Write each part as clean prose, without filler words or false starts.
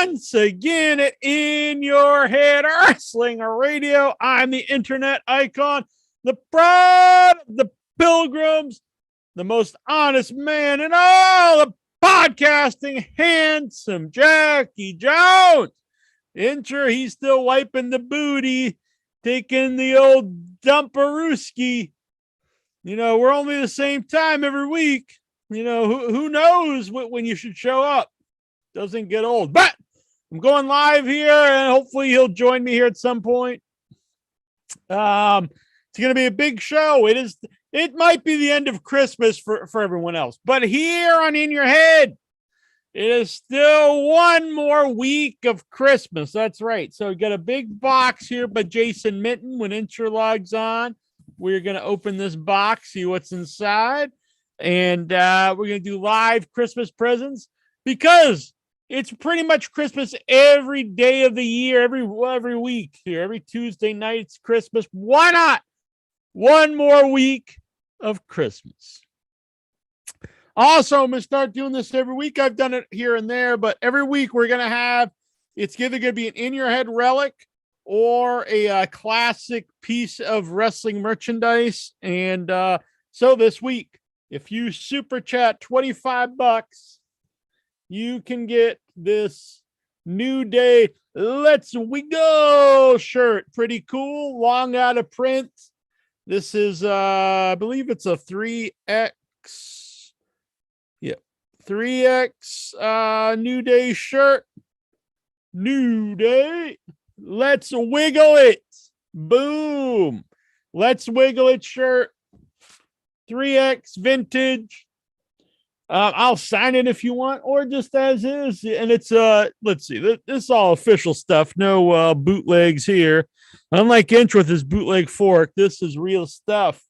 once again at In Your Head Wrestling Radio. I'm the internet icon, the pride of the pilgrims, the most honest man in all of podcasting, handsome Jackie Jones. Incher, he's still wiping the booty, taking the old dumperooski. You know, we're only the same time every week. You know, who knows when you should show up. Doesn't get old. But I'm going live here, and hopefully he'll join me here at some point. It's going to be a big show. It might be the end of Christmas for everyone else. But here on In Your Head, it is still one more week of Christmas. That's right. So we got a big box here by Jason Minton. When Incher logs on, we're going to open this box, see what's inside. And we're going to do live Christmas presents because it's pretty much Christmas every day of the year, every week here, every Tuesday night. It's Christmas. Why not? One more week of Christmas. Also, I'm going to start doing this every week. I've done it here and there, but every week we're going to have, it's either going to be an In Your Head relic or a classic piece of wrestling merchandise. And so this week, if you super chat $25, you can get this New Day Let's We Go shirt. Pretty cool. Long out of print. This is, I believe it's a 3X. Yep. 3X New Day shirt. New Day. Let's wiggle it. Boom. Let's wiggle it shirt. 3X vintage. I'll sign it if you want, or just as is. And it's let's see, this is all official stuff. No bootlegs here. Unlike Inch with his bootleg fork, this is real stuff.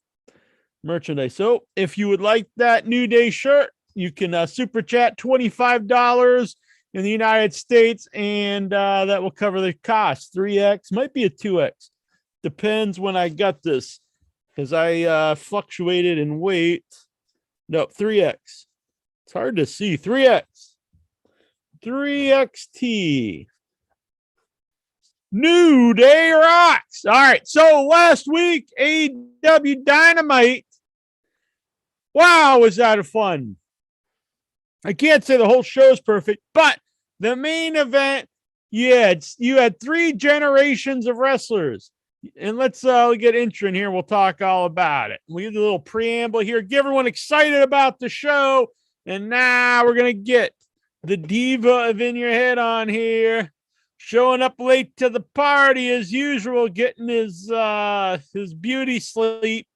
Merchandise. So if you would like that New Day shirt, you can super chat $25 in the United States, and that will cover the cost. 3X, might be a 2X. Depends when I got this, because I fluctuated in weight. No, 3X. It's hard to see. 3X. 3XT. New Day rocks. All right. So last week, AEW Dynamite. Wow, was that a fun? I can't say the whole show is perfect, but the main event, you had 3 generations of wrestlers. And let's get intro in here. We'll talk all about it. We get a little preamble here. Get everyone excited about the show. And now we're going to get the diva of In Your Head on here. Showing up late to the party as usual. Getting his beauty sleep.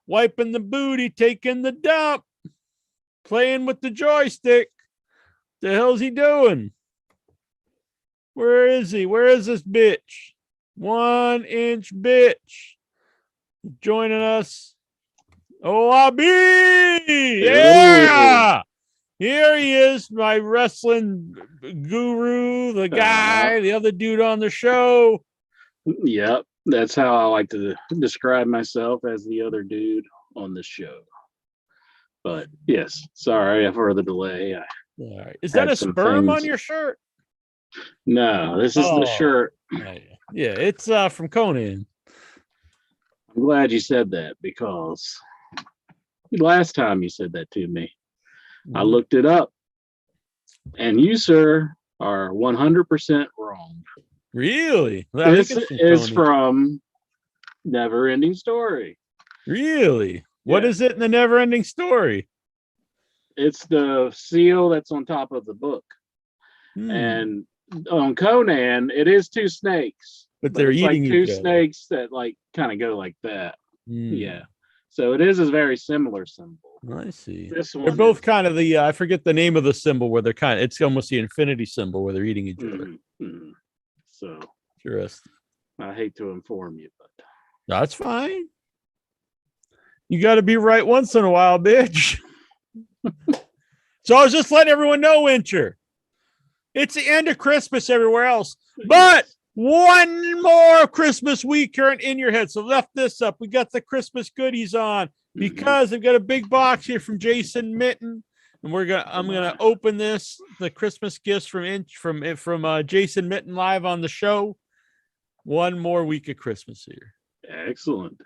Wiping the booty. Taking the dump. Playing with the joystick. The hell's he doing? Where is he? Where is this bitch? 1 inch bitch joining us. OAB! Yeah! Here he is, my wrestling guru, the guy, the other dude on the show. Yep, that's how I like to describe myself, as the other dude on the show. But yes, sorry for the delay. All right. Is that a sperm on your shirt? No, this is the shirt. Yeah, it's from Conan. I'm glad you said that, because last time you said that to me, I looked it up, and you, sir, are 100% wrong. Really? This is from Never Ending Story. Really? What is it in the Never Ending Story? It's the seal that's on top of the book. And on Conan, it is 2 snakes. But they're eating like 2 snakes that kind of go like that. Yeah. So it is a very similar symbol. I see. They're both kind of the, I forget the name of the symbol where they're it's almost the infinity symbol where they're eating each other. So interesting. I hate to inform you, but that's fine. You got to be right once in a while, bitch. So I was just letting everyone know, Incher. It's the end of Christmas everywhere else, but one more Christmas week here in Your Head. So left this up. We got the Christmas goodies on because I've got a big box here from Jason Minton. And I'm gonna open the Christmas gifts from Jason Mitten live on the show. One more week of Christmas here. Excellent.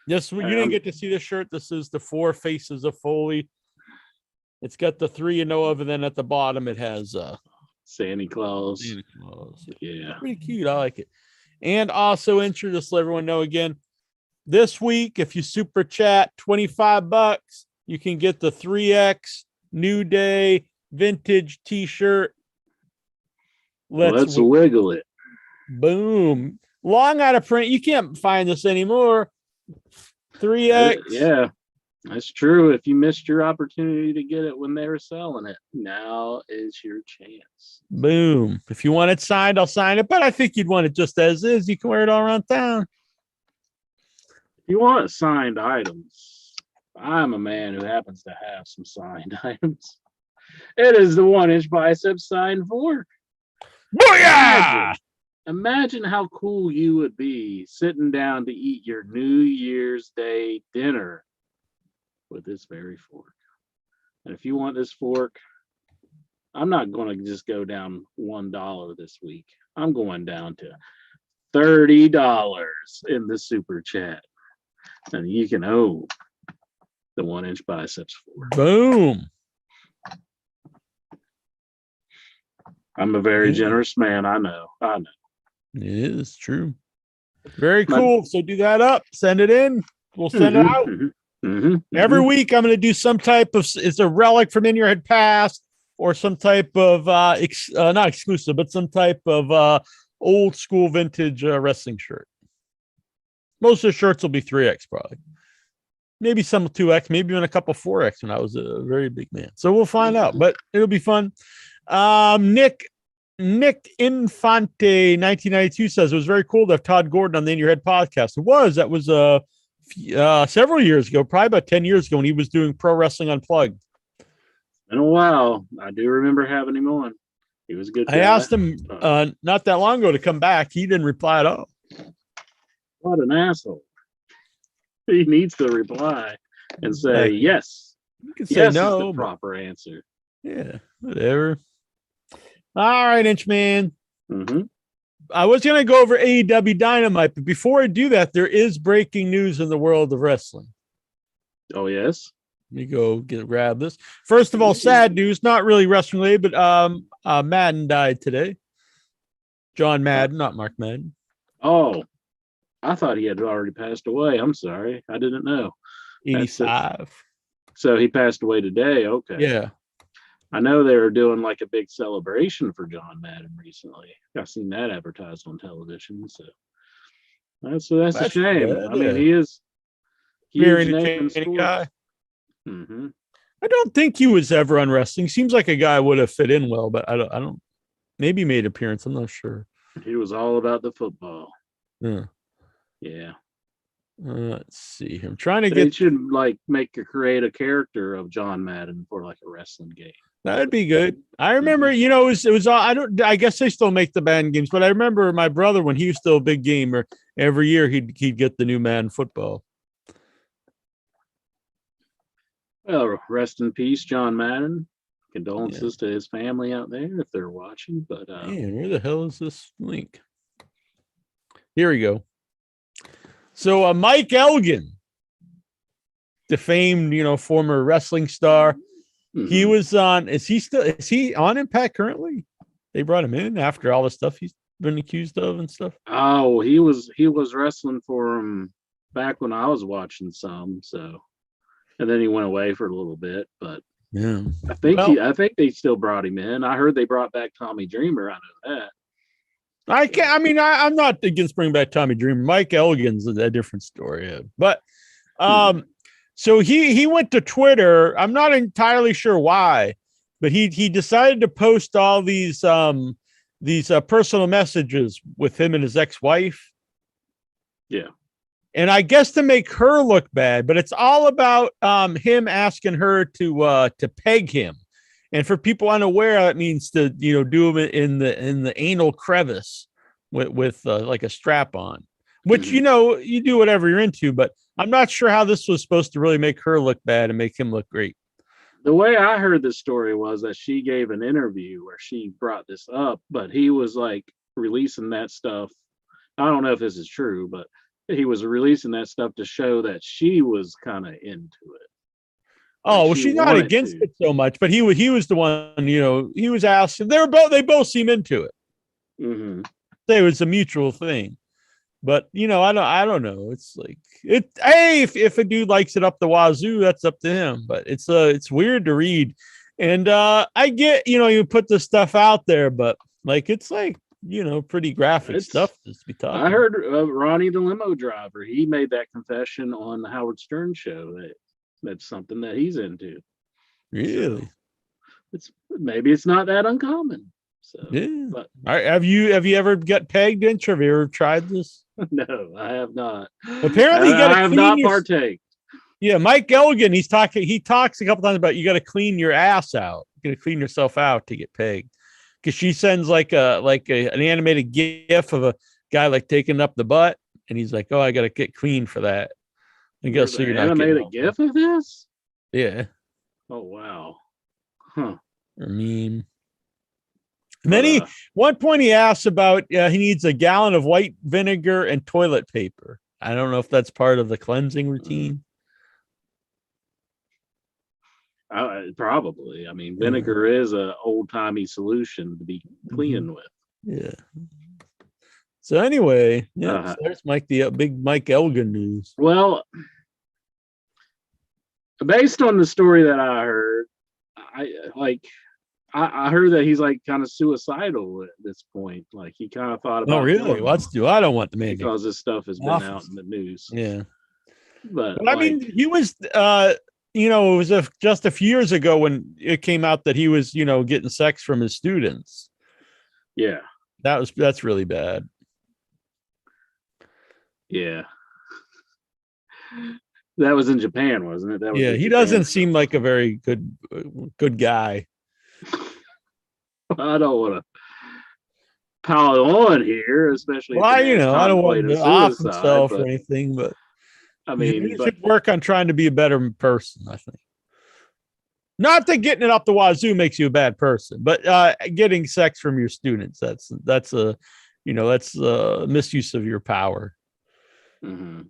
Yes, you didn't get to see this shirt. This is the 4 Faces of Foley. It's got the 3 you know of, and then at the bottom it has Santa Claus. Yeah, pretty cute. I like it. And also, just let everyone know again, this week, if you super chat $25, you can get the 3X New Day vintage t-shirt. Let's wiggle it. Boom. Long out of print. You can't find this anymore. 3X. Yeah, that's true. If you missed your opportunity to get it when they were selling it, now is your chance. Boom. If you want it signed, I'll sign it. But I think you'd want it just as is. You can wear it all around town. If you want signed items, I'm a man who happens to have some signed items. It is the 1-inch bicep signed fork. Booyah! Imagine how cool you would be sitting down to eat your New Year's Day dinner with this very fork. And if you want this fork, I'm not going to just go down $1 this week. I'm going down to $30 in the super chat. And you can own the 1-inch biceps fork. Boom. I'm a very generous man. I know. It is true. Very cool. So do that up. Send it in. We'll send it out. Every week I'm going to do some type of, it's a relic from In Your Head Past or some type of, not exclusive, but some type of old school vintage wrestling shirt. Most of the shirts will be 3X probably. Maybe some 2X, maybe even a couple 4X when I was a very big man. So we'll find out, but it'll be fun. Nick Infante 1992 says it was very cool to have Todd Gordon on the In Your Head podcast. That was several years ago, probably about 10 years ago when he was doing Pro Wrestling Unplugged. In a while, I do remember having him on. He was a good guy. I asked him not that long ago to come back. He didn't reply at all. What an asshole. He needs to reply and say yes. You can say no. Is the proper answer. Yeah, whatever. All right, Inchman. I was going to go over AEW Dynamite, but before I do that, there is breaking news in the world of wrestling. Oh, yes? Let me go grab this. First of all, sad news, not really wrestling related, but Madden died today. John Madden, not Mark Madden. Oh, I thought he had already passed away. I'm sorry. I didn't know. 85. So he passed away today. Okay. Yeah. I know they were doing like a big celebration for John Madden recently. I've seen that advertised on television. So that's a shame. Good. I mean, he is very entertaining guy. I don't think he was ever on wrestling. Seems like a guy would have fit in well, but I don't. Maybe made an appearance. I'm not sure. He was all about the football. Yeah. Let's see. I'm trying to They should like create a character of John Madden for like a wrestling game. That'd be good. I remember, it was I guess they still make the Madden games, but I remember my brother when he was still a big gamer, every year he'd get the new Madden football. Well, rest in peace, John Madden. Condolences to his family out there if they're watching. But man, where the hell is this link? Here we go. So Mike Elgin, the famed, former wrestling star. He was on. Is he on Impact currently? They brought him in after all the stuff he's been accused of and stuff. Oh, he was wrestling for him back when I was watching some. So, and then he went away for a little bit. But yeah, I think they still brought him in. I heard they brought back Tommy Dreamer. I know that. I'm not against bringing back Tommy Dreamer. Mike Elgin's a different story. But so he went to Twitter. I'm not entirely sure why, but he decided to post all these personal messages with him and his ex-wife. Yeah. And I guess to make her look bad, but it's all about him asking her to peg him. And for people unaware, that means to do them in the anal crevice with like a strap on, which you do whatever you're into. But I'm not sure how this was supposed to really make her look bad and make him look great. The way I heard the story was that she gave an interview where she brought this up, but he was like releasing that stuff. I don't know if this is true, but he was releasing that stuff to show that she was kind of into it. Oh, well, she's not against it so much, but he was the one, he was asking. They both seem into it. Mm-hmm. It was a mutual thing. But I don't know. It's like if a dude likes it up the wazoo, that's up to him. But it's weird to read. And I get, you put this stuff out there, but like it's like, pretty graphic stuff to be talking. I heard Ronnie the limo driver, he made that confession on the Howard Stern show that's something that he's into. Really? So maybe it's not that uncommon. So yeah. But have you ever got pegged, Inch? Have you ever tried this? No, I have not. Apparently, I have not partaked. Yeah, Mike Elgin, he talks a couple times about you got to clean your ass out. You got to clean yourself out to get pegged. Because she sends an animated GIF of a guy like taking up the butt, and he's like, "Oh, I got to get clean for that." I guess so. You're not animated GIF of this? Yeah. Oh wow. Huh. Or meme. And then one point he asks about he needs a gallon of white vinegar and toilet paper. I don't know if that's part of the cleansing routine. Probably. I mean, vinegar is a old-timey solution to be cleaning with. Yeah. So anyway, so there's the big Mike Elgin news. Well, based on the story that I heard, I heard that he's like kind of suicidal at this point. Like he kind of thought about. Oh, really? I don't want the man because this stuff has been out in the news. Yeah, but I mean, he was. It was just a few years ago when it came out that he was, getting sex from his students. Yeah, that's really bad. Yeah, that was in Japan, wasn't it? That was he doesn't seem like a very good guy. I don't want to pile on here, especially. Well, I don't want to off himself or anything, but I mean, he should work on trying to be a better person. I think. Not that getting it up the wazoo makes you a bad person, but getting sex from your students, that's a misuse of your power. Mm-hmm.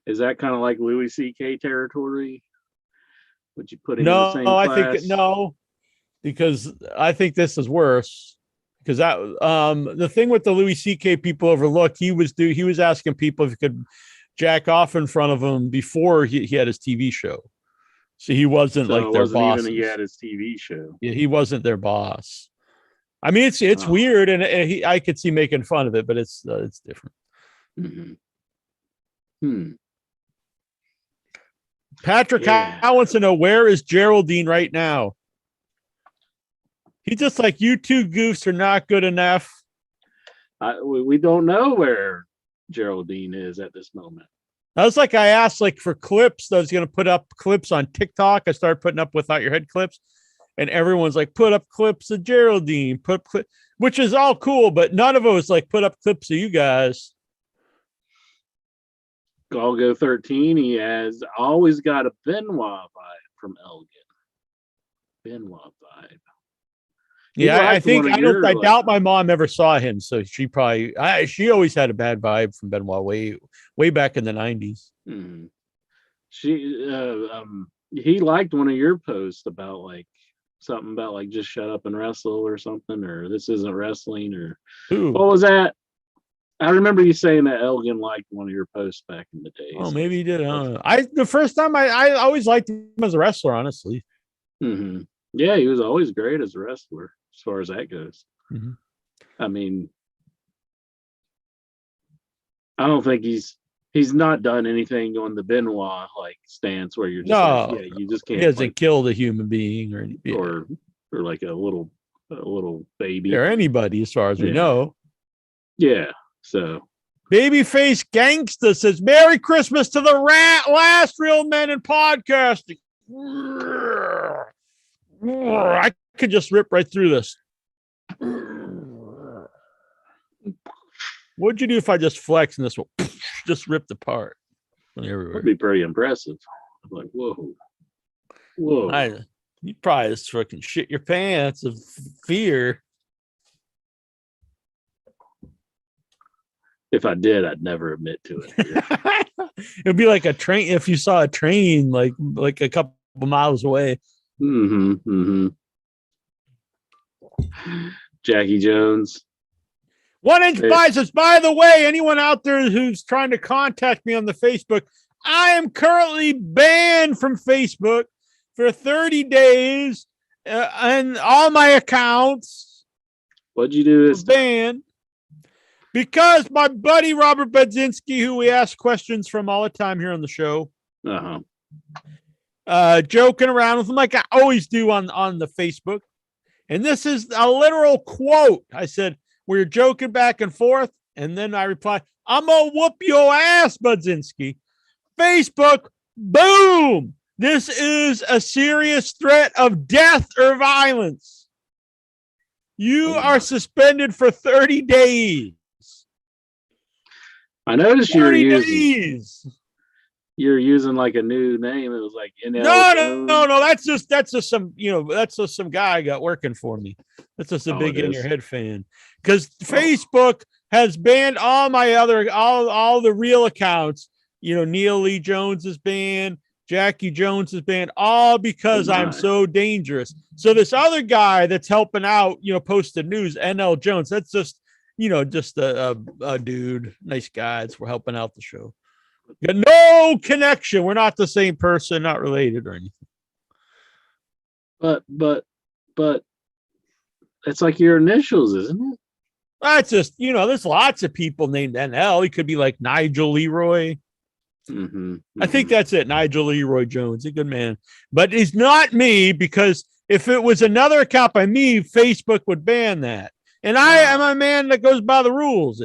Is that kind of like Louis C.K. territory? Would you put him in the same class? I think no, because I think this is worse. Because that the thing with the Louis C.K. people overlook, he was asking people if he could jack off in front of him before he had his TV show. So he wasn't like their boss. Even he had his TV show. Yeah, he wasn't their boss. I mean, it's weird, and I could see making fun of it, but it's different. Mm-hmm. Patrick, I want to know, where is Geraldine right now? He's just like, you two goofs are not good enough. We don't know where Geraldine is at this moment. I was like, I asked for clips. I was going to put up clips on TikTok. I started putting up without your head clips, and everyone's like, put up clips of Geraldine, which is all cool, but none of it was like, put up clips of you guys. Galgo 13, he has always got a Benoit vibe from Elgin. Benoit vibe. Yeah, I think I doubt my mom ever saw him, so she always had a bad vibe from Benoit way back in the 90s. Mm-hmm. He liked one of your posts about something about just shut up and wrestle or something, or this isn't wrestling, or what was that? I remember you saying that Elgin liked one of your posts back in the day. Oh, maybe he did. The first time I always liked him as a wrestler, honestly. Mm-hmm. Yeah, he was always great as a wrestler, as far as that goes. Mm-hmm. I mean, I don't think he's not done anything on the Benoit stance where you're just you just can't. He hasn't killed a human being or anything, or like a little baby or anybody, as far as we know. Yeah. So, Babyface Gangsta says, "Merry Christmas to the last real men in podcasting." I could just rip right through this. What'd you do if I just flex and this will just ripped apart everywhere? That'd be pretty impressive. Like, whoa. You probably just fucking shit your pants of fear. If I did, I'd never admit to it. It'd be like a train if you saw a train like a couple miles away. Jackie Jones. 1 Inch Biceps. By the way, anyone out there who's trying to contact me on the Facebook, I am currently banned from Facebook for 30 days and all my accounts. What'd you do this banned? Because my buddy Robert Budzinski, who we ask questions from all the time here on the show, joking around with him like I always do on the Facebook. And this is a literal quote. I said, we're joking back and forth. And then I replied, I'm going to whoop your ass, Budzinski. Facebook, boom. This is a serious threat of death or violence. You are suspended for 30 days. I noticed you're using like a new name. It was like No. That's just some some guy I got working for me. That's just a big in your head fan. Because Facebook has banned all my other all the real accounts. Neil Lee Jones is banned, Jackie Jones is banned, all because I'm so dangerous. So this other guy that's helping out, posted news, NL Jones. That's just just a dude, nice guy. We're helping out the show. Got no connection. We're not the same person, not related or anything. But it's like your initials, isn't it? That's just, there's lots of people named NL. He could be like Nigel Leroy. I think that's it. Nigel Leroy Jones, a good man. But he's not me, because if it was another account by me, Facebook would ban that. And I am a man that goes by the rules,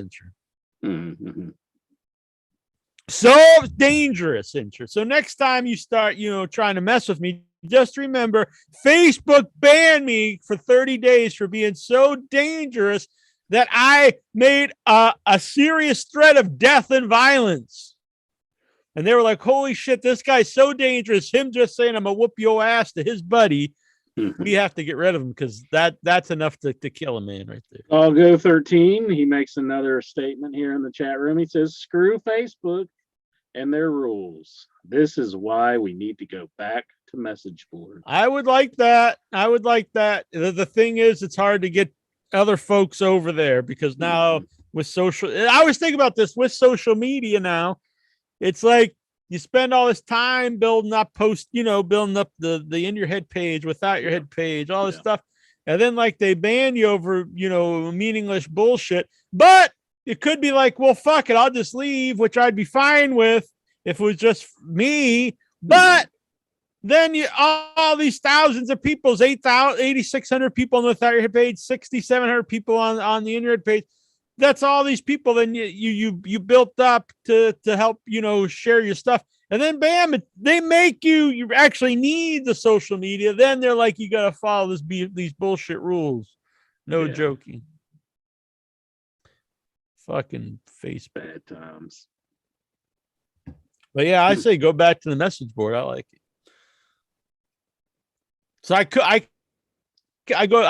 So dangerous, So next time you start, trying to mess with me, just remember, Facebook banned me for 30 days for being so dangerous that I made a serious threat of death and violence. And they were like, holy shit, this guy's so dangerous. Him just saying, I'm going to whoop your ass to his buddy. We have to get rid of him, because that's enough to kill a man right there. I'll go 13. He makes another statement here in the chat room. He says, screw Facebook and their rules. This is why we need to go back to message boards. I would like that. The thing is, it's hard to get other folks over there, because now with social, I always think about this with social media now. It's like you spend all this time building up building up the in your head page, without your head page, all this stuff. And then like they ban you over, meaningless bullshit. But it could be like, well, fuck it, I'll just leave, which I'd be fine with if it was just me. But then all these thousands of people, 8,600 people on the without your head page, 6,700 people on the in your head page. That's all these people. Then you built up to help, share your stuff. And then bam, they make you actually need the social media. Then they're like, you got to follow these bullshit rules. No joking. Fucking Facebook. Bad times. But yeah, I say go back to the message board. I like it. So I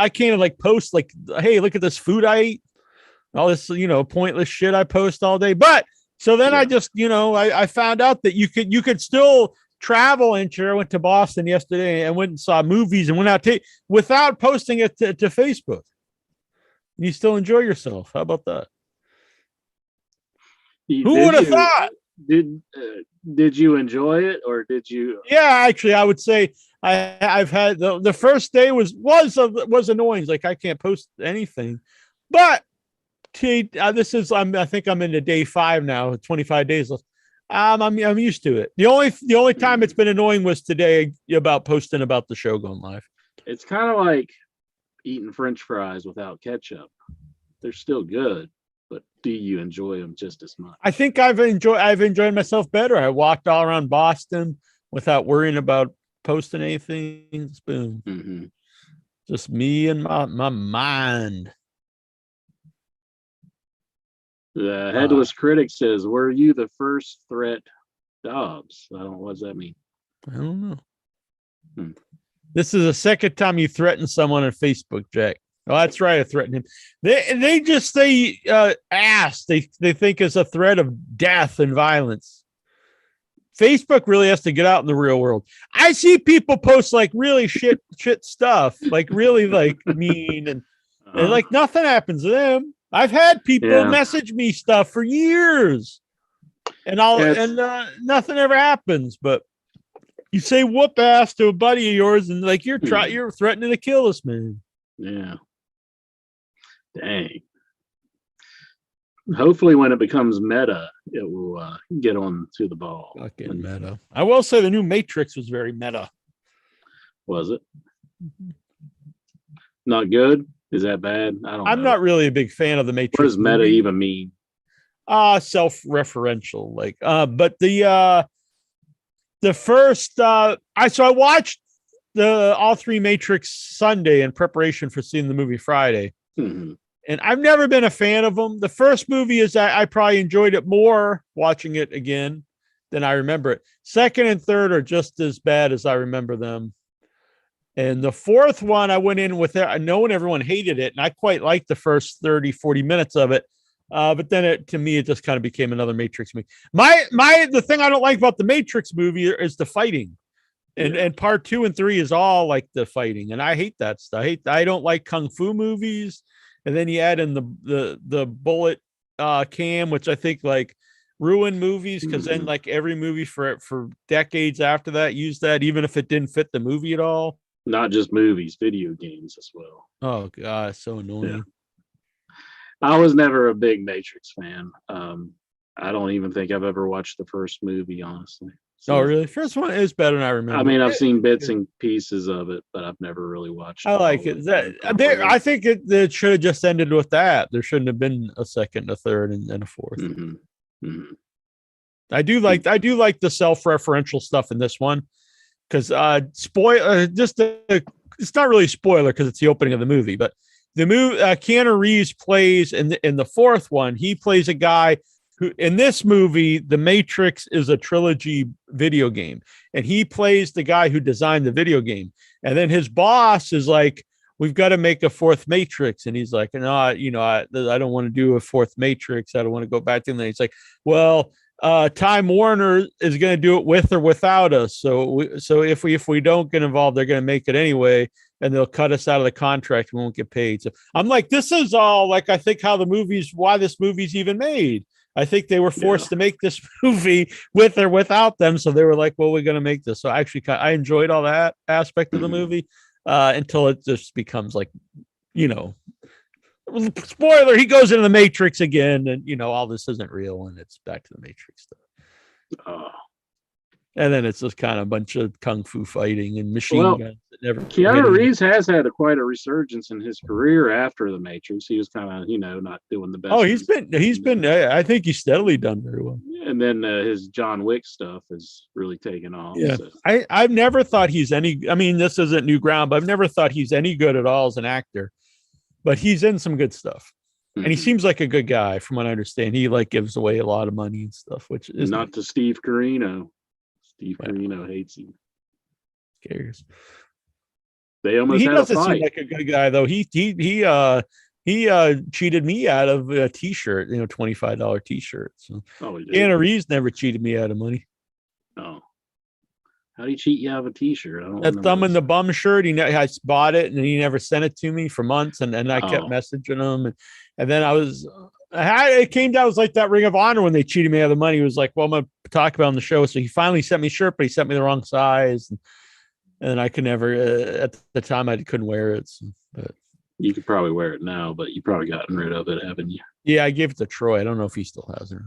can't like post like, hey, look at this food I ate. All this, pointless shit I post all day. But so then I just, I found out that you could still travel. And I went to Boston yesterday and went and saw movies and went out without posting it to Facebook. And you still enjoy yourself. How about that? Who would have thought? Did you enjoy it, or did you? Yeah, actually, I would say I've had the first day was annoying. Like I can't post anything, but I think I'm into day 5 now, 25 days left. I'm used to it. The only time it's been annoying was today about posting about the show going live. It's kind of like eating French fries without ketchup. They're still good, but do you enjoy them just as much? I think I've enjoyed myself better. I walked all around Boston without worrying about posting anything. Boom. Just me and my mind. The Headless Critic says, were you the first threat Dobbs? What does that mean? I don't know. This is the second time you threatened someone on Facebook, Jack. Oh, that's right. I threatened him. They just say ass. They think it's a threat of death and violence. Facebook really has to get out in the real world. I see people post like really shit stuff, like really like mean and like nothing happens to them. I've had people message me stuff for years, and nothing ever happens. But you say whoop ass to a buddy of yours, and like you're threatening to kill this man. Yeah. Dang. Hopefully, when it becomes meta, it will get on to the ball. Fucking meta. I will say the new Matrix was very meta. Was it? Not good? Is that bad? I'm not really a big fan of the Matrix. What does meta even mean? Self-referential. Like, but the first I watched all three Matrix Sunday in preparation for seeing the movie Friday. Mm-hmm. And I've never been a fan of them. The first movie is I probably enjoyed it more watching it again than I remember it. Second and third are just as bad as I remember them. And the fourth one, I went in with it, knowing everyone hated it. And I quite liked the first 30, 40 minutes of it. But then to me, it just kind of became another Matrix movie. The thing I don't like about the Matrix movie is the fighting. And part 2 and 3 is all like the fighting. And I hate that stuff. I don't like Kung Fu movies. And then you add in the bullet cam, which I think like ruined movies, because then like every movie for decades after that used that, even if it didn't fit the movie at all. Not just movies, video games as well. Oh god, so annoying. Yeah. I was never a big Matrix fan. I don't even think I've ever watched the first movie, honestly. So, really? First one is better than I remember. I mean, I've seen bits and pieces of it, but I've never really watched it. I like it. I think it should have just ended with that. There shouldn't have been a second, a third, and a fourth. Mm-hmm. Mm-hmm. I do like the self-referential stuff in this one, because it's not really a spoiler because it's the opening of the movie, but the movie Keanu Reeves plays in the fourth one. He plays a guy who, in this movie, The Matrix is a trilogy video game, and he plays the guy who designed the video game. And then his boss is like, "We've got to make a fourth Matrix," and he's like, "No, I don't want to do a fourth Matrix. I don't want to go back to them." And he's like, "Well, Time Warner is going to do it with or without us. So if we don't get involved, they're going to make it anyway, and they'll cut us out of the contract. We won't get paid." So I'm like, this is all like, I think why this movie's even made. I think they were forced to make this movie with or without them. So they were like, well, we're going to make this. So actually, I enjoyed all that aspect of the movie until it just becomes like, spoiler, he goes into the Matrix again, and, all this isn't real, and it's back to the Matrix stuff. And then it's just kind of a bunch of kung fu fighting and machine guns. Keanu Reeves has had quite a resurgence in his career after the Matrix. He was kind of, not doing the best. Oh, he's been. I think he's steadily done very well. And then his John Wick stuff has really taken off. Yeah, so. I've never thought he's any. I mean, this isn't new ground, but I've never thought he's any good at all as an actor. But he's in some good stuff. And he seems like a good guy, from what I understand. He like gives away a lot of money and stuff, which is not to Steve Carino. Steve Carino hates him. Cares. They almost. He doesn't seem like a good guy though. He cheated me out of a T-shirt, $25 T-shirt. So Keanu Reeves never cheated me out of money. Oh. How do you cheat you out of a T-shirt? I don't that thumb in the bum shirt. I bought it and he never sent it to me for months, and I kept messaging him, and then it came down. It was like that Ring of Honor when they cheated me out of the money. He was like, "Well, I'm gonna talk about it on the show." So he finally sent me a shirt, but he sent me the wrong size, and I could never. At the time, I couldn't wear it. But you could probably wear it now, but you probably gotten rid of it, haven't you? Yeah, I gave it to Troy. I don't know if he still has it.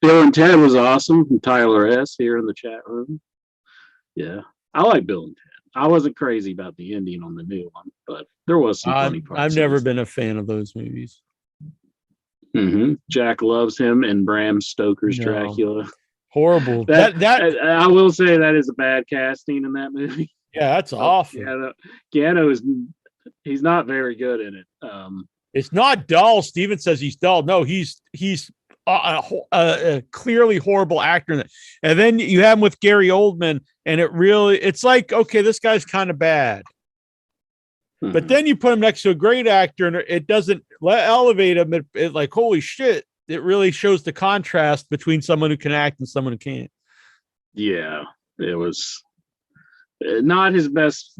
Bill and Ted was awesome from Tyler S. here in the chat room. Yeah, I like Bill and Ted. I wasn't crazy about the ending on the new one, but there was some funny parts. I've never been a fan of those movies. Mm-hmm. Jack loves him and Bram Stoker's Dracula. Horrible. That I will say that is a bad casting in that movie. Yeah, that's awful. Keanu he's not very good in it. It's not dull. Steven says he's dull. No, he's a clearly horrible actor in it. And then you have him with Gary Oldman, and it's like, okay, this guy's kind of bad. But then you put him next to a great actor, and it doesn't elevate him. It like, holy shit! It really shows the contrast between someone who can act and someone who can't. Yeah, it was not his best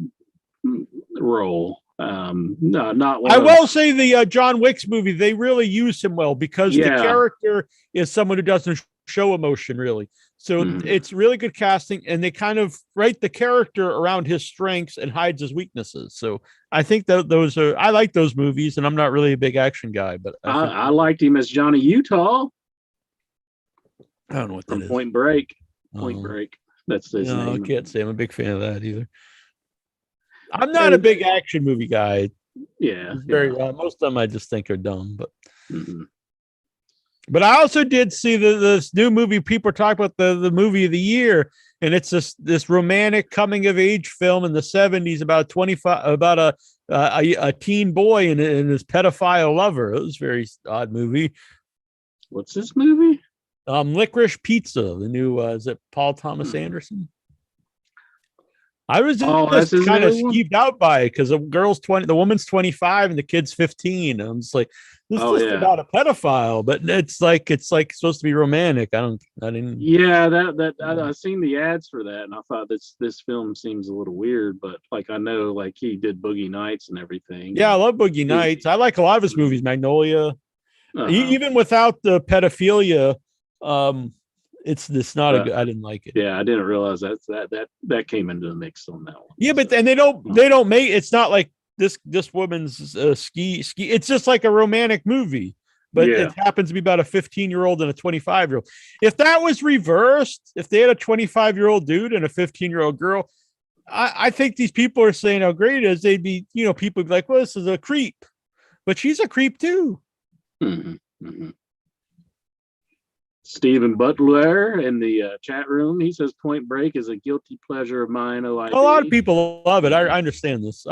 role. No, not one. I will say the John Wick's movie, they really used him well because the character is someone who doesn't show emotion really. So it's really good casting, and they kind of write the character around his strengths and hides his weaknesses. So I think that I like those movies, and I'm not really a big action guy, but I liked him as Johnny Utah. I don't know what that is. Point Break. Point Break. That's his name. I can't say I'm a big fan of that either. I'm not a big action movie guy. Yeah. Most of them I just think are dumb, but but I also did see this new movie. People are talking about the movie of the year, and it's this romantic coming of age film in the 70s about a teen boy and his pedophile lover. It was a very odd movie. What's this movie? Licorice Pizza. The new is it Paul Thomas Anderson? I was just kind of skeeved out by it because the woman's 25 and the kid's 15. I'm just like, this is just about a pedophile, but it's like supposed to be romantic. I didn't. Yeah, I've seen the ads for that, and I thought this film seems a little weird, but like I know like he did Boogie Nights and everything. Yeah, I love Boogie Nights. I like a lot of his movies. Magnolia, even without the pedophilia. It's not a good. I didn't like it. Yeah, I didn't realize that came into the mix on that one. Yeah, but then they don't make. It's not like this woman's ski. It's just like a romantic movie, but it happens to be about a 15-year-old and a 25-year-old. If that was reversed, if they had a 25-year-old dude and a 15-year-old girl, I think these people are saying how great it is. They'd be, people would be like, well, this is a creep, but she's a creep too. Stephen Butler in the chat room. He says Point Break is a guilty pleasure of mine. A lot of people love it. I understand this.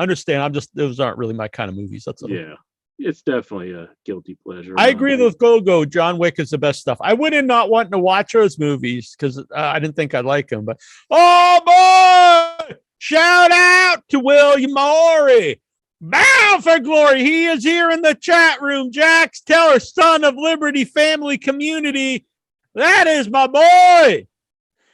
Those aren't really my kind of movies. That's all. Yeah. It's definitely a guilty pleasure. I agree with Go. John Wick is the best stuff. I wouldn't not want to watch those movies because I didn't think I'd like them. But boy, shout out to William Morey. Bound for glory. He is here in the chat room. Jax Teller, son of Liberty Family Community. That is my boy.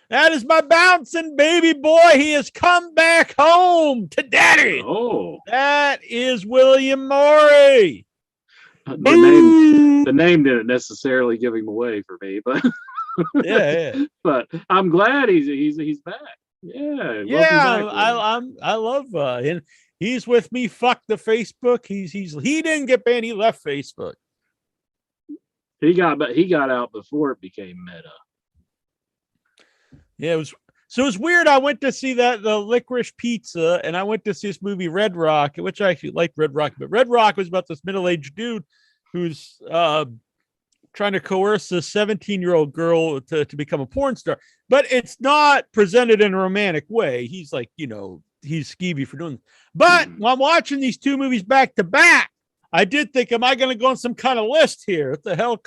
That is my bouncing baby boy. He has come back home to daddy. Oh, that is William Morey. The name didn't necessarily give him away for me, but yeah. But I'm glad he's back. Yeah, I love him. He's with me. Fuck the Facebook. He didn't get banned. He left Facebook. He got out before it became meta. Yeah, it was weird. I went to see the Licorice Pizza, and I went to see this movie Red Rock, which I actually liked Red Rock, but Red Rock was about this middle-aged dude who's trying to coerce a 17-year-old girl to become a porn star. But it's not presented in a romantic way. He's like, he's skeevy for doing this. But while I'm watching these two movies back to back, I did think, am I going to go on some kind of list here?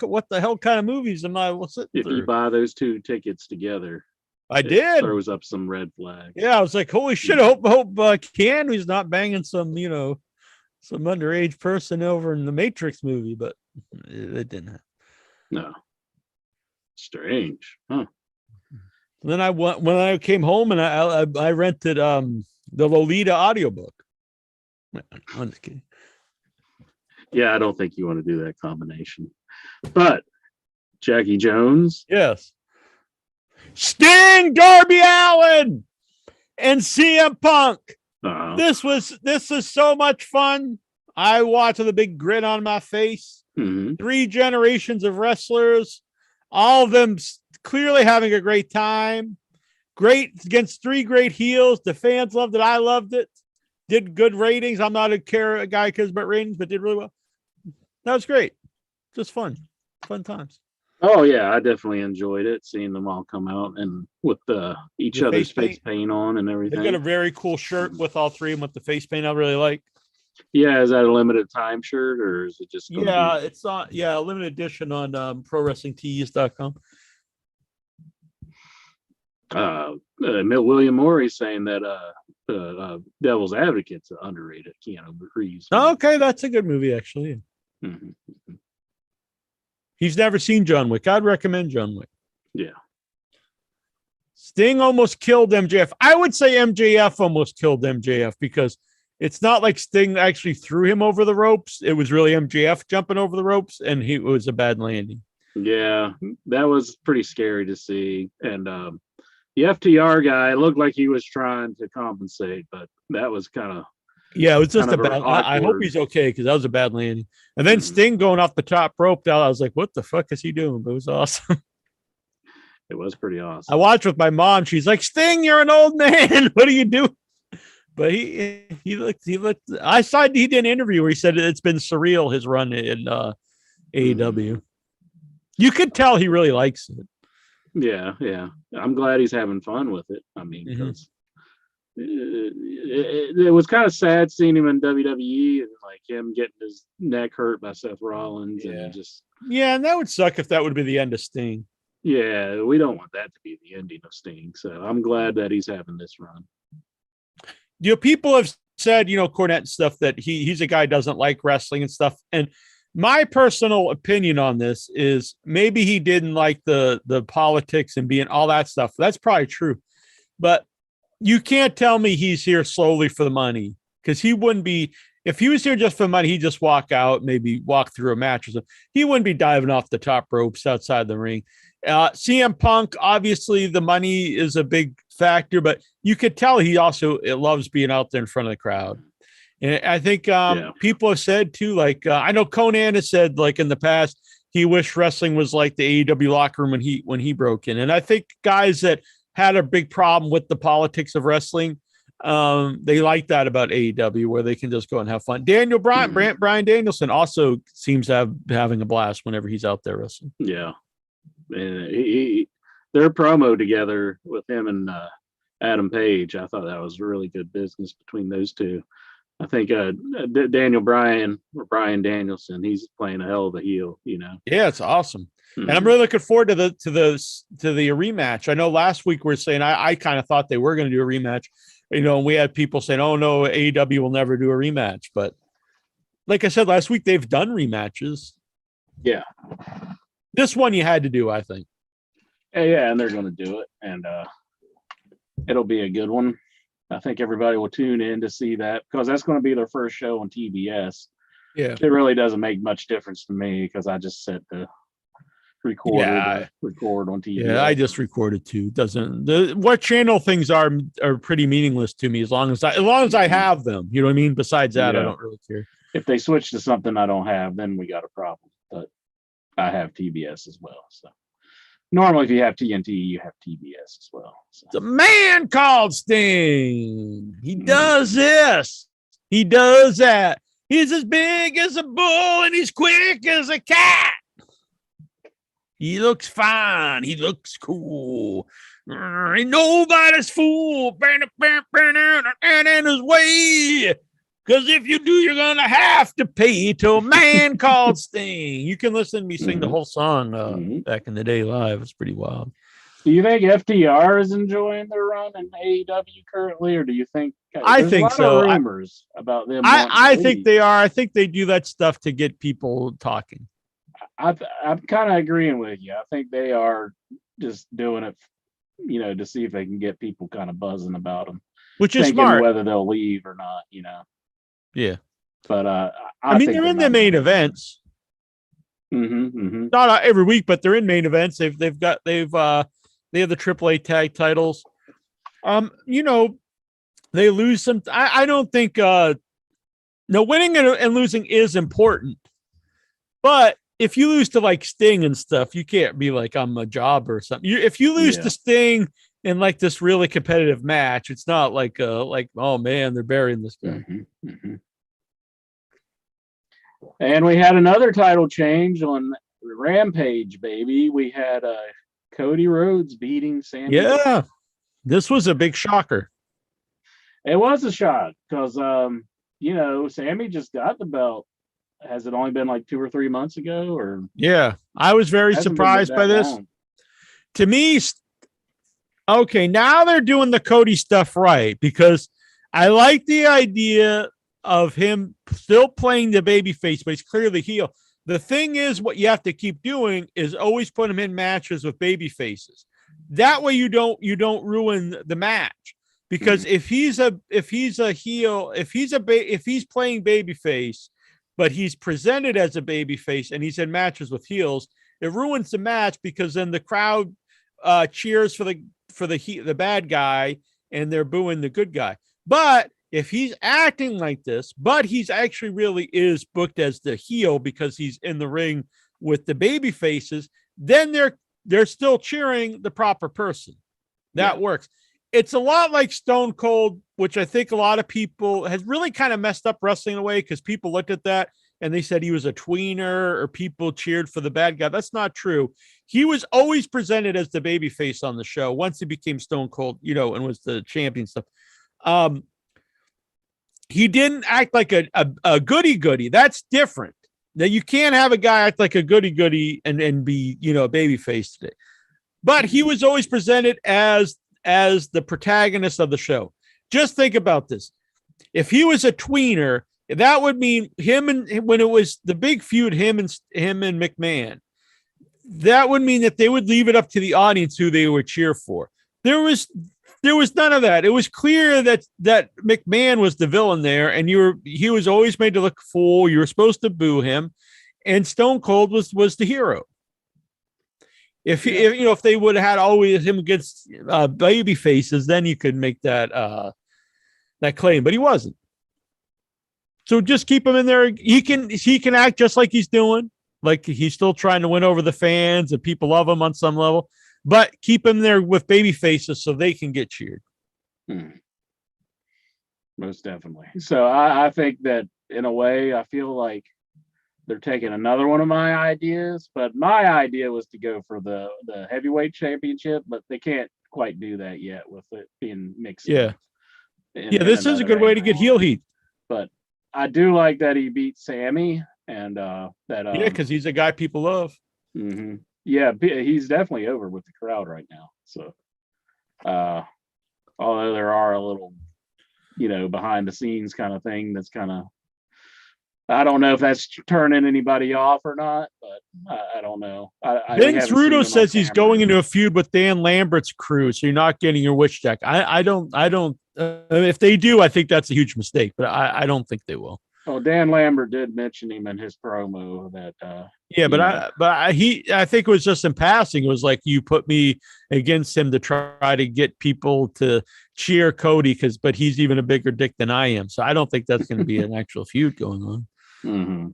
What the hell kind of movies am I sitting if through? You buy those two tickets together, I did. Throws up some red flags. Yeah, I was like, holy shit! I hope Keanu's not banging some some underage person over in the Matrix movie, but it didn't happen. No, strange, huh? Then when I came home and I rented the Lolita audiobook. I'm just kidding. Yeah, I don't think you want to do that combination. But Jackie Jones. Yes. Sting, Darby Allin, and CM Punk. This is so much fun. I watched with a big grin on my face. 3 generations of wrestlers, all of them clearly having a great time. Great against 3 great heels. The fans loved it. I loved it. Did good ratings. I'm not a guy who cares about ratings, but did really well. That was great. Just fun times. Oh yeah, I definitely enjoyed it, seeing them all come out and with each other's face paint on and everything. They got a very cool shirt with all 3 of them with the face paint. I really like. Yeah, is that a limited time shirt or is it just going to Yeah, it's on. Yeah, limited edition on ProWrestlingTees.com. William Morey saying that Devil's Advocate's underrated Keanu Reeves. Okay, that's a good movie actually. Mm-hmm. He's never seen John Wick. I'd recommend John Wick. Yeah. Sting almost killed MJF. I would say MJF almost killed MJF because it's not like Sting actually threw him over the ropes. It was really MJF jumping over the ropes, and it was a bad landing. Yeah, that was pretty scary to see. And the FTR guy looked like he was trying to compensate, but that was kind of it was just a bad. I hope he's okay because that was a bad landing. And then Sting going off the top rope. I was like, "What the fuck is he doing?" But it was awesome. It was pretty awesome. I watched with my mom. She's like, "Sting, you're an old man. What are you doing?" But he looked. I saw he did an interview where he said it's been surreal his run in AEW. You could tell he really likes it. Yeah. I'm glad he's having fun with it. I mean, because it was kind of sad seeing him in WWE and like him getting his neck hurt by Seth Rollins. And and that would suck if that would be the end of Sting. Yeah, we don't want that to be the ending of Sting. So I'm glad that he's having this run. People have said, Cornette and stuff, that he's a guy who doesn't like wrestling and stuff. And my personal opinion on this is maybe he didn't like the politics and being all that stuff. That's probably true. But you can't tell me he's here solely for the money, because he wouldn't be. If he was here just for money, he'd just walk out, maybe walk through a match or something. He wouldn't be diving off the top ropes outside the ring. CM Punk, obviously the money is a big factor, but you could tell he also loves being out there in front of the crowd. And I think people have said too, like I know Conan has said, like in the past, he wished wrestling was like the AEW locker room when he broke in. And I think guys that had a big problem with the politics of wrestling, they like that about AEW, where they can just go and have fun. Brian Danielson also seems to having a blast whenever he's out there wrestling. Yeah. And their promo together with him and Adam Page, I thought that was really good business between those two. I think Daniel Bryan or Brian Danielson, he's playing a hell of a heel, Yeah, it's awesome. And I'm really looking forward to the rematch. I know last week we were saying I kind of thought they were going to do a rematch. And we had people saying, "Oh no, AEW will never do a rematch." But like I said last week, they've done rematches. Yeah. This one you had to do, I think. Yeah, and they're going to do it, and it'll be a good one. I think everybody will tune in to see that, because that's going to be their first show on TBS. Yeah, it really doesn't make much difference to me because I just set the record on TBS. Yeah, I just recorded too. What channel things are pretty meaningless to me as long as I have them. You know what I mean? Besides that, I don't really care. If they switch to something I don't have, then we got a problem. But I have TBS as well. So normally, if you have TNT, you have TBS as well. So. The man called Sting. He does this. He does that. He's as big as a bull and he's quick as a cat. He looks fine. He looks cool. Ain't nobody's fool. And in his way. Because if you do, you're going to have to pay to a man called Sting. You can listen to me sing the whole song back in the day live. It's pretty wild. Do you think FTR is enjoying their run in AEW currently, or do you think? I think so. Rumors about them. I think they are. I think they do that stuff to get people talking. I'm kind of agreeing with you. I think they are just doing it, to see if they can get people kind of buzzing about them, which is smart. Whether they'll leave or not, Yeah, but I mean, they're in the main events. Not every week, but they're in main events. They have the AAA tag titles. They lose some. I don't think winning and losing is important, but if you lose to like Sting and stuff, you can't be like, I'm a jobber or something. If you lose to Sting in like this really competitive match, it's not like oh man, they're burying this guy. And we had another title change on Rampage, baby. We had Cody Rhodes beating Sami. Yeah, this was a big shocker. It was a shock because Sammy just got the belt. Has it only been like 2 or 3 months ago, or Yeah, I was very hasn't been surprised by that this. long? To me, okay, now they're doing the Cody stuff right, because I like the idea of him still playing the baby face, but he's clearly heel. The thing is, what you have to keep doing is always put him in matches with baby faces. That way you don't ruin the match. Because if he's a heel, if he's playing baby face, but he's presented as a baby face and he's in matches with heels, it ruins the match, because then the crowd cheers for the bad guy and they're booing the good guy. But if he's acting like this, but he's actually really is booked as the heel because he's in the ring with the baby faces, then they're still cheering the proper person. That works. It's a lot like Stone Cold, which I think a lot of people has really kind of messed up wrestling in a way, because people looked at that and they said he was a tweener, or people cheered for the bad guy. That's not true. He was always presented as the baby face on the show once he became Stone Cold, and was the champion stuff. He didn't act like a goody-goody. That's different. Now, you can't have a guy act like a goody-goody and be, a baby face today. But he was always presented as the protagonist of the show. Just think about this. If he was a tweener, that would mean when it was the big feud, him and McMahon, that would mean that they would leave it up to the audience who they would cheer for. There was none of that. It was clear that McMahon was the villain there, and he was always made to look fool. You were supposed to boo him, and Stone Cold was the hero. If they would have had always him against baby faces, then you could make that claim, but he wasn't. So just keep him in there. He can act just like he's doing, like he's still trying to win over the fans and people love him on some level, but keep him there with baby faces so they can get cheered. Most definitely. So I think that in a way, I feel like they're taking another one of my ideas, but my idea was to go for the heavyweight championship, but they can't quite do that yet with it being mixed. Yeah. This is a good way to get heel heat. But I do like that he beat Sammy, and because he's a guy people love. Mm-hmm. Yeah, he's definitely over with the crowd right now. So, although there are a little, behind the scenes kind of thing that's kind of, I don't know if that's turning anybody off or not, but I don't know. Vince Rudo says he's going into a feud with Dan Lambert's crew, so you're not getting your witch deck. I don't. If they do, I think that's a huge mistake, but I don't think they will. Oh, Dan Lambert did mention him in his promo that. I think it was just in passing. It was like, you put me against him to try to get people to cheer Cody, but he's even a bigger dick than I am. So I don't think that's going to be an actual feud going on. Mm-hmm.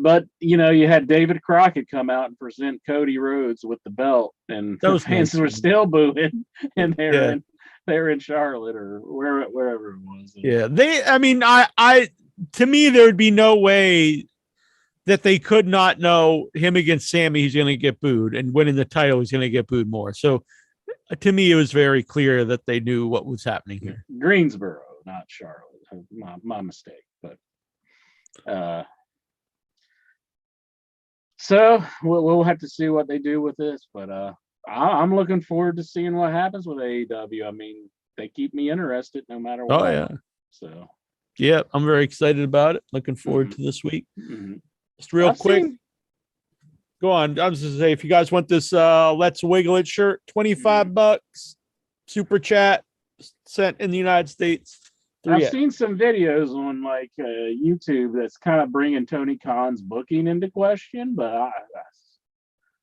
But you had David Crockett come out and present Cody Rhodes with the belt, and those fans were still booing, and they're in Charlotte or wherever it was. Yeah, to me, there would be no way that they could not know him against Sammy. He's going to get booed, and winning the title, he's going to get booed more. So, to me, it was very clear that they knew what was happening here. Greensboro, not Charlotte. My mistake, but so we'll have to see what they do with this. But I'm looking forward to seeing what happens with AEW. I mean, they keep me interested no matter what. Oh yeah. So yeah, I'm very excited about it. Looking forward to this week. Mm-hmm. Just real quick. Go on. I was just say, if you guys want this Let's Wiggle It shirt, $25, super chat sent in the United States. I've seen some videos on YouTube that's kind of bringing Tony Khan's booking into question, but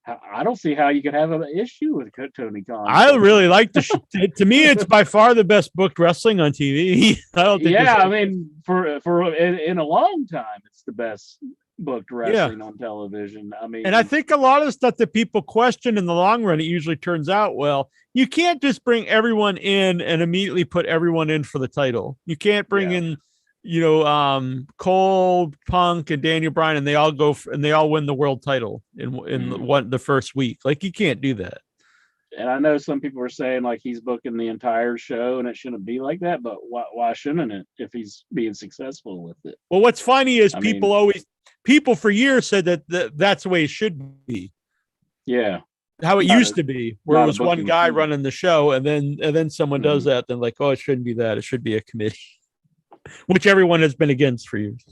I don't see how you could have an issue with Tony Khan. I really like to me, it's by far the best booked wrestling on TV. I don't think. Yeah, I mean, for in a long time, it's the best booked wrestling on television. I mean, and I think a lot of the stuff that people question in the long run, it usually turns out well. You can't just bring everyone in and immediately put everyone in for the title. You can't bring in, Cole, Punk, and Daniel Bryan, and they all go and they all win the world title in the first week. Like, you can't do that. and I know some people are saying like he's booking the entire show and it shouldn't be like that, but why shouldn't it if he's being successful with it? Well, what's funny is I people mean, for years said that's the way it should be. yeah, How it not used a to be, where it not a was one booking guy team. running the show, and then someone does Mhm. that, then like, oh, it shouldn't be that. It should be a committee, which everyone has been against for years.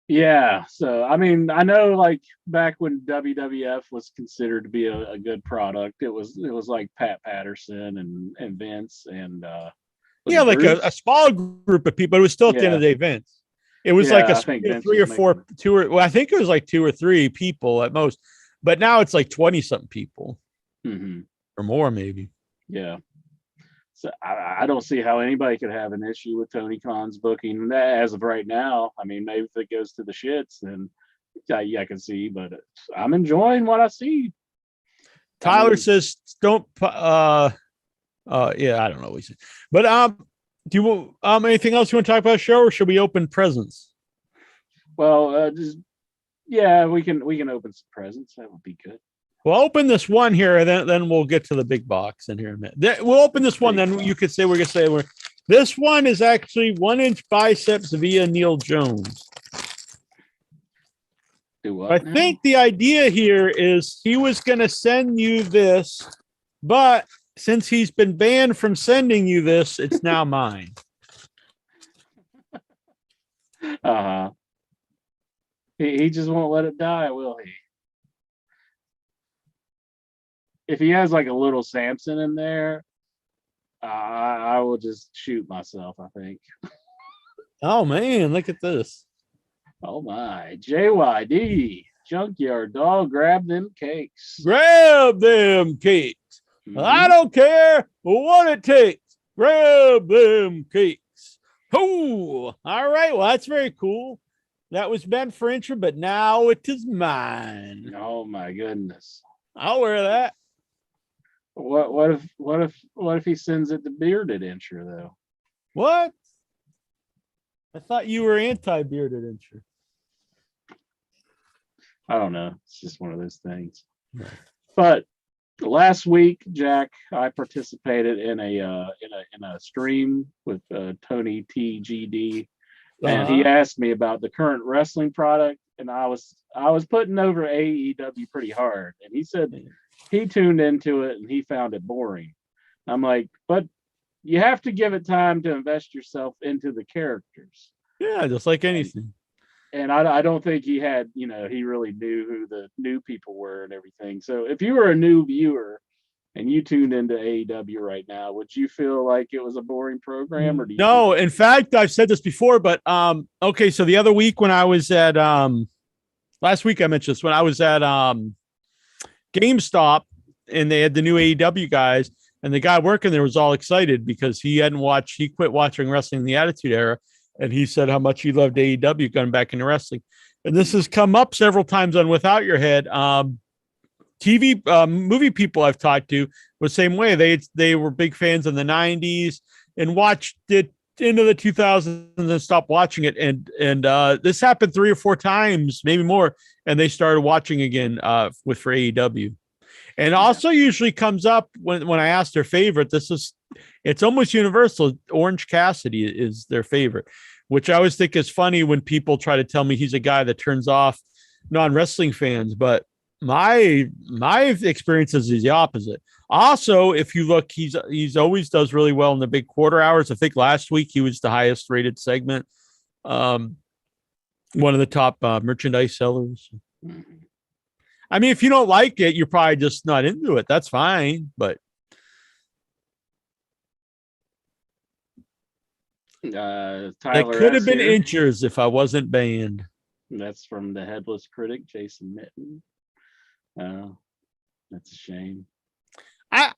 Yeah, so I mean, I know like back when WWF was considered to be a good product, it was like Pat Patterson and Vince and was Yeah, it like a Bruce? small group of people. It was still at the end Yeah, of the day Vince. It was like a yeah, I think Vince three was or making four, two or well, I think it was like 2 or 3 people at most. But now it's like 20 something people hmm or more, maybe. yeah. So I don't see how anybody could have an issue with Tony Khan's booking as of right now. I mean, maybe if it goes to the shits, then yeah, I can see, but I'm enjoying what I see. I Tyler mean, says, "Don't." Yeah, I don't know what he said, but do you anything else you want to talk about the show, or should we open presents? well, just yeah, we can open some presents. That would be good. We'll open this one here, and then we'll get to the big box in here in a minute. We'll open this one, then you could say we're gonna say we're. This one is actually 1 inch biceps via Neil Jones. Do what I now? think the idea here is he was going to send you this, but since he's been banned from sending you this, it's now mine. Uh-huh. He just won't let it die, will he? If he has like a little Samson in there, I will just shoot myself, I think. Oh man, look at this. Oh my. JYD, Junkyard Dog, grab them cakes. Grab them cakes. I Mhm. don't care what it takes. Grab them cakes. Oh, all right. Well, that's very cool. That was meant for intro, but now it is mine. Oh my goodness. I'll wear that. What if he sends it to bearded intro though? What? I thought you were anti-bearded intro. I don't know. It's just one of those things. But last week, Jack, I participated in a stream with Tony TGD, and he asked me about the current wrestling product, and I was putting over AEW pretty hard, and he said he tuned into it and he found it boring. I'm like, but you have to give it time to invest yourself into the characters. Yeah, just like And anything. and I don't think he had, he really knew who the new people were and everything. So if you were a new viewer and you tuned into AEW right now, would you feel like it was a boring program, or do you think? No, in fact, I've said this before, but okay, so the other week when I was at last week I mentioned this when I was at GameStop and they had the new AEW guys, and the guy working there was all excited because he quit watching wrestling in the Attitude Era, and he said how much he loved AEW going back into wrestling. And this has come up several times on Without Your Head. TV movie people I've talked to were the same way. They were big fans in the 90s and watched it into the 2000s and stopped watching it. And this happened 3 or 4 times, maybe more, and they started watching again for AEW. And also usually comes up when I ask their favorite. It's almost universal. Orange Cassidy is their favorite, which I always think is funny when people try to tell me he's a guy that turns off non-wrestling fans. But my experience is the opposite. Also, if you look, he's always does really well in the big quarter hours. I think last week he was the highest rated segment. One of the top merchandise sellers. I mean, if you don't like it, you're probably just not into it. That's fine. But Tyler that could have been here. inches if I wasn't banned. That's from the headless critic, Jason Mitten. That's a shame.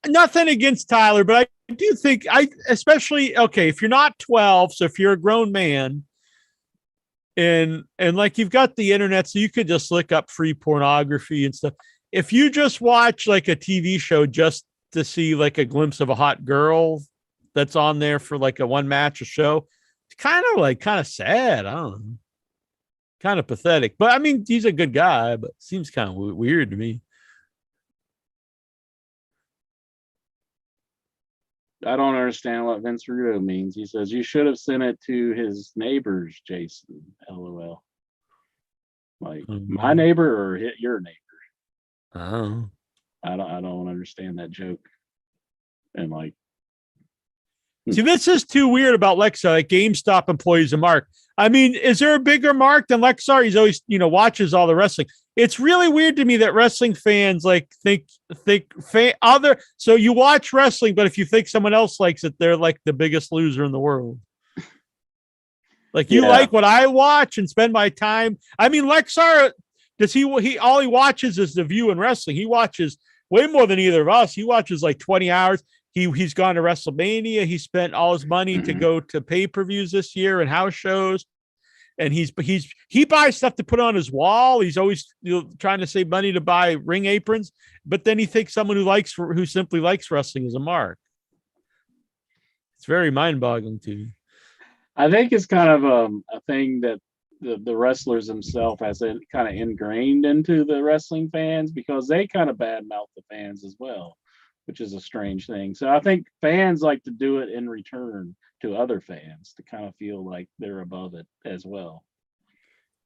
Nothing against Tyler, but I do think especially if you're not 12, so if you're a grown man and like you've got the internet, so you could just look up free pornography and stuff. If you just watch like a TV show just to see like a glimpse of a hot girl that's on there for like a one match or show, it's kind of sad. I don't know. Kind of pathetic, but I mean, he's a good guy, but seems kind of weird to me. I don't understand what Vince Russo means. He says you should have sent it to his neighbors, Jason. LOL. Like my neighbor or hit your neighbor. Oh. I don't understand that joke. And like, see, this is too weird about Lexar. Like GameStop employees a mark. I mean, is there a bigger mark than Lexar? He's always, watches all the wrestling. It's really weird to me that wrestling fans like think other. So you watch wrestling, but if you think someone else likes it, they're like the biggest loser in the world. Like you like what I watch and spend my time. I mean, Lexar, does he all he watches is The View and wrestling. He watches way more than either of us. He watches like 20 hours. He's gone to WrestleMania. He spent all his money to go to pay-per-views this year and house shows. And he buys stuff to put on his wall. He's always trying to save money to buy ring aprons, but then he thinks someone who simply likes wrestling is a mark. It's very mind-boggling to me. I think it's kind of a thing that the wrestlers themselves has kind of ingrained into the wrestling fans because they kind of badmouth the fans as well, which is a strange thing. So I think fans like to do it in return to other fans to kind of feel like they're above it as well.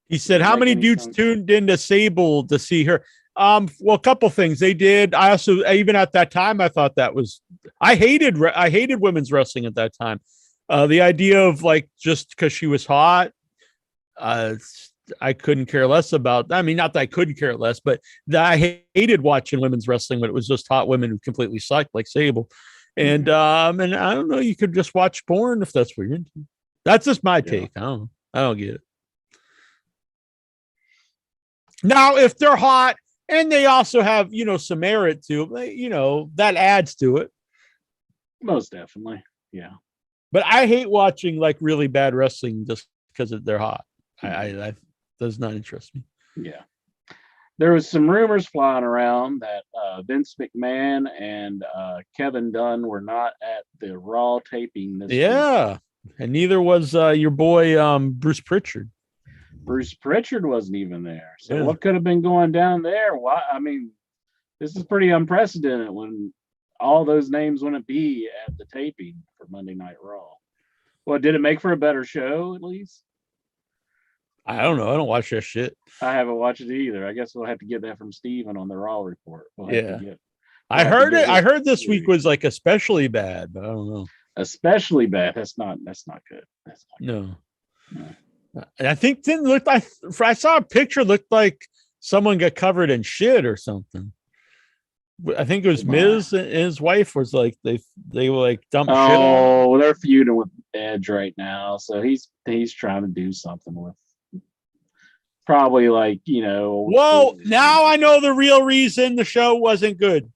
He said, how many dudes tuned into Sable to see her? Well, a couple things they did. I also, even at that time, I thought I hated women's wrestling at that time. The idea of like, just because she was hot, I couldn't care less about. I mean, not that I couldn't care less, but I hated watching women's wrestling when it was just hot women who completely sucked, like Sable. And and I don't know, you could just watch porn if that's what you're into. That's just my take. I don't get it. Now, if they're hot and they also have, some merit to it, that adds to it. Most definitely. Yeah. But I hate watching like really bad wrestling just because they're hot. I does not interest me. Yeah. There was some rumors flying around that Vince McMahon and Kevin Dunn were not at the Raw taping this week. And neither was your boy Bruce Pritchard. Bruce Pritchard wasn't even there. So what could have been going down there? Why? I mean, this is pretty unprecedented when all those names wouldn't be at the taping for Monday Night Raw. Well, did it make for a better show at least? I don't know. I don't watch that shit. I haven't watched it either. I guess we'll have to get that from Steven on the Raw report. I heard it. I heard this week was like especially bad, but I don't know. Especially bad. That's not good. That's not good. No. I think it didn't look like I saw a picture looked like someone got covered in shit or something. I think it was Miz and his wife was like they were like dumped shit on. Oh, they're feuding with Edge right now, so he's trying to do something with probably like Well, now I know the real reason the show wasn't good.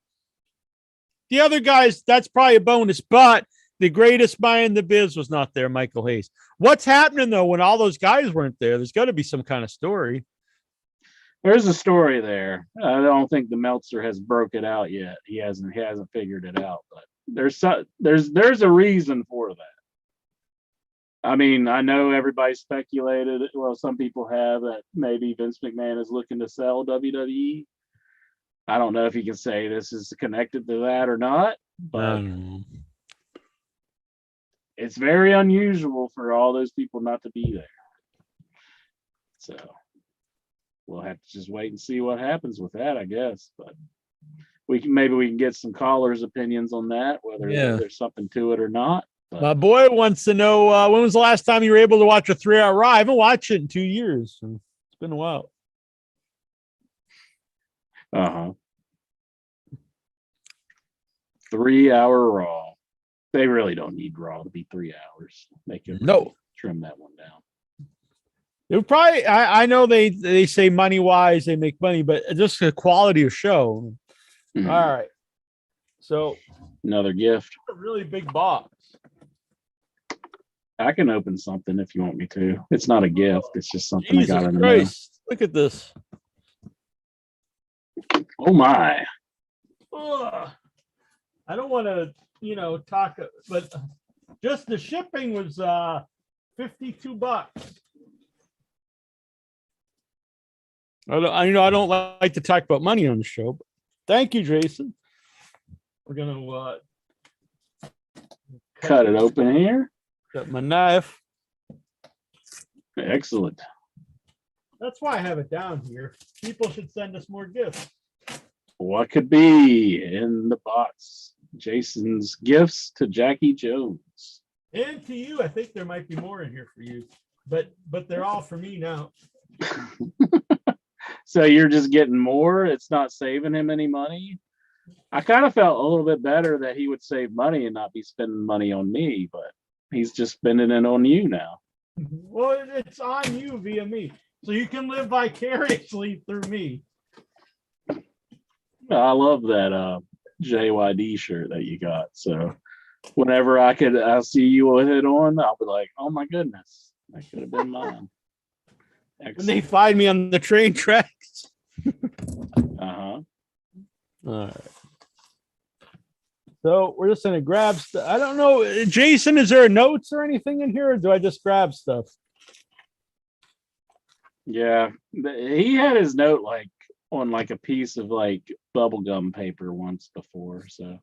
The other guys, that's probably a bonus, but the greatest mind in the biz was not there, Michael Hayes. What's happening though when all those guys weren't there? There's got to be some kind of story. There's a story there. I don't think the Meltzer has broke it out yet. He hasn't figured it out, but there's a reason for that. I mean, I know everybody speculated. Well, some people have that maybe Vince McMahon is looking to sell WWE. I don't know if you can say this is connected to that or not, but it's very unusual for all those people not to be there. So we'll have to just wait and see what happens with that, I guess. But we can get some callers' opinions on that, whether there's something to it or not. But my boy wants to know when was the last time you were able to watch a 3-hour Raw? I haven't watched it in 2 years. So it's been a while. 3-hour Raw. They really don't need Raw to be 3 hours. They can trim that one down. It would probably. I know they say money wise they make money, but just the quality of show. Mm-hmm. All right. So another gift. A really big box. I can open something if you want me to. It's not a gift. It's just something Jesus I got in the mail. Look at this. Oh my. Ugh. I don't want to, talk, but just the shipping was $52. I don't like to talk about money on the show. But thank you, Jason. We're gonna cut it open here. Got my knife. Excellent. That's why I have it down here. People should send us more gifts. What could be in the box? Jason's gifts to Jackie Jones. And to you, I think there might be more in here for you. But they're all for me now. So you're just getting more? It's not saving him any money? I kind of felt a little bit better that he would save money and not be spending money on me, but he's just spending it on you now. Well, it's on you via me. So you can live vicariously through me. I love that JYD shirt that you got. So whenever I'll see you with it on, I'll be like, oh my goodness, that could have been mine. When they find me on the train tracks. Uh-huh. All right. So we're just gonna grab stuff. I don't know, Jason, is there notes or anything in here, or do I just grab stuff? Yeah, he had his note like on like a piece of like bubblegum paper once before, so,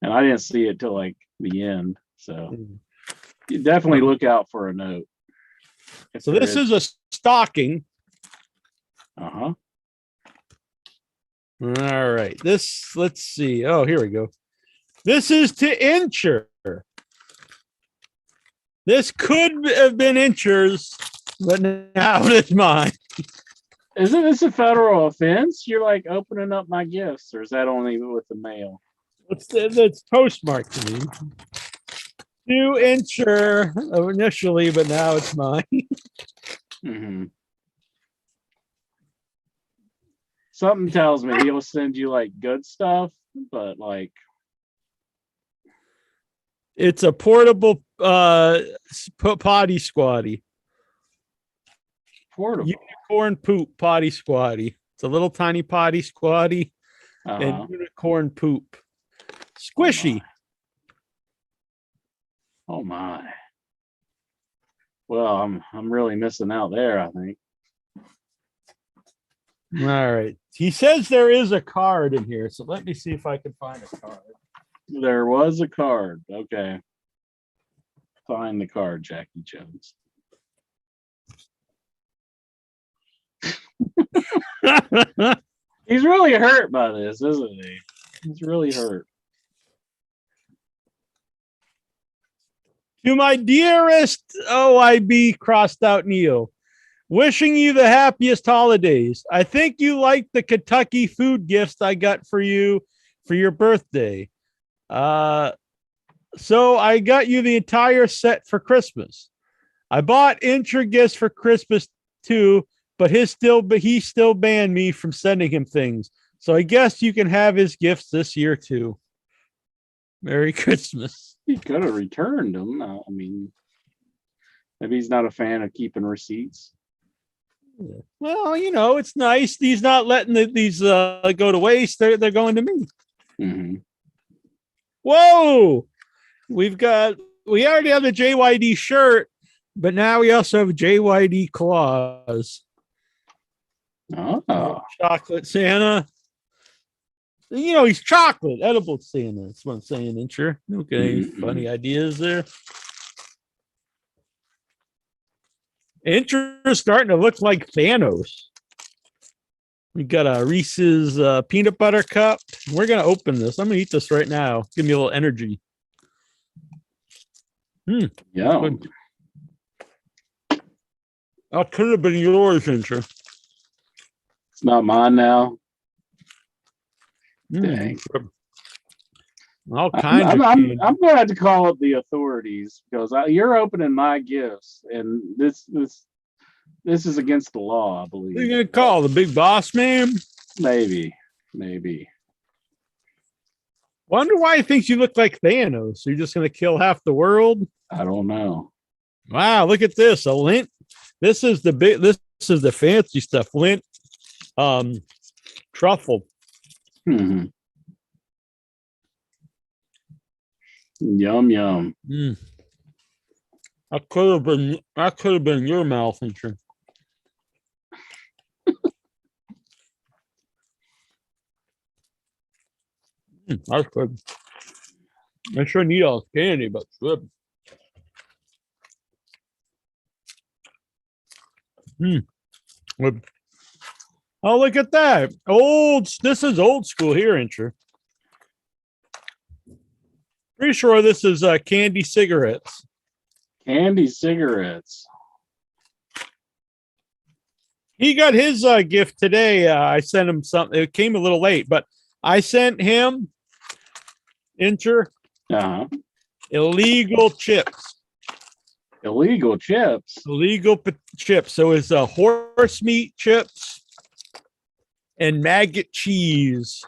and I didn't see it till like the end, so you definitely look out for a note. So this is a stocking. Uh-huh. All right, this, let's see. Oh, here we go. This is to Incher. This could have been Incher's, but now it's mine. Isn't this a federal offense? You're like opening up my gifts, or is that only with the mail? It's postmarked to me. To Incher initially, but now it's mine. Mm-hmm. Something tells me he'll send you like good stuff, but like it's a portable potty squatty. portable. Unicorn poop potty squatty. It's a little tiny potty squatty and unicorn poop. Squishy. Oh my. Well, I'm really missing out there, I think. All right. He says there is a card in here, so let me see if I can find a card. There was a card. Okay. Find the card, Jackie Jones. He's really hurt by this, isn't he? He's really hurt. To my dearest OIB crossed out Neil, wishing you the happiest holidays. I think you like the Kentucky food gifts I got for you for your birthday. So I got you the entire set for Christmas. I bought Incher gifts for Christmas too, but he still banned me from sending him things. So I guess you can have his gifts this year too. Merry Christmas. He could have returned them. I mean, maybe he's not a fan of keeping receipts. Well, you know, it's nice. He's not letting these go to waste. They're going to me. Mm-hmm. Whoa! We already have the JYD shirt, but now we also have JYD claws. Oh. Chocolate Santa. You know, he's chocolate, edible Santa. That's what I'm saying, Incher. Okay, funny ideas there. Incher's starting to look like Thanos. We got a Reese's peanut butter cup. We're going to open this. I'm going to eat this right now. Give me a little energy. Yeah. That could have been yours, Incher. It's not mine now. Dang. All kinds of I'm going to have to call up the authorities because you're opening my gifts, and this is against the law, I believe. Who are you going to call? The big boss man? Maybe. Wonder why he thinks you look like Thanos. You're just going to kill half the world? I don't know. Wow, look at this. A lint. This is the fancy stuff. Lint truffle. Mm-hmm. Yum yum. That could have been your mouth, Incher. That's good. I sure need all this candy, but it's good. Good. Oh, look at that. This is old school here, Incher. Pretty sure this is candy cigarettes. Candy cigarettes. He got his gift today. I sent him something. It came a little late, but I sent him Incher illegal chips. Illegal chips. Illegal chips. So it's horse meat chips and maggot cheese.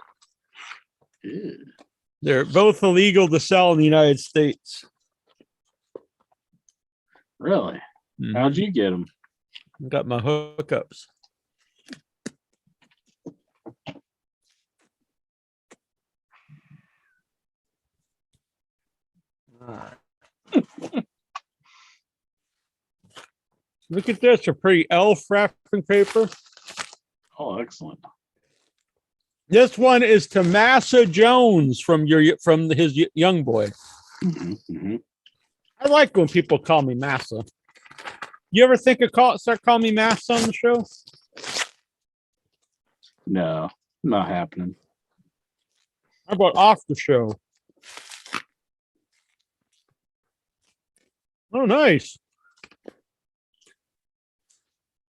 Ew. They're both illegal to sell in the United States. Really? Mm-hmm. How'd you get them? Got my hookups. All right. Look at this, a pretty elf wrapping paper. Oh, excellent. This one is to Massa Jones from his young boy. Mm-hmm. I like when people call me Massa. You ever think of start calling me Massa on the show? No, not happening. How about off the show? Oh, nice.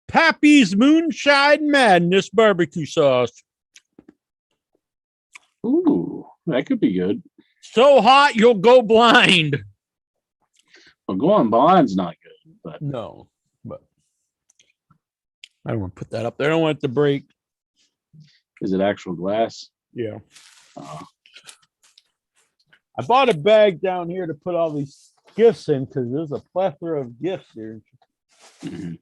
Pappy's Moonshine Madness barbecue sauce. Ooh, that could be good. So hot you'll go blind. Well, going blind's not good, but no, but I don't want to put that up there. I don't want it to break. Is it actual glass? Yeah. I bought a bag down here to put all these gifts in because there's a plethora of gifts here. Mm-hmm.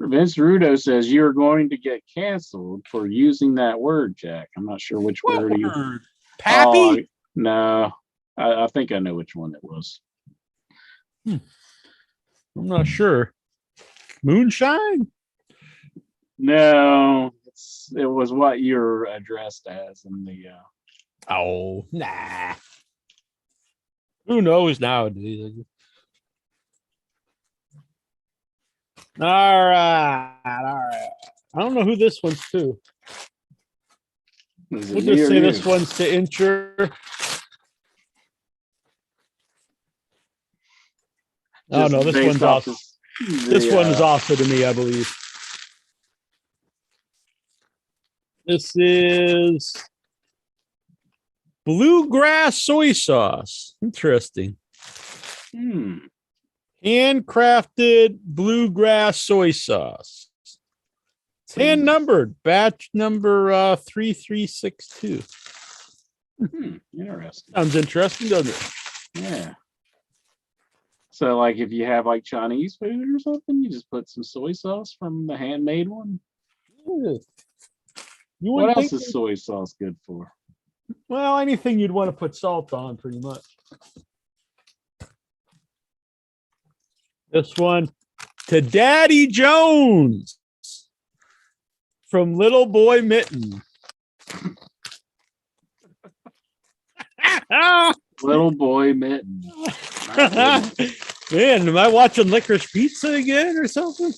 Vince Rudo says you're going to get canceled for using that word, Jack. I'm not sure which word. Pappy? Oh, no, I think I know which one it was. I'm not sure. Moonshine? No, it was what you're addressed as in the. Oh, nah. Who knows nowadays? All right. I don't know who this one's to. We'll just say this one's to Incher. Oh no, this one's also. This one is also to me, I believe. This is bluegrass soy sauce. Interesting. Handcrafted bluegrass soy sauce. It's hand numbered, batch number 3362. Interesting. Sounds interesting, doesn't it? Yeah. So, like, if you have like Chinese food or something, you just put some soy sauce from the handmade one. Yeah. What else is soy sauce good for? Well, anything you'd want to put salt on, pretty much. This one to Daddy Jones from Little Boy Mitten. Little Boy Mitten. Man, am I watching Licorice Pizza again or something?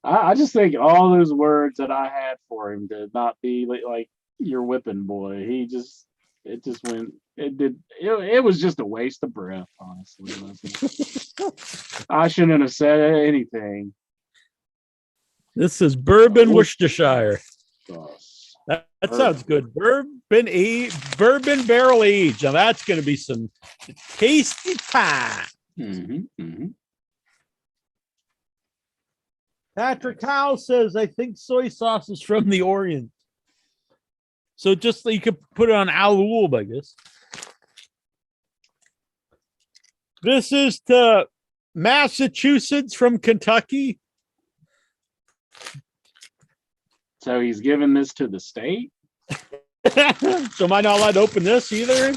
I just think all those words that I had for him to not be like your whipping boy. It was just a waste of breath, honestly. I shouldn't have said anything. This is bourbon Worcestershire. That sounds good. Bourbon barrel aged. Now that's going to be some tasty pie. Patrick Howe says, I think soy sauce is from the Orient. So just you could put it on Al-Ulb, I guess. This is to Massachusetts from Kentucky. So he's giving this to the state? So am I not allowed to open this either?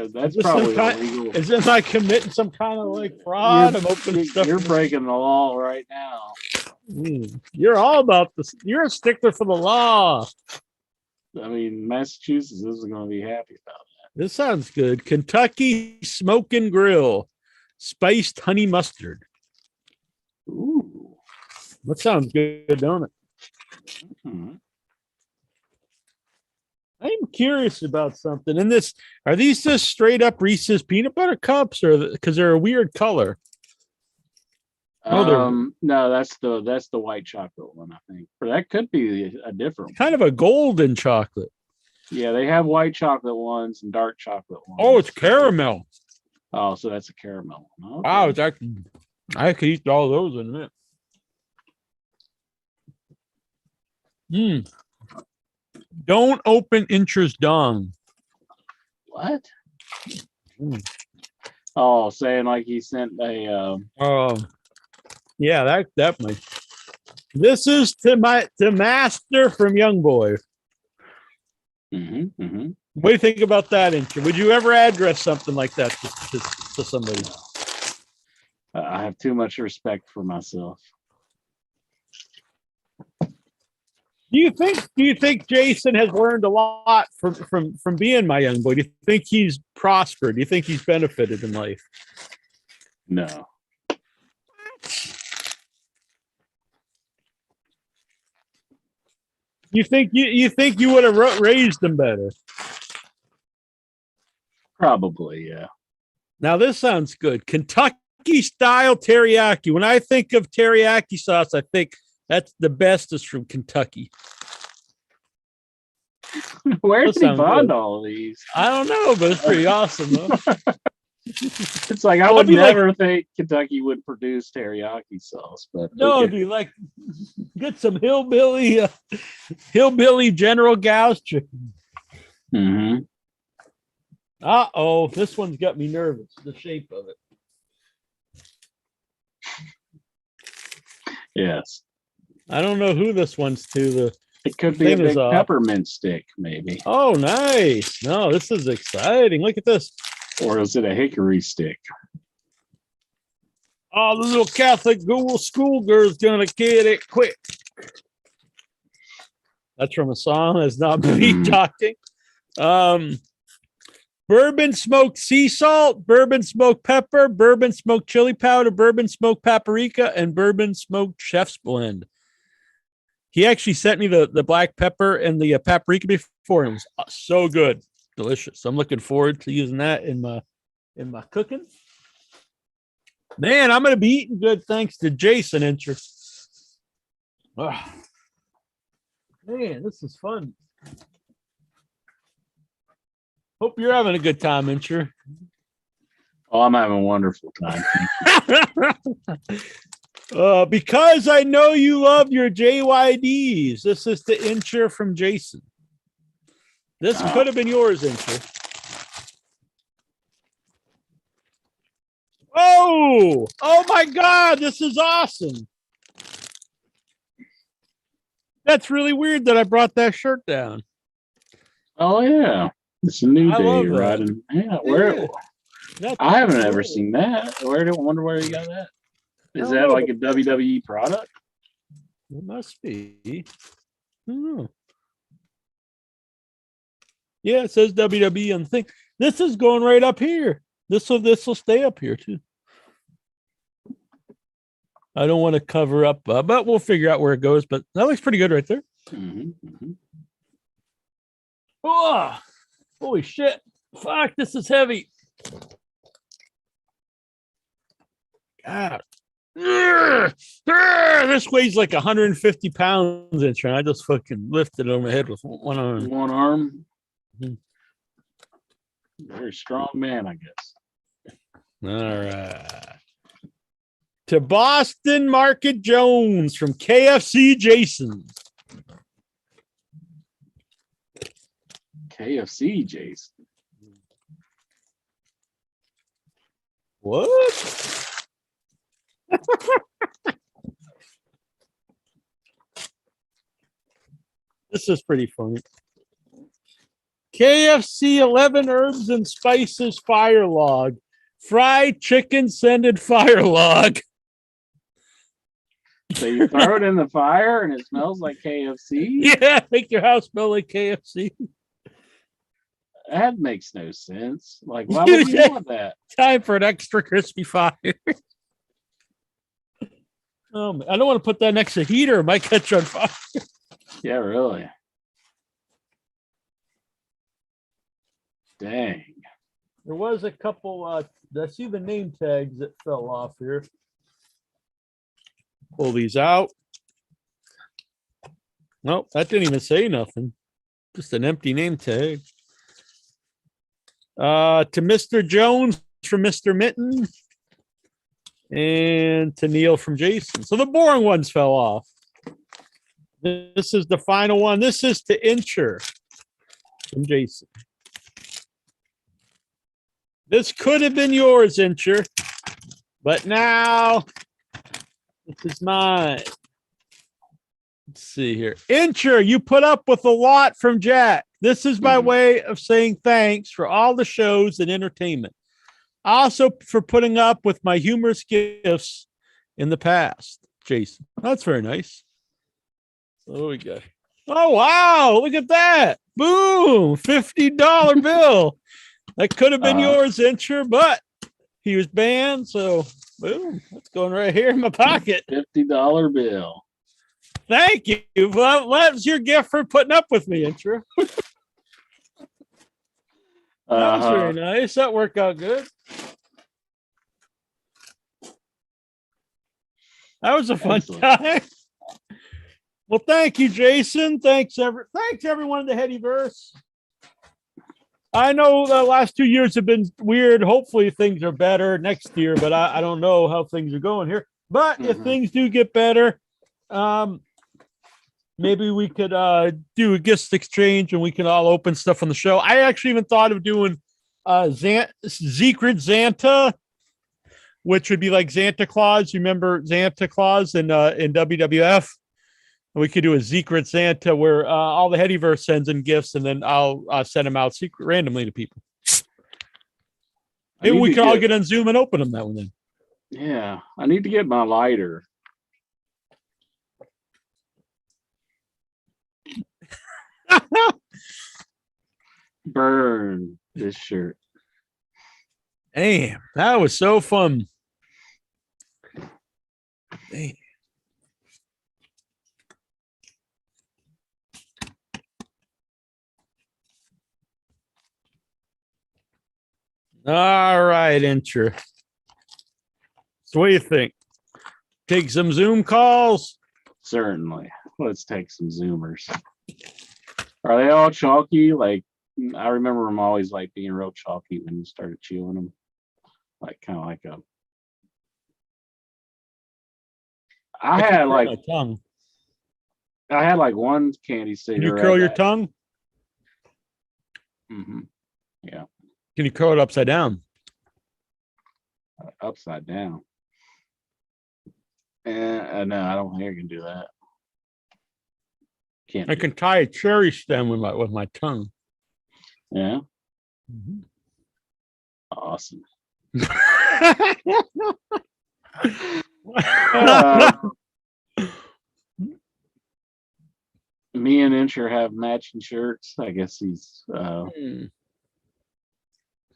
That's probably illegal. Is it like committing some kind of like fraud? You're breaking the law right now. You're all about this. You're a stickler for the law. I mean, Massachusetts isn't going to be happy about This sounds good. Kentucky Smoke and Grill, spiced honey mustard. Ooh. That sounds good, don't it? Mm-hmm. I'm curious about something. In this, are these just straight up Reese's peanut butter cups, or because they're a weird color? No, that's the white chocolate one, I think. Or that could be a different one. Kind of a golden chocolate. Yeah, they have white chocolate ones and dark chocolate ones. Oh, it's caramel. Oh, so that's a caramel. Okay. Wow, it's actually, I could eat all those in a minute. Don't open Incher's dong. What? Oh, saying like he sent a. Yeah, that definitely. This is to Master from Young Boy. What do you think about that, Incher? Would you ever address something like that to somebody? I have too much respect for myself. Do you think Jason has learned a lot from being my young boy? Do you think he's prospered? Do you think he's benefited in life? No. You think you would have raised him better? Probably, yeah. Now this sounds good. Kentucky style teriyaki. When I think of teriyaki sauce, I think that's the best is from Kentucky. Where did he find all of these? I don't know, but it's pretty awesome, though. It's like I would never think Kentucky would produce teriyaki sauce, but no, it'd be like get some hillbilly General Gauss chicken. Uh-oh, this one's got me nervous. The shape of it. Yes. I don't know who this one's to. It could be a big peppermint stick, maybe. Oh, nice. No, this is exciting. Look at this. Or is it a hickory stick? Oh, the little Catholic schoolgirl's gonna get it quick. That's from a song. That's not me talking. Bourbon smoked sea salt, bourbon smoked pepper, bourbon smoked chili powder, bourbon smoked paprika, and bourbon smoked chef's blend. He actually sent me the black pepper and the paprika before, and it was so good, delicious. I'm looking forward to using that in my cooking. Man, I'm gonna be eating good thanks to Jason Incher. Oh, man, this is fun. Hope you're having a good time, Incher. Oh, I'm having a wonderful time. Because I know you love your JYDs. This is the Incher from Jason. This could have been yours, Incher. Oh my God, this is awesome. That's really weird that I brought that shirt down. Oh yeah. It's a new day, right? And yeah, where I haven't ever seen that. Wonder where you got that. Is that like a WWE product? It must be. I don't know. Yeah, it says WWE on the thing. This is going right up here. This will stay up here too. I don't want to cover up, but we'll figure out where it goes. But that looks pretty good right there. Oh, holy shit! Fuck, this is heavy. God, this weighs like 150 pounds, and I just fucking lifted it over my head with one arm. One arm. Very strong man, I guess. All right. To Boston Market Jones from KFC Jason. KFC Jason. What? This is pretty funny. KFC 11 herbs and spices fire log. Fried chicken scented fire log. So you throw it in the fire and it smells like KFC? Yeah, make your house smell like KFC. That makes no sense. Like, why would you want that? Time for an extra crispy fire. I don't want to put that next to heater. It might catch on fire. Yeah, really. Dang. There was a couple. I see the name tags that fell off here. Pull these out. Nope, that didn't even say nothing. Just an empty name tag. To Mr. Jones from Mr. Mitten. And to Neil from Jason. So the boring ones fell off. This is the final one. This is to Incher from Jason. This could have been yours, Incher. But now this is mine. Let's see here. Incher, you put up with a lot from Jack. This is my way of saying thanks for all the shows and entertainment. Also for putting up with my humorous gifts in the past. Jason. That's very nice. So we go. Oh, wow. Look at that. Boom. $50 bill. That could have been yours, Incher, but he was banned. So, boom. That's going right here in my pocket. $50 bill. Thank you. Well, that's your gift for putting up with me, Incher. That was very nice. That worked out good. That was a fun time. Well, thank you, Jason. Thanks everyone in the Headyverse. I know the last 2 years have been weird. Hopefully things are better next year, but I don't know how things are going here. But if things do get better, maybe we could do a gift exchange and we can all open stuff on the show. I actually even thought of doing Secret Santa, which would be like Santa Claus. You remember Santa Claus in WWF? We could do a Secret Santa where all the Headyverse sends in gifts, and then I'll send them out randomly to people. Maybe we could all get on Zoom and open them that one then. Yeah, I need to get my lighter. Burn this shirt. Damn, that was so fun. Damn. All right, Incher. So what do you think? Take some Zoom calls? Certainly. Let's take some Zoomers. Are they all chalky? Like, I remember them always like being real chalky when you started chewing them. Like, kind of like a... I had like one candy cigarette. Can you curl your tongue? Mm-hmm. Yeah. Can you curl it upside down? Upside down. And no, I don't think I can do that. Can't. I can tie a cherry stem with my tongue. Yeah. Mm-hmm. Awesome. Me and Incher have matching shirts. I guess he's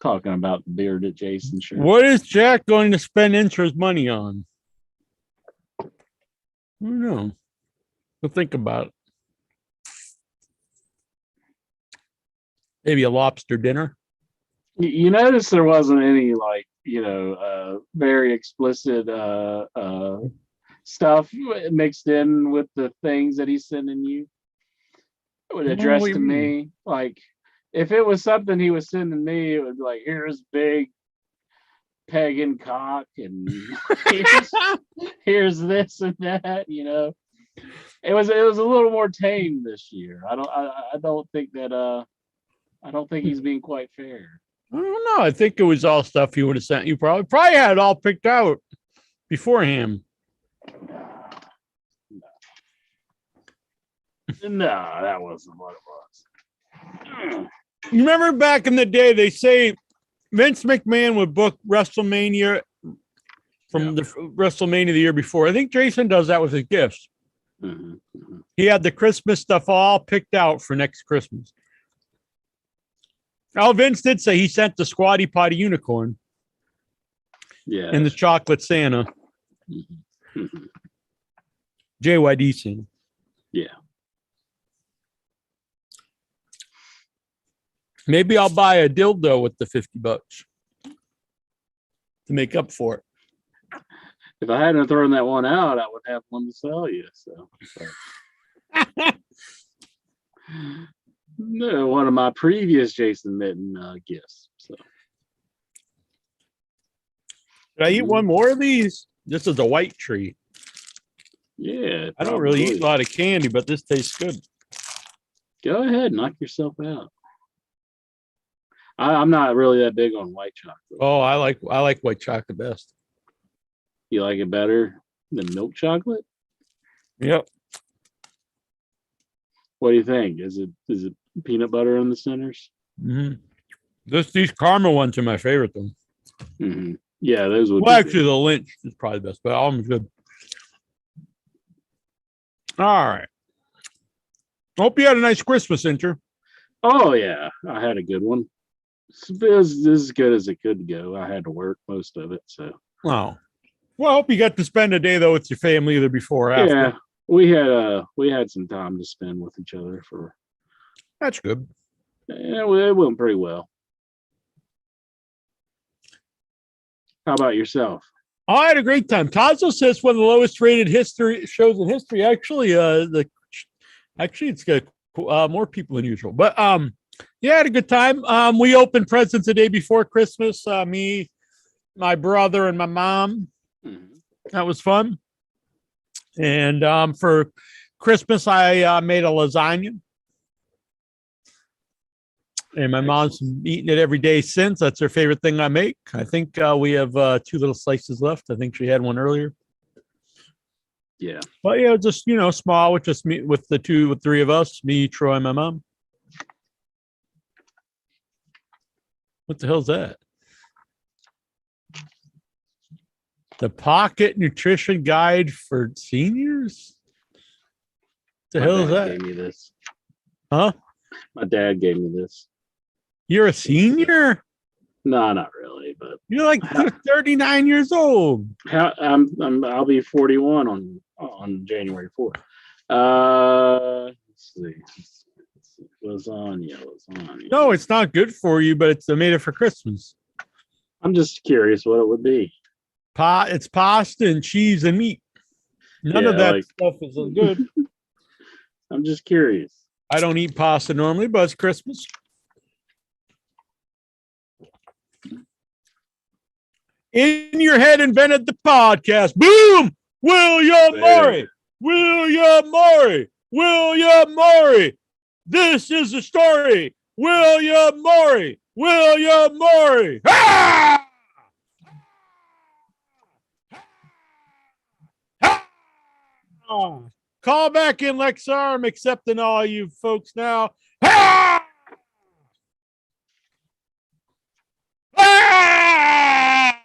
talking about the bearded Jason shirt. What is Jack going to spend Incher's money on? I don't know. We'll think about it. Maybe a lobster dinner. You notice there wasn't any like, very explicit stuff mixed in with the things that he's sending you. It would address to me. Like, if it was something he was sending me, it would be like, here's big pagan cock, and here's this and that. It was a little more tame this year. I don't think he's being quite fair. I don't know. I think it was all stuff he would have sent you. Probably had it all picked out beforehand. No, that wasn't what it was. You remember back in the day, they say Vince McMahon would book WrestleMania from the WrestleMania the year before. I think Jason does that with his gifts. Mm-hmm. Mm-hmm. He had the Christmas stuff all picked out for next Christmas. Oh, Vince did say he sent the Squatty Potty unicorn. Yeah. And the chocolate Santa. Mhm. JYD Santa. Yeah. Maybe I'll buy a dildo with the $50 to make up for it. If I hadn't thrown that one out, I would have one to sell you. So, no, one of my previous Jason Mitten gifts. So, Should I eat one more of these? This is a white treat. Yeah, I don't really eat a lot of candy, but this tastes good. Go ahead, knock yourself out. I'm not really that big on white chocolate. Oh, I like white chocolate best. You like it better than milk chocolate? Yep. What do you think? Is it peanut butter in the centers? Mm-hmm. These caramel ones are my favorite though. Mm-hmm. Yeah, those would. Well, actually, the Lynch is probably the best, but almond's good. All right. Hope you had a nice Christmas, Inter. Oh yeah, I had a good one. It was as good as it could go. I had to work most of it, so. Oh. Well, I hope you got to spend a day though with your family either before or after. Yeah, we had some time to spend with each other for. That's good. Yeah, it went pretty well. How about yourself? Oh, I had a great time. Tazo says one of the lowest rated history shows in history. Actually, it's got more people than usual. But yeah, I had a good time. We opened presents the day before Christmas. Me, my brother, and my mom. Mm-hmm. That was fun. And for Christmas, I made a lasagna. And my mom's eaten it every day since. That's her favorite thing I make. I think we have 2 little slices left. I think she had one earlier. Yeah. But yeah, just small with just me, with 3 of us, me, Troy, and my mom. What the hell's that? The Pocket Nutrition Guide for Seniors? What the hell is that? Gave me this. Huh? My dad gave me this. You're a senior? No, not really, but you're 39 years old. I'll be 41 on January 4th. Let's see. Lasagna. No, it's not good for you, but I made it for Christmas. I'm just curious what it would be. It's pasta and cheese and meat. None of that stuff is good. I'm just curious. I don't eat pasta normally, but it's Christmas. In Your Head invented the podcast. Boom! William Murray. William Murray. William Murray. This is the story. William Murray. William Murray. Ah! Call back in, Lexar. I'm accepting all you folks now. Ah! Ah!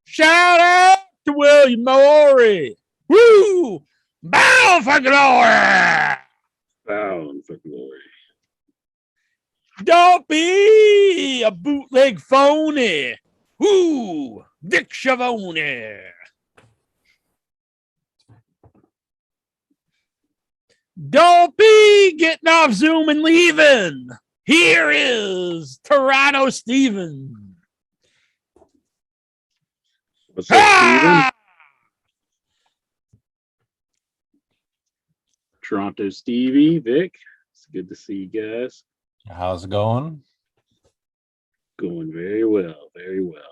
Shout out to William Murray. Woo! Bound for glory. Bound for glory. Don't be a bootleg phony. Woo! Dick Schiavone. Don't be getting off Zoom and leaving. Here is Toronto Steven. What's up, Steven? Toronto Stevie, Vic. It's good to see you guys. How's it going? Going very well, very well.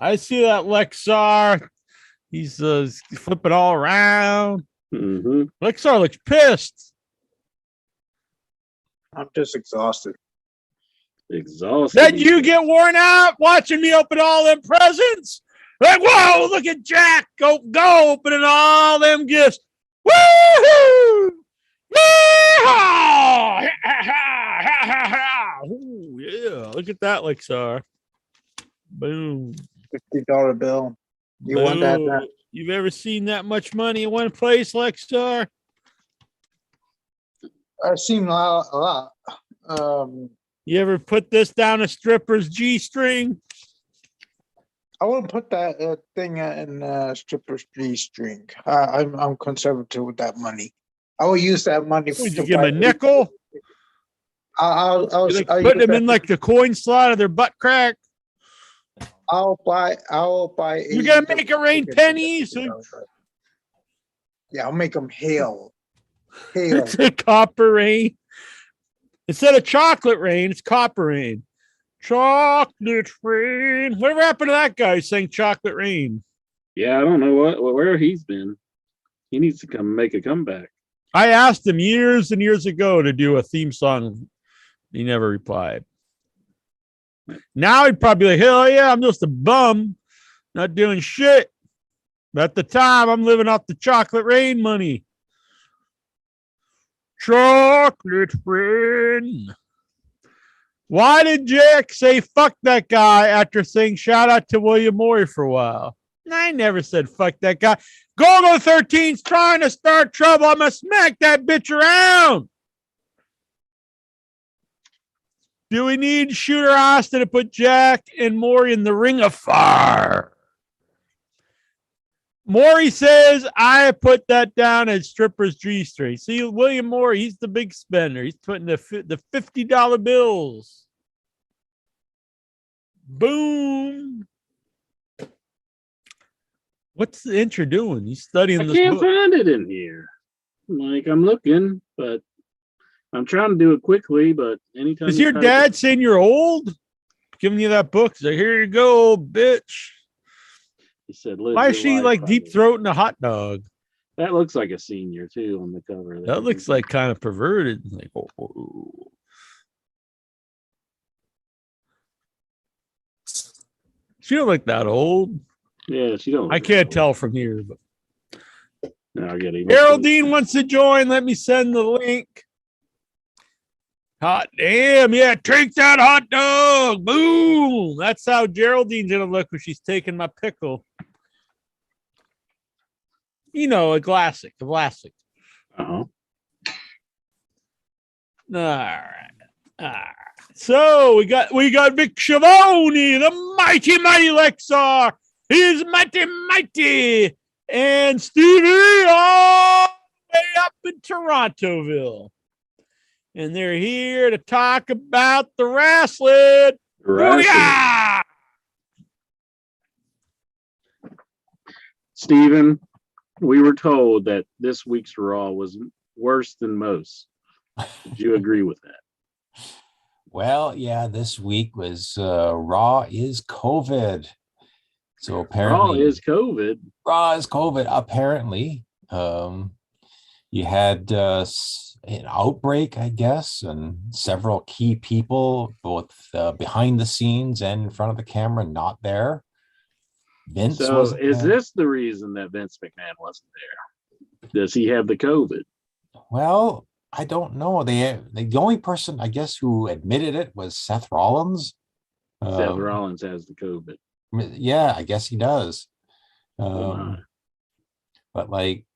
I see that Lexar. He's flipping all around. Mm-hmm. Lexar looks pissed. I'm just exhausted. Exhausted. Did you get worn out watching me open all them presents? Like, whoa, look at Jack. Go opening all them gifts. Woo-hoo! Yeehaw! Ooh, yeah, look at that, Lexar. Boom. $50 bill. You want that? You've ever seen that much money in one place, Lexar? I've seen a lot. You ever put this down a stripper's G-string? I wouldn't put that thing in stripper's G-string. I'm conservative with that money. I will use that money. Would you to give them buy- a nickel? I'll You like I'll putting use them in that- like the coin slot of their butt crack? I'll buy. You're gonna make it rain pennies? Yeah, I'll make them hail. Hail. It's a copper rain. Instead of chocolate rain, it's copper rain. Chocolate rain. Whatever happened to that guy who sang Chocolate Rain? Yeah, I don't know where he's been. He needs to come make a comeback. I asked him years and years ago to do a theme song. He never replied. Now he'd probably be like, hell yeah, I'm just a bum, not doing shit. But at the time, I'm living off the Chocolate Rain money. Chocolate Rain. Why did Jack say fuck that guy after saying shout out to William Morey for a while? I never said fuck that guy. Gogo 13's trying to start trouble. I'm going to smack that bitch around. Do we need Shooter Austin to put Jack and Morey in the ring of fire? Morey says, I put that down as stripper's G-string. See, William Morey, he's the big spender. He's putting the $50 bills. Boom. What's the intro doing? He's studying I this can't book. find it in here. Like, I'm looking, but I'm trying to do it quickly, but anytime. Is you your type dad saying you're old? Giving you that book. He's like, here you go, old bitch. He said, Why is she like deep throating a hot dog? That looks like a senior too on the cover. There. That looks like kind of perverted. Like, oh. She don't look that old. Yeah, she don't. I can't tell from here, but No, I get it. Geraldine wants to join. Let me send the link. Hot damn, yeah, take that hot dog. Boom. That's how Geraldine's gonna look when she's taking my pickle. You know, a classic. Uh-huh. All right. So we got Vic Schiavone, the mighty Lexar. He's mighty. And Stevie all the way up in Torontoville. And they're here to talk about the wrestling. Booyah! Steven, we were told that this week's Raw was worse than most. Did you agree with that? Well, yeah, this week was Raw is COVID. So apparently Raw is COVID. Apparently, you had an outbreak, I guess, and several key people, both behind the scenes and in front of the camera, not there. Vince So is there. this the reason that Vince McMahon wasn't there? Does he have the COVID? Well, I don't know. The only person, I guess, who admitted it was Seth Rollins. Seth Rollins has the COVID. Yeah, I guess he does. My. But like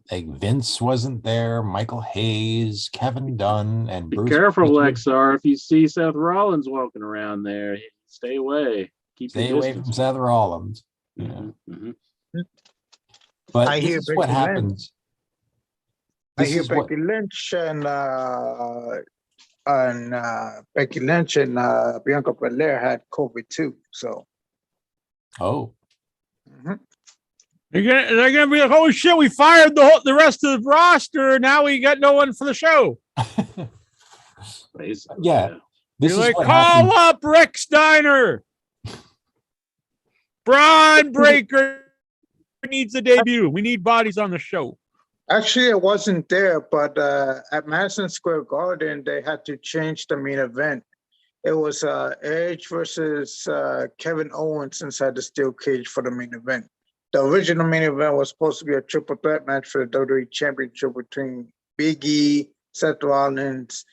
Vince wasn't there, Michael Hayes, Kevin Dunn, and Be Bruce. careful, Pritchard. Lexar. If you see Seth Rollins walking around there, stay away. Stay away from Seth Rollins. Yeah. Mm-hmm, mm-hmm. But I this hear is what Becky happens. I This hear is what- Becky Lynch and Bianca Belair had COVID too. So Oh, mhm. They're gonna be like, oh shit, we fired the rest of the roster. Now we got no one for the show. Basically, Yeah. this You're is like, what call happens. up Rick Steiner. Braun Breaker needs a debut. We need bodies on the show. Actually, it wasn't there, but at Madison Square Garden, they had to change the main event. It was Edge versus Kevin Owens inside the steel cage for the main event. The original main event was supposed to be a triple threat match for the WWE Championship between Big E, Seth Rollins,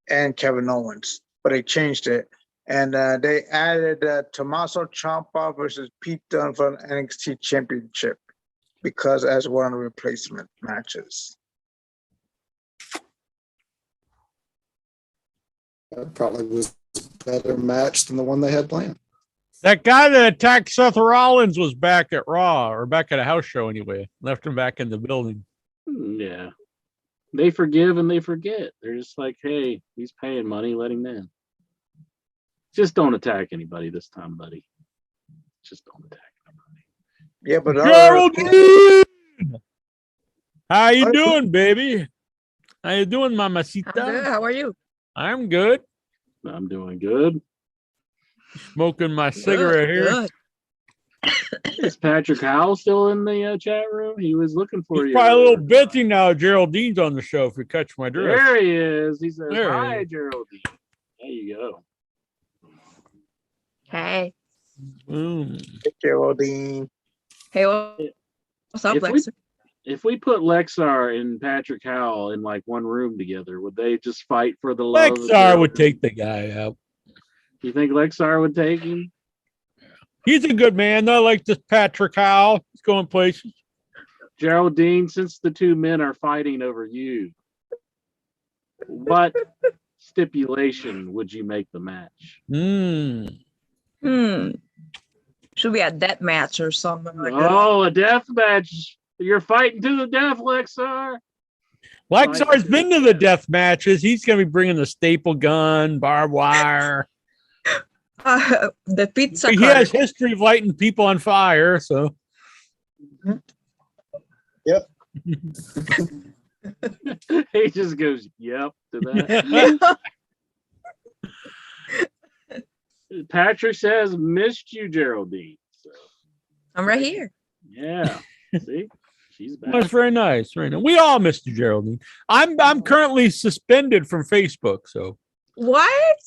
and Kevin Owens, but they changed it. And they added Tommaso Ciampa versus Pete Dunne for the NXT Championship because as one of the replacement matches. That probably was a better match than the one they had planned. That guy that attacked Seth Rollins was back at Raw, or back at a house show anyway. Left him back in the building. Yeah. They forgive and they forget. They're just like, hey, he's paying money, let him in. Just don't attack anybody this time, buddy. Just don't attack anybody. Yeah, but Geraldine! How you doing, baby? How you doing, mamacita? I'm good. How are you? I'm good. I'm doing good. Smoking my cigarette here. Good. Is Patrick Howell still in the chat room? He was looking for He's you. probably a little busy now. Geraldine's on the show, if you catch my drift. There he is. He says, There he hi, is. Geraldine. There you go. Hey. Geraldine. Hey, what's up, If we- Lexer? If we put Lexar and Patrick Howell in like one room together, would they just fight for the love? of Lexar would Geraldine? take the guy out. You think Lexar would take him? He's a good man. I like this Patrick Howell. He's going places. Geraldine, since the two men are fighting over you, what stipulation would you make the match? Should be a death match or something like that. Oh, a death match. You're fighting to the death, Lexar. Lexar's been to the death matches. He's going to be bringing the staple gun, barbed wire. The pizza He cutter. has history of lighting people on fire. So Yep. He just goes, yep, to that. Patrick says, missed you, Geraldine. So, I'm right here. yeah. See? She's back. that's very nice. Very nice. We all missed you, Geraldine. I'm currently suspended from Facebook. So What?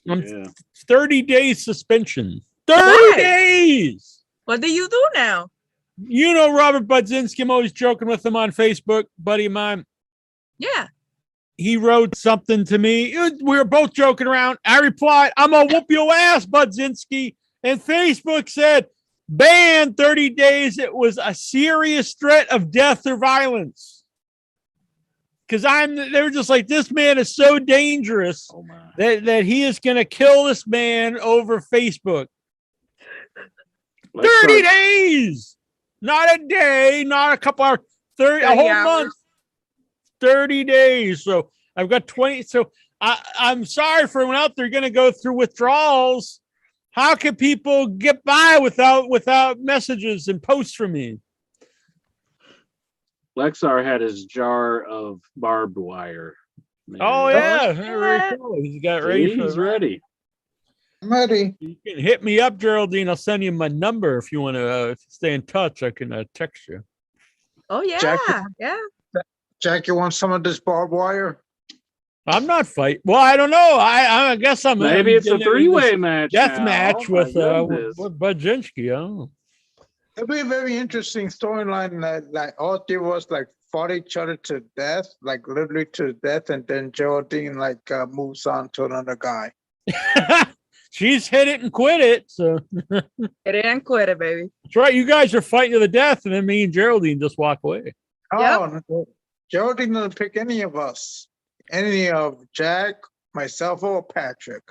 I'm Yeah. 30 days suspension. 30 Why? days. What do you do now? You know Robert Budzinski. I'm always joking with him on Facebook, buddy of mine. Yeah. He wrote something to me. We were both joking around. I replied, I'm going to whoop your ass, Budzinski. And Facebook said, banned 30 days. It was a serious threat of death or violence. Because they were just like, this man is so dangerous Oh, my. that he is going to kill this man over Facebook. 30 Lexar, days. Not a day, not a couple hours. 30, a 30 whole hours. month. 30 days. So I've got 20. So I'm sorry for everyone out there going to go through withdrawals. How can people get by without messages and posts from me? Lexar had his jar of barbed wire. Man. Oh yeah, shit. very cool. He's got See, ready for he's the ready. I'm ready. You can hit me up, Geraldine. I'll send you my number if you want to stay in touch. I can text you. Oh, yeah. Jackie? Yeah. Jack, you want some of this barbed wire? I'm not fighting. Well, I don't know. I guess I'm Maybe it's a getting into three-way this match. death now. match Oh, my with goodness. Budzinski. I don't know. It'll be a very interesting storyline that like all three of us like fought each other to death, like literally to death, and then Geraldine like moves on to another guy. She's hit it and quit it. So It ain't quit it, baby. that's right. You guys are fighting to the death, and then me and Geraldine just walk away. Oh, no. Geraldine doesn't pick any of us. Any of Jack, myself, or Patrick.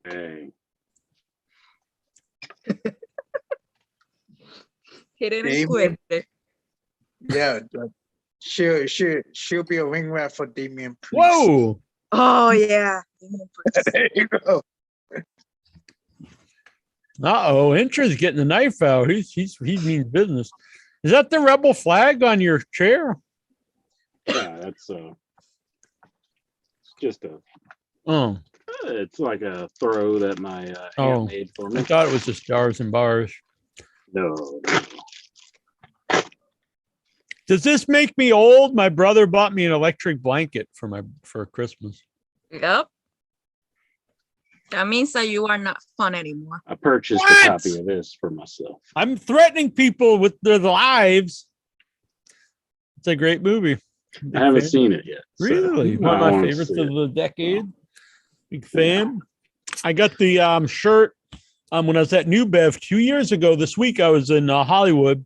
Hey. It ain't Damon. quit it. Yeah, she'll be a wing rat for Damian Priest. Whoa. Oh, yeah. There you go. Uh-oh. Intra's getting the knife out. He means business. Is that the rebel flag on your chair? Yeah, that's it's just Oh, it's like a throw that my Oh. aunt made for I me. thought it was just jars and bars. No. Does this make me old? My brother bought me an electric blanket for Christmas. Yep. That means that you are not fun anymore. I purchased What? a copy of this for myself. I'm threatening people with their lives. It's a great movie. I haven't seen it yet. so Really? One I of my wanna favorites see of it. the decade. Big fan. I got the shirt when I was at New Bev 2 years ago. This week I was in Hollywood.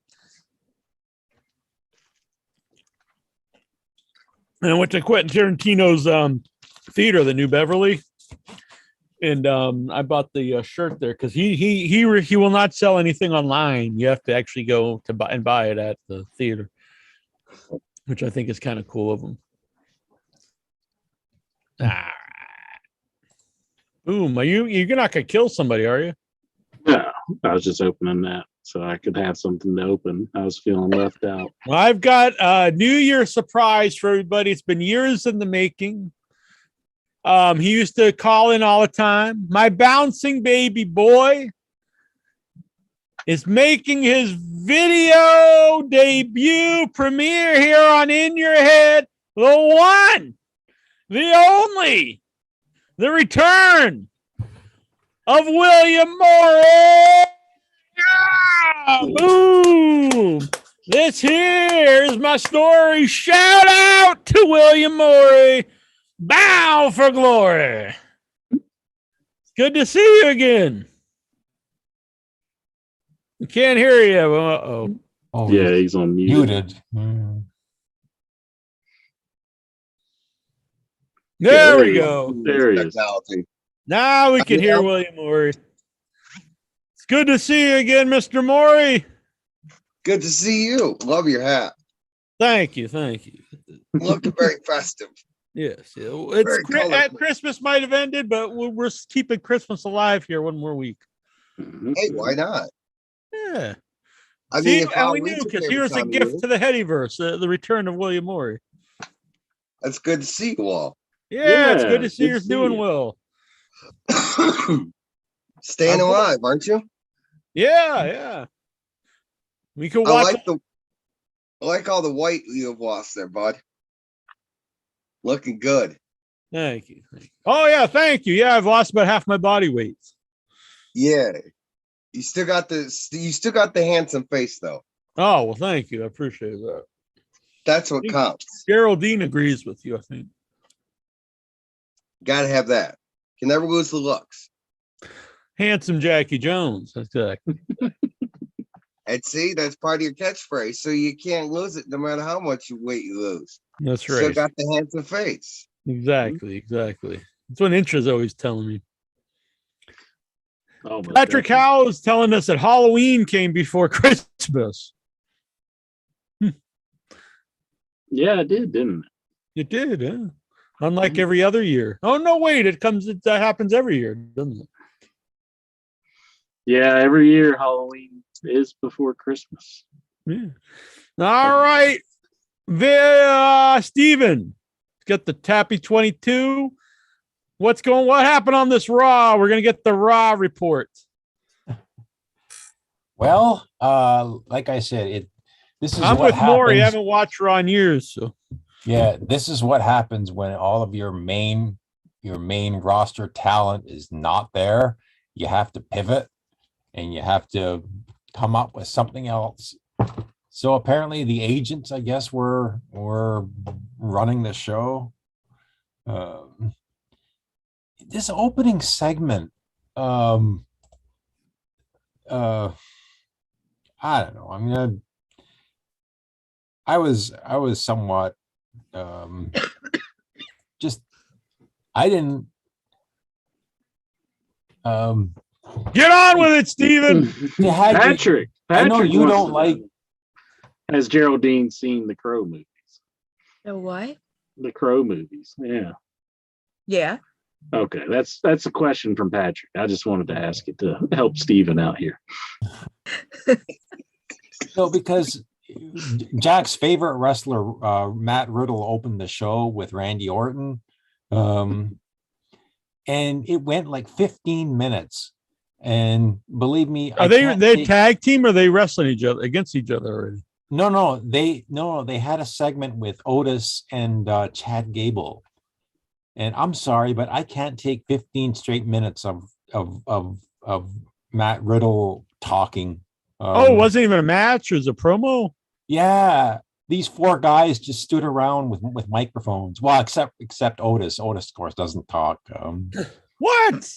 And I went to Quentin Tarantino's theater, the New Beverly. And I bought the shirt there because he will not sell anything online. You have to actually go to buy it at the theater, which I think is kind of cool of him. Boom! You're not gonna kill somebody, are you? No, I was just opening that so I could have something to open. I was feeling left out. Well, I've got a New Year surprise for everybody. It's been years in the making. He used to call in all the time. My bouncing baby boy is making his video debut premiere here on In Your Head. The one, the only, the return of William Morris. Yeah! Boom! This here is my story. Shout out to William Morris. Bow for glory. Good to see you again. We can't hear you. Uh-oh. Oh, Yeah, he's on mute. muted. There we go. There he is. Technology. Now we can hear William Morey. It's good to see you again, Mr. Morey. Good to see you. Love your hat. Thank you. Thank you. Looking very festive. Yes. Very colorful. Christmas might have ended, but we're keeping Christmas alive here one more week. Hey, why not? Yeah. I See, mean, if and we Halloween's knew your because favorite here's a time of gift year, to the Headyverse, the return of William Morey. that's good to see you all. Yeah, it's good Yeah, to see good you're to see doing you. well. Staying alive, aren't you? Yeah. We can I watch. like all the weight you have lost there, bud. Looking good. Thank you. Oh yeah, thank you. Yeah, I've lost about half my body weight. Yeah. You still got the handsome face though. Oh well, thank you. I appreciate that. That's what counts. Geraldine agrees with you, I think. Gotta have that. Can never lose the looks. Handsome Jackie Jones. That's exactly. And see, that's part of your catchphrase. So you can't lose it no matter how much weight you lose. That's Still right. got the handsome face. Exactly. That's what Intra's always telling me. Oh, but Patrick Howe is telling us that Halloween came before Christmas. yeah, it did, didn't it? It did, yeah. Unlike every other year. Oh no, wait! That happens every year, doesn't it? Yeah, every year Halloween is before Christmas. Yeah. All right, Steven, got the Tappy 22. What happened on this Raw? We're gonna get the Raw report. Well, like I said, this is I'm what with Maury. I happens. haven't watched Raw in years, so Yeah, this is what happens when all of your main roster talent is not there. You have to pivot and you have to come up with something else. So apparently the agents, I guess, were running the show. This opening segment, I don't know. I mean, I was somewhat just I didn't get on with it, Steven. you had to- Patrick. I know you wants don't to like- know, has Geraldine seen the Crow movies? The what? The Crow movies. Yeah. Yeah. Okay, that's a question from Patrick. I just wanted to ask it to help Steven out here. No, because Jack's favorite wrestler, Matt Riddle, opened the show with Randy Orton. And it went like 15 minutes. And believe me, Are they tag team or are they wrestling each other against each other already? No, they had a segment with Otis and Chad Gable. And I'm sorry, but I can't take 15 straight minutes of Matt Riddle talking. It wasn't even a match, it was a promo. Yeah, these four guys just stood around with microphones. Well, except Otis. Otis, of course, doesn't talk. What?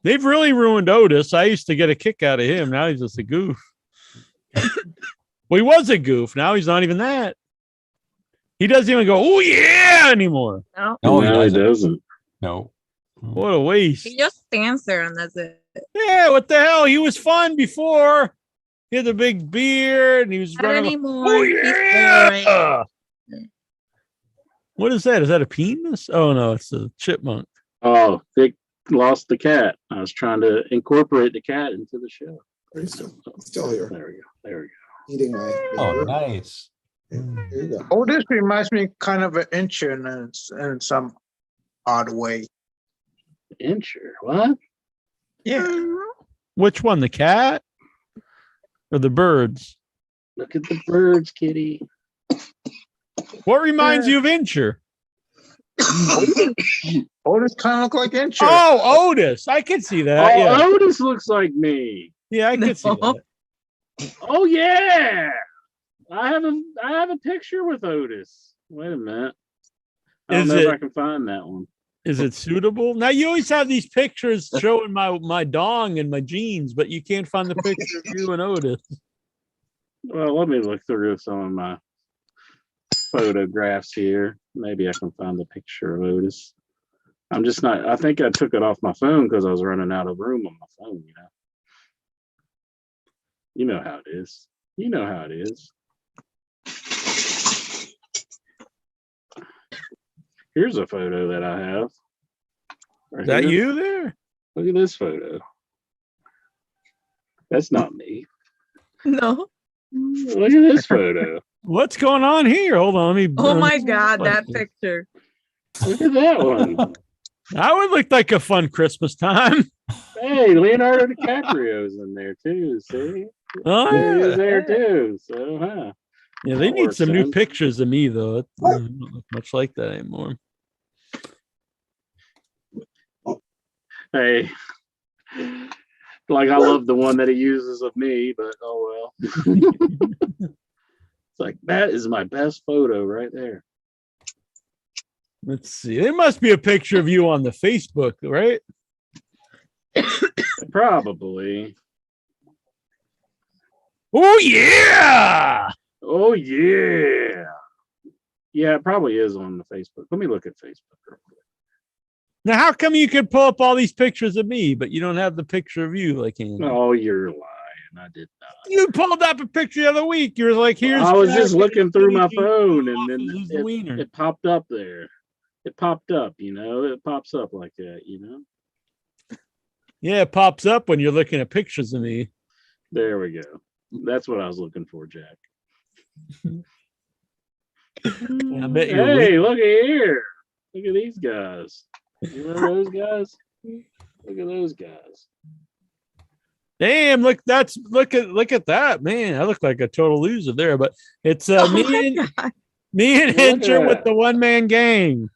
They've really ruined Otis. I used to get a kick out of him. Now he's just a goof. Well, he was a goof. Now he's not even that. He doesn't even go, oh yeah, anymore. No. No, he doesn't. No. What a waste. He just stands there and that's it. Yeah, what the hell? He was fun before. He had the big beard and he was Not running. anymore. Oh, He's yeah. boring. What is that? Is that a penis? Oh, no, it's a chipmunk. Oh, Vic lost the cat. I was trying to incorporate the cat into the show. Are you still here? There we go. There we go. Eating my Oh, finger. nice. Here you go. Oh, this reminds me kind of an Incher in some odd way. Incher, what? Yeah. Which one? The cat or the birds? Look at the birds, kitty. What reminds you of Incher? Otis kind of look like Incher. Oh, Otis. I can see that. Oh, Yeah. Otis looks like me. Yeah, I can see No. that. Oh yeah. I have a picture with Otis. Wait a minute. I don't Is know it- if I can find that one. Is it suitable? Now you always have these pictures showing my dong and my jeans, but you can't find the picture of you and Otis. Well, let me look through some of my photographs here. Maybe I can find the picture of Otis. I'm just not. I think I took it off my phone because I was running out of room on my phone. You know how it is. You know how it is. Here's a photo that I have. Right Is that here. you there? Look at this photo. That's not me. No. Look at this photo. What's going on here? Hold on, let me. Oh my God, that picture. Look at that one. That would look like a fun Christmas time. Hey, Leonardo DiCaprio's in there too. See, Oh, he's yeah. there too. So, huh? Yeah, they That need works some new then. pictures of me though. It doesn't look much like that anymore. Hey, like I love the one that he uses of me, but oh well. It's like that is my best photo right there. Let's see. There must be a picture of you on the Facebook, right? Probably. Oh yeah. Oh yeah. Yeah, it probably is on the Facebook. Let me look at Facebook real quick. Now, how come you can pull up all these pictures of me, but you don't have the picture of you like Andy? Oh, you're lying. I did not. You pulled up a picture the other week. You were like, "Here's." I was Jack just and looking through my Skinny Jeans phone off and his then wiener. it popped up there. It popped up, It pops up like that, Yeah, it pops up when you're looking at pictures of me. There we go. That's what I was looking for, Jack. I bet you're Hey, look at here. Look at these guys. You remember those guys? Look at those guys. Damn, look at that, man. I look like a total loser there, but it's Oh my me and God. Look Hincher at with that. the one man gang.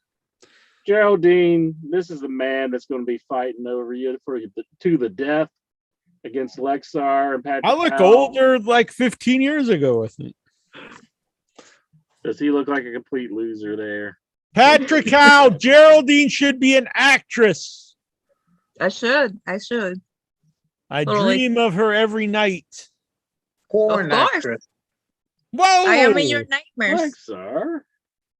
Geraldine, this is the man that's going to be fighting over you to the death against Lexar and Patrick. I look Powell. older, like 15 years ago, I think. Does he look like a complete loser there? Patrick Howe, Geraldine should be an actress. I should. I Totally. dream of her every night. Porn Of course. actress. Whoa! I am in your nightmares. Lexar?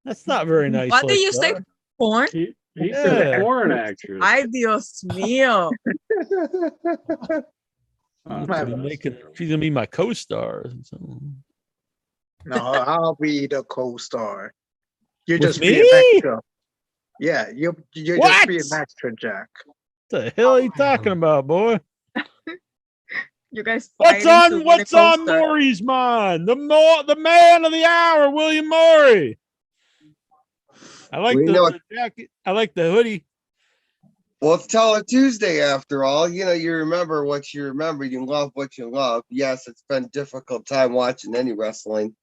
That's not very nice. What did you say? Lexar. Porn? He said Yeah. a porn actress. Ay, Dios mío. She's gonna be my co-star. So. No, I'll be the co-star. You With just be me? an extra. Yeah, you just What? be an extra, Jack. What the hell are you talking about, boy? You guys What's fighting to on be what's the on co-star. Maury's mind? The man of the hour, William Maury. I like We the know jacket. I like the hoodie. Well, it's Teller Tuesday after all. You remember what you remember. You love what you love. Yes, it's been a difficult time watching any wrestling,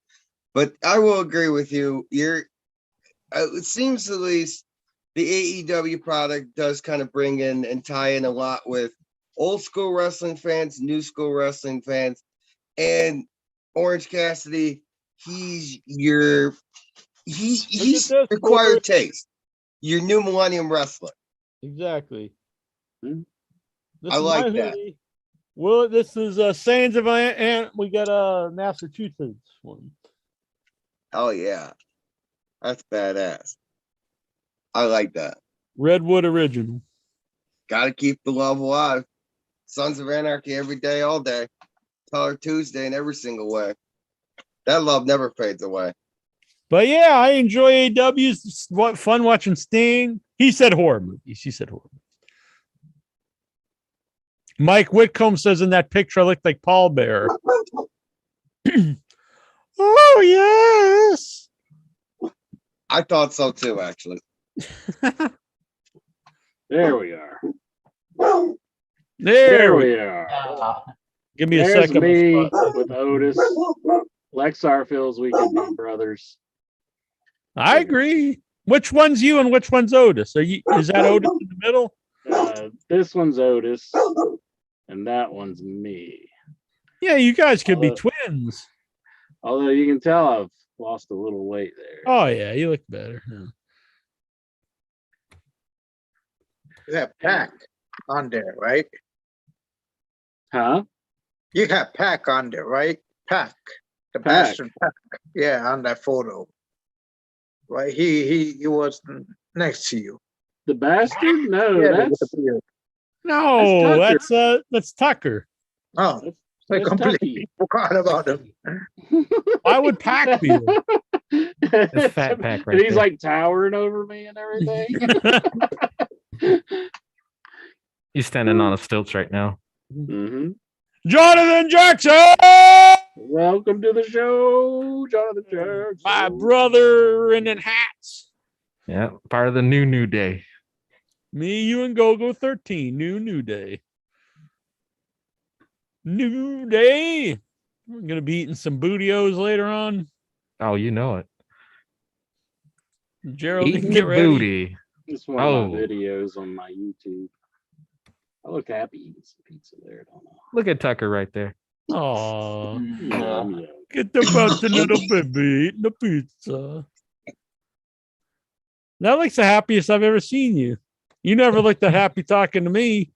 but I will agree with you. It seems at least the AEW product does kind of bring in and tie in a lot with old school wrestling fans, new school wrestling fans, and Orange Cassidy. He's this, acquired boy. taste. Your new millennium wrestler. Exactly. Hmm. This I is like my that. hoodie. Well, this is Sands of and we got a Massachusetts one. Oh yeah, that's badass. I like that. Redwood original. Got to keep the love alive. Sons of Anarchy every day, all day. Teller Tuesday in every single way. That love never fades away. But yeah, I enjoy AW's. It's fun watching Sting. He said horror movies. He said horror movies. Mike Whitcomb says in that picture, I look like Paul Bear. Oh, yes. I thought so too, actually. There we are. There we are. Give me a There's second. me with Otis. Lexar feels we can be brothers. I agree. Which one's you and which one's Otis? Is that Otis in the middle? This one's Otis, and that one's me. Yeah, you guys could be twins. Although you can tell I've lost a little weight there. Oh, yeah, you look better. Yeah. You have Pac on there, right? Huh? You have Pac on there, right? Pac, the Pac. bastard Pac. Yeah, on that photo. Right, he was next to you. The bastard? No, Yeah, with that's the beard. No, Tucker. that's Tucker. Oh, I that's completely forgot about him. Why would Pac be there? This fat Pac right And he's there. like towering over me and everything. He's standing on a stilts right now. Mm-hmm. Jonathan Jackson, Welcome to the show, Jonathan Jackson. my brother in hats. Yeah, part of the new day. Me, you, and Gogo 13. New day. New day. We're gonna be eating some bootios later on. Oh, you know it. Gerald, Eating get your ready. booty. It's one of my Oh. videos on my YouTube. I look happy eating some pizza there, don't I? Look at Tucker right there. Oh, Yeah. get the button, little baby, eating the pizza. That looks the happiest I've ever seen you. You never looked that happy talking to me.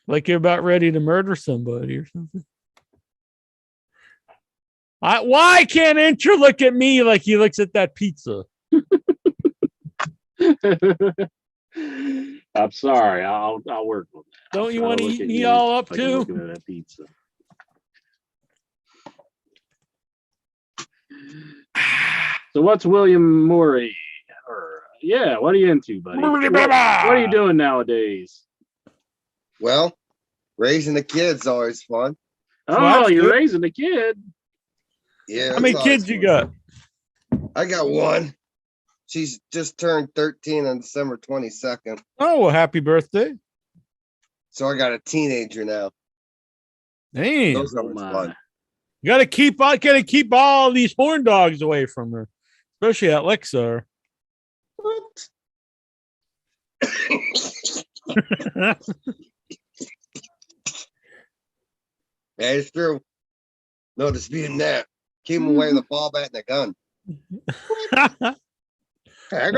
Like you're about ready to murder somebody or something. Why can't Incher look at me like he looks at that pizza? I'm sorry. I'll work on that. Don't you I'll want to look eat at me you all up like I'm too? looking at that pizza. So what's William Morey? Yeah, what are you into, buddy? What are you doing nowadays? Well, raising a kid's always fun. Oh, that's you're good. raising a kid. Yeah. How many it's always kids you fun. got? I got one. She's just turned 13 on December 22nd. Oh, well, happy birthday. So I got a teenager now. Damn. Those are Oh always my. fun. Gotta keep all these horn dogs away from her, especially at Lexar. What? Yeah, it's true. No disputing that. Keep him away with a ball bat and a gun. I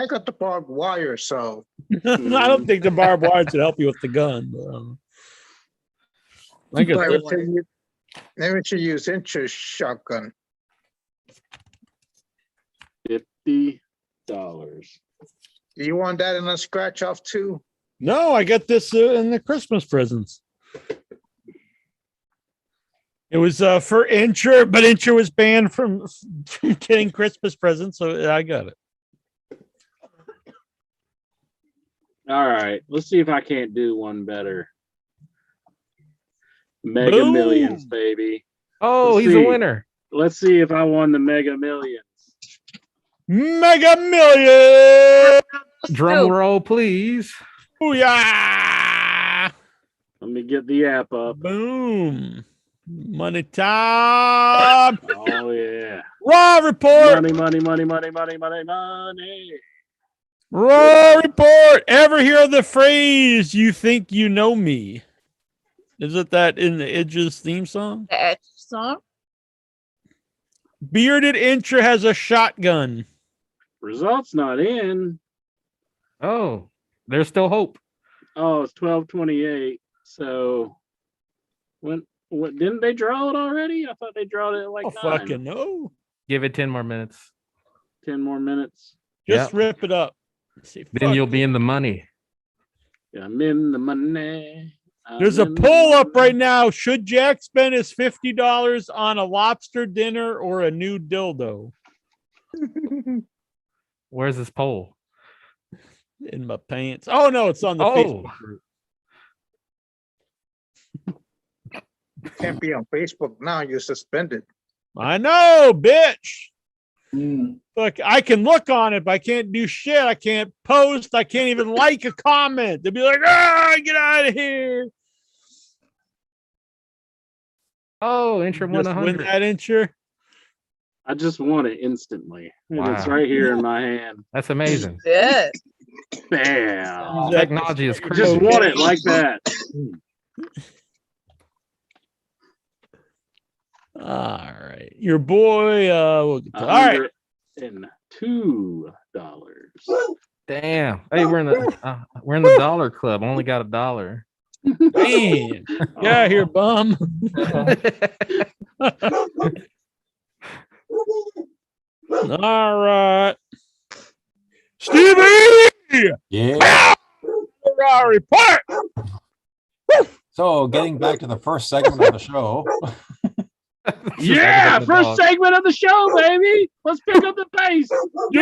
got the barbed wire, so I don't think the barbed wire should help you with the gun. But, I guess maybe we should use Incher's shotgun. $50. Do you want that in a scratch off too? no, I got this in the Christmas presents. It was for Incher, but Incher was banned from getting Christmas presents, so I got it. All right, let's see if I can't do one better. Mega Boom. Millions, baby. Oh, Let's he's see. a winner. Let's see if I won the Mega Millions. Mega Million! Drum roll, please. Booyah! Let me get the app up. Boom. Money time. Oh yeah. Raw report. Money. Raw report. Ever hear the phrase, you think you know me? Is it that in the Edge's theme song? The Edge song. Bearded Incher has a shotgun. Results not in. Oh, there's still hope. Oh, it's 12:28. So what didn't they draw it already? I thought they drew it at like Oh, 9. fucking no. Give it 10 more minutes. 10 more minutes. Just Yeah. rip it up. See, Then fuck you'll be it. in the money. I'm in the money. There's a poll up right now. Should Jack spend his $50 on a lobster dinner or a new dildo? Where's this poll? In my pants. Oh no, it's on the Facebook group. You can't be on Facebook now. You're suspended. I know, bitch. Mm. Look, I can look on it, but I can't do shit. I can't post. I can't even like a comment. They'll be like, get out of here. Oh, Incher won Just win 100. that Incher. I just won it instantly. And it's Wow. right here in my hand. That's amazing. Yeah. Bam. Technology is Just crazy. won it like that. All right. Your boy, we'll get to, all right. $102. Damn. Hey, we're in the dollar club. Only got $1. Man. Yeah, here, bum. All right. Stevie! Yeah. Report! So getting back to the first segment of the show. Yeah, first segment of the show, baby. Let's pick up the pace. Do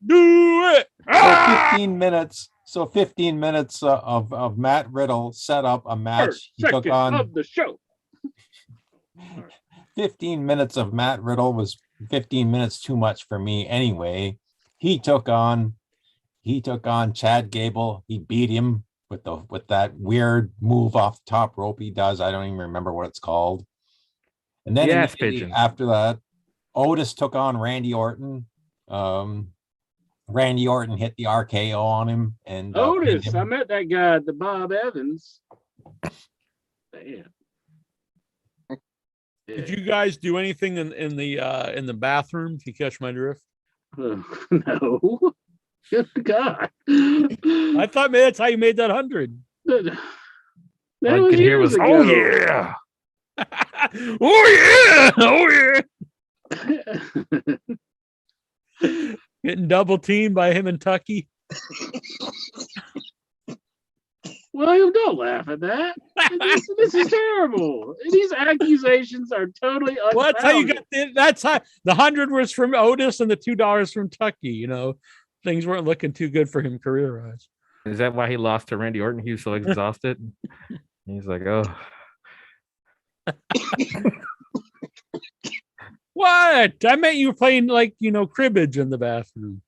it. So 15 minutes. So 15 minutes of Matt Riddle set up a match. First He took second on of the show. 15 minutes of Matt Riddle was 15 minutes too much for me anyway. He took on Chad Gable. He beat him with that weird move off the top rope he does. I don't even remember what it's called. And then Yes, immediately pigeon. after that, Otis took on Randy Orton. Randy Orton hit the RKO on him. And pinned Otis, him. I met that guy at the Bob Evans. Damn. Did you guys do anything in the bathroom? If you catch my drift, No. Good God. I thought maybe that's how you made that 100. That All you was could hear years was, ago. oh yeah. Oh yeah. Getting double teamed by him and Tucky. William, don't laugh at that. This is terrible. These accusations are totally unfounded. Well, that's how you got that's how the 100 was from Otis and the $2 from Tucky. You know, things weren't looking too good for him career-wise. Is that why he lost to Randy Orton? He was so exhausted. He's like, oh. What? I meant you were playing cribbage in the bathroom.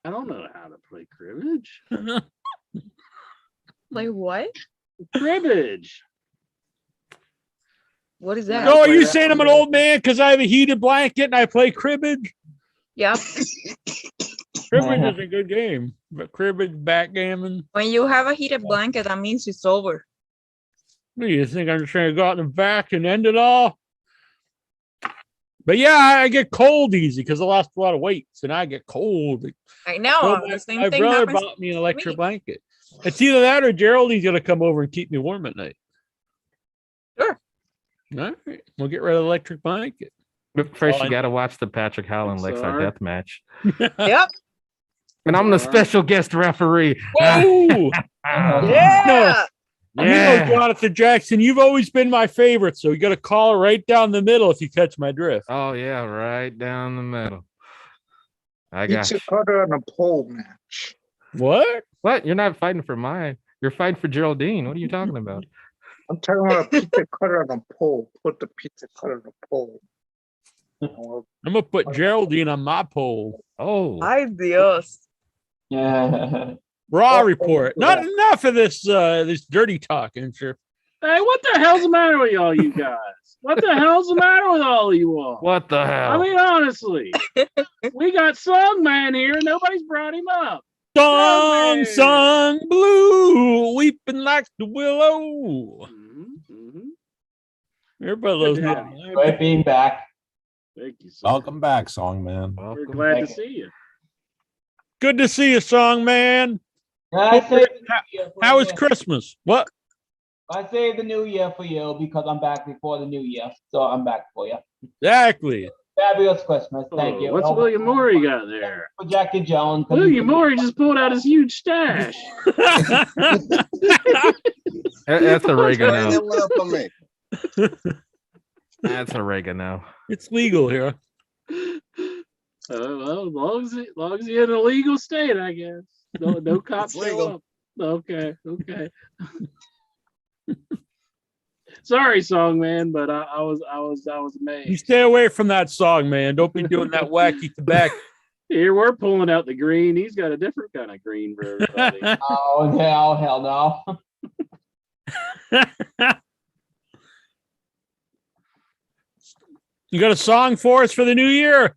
I don't know how to play cribbage. Like what? Cribbage. What is that? No, are you saying I'm an old man because I have a heated blanket and I play cribbage? Yep. Cribbage is a good game, but cribbage, backgammon. When you have a heated blanket, that means it's over. What do you think? I'm just trying to go out in the back and end it all? But yeah, I get cold easy because I lost a lot of weight, so now I get cold. I know. Well, The same my thing brother happens. bought me an electric blanket. It's either that or Geraldine's gonna come over and keep me warm at night. Sure. All right, we'll get rid of the electric blanket. But first, Oh, you got to watch the Patrick Howland Lexar sorry. death match. Yep. And I'm the special guest referee. Whoa! Yeah. You know, Jonathan Jackson, you've always been my favorite, so you got to call it right down the middle if you catch my drift. Oh, yeah, right down the middle. I got Pizza you. cutter and a pole match. What? What? You're not fighting for mine. You're fighting for Geraldine. What are you talking about? I'm talking about a pizza cutter and a pole. Put the pizza cutter on a pole. I'm gonna put Geraldine on my pole. Oh, Ay, Dios. Yeah. Raw report. Not enough of this this dirty talking, sure. Hey, what the hell's the matter with all you guys? What the hell's the matter with all of you all? what the hell? I mean, honestly, we got Song Man here and nobody's brought him up. Song, Hey. song, blue, weeping like the willow. Everybody loves Good to have me. Great being back. Thank you, sir. Welcome back, song man. We're Welcome. glad to Thank you. see you. Good to see you, song man. I saved the new year for How was you. Christmas? What? I saved the new year for you because I'm back before the new year. So I'm back for you. Exactly. Fabulous Christmas. Thank you. What's William Morey got there? For Jackie Jones. William Morey just pulled out his huge stash. That's That oregano. went up on me. That's oregano. It's legal here. Well, as long as you're in a legal state, I guess. No cops It's legal. show up. Okay. Sorry, song man, but I was amazed. You stay away from that song, man. Don't be doing that wacky tobacco. Here we're pulling out the green. He's got a different kind of green for everybody. Oh, hell no. You got a song for us for the new year?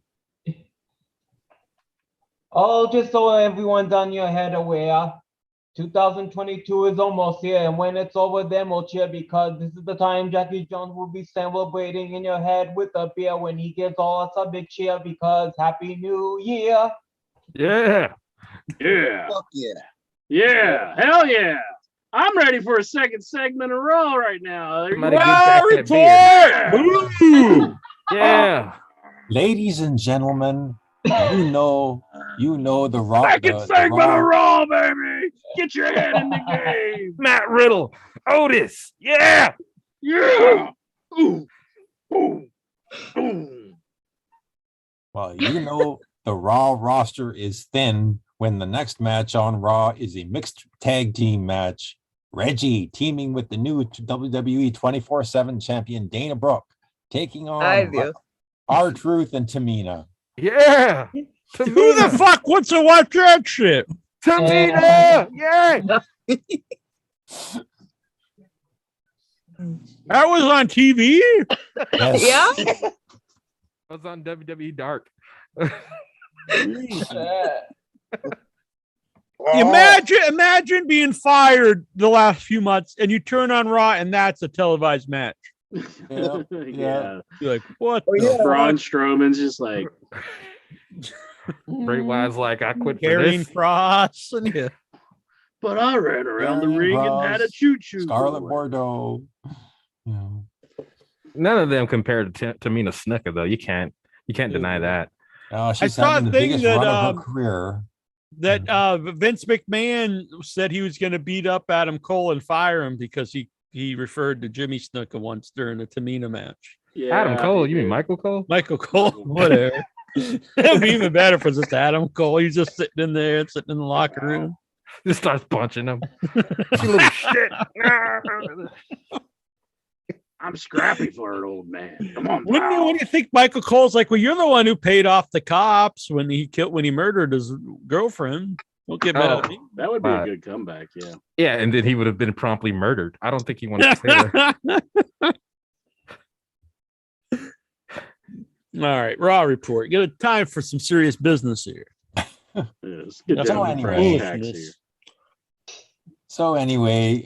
Oh, just so everyone's on your head aware, 2022 is almost here, and when it's over, then we'll cheer because this is the time Jackie Jones will be celebrating in your head with a beer when he gives all us a big cheer because Happy New Year. Yeah. Yeah. Fuck yeah. Yeah. Hell yeah. I'm ready for a second segment of Raw right now. Somebody get back that beer. Woo! Yeah. Ladies and gentlemen, you know the Raw. Second segment of Raw, baby. Get your head in the game. Matt Riddle. Otis. Yeah. Yeah. Ooh. Ooh. Ooh. Well, you know the Raw roster is thin when the next match on Raw is a mixed tag team match. Reggie teaming with the new WWE 24/7 champion Dana Brooke, taking Ay, on Dios. R-Truth and Tamina. Yeah. Who the fuck wants to watch that shit? Tamina. Yeah. That was on TV? Yes. Yeah. I was on WWE Dark. Imagine being fired the last few months and you turn on Raw and that's a televised match. Yeah. Yeah. You're like, what? Oh, the yeah. fuck? Braun Strowman's just like, Bray Wyatt's like, I quit for Carrying this. Cross. And yeah. but I ran around the Karrion ring and had a Kross, choo-choo. Scarlet boy. Bordeaux. You know. None of them compared to Tamina Snuka, though. You can't deny that. She's saw a having the thing biggest that, run of her career. That Vince McMahon said he was going to beat up Adam Cole and fire him because he referred to Jimmy Snuka once during the Tamina match. Yeah, Adam Cole, you mean Michael Cole? Michael Cole, whatever. It would be even better if it was just Adam Cole. He's just sitting in there, sitting in the locker room. Just starts punching him. You little shit. I'm scrappy for an old man. Come on, Wouldn't pal. you think Michael Cole's like, well, you're the one who paid off the cops when he murdered his girlfriend. Don't get mad at me. That would be a good comeback. Yeah. Yeah, and then he would have been promptly murdered. I don't think he wanted to say that. All right, Raw report. Get a time for some serious business here. Yes. Get So down to anyway- brass tacks here. So anyway,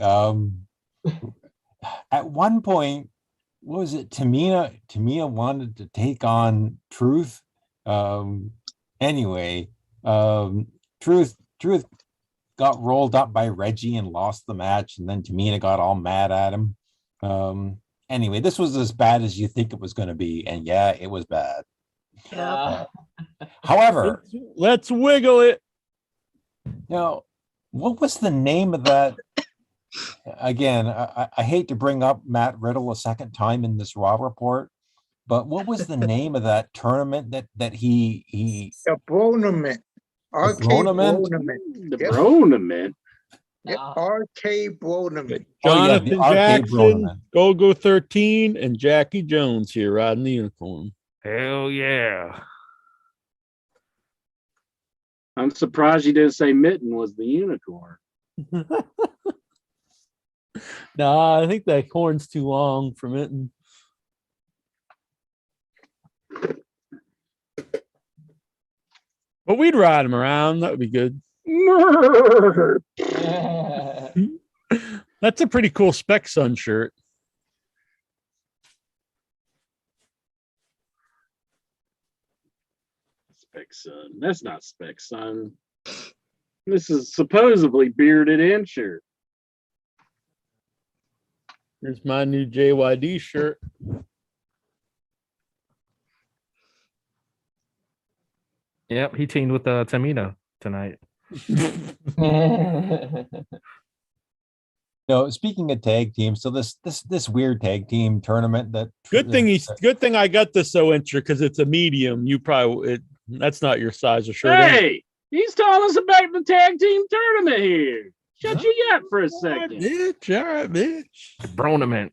at one point, what was it? Tamina wanted to take on Truth. Anyway, Truth got rolled up by Reggie and lost the match, and then Tamina got all mad at him. Anyway, this was as bad as you think it was going to be, and yeah, it was bad. However, Let's wiggle it. now, what was the name of that? Again, I hate to bring up Matt Riddle a second time in this Raw report, but what was the name of that tournament that he The Bronament. Arcade Bronament? Bronament. The Yep. Bronament. Yep. Arcade Bronament. Jonathan the arcade Jackson, Bronament. Go 13, and Jackie Jones here riding the unicorn. Hell yeah. I'm surprised you didn't say Mitten was the unicorn. Nah, I think that horn's too long for Mitten. But we'd ride him around. That would be good. That's a pretty cool Spec Sun shirt. Spec Sun. That's not Spec Sun. This is supposedly bearded and shirt. Here's my new JYD shirt. Yep, he teamed with Tamina tonight. No, speaking of tag teams, so this weird tag team tournament that Good thing I got this so inch because it's a medium. You probably that's not your size of shirt. Hey, he's telling us about the tag team tournament here. Shut you up for a second. Bitch, all right, bitch. Bronament.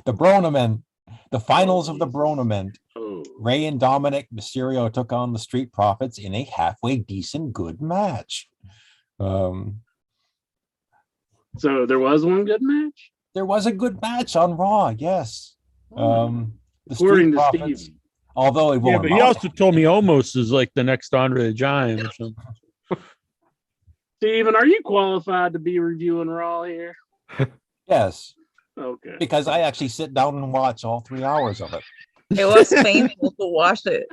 The Bronament, the finals of the Bronament. Oh. Ray and Dominic Mysterio took on the Street Profits in a halfway decent good match. So there was one good match? There was a good match on Raw, yes. The According Street to Profits, Steve. although it Yeah, won't. but he also told me Omos is like the next Andre the Giant or something. Steven, are you qualified to be reviewing Raw here? Yes, Okay. because I actually sit down and watch all 3 hours of it. It was painful to watch it.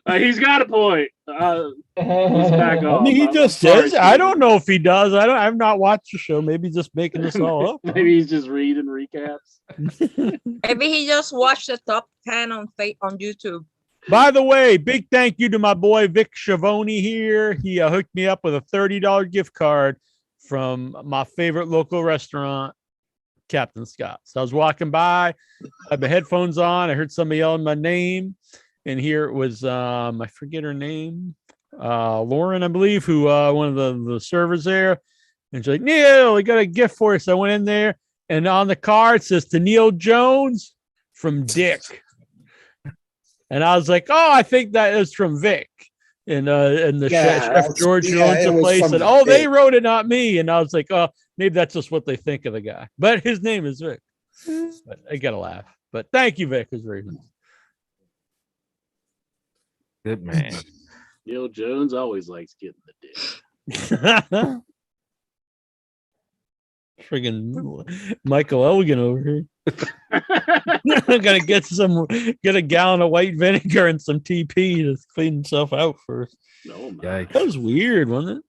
He's got a point. Let's back I off. mean, he I'm just sorry, says. I Steven. don't know if he does. I've not watched the show. Maybe he's just making this all up. Maybe he's just reading recaps. Maybe he just watched the top 10 on YouTube. By the way, big thank you to my boy Vic Schiavone here. He hooked me up with a $30 gift card from my favorite local restaurant, Captain Scott's. So I was walking by, I had my headphones on. I heard somebody yelling my name, and here it was I forget her name, Lauren, I believe, who one of the servers there. And she's like, Neil, we got a gift for you. So I went in there, and on the card it says to Neil Jones from Dick. And I was like, oh, I think that is from Vic. And the Chef George who owns the place said, oh, they wrote it, not me. And I was like, oh, maybe that's just what they think of the guy. But his name is Vic. But I got to laugh. But thank you, Vic. It was very nice. Good man. Neil Jones always likes getting the dick. Friggin' Michael Elgin over here. I gotta get a gallon of white vinegar and some TP to clean himself out first. No, Yikes. That was weird, wasn't it?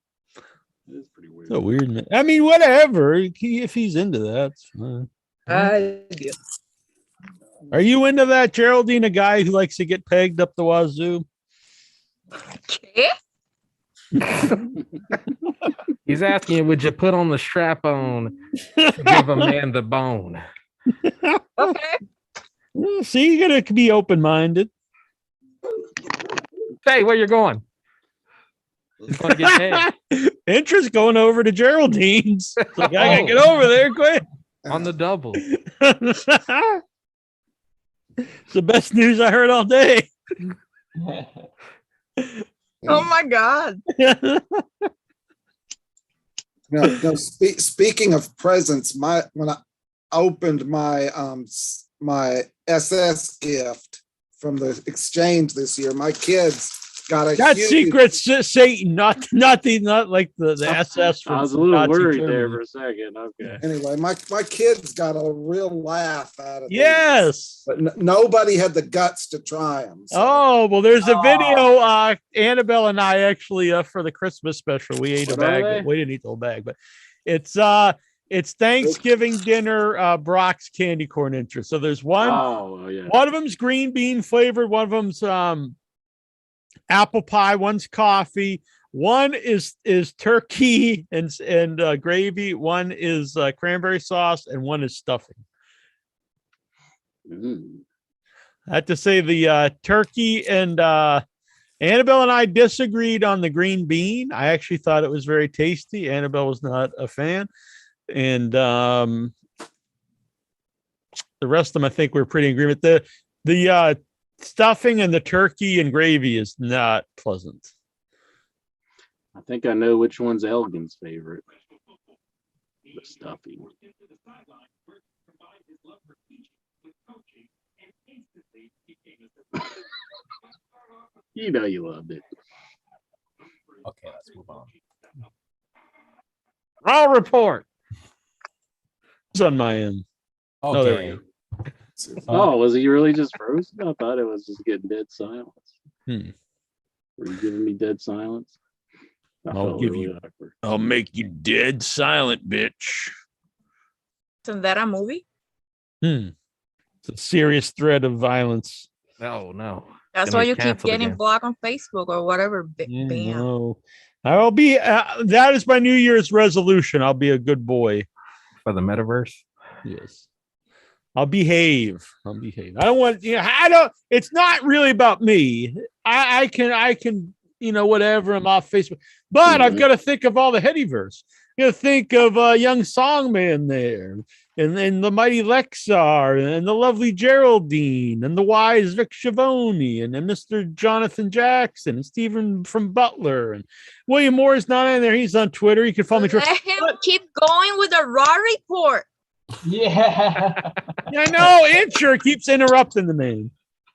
It is pretty weird. So weird, man. I mean, whatever. If he's into that, it's fine. Are you into that, Geraldine? A guy who likes to get pegged up the wazoo? Okay. He's asking, would you put on the strap on to give a man the bone? Okay. See, you gotta be open minded. Hey, where you going? He's going to get paid Interest going over to Geraldine's. It's like, I gotta get over there quick. on the double. It's the best news I heard all day. Oh my God. Speaking of presents, when I opened my my SS gift from the exchange this year, my kids got a That's huge, Secret Satan, not like the SS. From I was a little Nazi worried Germany. there for a second. Okay. Anyway, my kids got a real laugh out of these, Yes. but nobody had the guts to try them. So. Oh well, there's a video. Annabelle and I actually for the Christmas special, we ate a What are bag. they? We didn't eat the whole bag, but it's Thanksgiving dinner. Brock's candy corn interest. So there's one. Oh yeah. One of them's green bean flavored. One of them's apple pie. One's coffee. One is turkey and gravy. One is cranberry sauce, and one is stuffing. Mm. I have to say the turkey and Annabelle and I disagreed on the green bean. I actually thought it was very tasty. Annabelle was not a fan, and the rest of them I think we're pretty in agreement. The stuffing and the turkey and gravy is not pleasant. I think I know which one's Elgin's favorite. The stuffing. You know you loved it. Okay, let's move on. Raw report. It's on my end. Okay. Oh, there we go. Oh, was he really just frozen? I thought it was just getting dead silence. Hmm. Were you giving me dead silence? I I'll felt give really you- awkward. I'll make you dead silent, bitch. Isn't that a movie? It's a serious threat of violence. Oh, no. That's Gonna why get you keep canceled getting again. blocked on Facebook or whatever. Bam. No. I'll be that is my New Year's resolution. I'll be a good boy. For the metaverse. Yes. I'll behave. I don't want, I don't, it's not really about me. I can, whatever. I'm off Facebook, but I've got to think of all the Headyverse. You know, think of young Songman there, and the mighty Lexar, and the lovely Geraldine, and the wise Vic Schiavone, and Mr. Jonathan Jackson, and Stephen from Butler, and William Moore is not in there. He's on Twitter. You can follow me. Let him keep going with the raw report. Yeah. I know Incher keeps interrupting the man.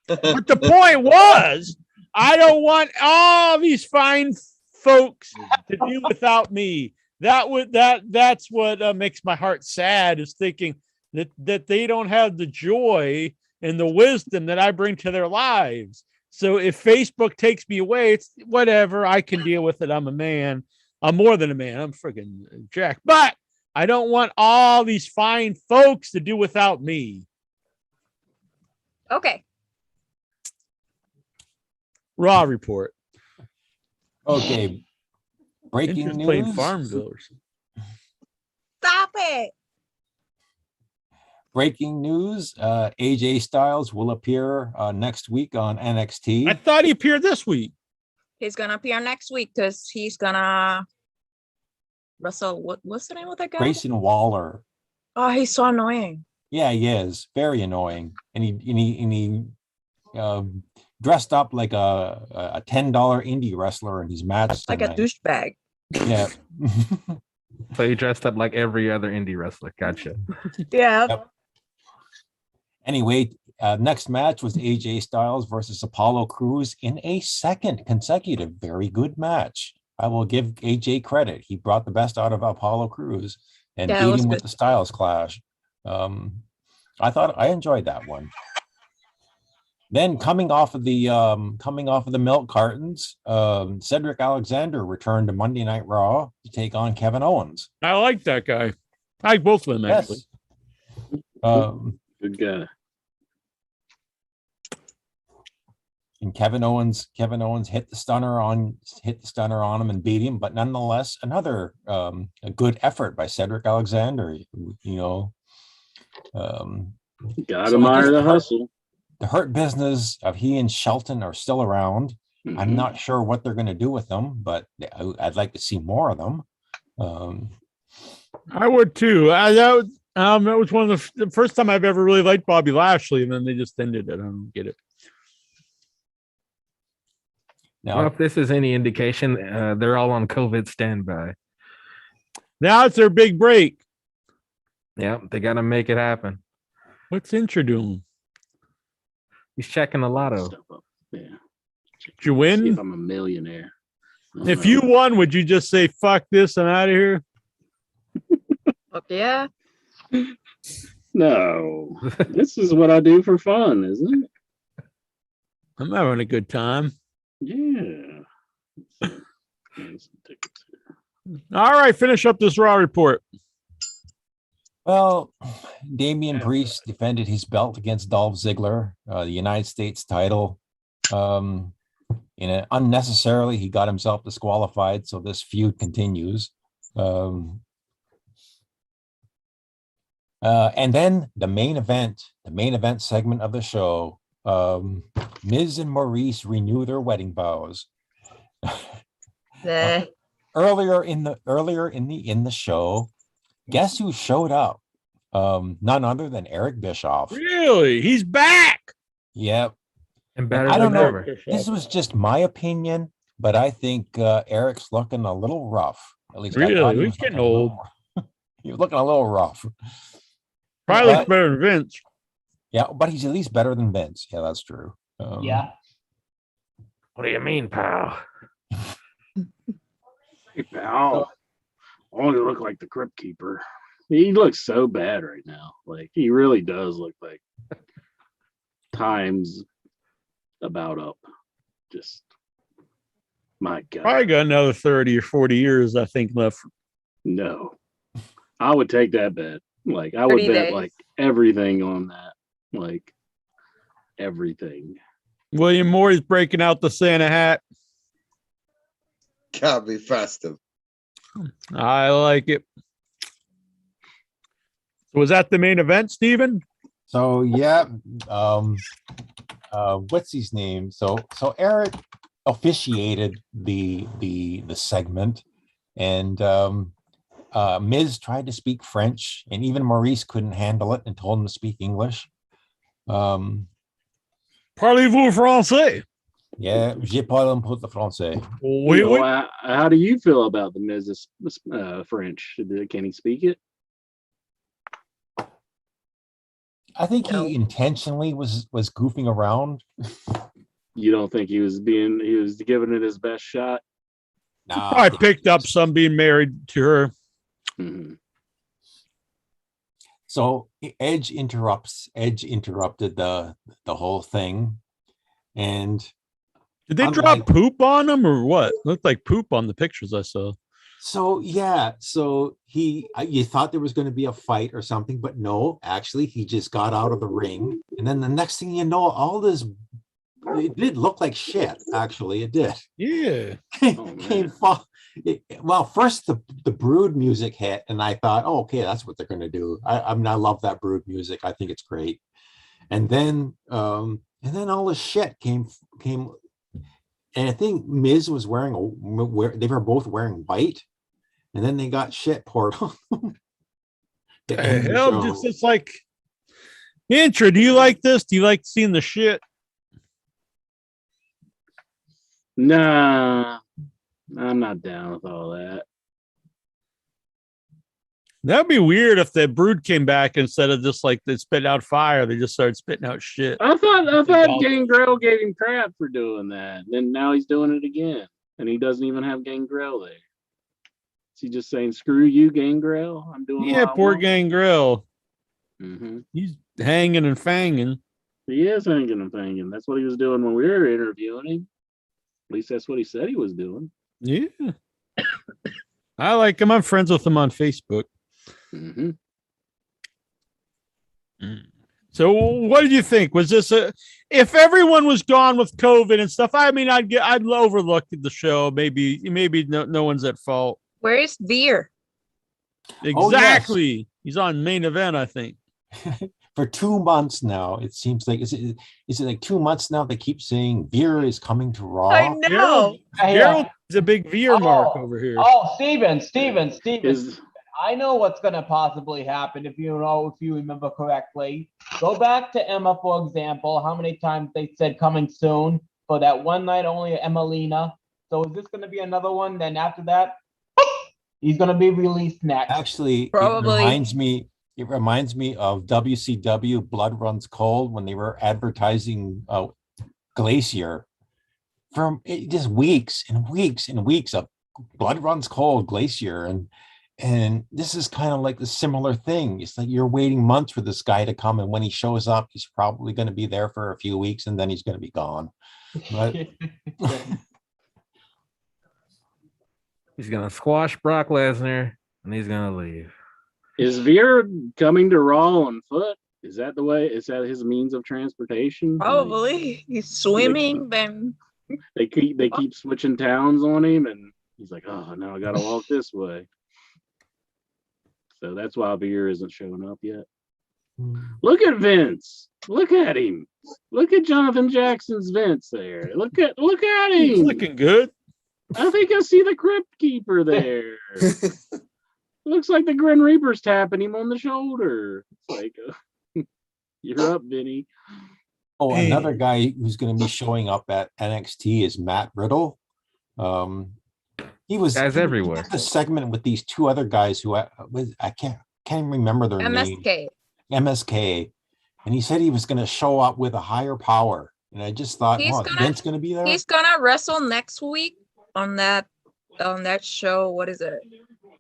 But the point was, I don't want all these fine folks to do without me. That's what makes my heart sad, is thinking that they don't have the joy and the wisdom that I bring to their lives. So if Facebook takes me away, it's whatever. I can deal with it. I'm a man. I'm more than a man. I'm freaking Jack. But I don't want all these fine folks to do without me. Okay. Raw report. Okay. Breaking Incher's playing news. Farmville or something. Stop it. Breaking news. AJ Styles will appear next week on NXT. I thought he appeared this week. He's gonna appear next week because he's gonna wrestle. What's the name of that guy? Grayson Waller. Oh, he's so annoying. Yeah, he is very annoying, and he dressed up like a $10 indie wrestler in his match Like tonight. a douchebag. Yeah. So he dressed up like every other indie wrestler. Gotcha. Yeah. Yep. Anyway, next match was AJ Styles versus Apollo Crews in a second consecutive very good match. I will give AJ credit. He brought the best out of Apollo Crews and Yeah, it beat was him with good. the Styles Clash. I enjoyed that one. Then coming off of the milk cartons, Cedric Alexander returned to Monday Night Raw to take on Kevin Owens. I like that guy. I like both of them, actually. Yes. Good guy. And Kevin Owens hit the stunner on him and beat him, but nonetheless, another a good effort by Cedric Alexander. Gotta So I admire guess the hustle. The Hurt Business of he and Shelton are still around. I'm not sure what they're going to do with them, but I'd like to see more of them. I would too. That was one of the first time I've ever really liked Bobby Lashley, and then they just ended it. I don't get it. Now, Well, if this is any indication, they're all on COVID standby. Now it's their big break. Yeah, they got to make it happen. What's Incher doing? He's checking the lotto. Step up. Yeah. Did you See win? if I'm a millionaire. If you won, would you just say "fuck this" and out of here? Fuck yeah. No, this is what I do for fun, isn't it? I'm having a good time. Yeah. Some tickets here. All right, finish up this Raw report. well, Damian Priest defended his belt against Dolph Ziggler, the United States title. Unnecessarily, he got himself disqualified, so this feud continues. And then the main event segment of the show, Miz and Maurice renew their wedding vows. Nah. Earlier in the show, guess who showed up? None other than Eric Bischoff. Really? He's back. Yep. And better I don't than know. ever. This was just my opinion, but I think Eric's looking a little rough. At least I Really? thought he He's was getting looking a old. little- He was looking a little rough. Probably looks But- better than Vince. Yeah, but he's at least better than Vince. Yeah, that's true. Yeah. What do you mean, pal? Hey, pal. I want to look like the Crypt Keeper. He looks so bad right now. Like, he really does look like time's about up. Just, my God. Probably got another 30 or 40 years, I think, left. No. I would take that bet. Like, I would 30 bet days. like everything on that. Like, everything. William Morty's breaking out the Santa hat. Gotta be festive. I like it. Was that the main event, Steven? So yeah, what's his name? So Eric officiated the segment, and Miz tried to speak French, and even Maurice couldn't handle it and told him to speak English. Parlez-vous français? Yeah, je parle un peu de français. Oui, oui. How do you feel about the Miz's French? Can he speak it? I think he intentionally was goofing around. You don't think he was giving it his best shot? Nah, I picked up some being married to her. Mhm. So Edge interrupted the whole thing, and Did they drop poop on him or what? Looked like poop on the pictures I saw. so yeah, so you thought there was going to be a fight or something, but no, actually he just got out of the ring, and then the next thing you know, all this, it did look like shit. Actually, it did. Yeah. Well, first the Brood music hit, and I thought, oh, okay, that's what they're going to do. I mean, I love that Brood music. I think it's great. And then all this shit came, and I think Miz was they were both wearing white, and then they got shit poured on them. Hell, just like intro. Do you like this? Do you like seeing the shit? Nah, I'm not down with all that. That'd be weird if the Brood came back instead of just like they spit out fire, they just started spitting out shit. I thought Gangrel gave him crap for doing that. Then now he's doing it again, and he doesn't even have Gangrel there. Is he just saying, "Screw you, Gangrel"? I'm doing. Yeah, poor Gangrel. Mm-hmm. He's hanging and fanging. He is hanging and fanging. That's what he was doing when we were interviewing him. At least that's what he said he was doing. Yeah. I like him. I'm friends with him on Facebook. Mm-hmm. So what did you think? Was this if everyone was gone with COVID and stuff, I mean, I'd overlook the show. Maybe no one's at fault. Where is Veer? Exactly. Oh, yes. He's on main event, I think. For 2 months now, it seems like is it like 2 months now? They keep saying Veer is coming to Raw. I know. Gerald is a big Veer mark over here. Oh, Steven. I know what's gonna possibly happen if you remember correctly. Go back to Emma, for example. How many times they said coming soon for that one night only Emelina? So is this gonna be another one? Then after that, he's gonna be released next. Actually, Probably. It reminds me of WCW Blood Runs Cold when they were advertising Glacier from just weeks and weeks and weeks of Blood Runs Cold Glacier, and this is kind of like the similar thing. It's like you're waiting months for this guy to come, and when he shows up, he's probably going to be there for a few weeks, and then he's going to be gone. But He's gonna squash Brock Lesnar and he's gonna leave. Is Veer coming to Raw on foot? Is that the way? Is that his means of transportation? Probably. He's swimming, then They keep switching towns on him, and he's like, "Oh, now I got to walk this way." So that's why Veer isn't showing up yet. Look at Vince. Look at him. Look at Jonathan Jackson's Vince there. Look at him. He's looking good. I think I see the Crypt Keeper there. Looks like the Grim Reaper's tapping him on the shoulder. It's like, you're up, Vinny. oh, another guy who's going to be showing up at NXT is Matt Riddle. He was Guys everywhere. He did the segment with these two other guys who I can't remember their name. MSK, and he said he was going to show up with a higher power. And I just thought, Vince going to be there. he's gonna wrestle next week on that show. What is it?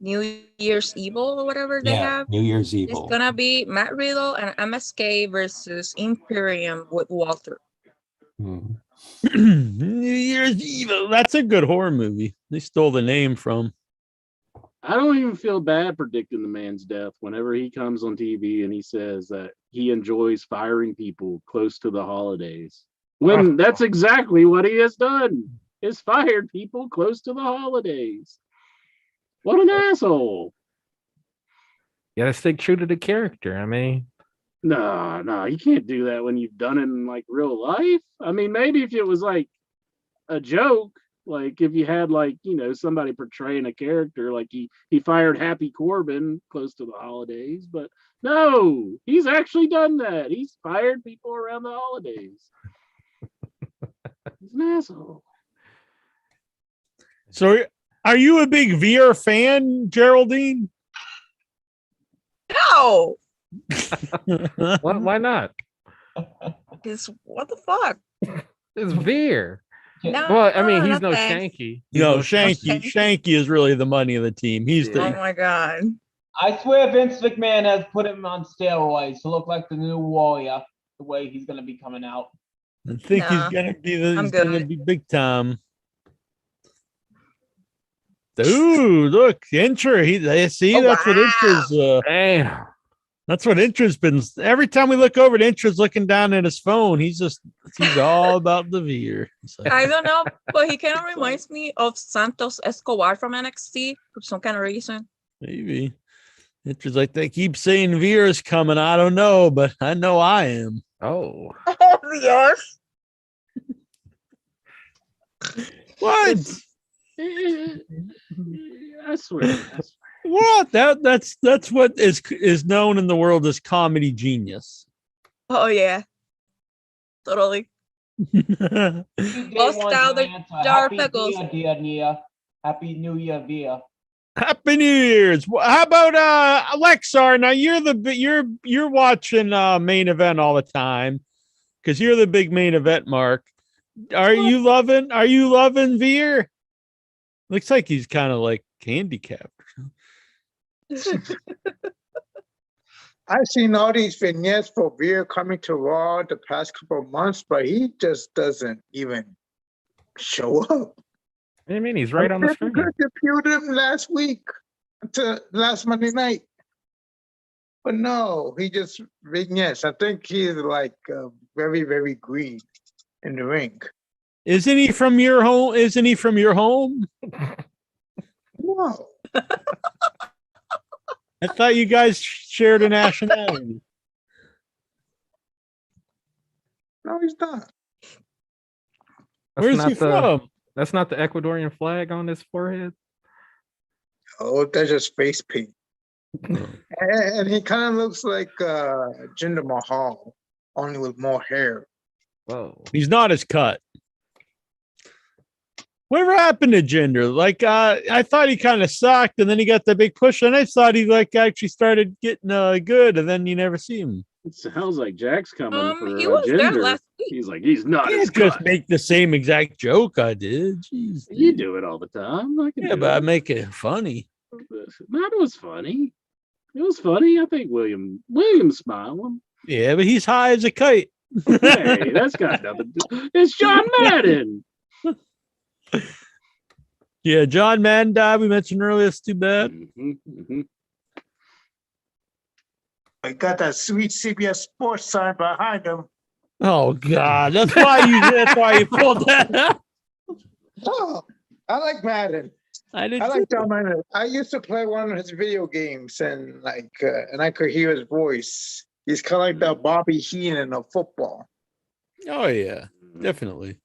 New Year's Evil or whatever they have. New Year's Evil. It's gonna be Matt Riddle and MSK versus Imperium with Walter. New Year's Evil. That's a good horror movie. They stole the name from. I don't even feel bad predicting the man's death whenever he comes on TV and he says that he enjoys firing people close to the holidays. When that's exactly what he has done. Is fired people close to the holidays. What an asshole. You gotta stick true to the character. I mean, No, you can't do that when you've done it in like real life. I mean, maybe if it was like a joke, like if you had like, somebody portraying a character, like he fired Happy Corbin close to the holidays, but no, he's actually done that. He's fired people around the holidays. He's an asshole. So, are you a big Veer fan, Geraldine? No, why not? because what the fuck? It's Veer. No, Well, I mean, he's no thanks. Shanky. Shanky. Shanky is really the money of the team. He's Oh the my god. I swear Vince McMahon has put him on steroids to look like the new Warrior, the way he's gonna be coming out. I think he's Nah, gonna be I'm he's good. gonna be big time. Ooh, look, Intra. See, Oh, that's what Intra's. Damn. That's what Intra's been. Every time we look over, Intra's looking down at his phone. He's all about the Veer. So, I don't know, but he kind of reminds me of Santos Escobar from NXT for some kind of reason. maybe Intra's like they keep saying Veer is coming. I don't know, but I know I am. Oh. Yes. What? I swear. What? That's what is known in the world as comedy genius. Oh yeah. Totally. Bust out the jar of pickles. Dear Nia. Happy New Year, Via. Happy New Year's. How about Alexar? Now you're watching main event all the time because you're the big main event mark. Are you loving Veer? Looks like he's kind of like handicapped. I've seen all these vignettes for Veer coming to Raw the past couple of months, but he just doesn't even show up. What do you mean? He's right on the screen. I debuted him last week to last Monday night. But no, he just vignettes. I think he's like very, very green in the ring. Isn't he from your home? Isn't he from your home? No. I thought you guys shared a nationality. No, he's not. Where's he from? That's not the Ecuadorian flag on his forehead. Oh, that's just face paint. And he kind of looks like Jinder Mahal, only with more hair. Whoa. He's not as cut. Whatever happened to Jinder? Like, I thought he kind of sucked, and then he got the big push, and I thought he like actually started getting good, and then you never see him. It sounds like Jack's coming for He was there gender. last week. He's like, he's not You as can't just cut. make the same exact joke I did. Jeez, You do it all the time. I can yeah, do but I it. make it funny. That was funny. It was funny. I think William's smiling. Yeah, but he's high as a kite. Hey, that's got nothing to do. It's John Madden. Yeah, John Madden died. We mentioned earlier. It's too bad. I got that sweet CBS Sports sign behind him. Oh God, that's why you pulled that up. Oh, I like Madden. I did. I like John Madden. I used to play one of his video games, and and I could hear his voice. He's kind of like that Bobby Heenan of football. Oh yeah, definitely.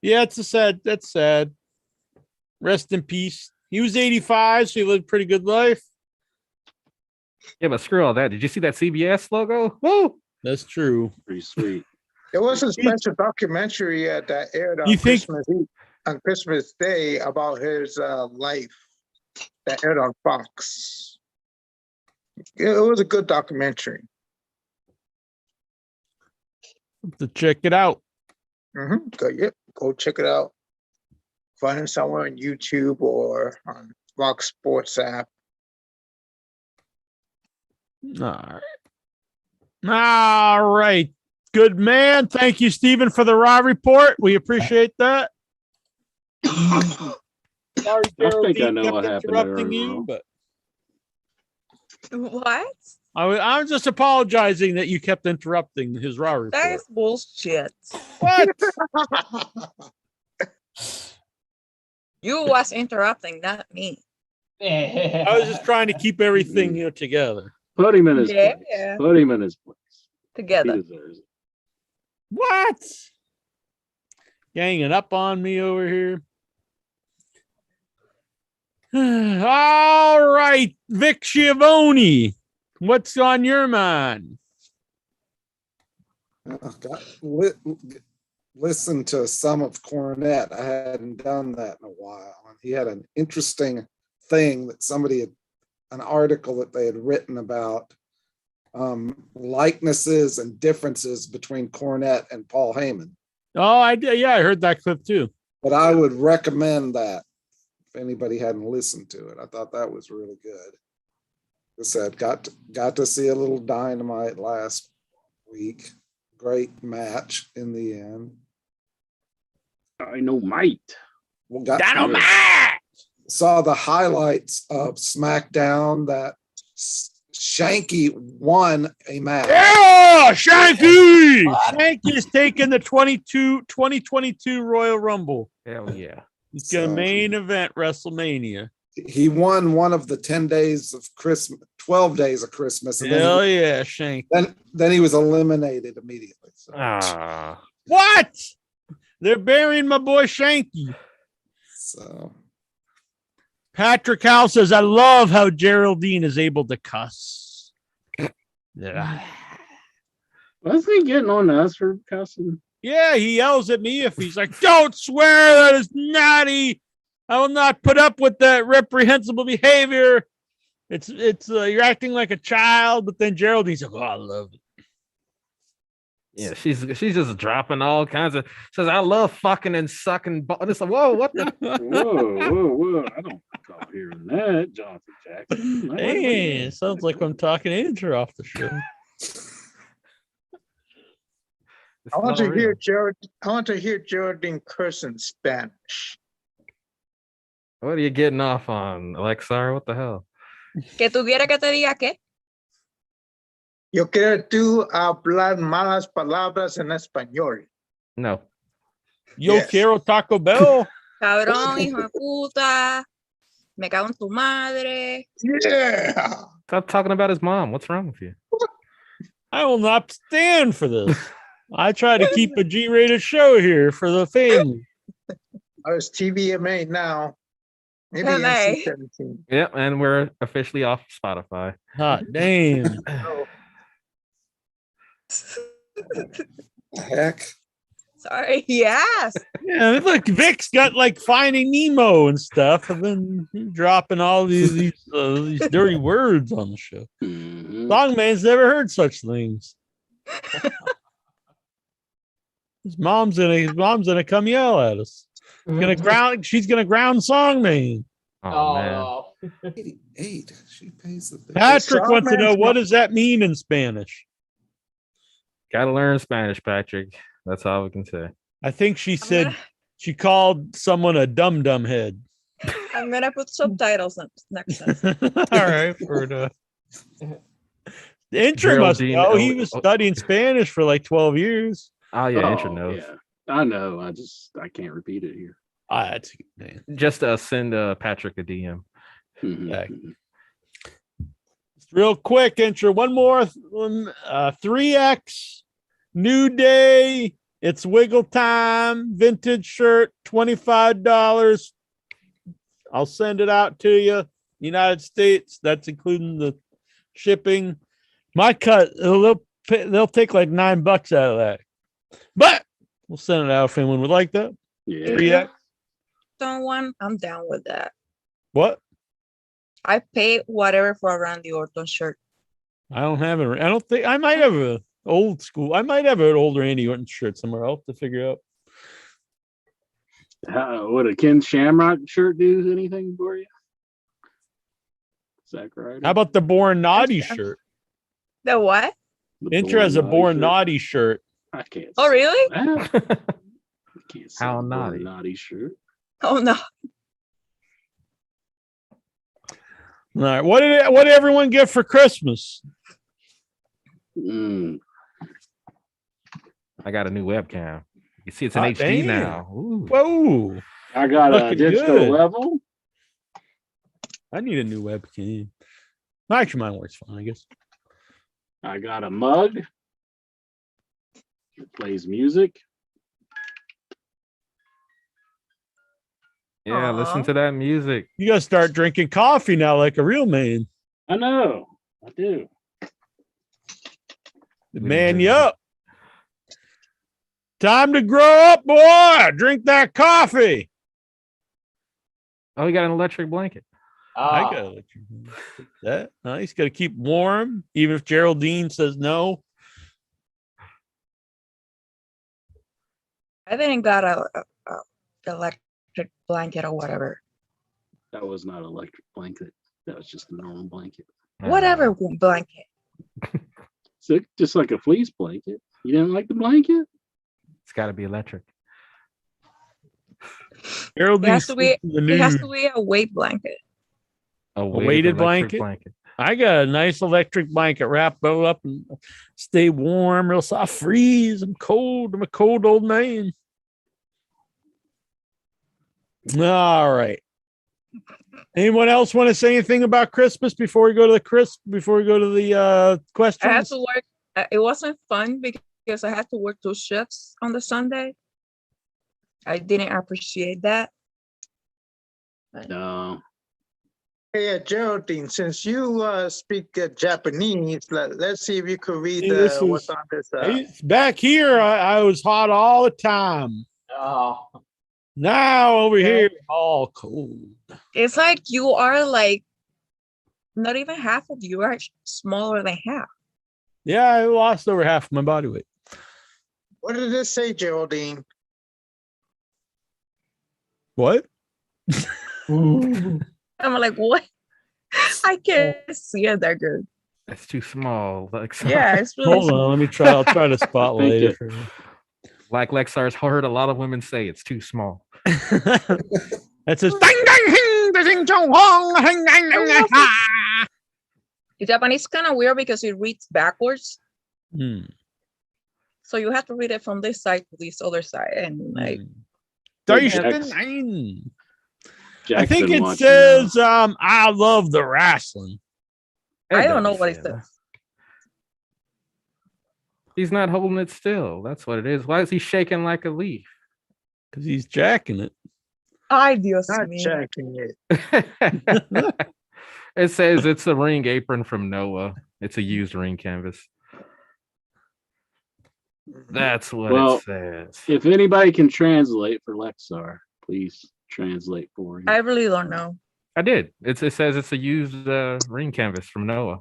Yeah, that's sad. Rest in peace. He was 85, so he lived a pretty good life. Yeah, but screw all that. Did you see that CBS logo? Woo! That's true. Pretty sweet. There was a special documentary that aired on You think- Christmas Day about his life that aired on Fox. It was a good documentary. To check it out. Go check it out. Find him somewhere on YouTube or on Fox Sports app. All right. Good man. Thank you, Stephen, for the Raw report. We appreciate that. Sorry, I think I Geraldine know kept what happened interrupting to her, you, Raw. but What? I'm just apologizing that you kept interrupting his raw report. That is bullshit. What? You was interrupting, not me. I was just trying to keep everything together. Put him in his Yeah. place. Put him in his place. He Together. deserves it. What? Ganging up on me over here. All right, Vic Schiavone, what's on your mind? Listen to some of Cornette. I hadn't done that in a while. And he had an interesting thing that an article that they had written about likenesses and differences between Cornette and Paul Heyman. Oh, I did. Yeah, I heard that clip too. But I would recommend that if anybody hadn't listened to it. I thought that was really good. I said, got to see a little Dynamite last week. Great match in the end. Dynamite. Well, Dynamite. Saw the highlights of SmackDown that Shanky won a match. Yeah, Shanky! Shanky's taking the 2022 Royal Rumble. Hell yeah. He's going to main event WrestleMania. He won one of the 10 days of Christmas, 12 days of Christmas. And Hell yeah, Shanky. Then he was eliminated immediately. So. What? They're burying my boy Shanky. So Patrick Howe says, I love how Geraldine is able to cuss. Yeah. Was he getting on us for cussing? Yeah, he yells at me if he's like, don't swear, that is naughty. I will not put up with that reprehensible behavior. It's you're acting like a child, but then Geraldine's like, oh, I love it. Yeah, she's just dropping all kinds of says I love fucking and sucking. And it's like, whoa, what the? whoa! I don't recall hearing that, Jonathan Jackson. Hey, it sounds like I'm talking Andrew off the show. I want to hear Geraldine curse in Spanish. What are you getting off on, Alexar? What the hell? Que tuviera que te diga qué? Yo quiero tú hablar malas palabras en español. No. Yo Yes. quiero Taco Bell. Cabrón, hijo de puta. Me cago en tu madre. Yeah. Stop talking about his mom. What's wrong with you? I will not stand for this. I try to keep a G-rated show here for the family. I was TVMA now. Maybe MA. NC-17. Yep, and we're officially off Spotify. Hot damn. heck. Sorry, yes. Yeah, look, Vic's got like Finding Nemo and stuff, and then dropping all these dirty words on the show. Mhm. Songman's never heard such things. His mom's gonna come yell at us. She's gonna ground Songman. Oh, man. 88. She pays the bill. Patrick wants to know, Songman's what does that mean in Spanish? Gotta learn Spanish, Patrick. That's all we can say. I think she said she called someone a dum head. I'm gonna put subtitles next time. All right, for the intro must Geraldine, know he was studying Spanish for like 12 years. Oh, yeah, Oh, intro knows. yeah. I know. I can't repeat it here. That's a good name. Just send Patrick a DM. Mhm. Okay. Real quick intro. One more. 3X New Day. It's Wiggle Time. Vintage shirt. $25. I'll send it out to you. United States. That's including the shipping. My cut. They'll take like $9 out of that. But we'll send it out if anyone would like that. Yeah. 3X. Someone, I'm down with that. What? I pay whatever for a Randy Orton shirt. I don't have it. I don't think I might have a old school. I might have an older Andy Orton shirt somewhere. I'll have to figure out. Would a Ken Shamrock shirt do anything for you? Zack Ryder? How about the Born Naughty shirt? The what? The Intra has a Born shirt? Naughty shirt. I can't. Oh, really? I can't say How the naughty? Born Naughty shirt. Oh no. All right. What did everyone get for Christmas? Mm. I got a new webcam. You see, it's in Hot HD damn. now. Ooh. Whoa. I got a Looking digital good. level. I need a new webcam. Actually, mine works fine, I guess. I got a mug. It plays music. Yeah, listen Aw. to that music. You gotta start drinking coffee now like a real man. I know. I do. The We man do. you up. Time to grow up, boy. Drink that coffee. Oh, you got an electric blanket. I got electric. That nice. Got to keep warm, even if Geraldine says no. I didn't got a electric blanket or whatever. That was not an electric blanket. That was just a normal blanket. Whatever blanket. So just like a fleece blanket. You didn't like the blanket? It's got to be electric. Geraldine It has to be. sleeps in the It has nude. to be a weight blanket. A weighted electric blanket? I got a nice electric blanket wrapped up and stay warm, or else I freeze. I'm cold. I'm a cold old man. All right. Anyone else want to say anything about Christmas before we go to the I had questions? to work. It wasn't fun because I had to work 2 shifts on the Sunday. I didn't appreciate that. No. Hey, Geraldine, since you speak Japanese, let's see if you could read See, this what's is- on this. It's back here, I was hot all the time. Oh, Now over Yeah. here, all cold. It's like you are like not even half of you are smaller than half. Yeah, I lost over half my body weight. What did this say, Geraldine? What? I'm like, what? I can't see it that good. That's too small. Like, Yeah, it's really Hold on, let me try. I'll try to spotlight it. for you. like Lexar's heard a lot of women say it's too small. That says ding ding hing ding chong hong hing ding ding ding, ha. The Japanese is kind of weird because it reads backwards. Hmm. So you have to read it from this side to this other side. And like Hey, Jackson. I Jack's think been it watching, says I love the wrestling. I don't know what it says. He's not holding it still. That's what it is. Why is he shaking like a leaf? Because he's jacking it. Ay, Dios Not mío. checking it. It says it's a ring apron from Noah. It's a used ring canvas. That's what Well, it says. if anybody can translate for Lexar, please translate for him. I really don't know. I did. It says it's a used ring canvas from Noah.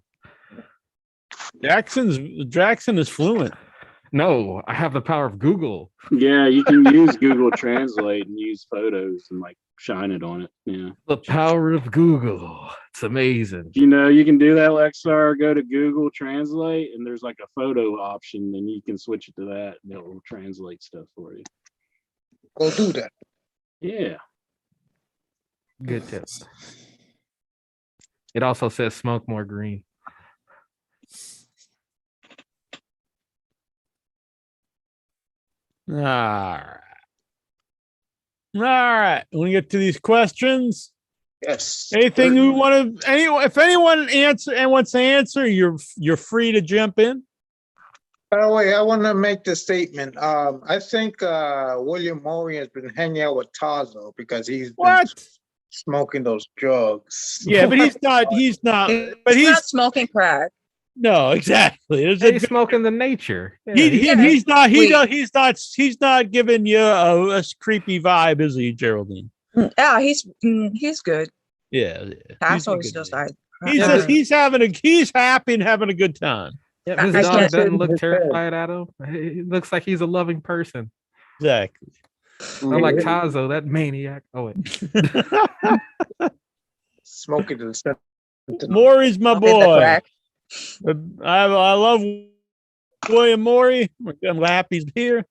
Jackson is fluent. No, I have the power of Google. Yeah, you can use Google Translate and use photos and like shine it on it. Yeah. The power of Google. It's amazing. You know, you can do that, Lexar. Go to Google Translate and there's like a photo option and you can switch it to that and it will translate stuff for you. Go do that. Yeah. Good tip. It also says smoke more green. All right. All right. When we get to these questions, Yes. anything you want to, if anyone wants to answer, you're free to jump in. By the way, I want to make the statement. I think William Murray has been hanging out with Tazo because he's been What? smoking those drugs. Yeah, but he's not. But He's he's not smoking crack. no, exactly. There's a He's smoking the nature. Yeah, he's not. Wait. He's not giving you a creepy vibe, is he, Geraldine? Yeah, he's good. Yeah. Tasso is just like He's happy and having a good time. yeah, his I dog can't- doesn't look terrified at him. He looks like he's a loving person. Exactly. Unlike Tazo, that maniac. Oh, wait. Smoking to the Maury's my smoking the boy. crack. I love William Maury. I'm happy he's here.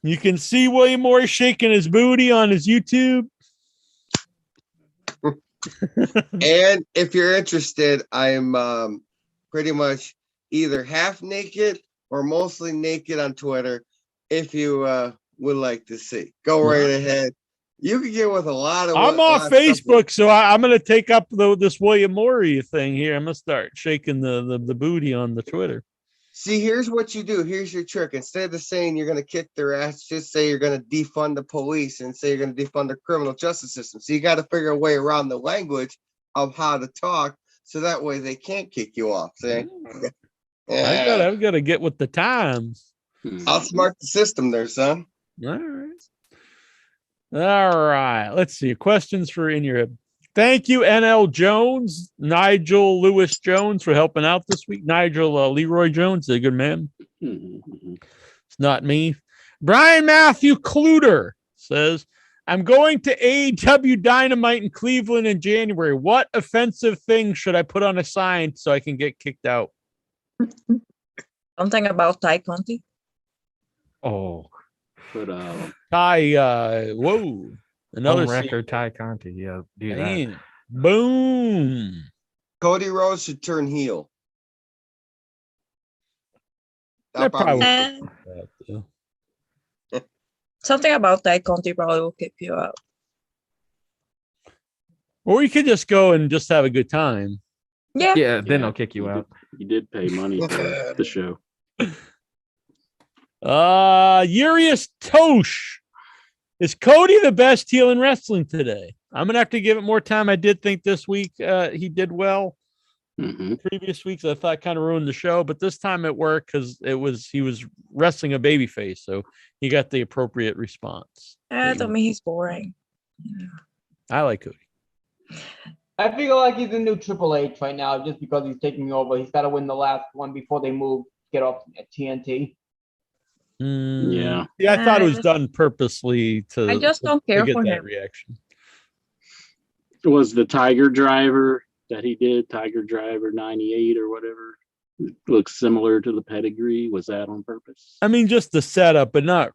You can see William Maury shaking his booty on his YouTube. And if you're interested, I'm pretty much either half naked or mostly naked on Twitter. If you would like to see, go right ahead. You can get with a lot of. I'm off Facebook, so I'm going to take up this William Morey thing here. I'm going to start shaking the booty on the Twitter. See, here's what you do. Here's your trick. Instead of saying you're going to kick their ass, just say you're going to defund the police and say you're going to defund the criminal justice system. So you got to figure a way around the language of how to talk, so that way they can't kick you off. See? Yeah. I've got to get with the times. Outsmart the system there, son. All right. Let's see. Questions for In Your Head. Thank you, NL Jones, Nigel Lewis Jones, for helping out this week. Nigel Leroy Jones, a good man. It's not me. Brian Matthew Kluter says, I'm going to AEW Dynamite in Cleveland in January. What offensive thing should I put on a sign so I can get kicked out? Something about Ty Conti. Oh, But Ty, whoa. Another record Ty Conti. Yeah, do that. Man. Boom. Cody Rhodes should turn heel. That probably Something about Ty Conti probably will kick you out. Or you could just go and just have a good time. Yeah. Then they'll kick you out. You did pay money for the show. Urias Tosh. Is Cody the best heel in wrestling today? I'm gonna have to give it more time. I did think this week he did well. Previous weeks I thought kind of ruined the show, but this time it worked because he was wrestling a babyface, so he got the appropriate response. I don't mean he's boring. I like Cody. I feel like he's the new Triple H right now, just because he's taking over. He's got to win the last one before they get off at TNT. Yeah. I thought it was done purposely to. I just don't care to get for that him. reaction. It was the Tiger Driver that he did, Tiger Driver 98 or whatever. It looks similar to the pedigree. Was that on purpose? I mean, just the setup, but not.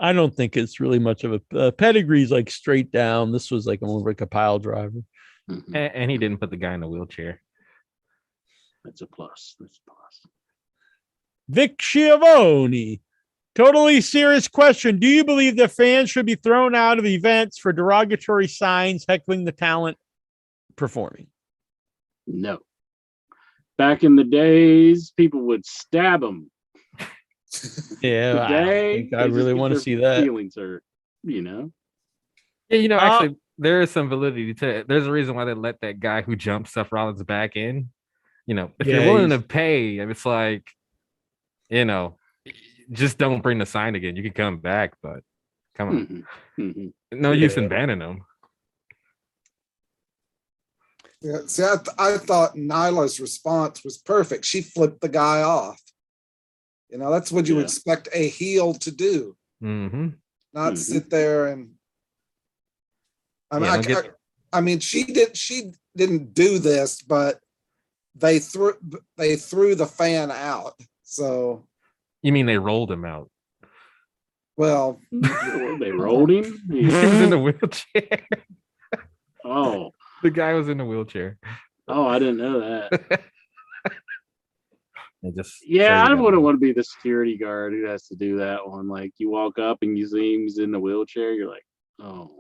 I don't think it's really much of a pedigree's like straight down. This was like more like a pile driver. And he didn't put the guy in a wheelchair. That's a plus. That's a plus. Vic Schiavone. Totally serious question. Do you believe that fans should be thrown out of events for derogatory signs heckling the talent performing? No. Back in the days, people would stab them. Yeah, I really want to see that. Feelings are, Yeah, actually, there is some validity to it. There's a reason why they let that guy who jumped Seth Rollins back in. If you're willing to pay, it's like, just don't bring the sign again. You can come back, but come on. No use in banning them. Yeah, see, I thought Nyla's response was perfect. She flipped the guy off. That's what you expect a heel to do. Not sit there and. I mean, she didn't do this, but they threw the fan out. So. You mean they rolled him out? Well, they rolled him. He was in a wheelchair. Oh, the guy was in a wheelchair. Oh, I didn't know that. I wouldn't want to be the security guard who has to do that one. Like you walk up and you see him, he's in the wheelchair. You're like, oh,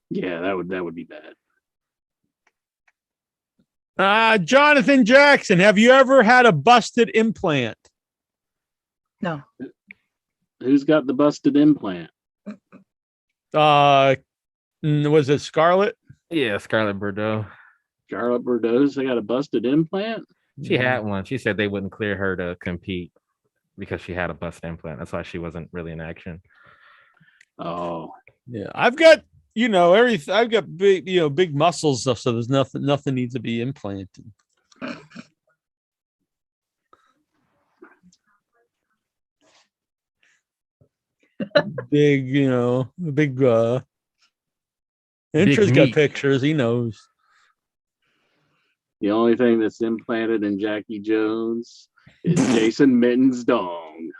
yeah, that would be bad. Jonathan Jackson, have you ever had a busted implant? No. Who's got the busted implant? Was it Scarlett? Yeah, Scarlett Bordeaux. Scarlett Bordeaux's got a busted implant? She had one. She said they wouldn't clear her to compete because she had a busted implant. That's why she wasn't really in action. Oh. Yeah. I've got everything. I've got big muscles stuff, so there's nothing needs to be implanted. Big Intra's got pictures, he knows. The only thing that's implanted in Jackie Jones is Jason Mitten's dong.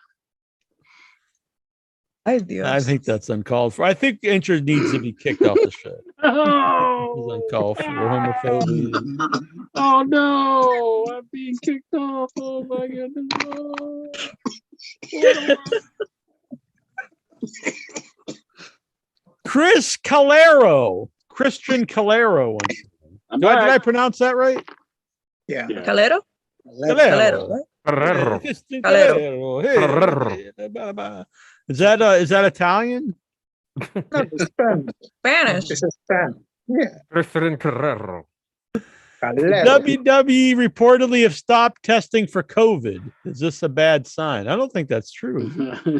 Ay, I Dios. think that's uncalled for. I think Incher needs to be kicked off the show. He's Oh, uncalled for homophobia. oh no, I'm being kicked off. Oh my goodness. Oh. Christian Calero. I'm Did I back. pronounce that right? Yeah. Yeah. Calero? Calero, right? Ferrero. Christian Calero. Calero. Ferrero. Hey, blah, blah. Is that Italian? No, it's Spanish. Spanish. It's a Spanish. Yeah. Christian Ferrero. Calero. WWE reportedly have stopped testing for COVID. Is this a bad sign? I don't think that's true.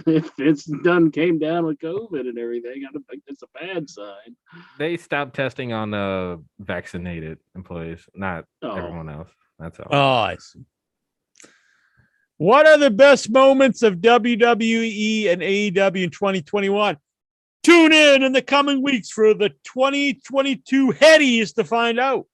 If it's came down with COVID and everything, I don't think that's a bad sign. They stopped testing on vaccinated employees, not Oh. everyone else. That's all. Oh, I see. What are the best moments of WWE and AEW in 2021? Tune in the coming weeks for the 2022 headies to find out.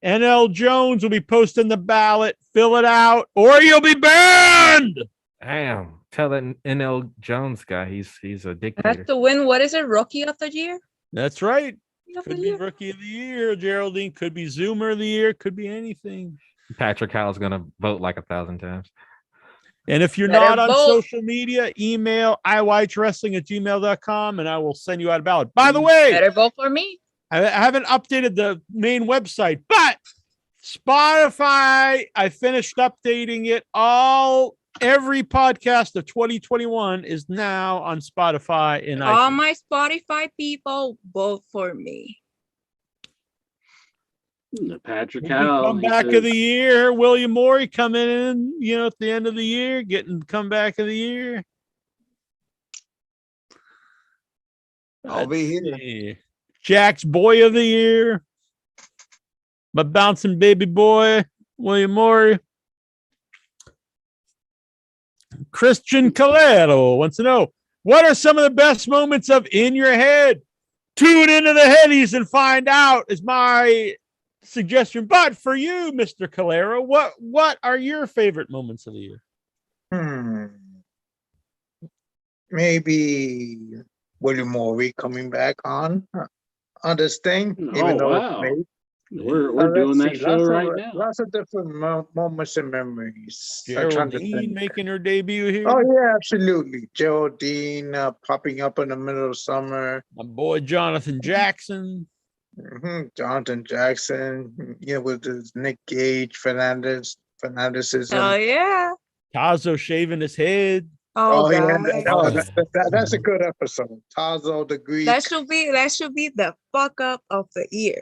NL Jones will be posting the ballot. Fill it out, or you'll be banned. Damn. Tell that NL Jones guy he's a Has dictator. to win. What is it? Rookie of the year? That's right. Rookie of Could the be year? Rookie of the Year, Geraldine. Could be Zoomer of the Year. Could be anything. Patrick Howell's gonna vote like 1,000 times. And if you're Better not on vote. social media, email iwatchwrestling@gmail.com and I will send you out a ballot. By the way, Better vote for me. I haven't updated the main website, but Spotify, I finished updating it. Every podcast of 2021 is now on Spotify. And All my Spotify people, vote for me. Patrick Howell. comeback of the year. William Morey coming in, at the end of the year, getting comeback of the year. I'll be here. here. Jack's boy of the year. My bouncing baby boy, William Morey. Christian Calero wants to know, what are some of the best moments of In Your Head? Tune into the headies and find out is my suggestion. But for you, Mr. Calero, what are your favorite moments of the year? Maybe William Morey coming back on this thing. Even though wow. it's late. We're doing that show right now. Lots of different moments and memories. I'm trying to Geraldine think. making her debut here. Oh yeah, absolutely. Geraldine popping up in the middle of summer. My boy Jonathan Jackson. Jonathan Jackson, with his Nick Gage, Fernandezism. Oh yeah. Tazo shaving his head. Oh, yeah, guys. that's a good episode. Tazo the Greek. That should be the fuck up of the year.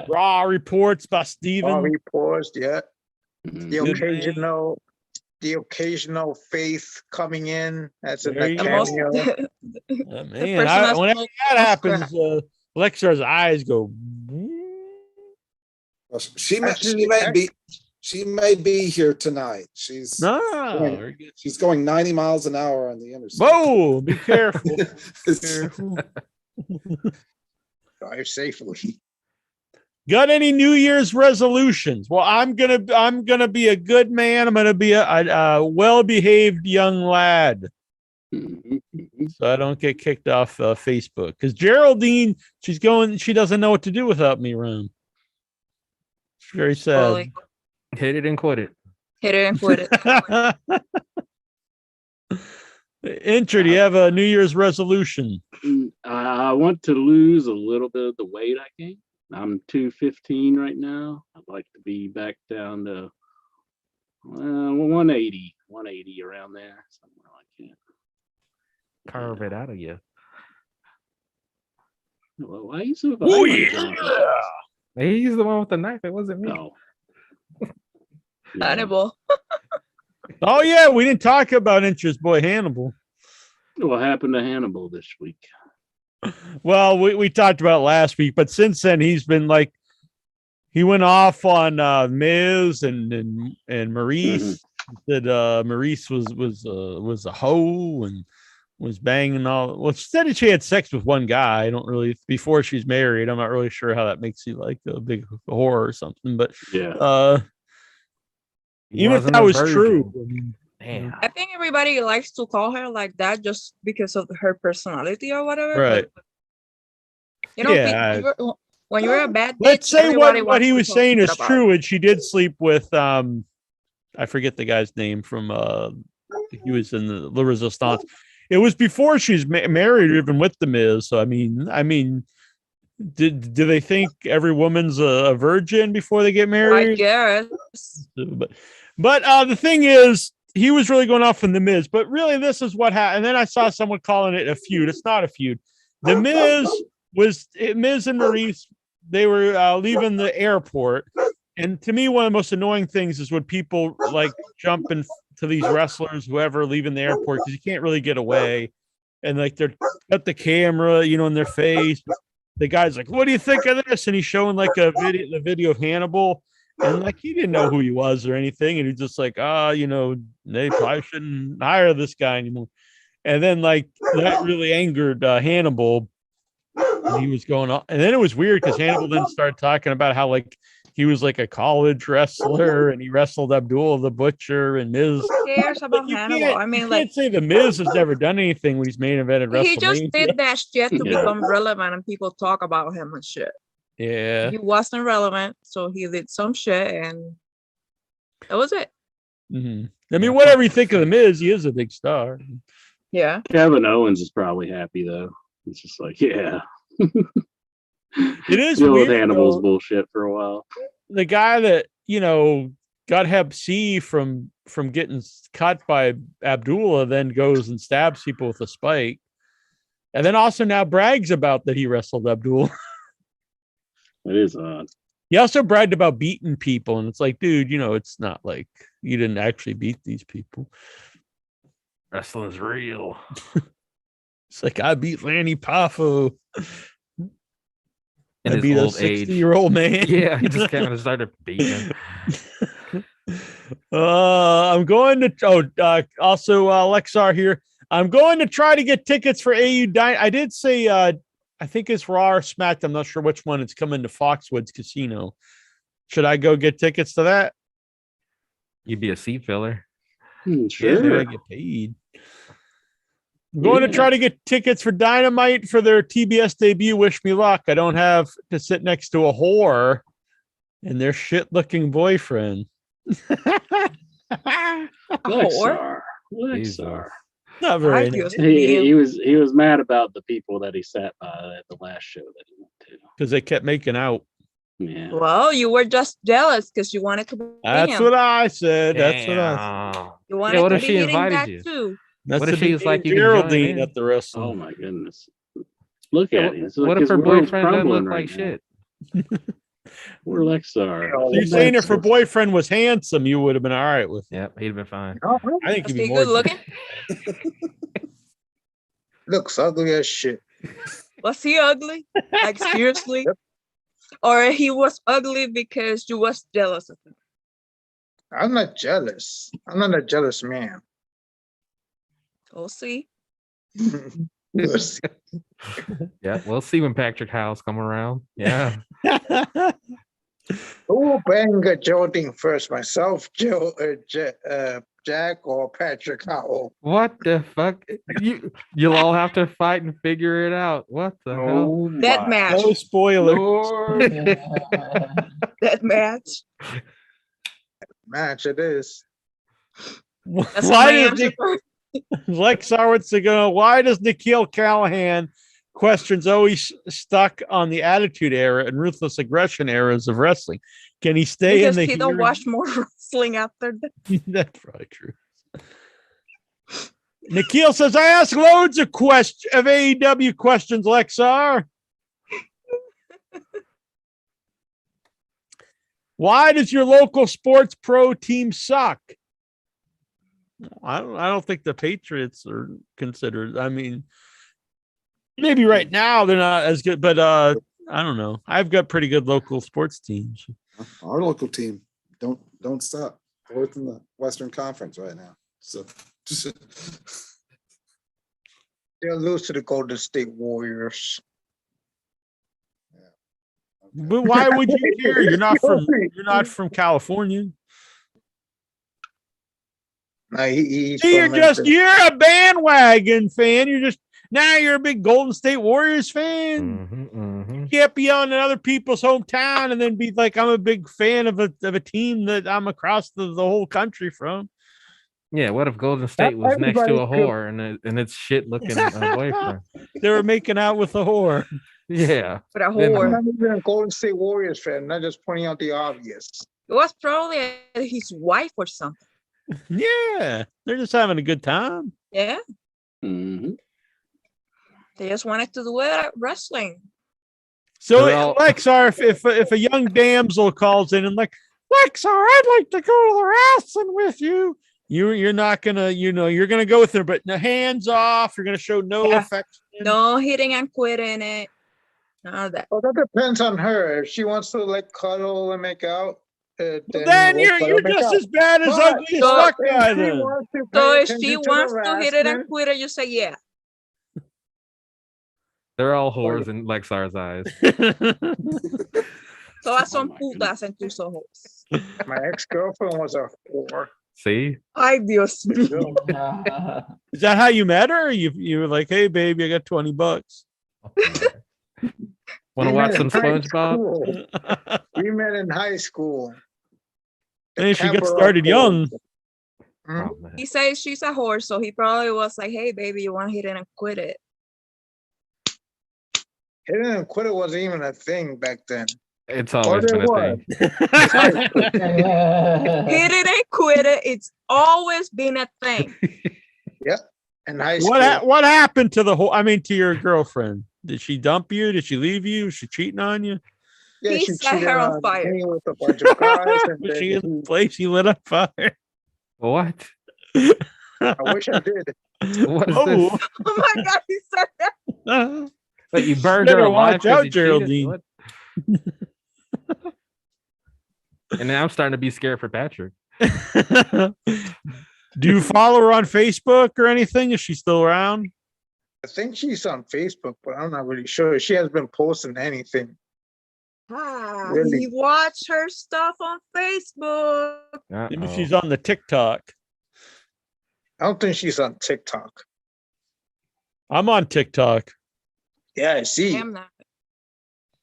Raw reports by Steven. Raw reports, yeah. Mhm. The occasional Faith coming in. That's a There you go. cameo. Man, person whenever that's that happens, Lexar's eyes go. Well, she may be here tonight. She's No, going, very good. she's going 90 miles an hour on the interstate. Whoa, be careful. Careful. Drive safely. Got any New Year's resolutions? Well, I'm gonna be a good man. I'm gonna be a well-behaved young lad, so I don't get kicked off Facebook. Because Geraldine, she doesn't know what to do without me around. It's very sad. Totally. Hit it and quit it. Hit it and quit it. Inter, do you have a New Year's resolution? I want to lose a little bit of the weight I gained. I'm 215 right now. I'd like to be back down to 180 around there, somewhere like that. Carve it out of you. Well, why are you so Oh violent, yeah. Jonathan? He's the one with the knife. It wasn't me. No. Hannibal. Oh yeah, we didn't talk about Inter's boy Hannibal. What happened to Hannibal this week? Well, we talked about it last week, but since then he's been like, he went off on Miz and Maurice. Said Maurice was a hoe and was banging all. Well, she said she had sex with one guy. I don't really, before she's married. I'm not really sure how that makes you like a big whore or something. But Yeah. Even if wasn't that a was virgin. true. I mean, Damn. I think everybody likes to call her like that just because of her personality or whatever. right. But, you know, Yeah. when you're a bad Let's bitch, say everybody what wants he to was talk saying shit is about true, you. and she did sleep with I forget the guy's name from he was in the Resistance. It was before she's married, or even with the Miz. So I mean, do they think every woman's a virgin before they get I married? guess. But the thing is, he was really going off on the Miz. But really, this is what happened. And then I saw someone calling it a feud. It's not a feud. The Miz Miz and Maurice. They were leaving the airport. And to me, one of the most annoying things is when people like jump into these wrestlers, whoever, leaving the airport because you can't really get away. And like they're at the camera, in their face. The guy's like, "What do you think of this?" And he's showing like the video of Hannibal, and like he didn't know who he was or anything, and he's just like, they probably shouldn't hire this guy anymore. And then like that really angered Hannibal. And he was going on, and then it was weird because Hannibal then started talking about how like he was like a college wrestler and he wrestled Abdul the Butcher and Miz. Who cares about You Hannibal? can't, I mean, you like, can't say the Miz has never done anything when he's main evented he just WrestleMania. did that shit to Yeah. become relevant and people talk about him and shit. Yeah. He wasn't relevant, so he did some shit and that was it. Mm-hmm. I mean, whatever you think of the Miz, he is a big star. Yeah. Kevin Owens is probably happy though. It's just like, yeah. It is deal weird, with Hannibal's though. bullshit for a while. The guy that got Hep C from getting cut by Abdullah, then goes and stabs people with a spike, and then also now brags about that he wrestled Abdullah. It is odd. He also bragged about beating people, and it's like, dude, it's not like you didn't actually beat these people. Wrestling's real. It's like I beat Lanny Poffo. In I his beat a old age. 60-year-old man. Yeah, he just came and started beating him. I'm going to also Lexar here. I'm going to try to get tickets for AU Dynamite. I did say I think it's Raw or Smacked. I'm not sure which one. It's coming to Foxwoods Casino. Should I go get tickets to that? You'd be a seat filler. Sure. Yeah, maybe I get paid. I'm going to try to get tickets for Dynamite for their TBS debut. Wish me luck. I don't have to sit next to a whore and their shit-looking boyfriend. Lexar. Not very nice. He was mad about the people that he sat by at the last show that he went to because they kept making out. Yeah. Well, you were just jealous because you wanted to be That's him. what I said. Damn. That's what I said. You wanted what to if be she eating invited that you? too. That's What if the she was like, you can Geraldine join in? at the wrestling? Oh my goodness. Look Yeah, at him. It's what like if his her world's boyfriend doesn't crumbling look right like shit? We're Lexar. So you're saying if her boyfriend was handsome, you would have been all right with it. Yep, he'd have been fine. I think Was he'd be he more good looking? Looks ugly as shit. Was he ugly? Like seriously? Or he was ugly because you was jealous of him? I'm not jealous. I'm not a jealous man. We'll see. We'll see. Yeah, we'll see when Patrick House come around. Yeah. Who will bang Geraldine first? Myself, Joe, Jack, or Patrick Howell? What the fuck? You'll all have to fight and figure it out. What the hell? That match. No spoiler. That match. Match it is. That's Why my does answer. Lexar wants to go? Why does Nikhil Callahan questions always stuck on the Attitude Era and Ruthless Aggression eras of wrestling? Can he stay Because in the? he don't watch more wrestling after that. That's probably true. Nikhil says, I ask loads of AEW questions, Lexar. Why does your local sports pro team suck? I don't think the Patriots are considered. I mean, maybe right now they're not as good, but I don't know. I've got pretty good local sports teams. Our local team don't stop. Fourth in the Western Conference right now. So They'll lose to the Golden State Warriors. But why would you care? You're not from California. He's See, from Memphis. you're a bandwagon fan. You're a big Golden State Warriors fan. You can't be on in other people's hometown and then be like, I'm a big fan of a team that I'm across the whole country from. Yeah, what if Golden State was next to a whore and its shit looking boyfriend? They were making out with a whore. Yeah. But a I'm whore. not even a Golden State Warriors fan, not just pointing out the obvious. It was probably his wife or something. Yeah, they're just having a good time. Yeah. Mm-hmm. They just wanted to do it wrestling. So, Lexar, if a young damsel calls in and like, Lexar, I'd like to go to the wrestling with you. You're not gonna, you're gonna go with her, but no, hands off. You're gonna show no affection. No hitting and quitting it. None of that. Well, that depends on her. If she wants to like cuddle and make out, then you're just as bad as ugly as fuck guy then. So if she wants to hit it and quit it, you say yeah. They're all whores in Lexar's eyes. Todas son putas en tus ojos. My ex-girlfriend was a whore. See? Ay, Dios mío. Is that how you met her? You were like, hey, baby, I got $20. Want to watch some SpongeBob? We met in high school. Hey, she got started young. Oh, He says she's a whore, so he probably was like, hey, baby, you want to hit it and quit it? Hit it and quit it wasn't even a thing back then. It's always been a thing. Hit it and quit it. It's always been a thing. Yep. In high school. What happened to to your girlfriend? Did she dump you? Did she leave you? Was she cheating on you? Yeah, He she set cheated her on on fire. me with a bunch of guys. And Was then she in the place she lit on fire? What? I wish I did. What is Oh. this? Oh my God, he said that. But you burned her Better alive watch 'cause out, you cheated? Geraldine. What? And now I'm starting to be scared for Patrick. Do you follow her on Facebook or anything? Is she still around? I think she's on Facebook, but I'm not really sure. She hasn't been posting anything. Really? He watched her stuff on Facebook. Maybe she's on the TikTok. I don't think she's on TikTok. I'm on TikTok. Yeah, I see. Damn that.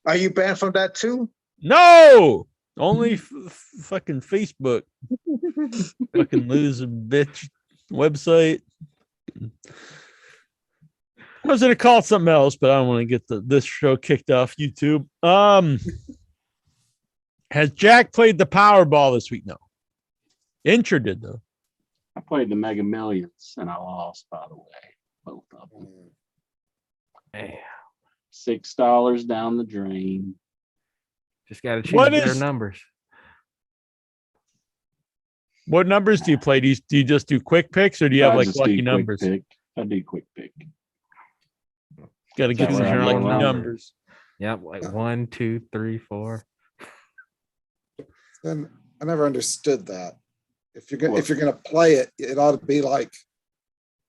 Are you banned from that too? No, only fucking Facebook. Fucking loser bitch website. I was gonna call it something else, but I don't want to get this show kicked off YouTube. Has Jack played the Powerball this week? No. Incher did though. I played the Mega Millions and I lost, by the way, both of them. Man. $6 down the drain. Just got to choose their numbers. What numbers do you play? Do you just do quick picks or do you have like lucky numbers? I do quick pick. Got to get Choose some your lucky own number. numbers. Yep, like 1, 2, 3, 4. And I never understood that. If you're gonna play it, it ought to be like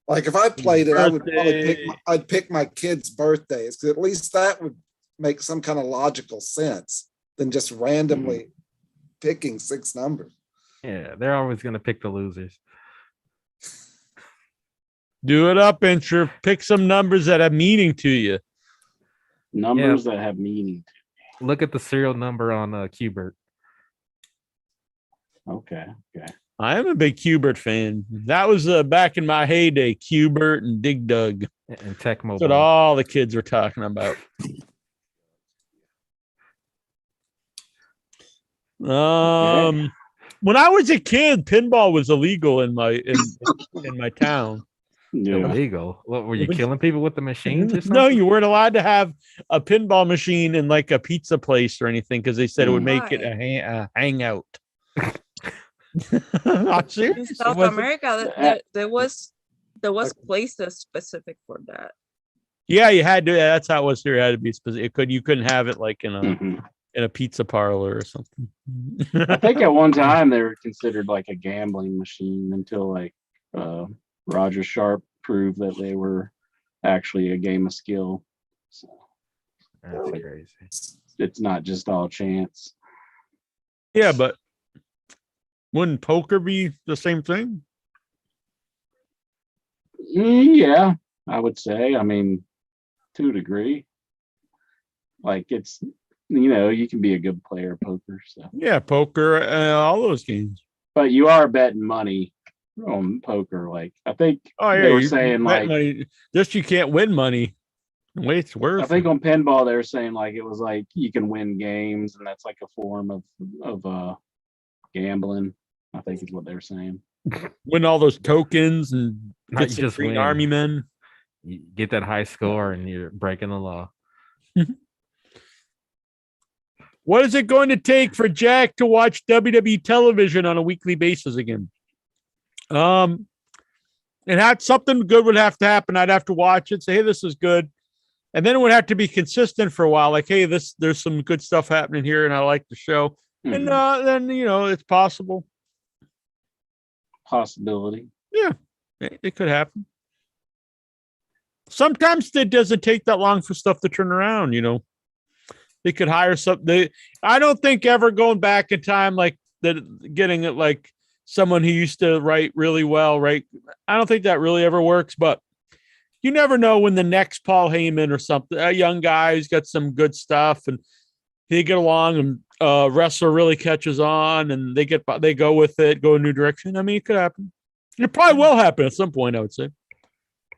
if I played it, I would probably pick my kids' birthdays, because at least that would make some kind of logical sense than just randomly picking 6 numbers. Yeah, they're always gonna pick the losers. Do it up, Incher. Pick some numbers that have meaning to you. Numbers that have meaning. Look at the serial number on Qbert. Okay. I am a big Qbert fan. That was back in my heyday, Qbert and Dig Dug. And Tech Mobile. That's what all the kids were talking about. When I was a kid, pinball was illegal in my town. Illegal? What were you killing people with the machines or something? No, you weren't allowed to have a pinball machine in like a pizza place or anything because they said it would make it a hangout. Not serious. In South America, there was places specific for that. Yeah, you had to. That's how it was here. It had to be specific. You couldn't have it like in a pizza parlor or something. I think at one time they were considered like a gambling machine until like Roger Sharp proved that they were actually a game of skill. So that's crazy. It's not just all chance. Yeah, but wouldn't poker be the same thing? Yeah, I would say. I mean, to a degree. Like it's, you can be a good player of poker. So Yeah, poker, all those games. but you are betting money on poker. Like I think Oh yeah, they were you saying bet like money. Just you can't win money. The way it's worth. I think on pinball they were saying like it was like you can win games and that's like a form of gambling. I think is what they were saying. Win all those tokens and Not get some just green win. army men. You get that high score and you're breaking the law. What is it going to take for Jack to watch WWE television on a weekly basis again? It had something good would have to happen. I'd have to watch it, say, hey, this is good. And then it would have to be consistent for a while. Like, hey, there's some good stuff happening here and I like the show. Mhm. And then, it's possible. Possibility. Yeah, it could happen. Sometimes it doesn't take that long for stuff to turn around, They could hire something. I don't think ever going back in time like that, getting it like someone who used to write really well, right? I don't think that really ever works, but you never know when the next Paul Heyman or something, a young guy who's got some good stuff and they get along and wrestler really catches on and they go with it, go a new direction. I mean, it could happen. It probably will happen at some point, I would say.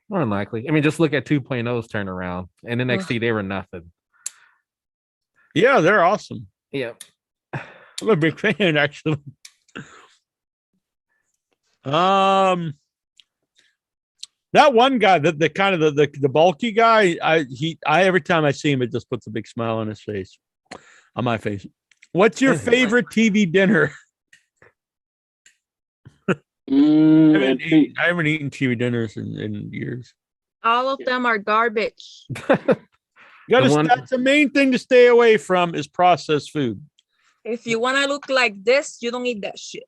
More than likely. I mean, just look at 2.0's turnaround. And NXT, they were nothing. Yeah, they're awesome. Yeah. I'm a big fan, actually. That one guy, the kind of the bulky guy, I every time I see him, it just puts a big smile on his face, on my face. What's your favorite TV dinner? I haven't eaten TV dinners in years. All of them are garbage. That's the main thing to stay away from is processed food. If you want to look like this, you don't eat that shit.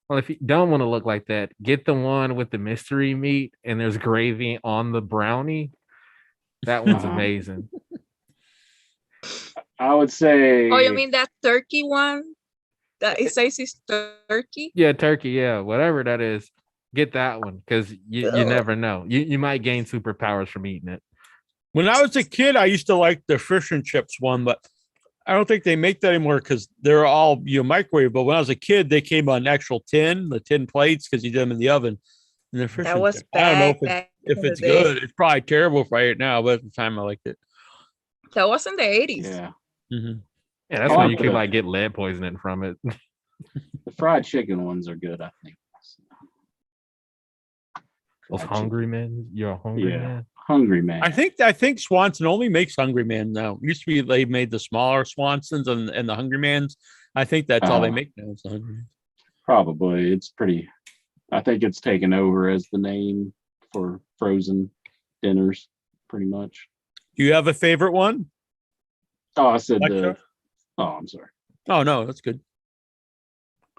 Well, if you don't want to look like that, get the one with the mystery meat and there's gravy on the brownie. That one's amazing. I would say. Oh, you mean that turkey one? That it says it's turkey? Yeah, turkey. Yeah, whatever that is. Get that one because you never know. You might gain superpowers from eating it. When I was a kid, I used to like the fish and chips one, but I don't think they make that anymore because they're all microwave. But when I was a kid, they came on actual the tin plates because you did them in the oven. And the fish that was chips. I don't know if it's day. good. It's probably terrible right now, but at the time I liked it. That was in the 80s. Yeah. Mm-hmm. Yeah, that's when you could get lead poisoning from it. The fried chicken ones are good, I think. Those hungry men. You're a hungry man. Hungry man. I think Swanson only makes Hungry Man now. It used to be they made the smaller Swansons and the Hungry Mans. I think that's all they make now. Is the Hungry Man. Probably. It's pretty. I think it's taken over as the name for frozen dinners, pretty much. Do you have a favorite one? Oh, I said I'm sorry. Oh no, that's good.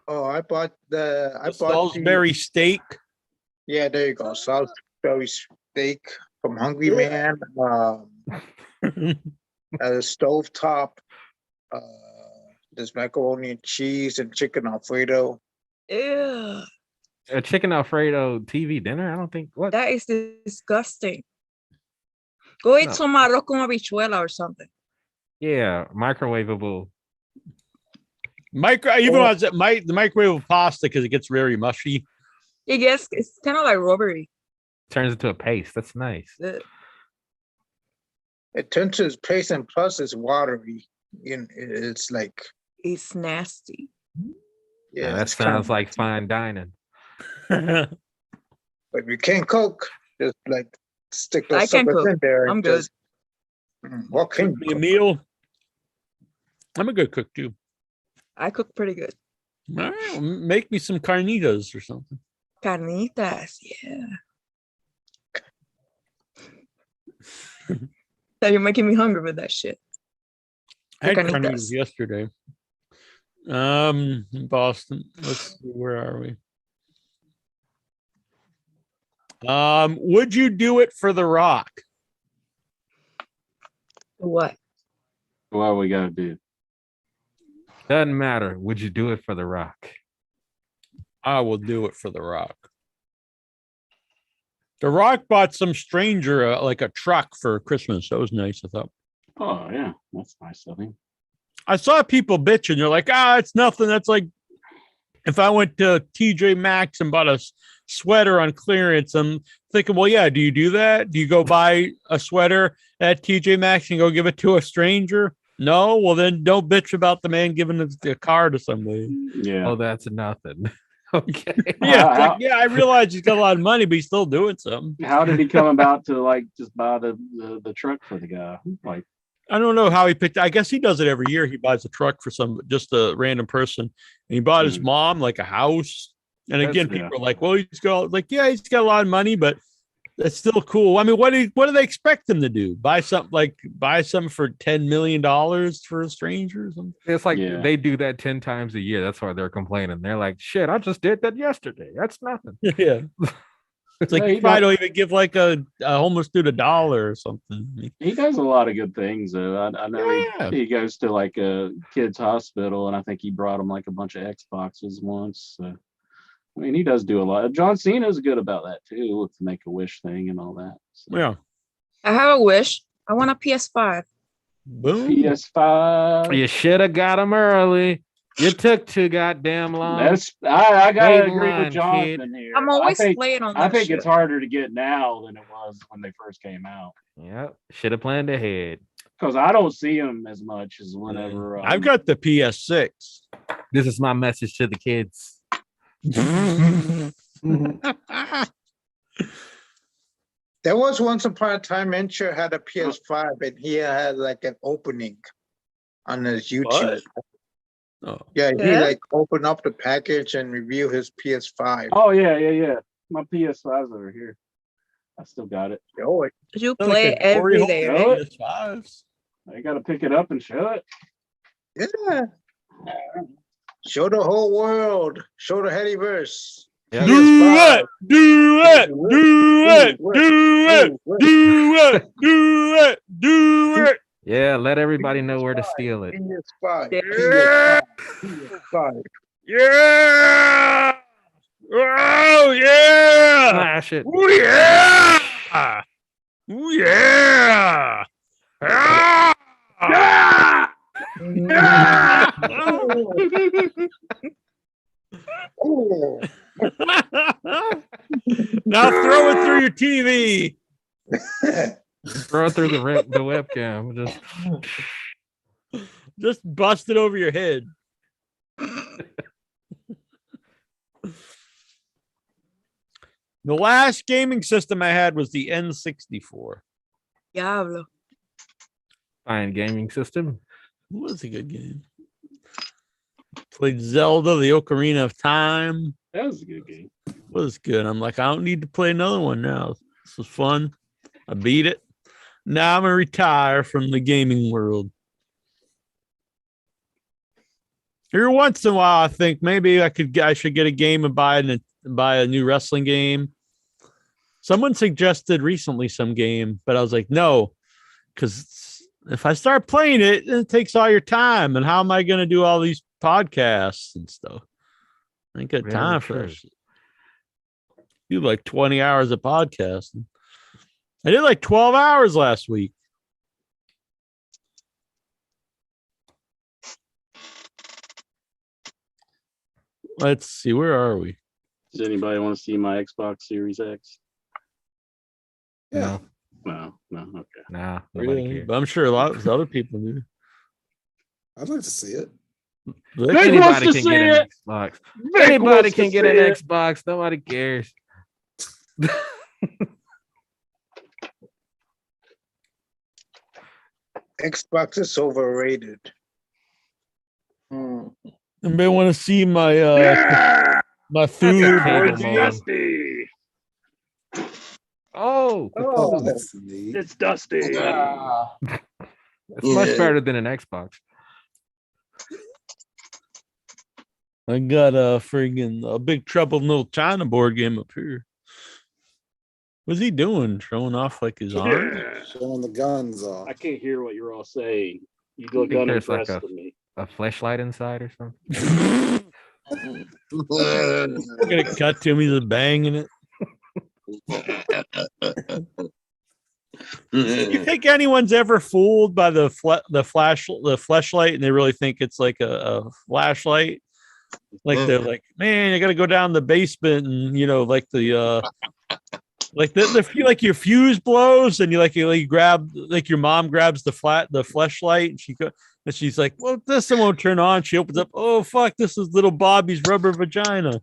Oh, I bought Salisbury steak. Yeah, there you go. Salisbury steak from Hungry Man. Stovetop. There's macaroni and cheese and chicken Alfredo. Ew. A chicken Alfredo TV dinner? I don't think what that is disgusting. Go eat some arroz con habichuela or something. Yeah, microwavable. The microwave pasta because it gets very mushy. It's kind of like rubbery. Turns into a paste. That's nice. It turns to paste and plus it's watery. It's like it's nasty. Yeah, that sounds like fine dining. But we can't cook. Just like stick those I can cook. In there. I'm good. What can you meal? I'm a good cook too. I cook pretty good. All right, make me some carnitas or something. Carnitas, yeah. Now you're making me hungry with that shit. I had carnitas yesterday. In Boston. Let's see, where are we? Would you do it for The Rock? What? What we gotta do? Doesn't matter. Would you do it for The Rock? I will do it for The Rock. The Rock bought some stranger like a truck for Christmas. That was nice, I thought. Oh yeah, that's nice of him. I saw people bitching. They're like, it's nothing. That's like if I went to TJ Maxx and bought a sweater on clearance, I'm thinking, well, yeah, do you do that? Do you go buy a sweater at TJ Maxx and go give it to a stranger? No? Well, then don't bitch about the man giving the car to somebody. Yeah. Oh, that's nothing. Okay. Yeah, I realize he's got a lot of money, but he's still doing something. How did he come about to like just buy the truck for the guy? Like, I don't know how he picked. I guess he does it every year. He buys a truck for just a random person, and he bought his mom like a house. And again, people are like, "Well, he's got he's got a lot of money, but that's still cool." I mean, what do they expect him to do? Buy something for $10 million for a stranger or something? It's like they do that 10 times a year. That's why they're complaining. They're like, "Shit, I just did that yesterday. That's nothing." Yeah. It's like you probably don't even give like a homeless dude $1 or something. He does a lot of good things. I know he goes to like a kid's hospital, and I think he brought him like a bunch of Xboxes once. So, I mean, he does do a lot. John Cena's good about that too, with the Make-A-Wish thing and all that. So. Yeah. I have a wish. I want a PS5. Boom. PS5. You should have got him early. You took too goddamn long. I gotta agree with Jonathan here. I'm always playing on that I think shit. it's harder to get now than it was when they first came out. Yep. Should have planned ahead. Because I don't see them as much as whenever. I've got the PS6. This is my message to the kids. There was once upon a time Incher had a PS5 and he had like an opening on his YouTube. What? Oh. Yeah, he like opened up the package and review his PS5. Oh yeah. My PS5's over here. I still got it. Show it. You play it every day, right? I gotta pick it up and show it. Yeah. Show the whole world. Show the Headyverse. Yep. Do it. Yeah, let everybody know where to steal it. PS5. Yeah. PS5. Yeah. Oh yeah. Smash it. Oh yeah. Oh yeah. Ah! Yeah. Yeah. Oh. Now throw it through your TV. Throw it through the webcam. Just bust it over your head. The last gaming system I had was the N64. Diablo. Fine gaming system. It was a good game. Played Zelda, the Ocarina of Time. That was a good game. It was good. I'm like, I don't need to play another one now. This was fun. I beat it. Now I'm gonna retire from the gaming world. Every once in a while, I think maybe I should get a game and buy a new wrestling game. Someone suggested recently some game, but I was like, no, because if I start playing it, it takes all your time. And how am I going to do all these podcasts and stuff? I ain't got time for that shit. You like 20 hours of podcasting. I did like 12 hours last week. Let's see, where are we? Does anybody want to see my Xbox Series X? Yeah. No, okay. Nah, Really? But I'm sure a lot of other people do. I'd like to see it. Anybody can get an Xbox. Anybody can get an Xbox. Nobody cares. Xbox is overrated. Anybody want to see my my food board game? Oh, that's neat. It's Dusty. it's much better than an Xbox. I got a Big Trouble in Little China board game up here. What's he doing? Showing off like his arm? Showing the guns off. I can't hear what you're all saying. You look unimpressed with me. A fleshlight inside or something. I'm gonna cut to him. He's banging it. You think anyone's ever fooled by the flashlight, and they really think it's like a flashlight? Like they're like, man, you got to go down the basement, and like the like your fuse blows, and you grab, like your mom grabs the flashlight, and she's like, well, this one won't turn on. She opens up, oh fuck, this is little Bobby's rubber vagina.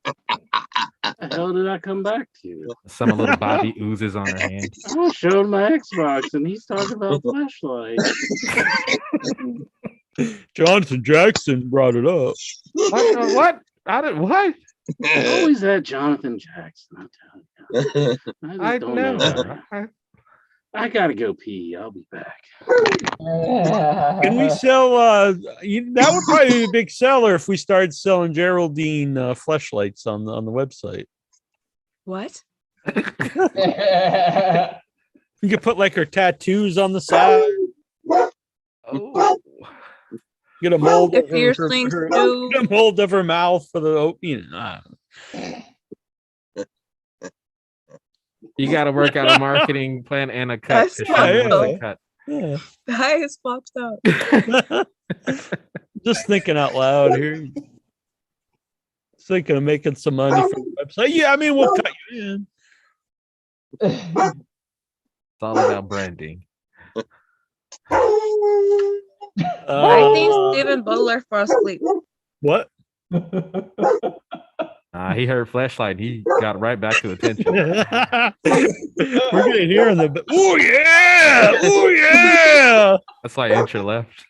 The hell did I come back to? Some little Bobby oozes on her hand. I showed my Xbox and he's talking about flashlight. Jonathan Jackson brought it up. What? What? Always that Jonathan Jackson. I'm telling you. I don't know. I gotta go pee. I'll be back. Can we sell? That would probably be a big seller if we started selling Geraldine fleshlights on the website. What? You could put like her tattoos on the side. Oh. Get a mold. The piercings too. Get a mold of her mouth for the opening. You got to work out a marketing plan and a cut. Yeah. The highest popped up. Just thinking out loud here. Thinking of making some money from the website. Yeah, I mean, we'll cut you in. It's all about branding. I think Steven Butler fell asleep. What? He heard flashlight. He got right back to attention. We're getting here in the. Oh yeah! Oh yeah! That's why Incher left.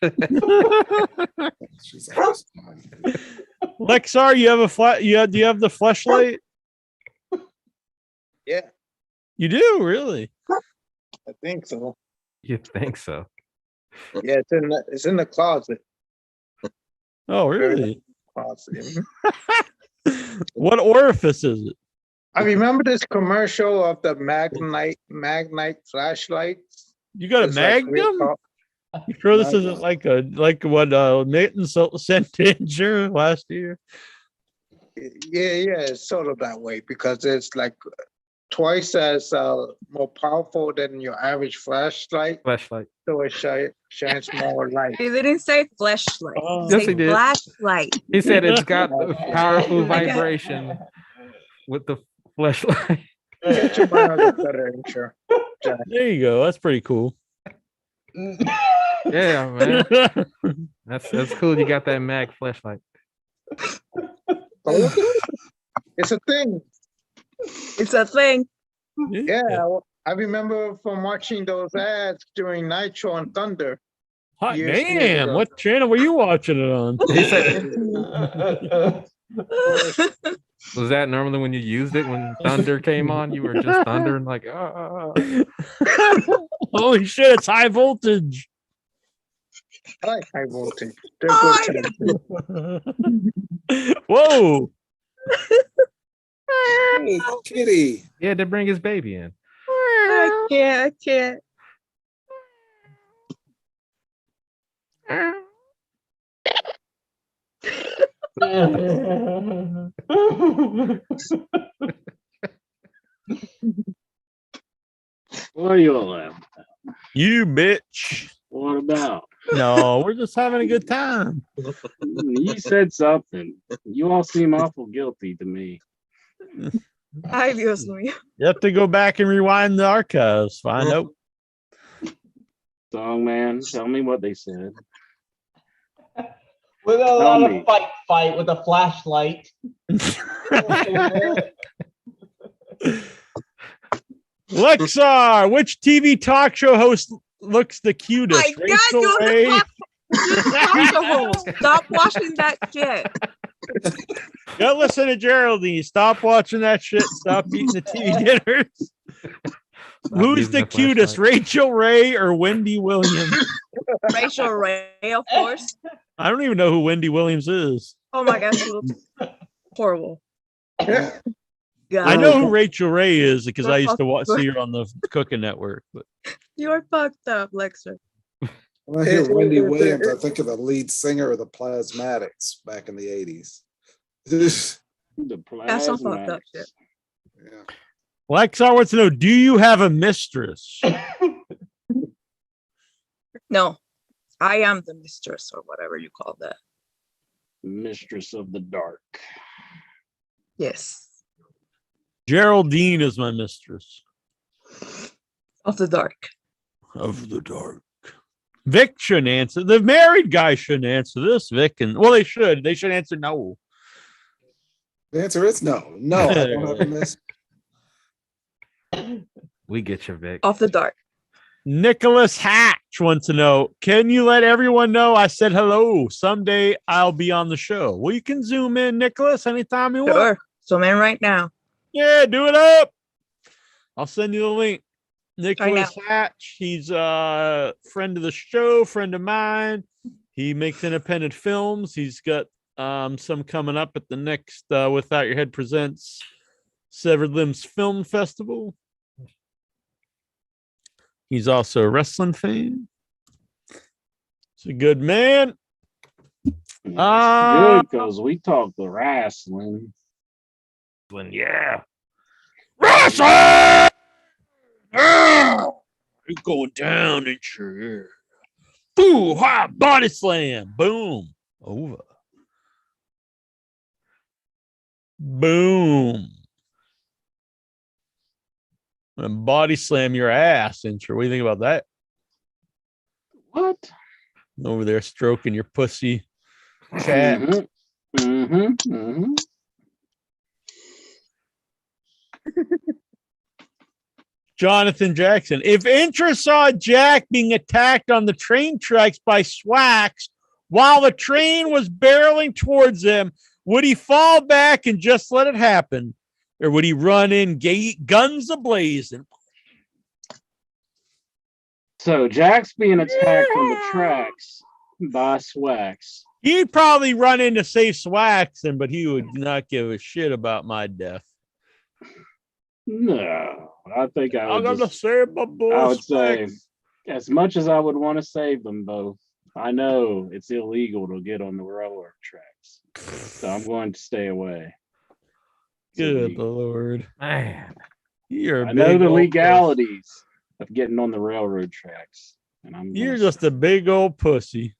Lexar, you have a do you have the flashlight? Yeah, You do, really? I think so. You think so? Yeah, it's in the closet. Oh, really? Closet. What orifice is it? I remember this commercial of the Magnite flashlights. You got a It's like Magnum? You sure this isn't like what Nathan sent to Incher last year? Yeah, it's sort of that way because it's like twice as more powerful than your average flashlight. So it shines more light. He didn't say flashlight. Yes, he did. Flashlight. He said it's got powerful vibration with the flashlight. Get your mind better, Incher. There you go. That's pretty cool. Yeah, man. That's cool. You got that mag flashlight. It's a thing. It's a thing. Yeah, I remember from watching those ads during Nitro and Thunder. Hot years damn! ago. What channel were you watching it on? He said, was that normally when you used it when Thunder came on? You were just thundering like, Holy shit! It's high voltage. I like high voltage. They're good channels. Whoa! Hey, kitty. He had to bring his baby in. I can't. What are you all laughing at? You bitch. What about? No, we're just having a good time. You said something. You all seem awful guilty to me. Ay, Dios mío. You have to go back and rewind the archives. Find out. Song man, tell me what they said. With a lot of fight with a flashlight. Lexar, which TV talk show host looks the cutest? My God, you're the host. Stop watching that shit. Go listen to Geraldine. Stop watching that shit. Stop eating the TV dinners. Who's the cutest, Rachel Ray or Wendy Williams? Rachel Ray, of course. I don't even know who Wendy Williams is. Oh my gosh, she looks horrible. God. I know who Rachel Ray is because I used to see her on the Cooking Network. But you're fucked up, Lexer. When I hear Wendy Williams, I think of the lead singer of the Plasmatics back in the 80s. The That's some fucked up shit. Yeah. Lexar wants to know, do you have a mistress? No, I am the mistress or whatever you call that. Mistress of the dark. Yes. Geraldine is my mistress. Of the dark. Of the dark. Vic shouldn't answer. The married guy shouldn't answer this, Vic. And well, they should. They should answer no. The answer is no. No, I don't have a miss. We get you, Vic. Of the dark. Nicholas Hatch wants to know, can you let everyone know I said hello? Someday I'll be on the show. Well, you can zoom in, Nicholas, anytime you want. Sure. Zoom in right now. Yeah, do it up. I'll send you the link. Nicholas Hatch, he's a friend of the show, friend of mine. He makes independent films. He's got some coming up at the next Without Your Head Presents Severed Limbs Film Festival. He's also a wrestling fan. He's a good man. Good, because we talk the wrestling. Yeah. Wrestling! You're going down in your boo, ha, body slam. Boom. Over. Boom. And body slam your ass, intro. What do you think about that? What? Over there stroking your pussy. Chat. Jonathan Jackson. If Intra saw Jack being attacked on the train tracks by Swax while the train was barreling towards him, would he fall back and just let it happen? Or would he run in guns ablazing? So Jack's being attacked on the tracks by Swax. He'd probably run in to save Swaxon, but he would not give a shit about my death. No, I think I'm gonna save my boy. I would say, as much as I would want to save them both, I know it's illegal to get on the railroad tracks, so I'm going to stay away. Good Lord, man! I know the legalities of getting on the railroad tracks, and you're just a big old pussy.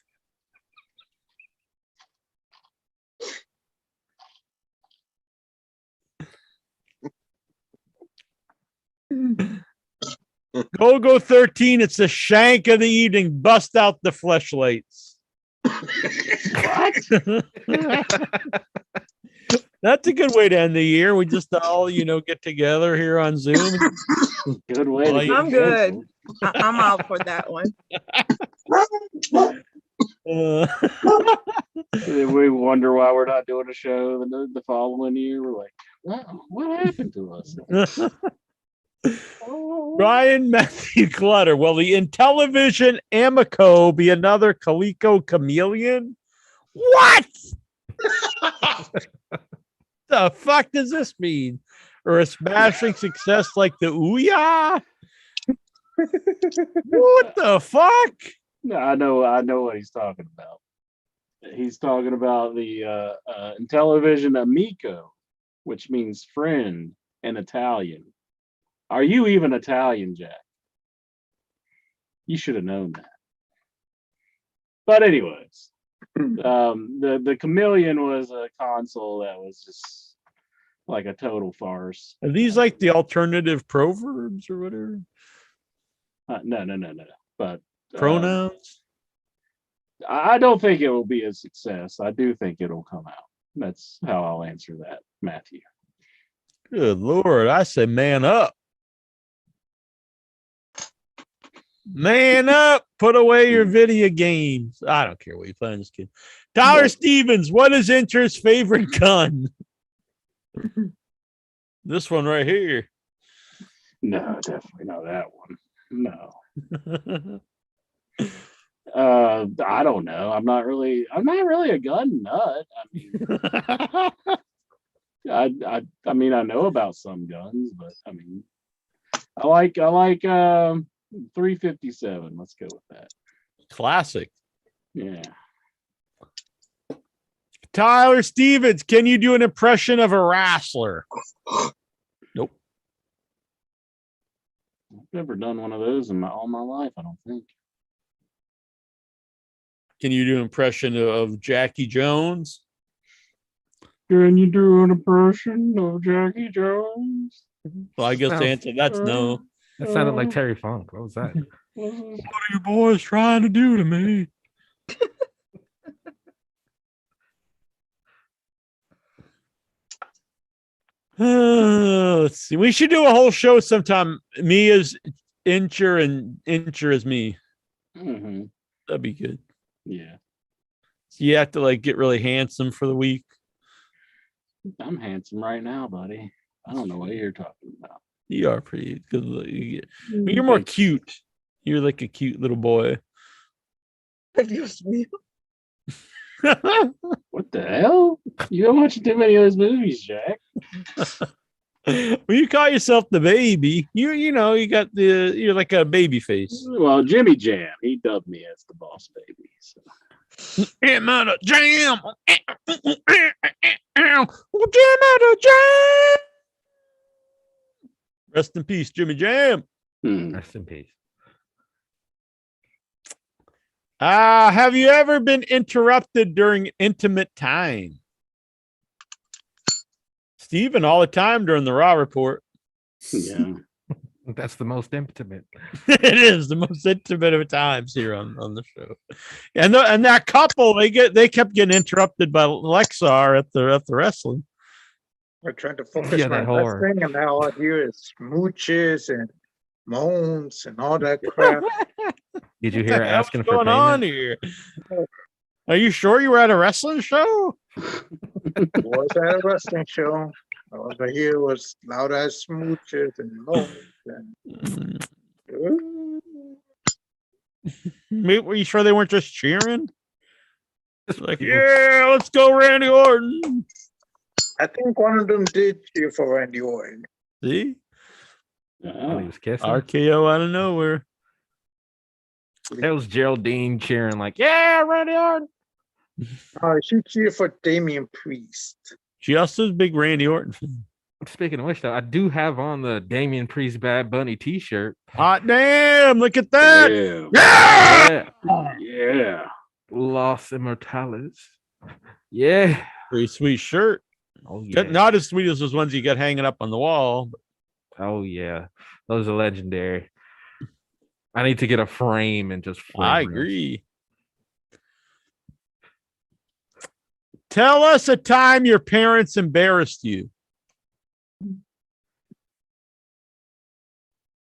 Go 13. It's the shank of the evening. Bust out the fleshlights. What? That's a good way to end the year. We just all, get together here on Zoom. Good way. I'm good. I'm out for that one. We wonder why we're not doing a show the following year. We're like, wow, what happened to us? Brian Matthew Clutter. Will the Intellivision Amico be another Coleco Chameleon? What? The fuck does this mean? Or a smashing success like the Ouya? What the fuck? No, I know what he's talking about. He's talking about the Intellivision Amico, which means friend in Italian. Are you even Italian, Jack? You should have known that. But anyways, the Chameleon was a console that was just like a total farce. Are these like the alternative proverbs or whatever? No. But pronouns? I don't think it will be a success. I do think it'll come out. That's how I'll answer that, Matthew. Good Lord. I say man up. Man up. Put away your video games. I don't care what you play. I'm just kidding. Tyler Stevens, what is Intra's favorite gun? This one right here. No, definitely not that one. No. I don't know. I'm not really a gun nut. I mean, I know about some guns, but I mean, I like 357. Let's go with that. Classic. Yeah. Tyler Stevens, can you do an impression of a wrestler? Nope. never done one of those in all my life, I don't think. Can you do an impression of Jackie Jones? Can you do an impression of Jackie Jones? Well, I guess the answer that's no. That sounded like Terry Funk. What was that? What are you boys trying to do to me? Let's see. We should do a whole show sometime. Me as Incher and Incher as me. Mm-hmm. That'd be good. Yeah. So you have to like get really handsome for the week. I'm handsome right now, buddy. I don't know what you're talking about. You are pretty good. You're more cute. You're like a cute little boy. Dios mío. What the hell? You don't watch too many of those movies, Jack. When you call yourself the baby, you know you got you're like a baby face. Well, Jimmy Jam, he dubbed me as the boss baby. So. Jam out of jam. Jam out of jam. Rest in peace, Jimmy Jam. Rest in peace. Have you ever been interrupted during intimate time? Steven, all the time during the Raw report. Yeah. That's the most intimate. It is the most intimate of times here on the show. And that couple, they kept getting interrupted by Lexar at the wrestling. We're trying to focus that on whore. wrestling, and now all I hear is smooches and moans and all that crap. Did you hear her asking What's for going payment? on here? Are you sure you were at a wrestling show? Was at a wrestling show. All I hear was loud ass smooches and moans. And... Mate, were you sure they weren't just cheering? It's like, yeah, let's go, Randy Orton. I think one of them did cheer for Randy Orton. See? Oh, he was kissing. RKO out of nowhere. That was Geraldine cheering like, yeah, Randy Orton. She cheered for Damian Priest. She also is a big Randy Orton fan. Speaking of which, though, I do have on the Damian Priest Bad Bunny t-shirt. Hot damn, look at that. Damn. Yeah! Yeah. Los Immortales. Yeah. Pretty sweet shirt. Oh, yeah. Not as sweet as those ones you got hanging up on the wall. Oh, yeah. Those are legendary. I need to get a frame and just frame I them. agree. Tell us a time your parents embarrassed you.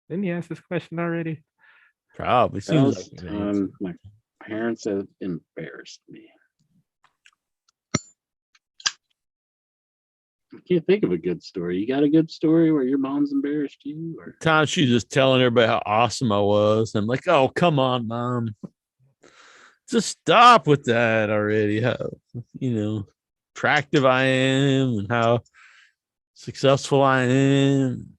Didn't you ask this question already? Probably. That Seems was like the it. time my parents have embarrassed me. I can't think of a good story. You got a good story where your mom's embarrassed you? Or Time she's just telling everybody how awesome I was. I'm like, oh, come on, Mom. Just stop with that already. How, attractive I am and how successful I am.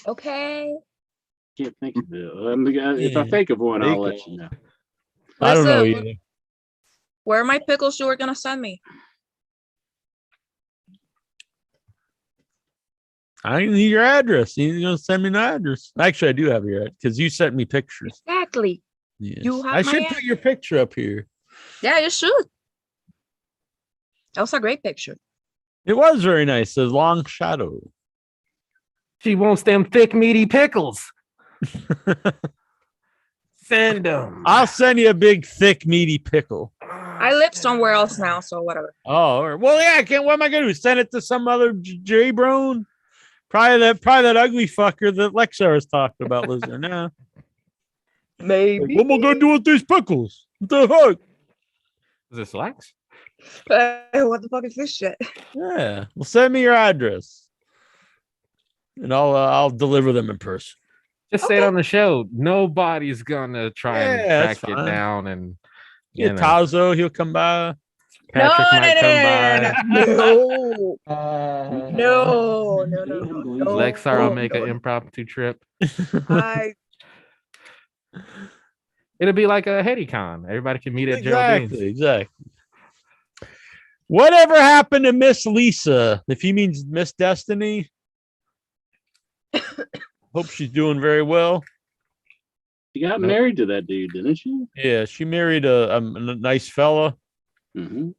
Okay. can't think of it. If I think of one, I'll let you know. I don't know Listen, either. Where are my pickles you were gonna send me? I need your address. You're gonna send me an address. Actually, I do have your address because you sent me pictures. Exactly. Yes. You have I should my put your picture up here. Yeah, you should. That was a great picture. It was very nice. A long shadow. She wants them thick, meaty pickles. Send them. I'll send you a big, thick, meaty pickle. I live somewhere else now, so whatever. Oh, all right. Well, yeah. I can't. What am I gonna do? Send it to some other J Brone? Probably that ugly fucker that Lexar has talked about lives there now. Maybe. Like, what am I gonna do with these pickles? What the fuck? Is this Lex? What the fuck is this shit? Yeah. Well, send me your address, and I'll deliver them in person. Just say it on the show. Nobody's gonna try and Yeah, track it down, and Yeah, Tazo, he'll come by. Patrick might No. come No. by. Lexar will make an impromptu trip. It'll be like a HeadyCon. Everybody can meet at Geraldine's. Exactly. Whatever happened to Miss Lisa? If he means Miss Destiny, Hope she's doing very well. She got married to that dude, didn't she? Yeah, she married a nice fella. Mm-hmm.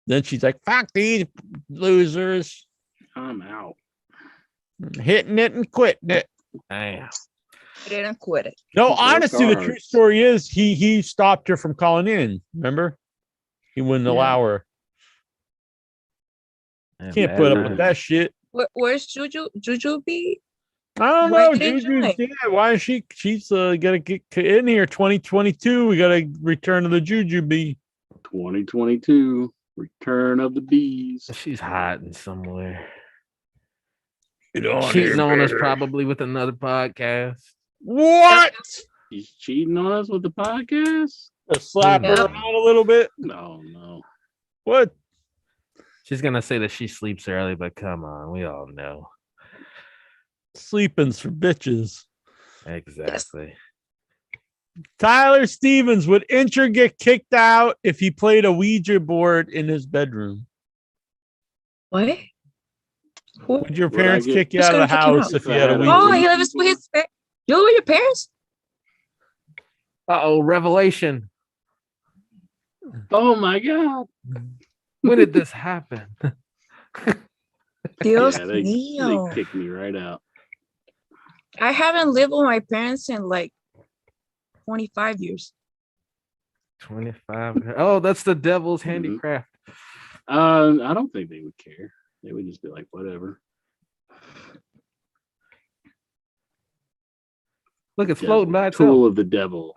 Then she's like, "Fuck these losers." I'm out. Hitting it and quitting it. Damn. I didn't quit it. No, Those honestly, the true cards. story is he stopped her from calling in. Remember? He wouldn't allow her. Man, Can't bad put up times. with that shit. Where's Juju? Juju be? I don't Why know, didn't you Juju's join? yeah. Why is she's gotta get in here? 2022. We gotta return to the Juju bee. 2022 Return of the Bees. She's hiding somewhere. Get on Cheating on us baby. probably with another podcast. What? She's cheating on us with the podcast? Slap her Yeah. around a little bit. No, no. What? She's gonna say that she sleeps early, but come on, we all know. Sleeping's for bitches. Exactly. Tyler Stevens, would Incher get kicked out if he played a Ouija board in his bedroom? What? Who? Would your Would I parents get- kick you Who's out of the gonna kick him house out? if you had a Oh, Ouija? Oh, board? he lives with his parents. You live with your parents? Uh-oh, revelation. Oh my God. When did this happen? Dios Yeah, they mío. kicked me right out. I haven't lived with my parents in like 25 years. 25. Oh, that's the devil's handicraft. I don't think they would care. They would just be like, whatever. Look, it's Devil, floating by itself. tool of the devil.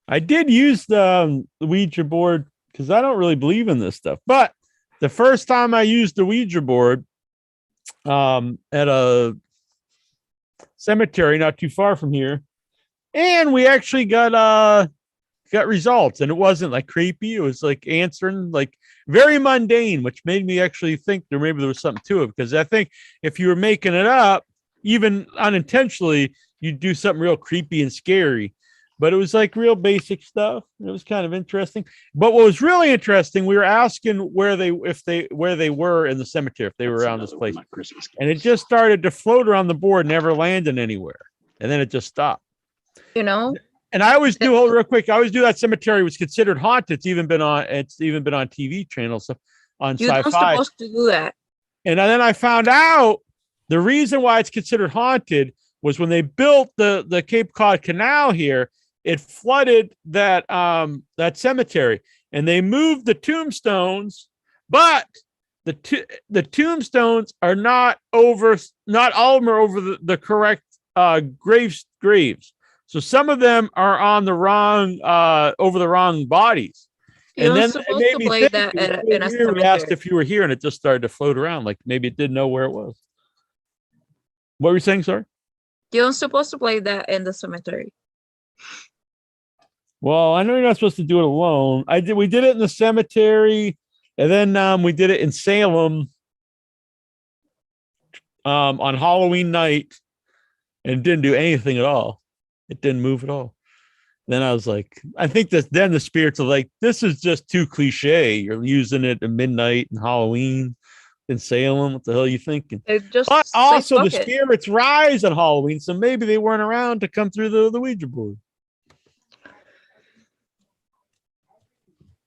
I did use the Ouija board because I don't really believe in this stuff. But the first time I used the Ouija board at a cemetery not too far from here, and we actually got results, and it wasn't like creepy. It was like answering like very mundane, which made me actually think there was something to it, because I think if you were making it up, even unintentionally, you'd do something real creepy and scary. But it was like real basic stuff. It was kind of interesting. But what was really interesting, we were asking where they were in the cemetery, if they were That's around this another one of place. my Christmas And it gifts. just started to float around the board, never landing anywhere. And then it just stopped. You know? And I always do, real quick, I always do that cemetery was considered haunted. It's even been on TV channels on You're not Sci-Fi. supposed to do that. And then I found out the reason why it's considered haunted was when they built the Cape Cod Canal here, it flooded that cemetery, and they moved the tombstones, but the tombstones are not all of them are over the correct graves. So some of them are on the wrong over the wrong bodies. You're And then not it supposed made to me play think, that it was so in a weird. We asked cemetery. if you were here, and it just started to float around, like maybe it didn't know where it was. What were you saying, sorry? You're not supposed to play that in the cemetery. Well, I know you're not supposed to do it alone. We did it in the cemetery, and then we did it in Salem on Halloween night, and it didn't do anything at all. It didn't move at all. Then I was like, I think that then the spirits are like, this is just too cliche. You're using it at midnight and Halloween in Salem. What the hell are you thinking? It just But say, also, the "Fuck it." spirits rise on Halloween, so maybe they weren't around to come through the Ouija board.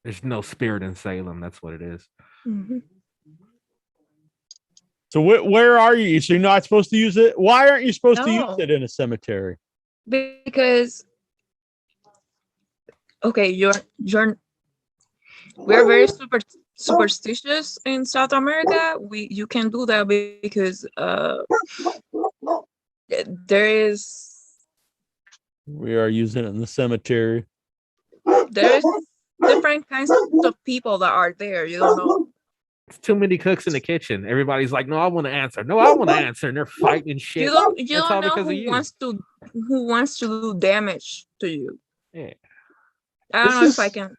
There's no spirit in Salem. That's what it is. Mhm. So where are you? So you're not supposed to use it? Why aren't you supposed to use No. it in a cemetery? Because okay, we're very superstitious in South America. You can do that because there is We are using it in the cemetery. there's different kinds of people that are there. You don't know. It's too many cooks in the kitchen. Everybody's like, no, I want to answer. No, I want to answer. And they're fighting and shit. You don't It's all know because of who you. wants to do damage to you. Yeah. I don't This know if is- I can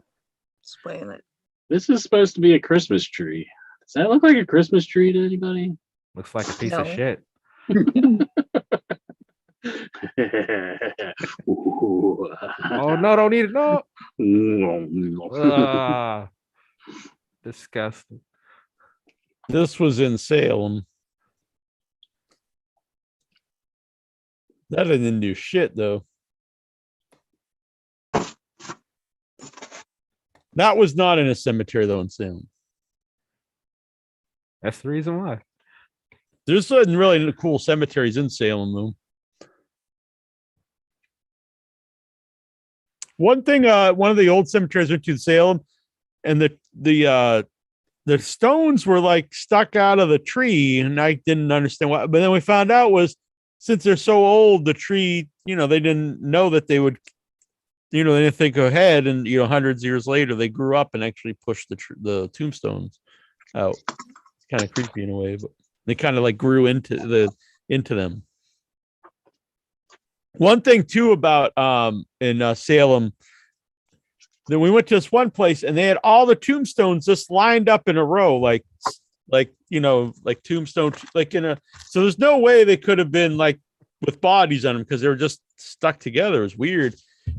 explain it. This is supposed to be a Christmas tree. Does that look like a Christmas tree to anybody? Looks like a piece of No. shit. Oh, no, don't eat it. No. Ah, disgusting. This was in Salem. That didn't do shit though. That was not in a cemetery though in Salem. That's the reason why. There's certain really cool cemeteries in Salem though. One thing, one of the old cemeteries went to Salem, and the stones were like stuck out of the tree, and I didn't understand why. But then we found out was since they're so old, the tree, they didn't know that they would, they didn't think ahead, and hundreds of years later, they grew up and actually pushed the tombstones out. It's kind of creepy in a way, but they kind of like grew into them. One thing too about in Salem, then we went to this one place and they had all the tombstones just lined up in a row, like tombstone, so there's no way they could have been like with bodies on them because they were just stuck together. It was weird.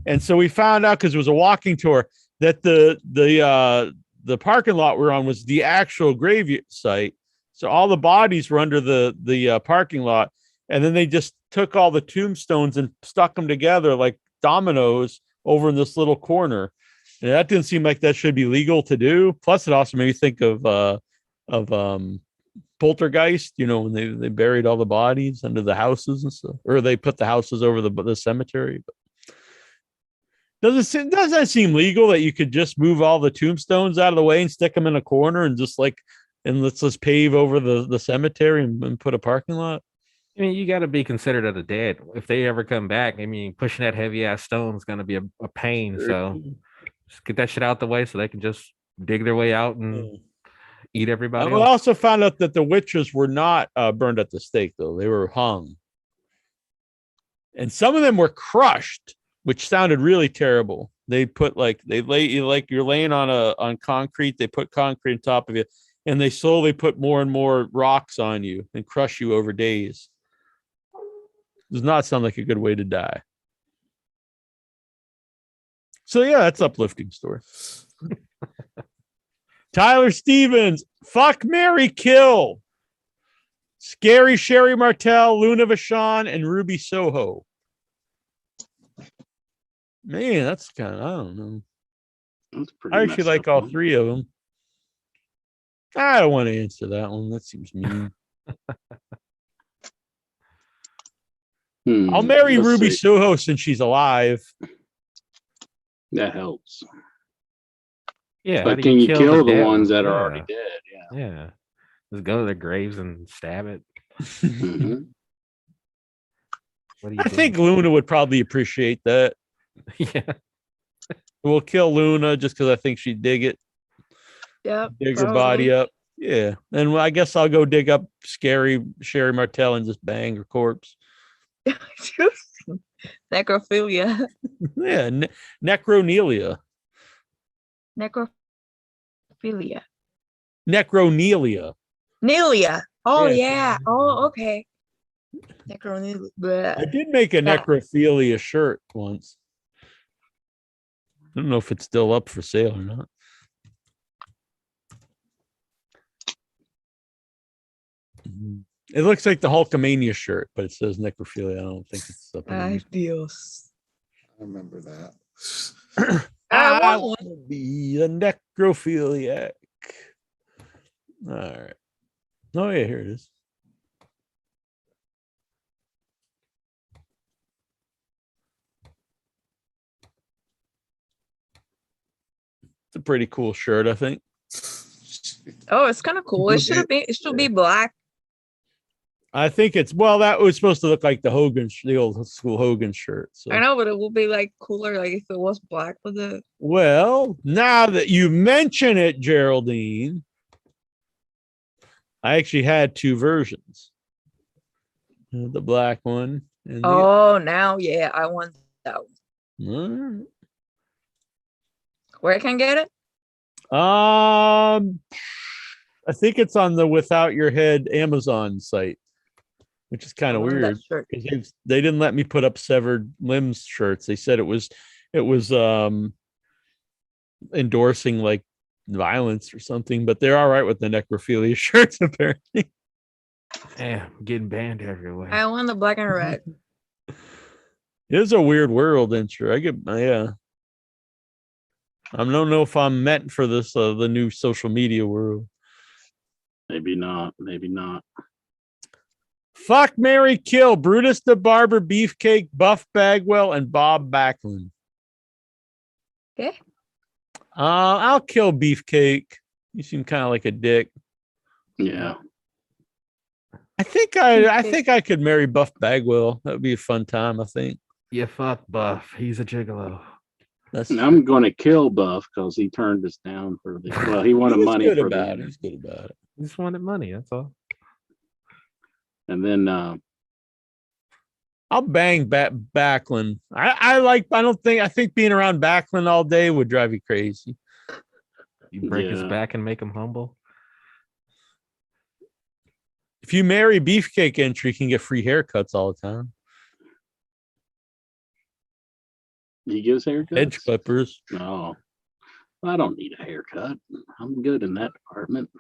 And so we found out because it was a walking tour that the parking lot we're on was the actual grave site. So all the bodies were under the parking lot. And then they just took all the tombstones and stuck them together like dominoes over in this little corner. And that didn't seem like that should be legal to do. Plus, it also made me think of Poltergeist, when they buried all the bodies under the houses and stuff, or they put the houses over the cemetery. But doesn't that seem legal that you could just move all the tombstones out of the way and stick them in a corner and just let's just pave over the cemetery and put a parking lot? I mean, you got to be considerate of the dead. If they ever come back, I mean, pushing that heavy ass stone is going to be a pain. So just get that shit out the way so they can just dig their way out and eat everybody. I also found out that the witches were not burned at the stake, though. They were hung. And some of them were crushed, which sounded really terrible. They put you're laying on concrete. They put concrete on top of you, and they slowly put more and more rocks on you and crush you over days. Does not sound like a good way to die. So yeah, that's uplifting story. Tyler Stevens, fuck, marry, kill. Scary Sherry Martell, Luna Vachon, and Ruby Soho. Man, that's kind of, I don't know. That's pretty I actually messed like up, all huh? three of them. I don't want to answer that one. That seems mean. I'll marry Let's Ruby see. Soho since she's alive. That helps. Yeah, how But do can you kill the dead ones that Yeah. are already dead? Yeah. Yeah, just go to their graves and stab it. Mhm. What do you I do? think Luna would probably appreciate that. Yeah, We'll kill Luna just because I think she'd dig it. Yep. Dig her body up. Yeah. And I guess I'll go dig up scary Sherry Martell and just bang her corpse. Necrophilia. Yeah. Necronelia. Necrophilia. Necronelia. Nelia. Oh, Yeah. yeah. Oh, okay. Necronelia. I did make a necrophilia shirt once. I don't know if it's still up for sale or not. It looks like the Hulkamania shirt, but it says necrophilia. I don't think it's up. Ay, Dios. I remember that. I want to be a necrophiliac. All right. Oh, yeah, here it is. It's a pretty cool shirt, I think. Oh, it's kind of cool. It should be black. I think that was supposed to look like the old school Hogan shirt. So. I know, but it would be like cooler like if it was black with it. Well, now that you mention it, Geraldine, I actually had two versions. The black one. And now, yeah, I want that one. All right. Where can I get it? I think it's on the Without Your Head Amazon site, which is kind of weird because they didn't let me put up severed limbs shirts. They said it was endorsing like violence or something, but they're all right with the necrophilia shirts apparently. Damn, getting banned everywhere. I want the black and red. It is a weird world intro. I get, yeah. I don't know if I'm meant for this, the new social media world. Maybe not. Maybe not. Fuck, Mary, kill Brutus the Barber, Beefcake, Buff Bagwell, and Bob Backlund. Okay. I'll kill Beefcake. You seem kind of like a dick. Yeah. I think I could marry Buff Bagwell. That would be a fun time, I think. Yeah, fuck Buff. He's a gigolo. And I'm going to kill Buff because he turned us down for the. Well, he wanted money good for about the. it. He's good about it. He just wanted money. That's all. And then I'll bang Backlund. I think being around Backlund all day would drive you crazy. You break his back and make him humble. If you marry Beefcake Entry, you can get free haircuts all the time. he gives haircuts. Edge clippers. No, I don't need a haircut. I'm good in that department.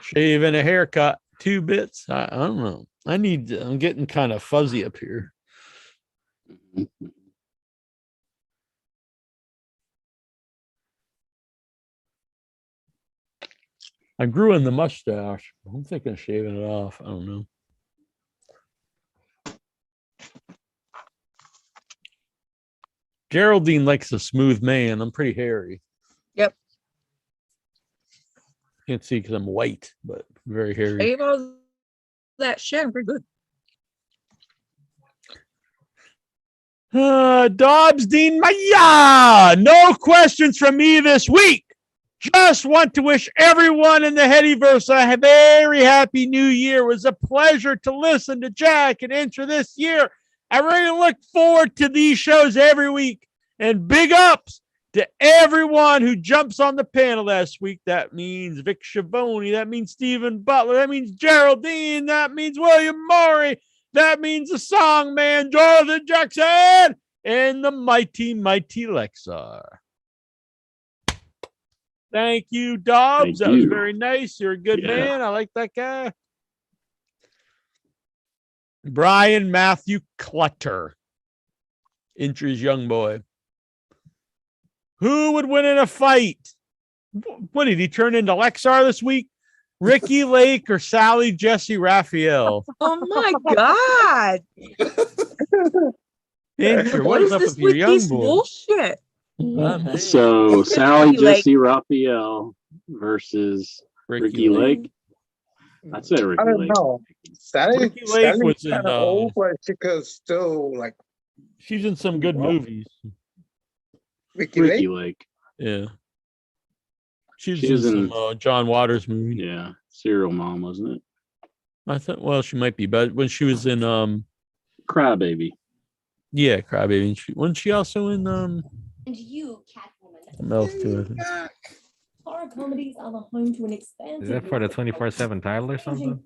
Shave and a haircut. 2 bits. I don't know. I'm getting kind of fuzzy up here. I grew in the mustache. I'm thinking of shaving it off. I don't know. Geraldine likes a smooth man. I'm pretty hairy. Yep. Can't see because I'm white, but very hairy. Shave all that shit. I'm pretty good. Dobbs Dean Maya. No questions from me this week. Just want to wish everyone in the Headyverse a very happy new year. It was a pleasure to listen to Jack and Intro this year. I really look forward to these shows every week. And big ups to everyone who jumps on the panel last week. That means Vic Schiavone. That means Stephen Butler. That means Geraldine. That means William Murray. That means the song man, Jonathan Jackson, and the mighty, mighty Lexar. Thank you, Dobbs. That was very nice. You're a good man. I like that guy. Brian Matthew Clutter. Inches young boy. Who would win in a fight? What did he turn into Lexar this week? Ricky Lake or Sally Jesse Raphael? Oh my God. Incher, What is this with these bullshit? So Sally Jesse Raphael versus Ricky Lake. I'd say Ricky I don't Lake. know. Ricky Lake was in kind of old, but she could still like. She's in some good movies. Ricky Lake. Yeah. She's in some John Waters movie. Yeah. Serial Mom, wasn't it? I thought, well, she might be, but when she was in Crybaby. Yeah, Crybaby. Wasn't she also in And you, Catwoman. something else too, I think. Horror comedies are the home to an expansive. Is that for the 24/7 title or something?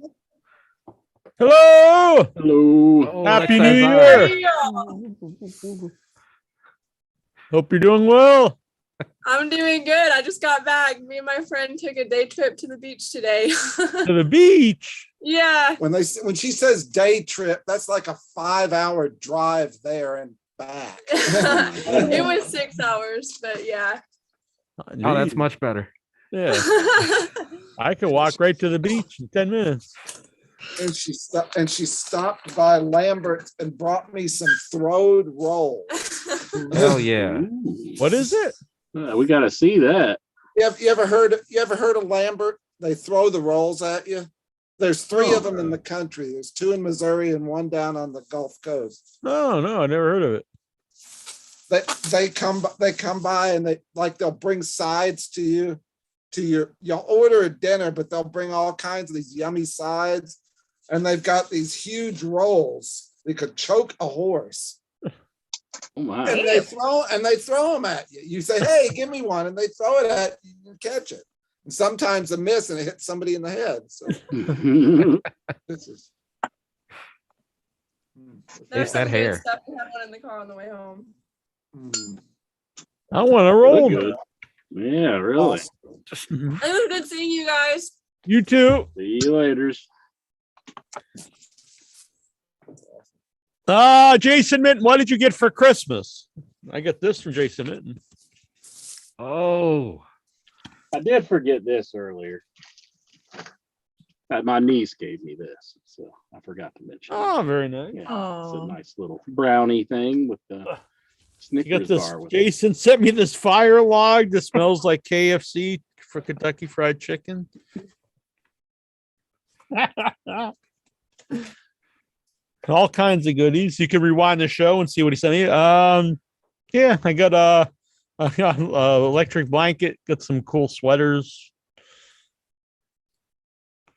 Hello! Hello! Oh, Happy New Year! Hope you're doing well. I'm doing good. I just got back. Me and my friend took a day trip to the beach today. To the beach? Yeah. When she says day trip, that's like a 5-hour drive there and back. It was 6 hours, but yeah. Oh, that's much better. Yeah. I could walk right to the beach in 10 minutes. And she stopped by Lambert and brought me some throwed rolls. Hell yeah. What is it? We got to see that. You ever heard of Lambert? They throw the rolls at you. There's 3 of them in the country. There's 2 in Missouri and 1 down on the Gulf Coast. No, I never heard of it. They come by and they'll bring sides to you. You'll order a dinner, but they'll bring all kinds of these yummy sides, and they've got these huge rolls. They could choke a horse. Oh my! And they throw them at you. You say, "Hey, give me one," and they throw it at you and catch it. And sometimes a miss and it hits somebody in the head. So this is. There's that some hair. good stuff. We had one in the car on the way home. I want to roll. Good. Yeah, really. It was good seeing you guys. You too. See you later. Jason Minton, what did you get for Christmas? I got this from Jason Minton. Oh, I did forget this earlier. My niece gave me this, so I forgot to mention. Oh, very nice. Yeah, it's Oh. a nice little brownie thing with the You got Snickers this. bar with it. Jason sent me this fire log that smells like KFC for Kentucky Fried Chicken. All kinds of goodies. You can rewind the show and see what he sent me. Yeah, I got a electric blanket. Got some cool sweaters.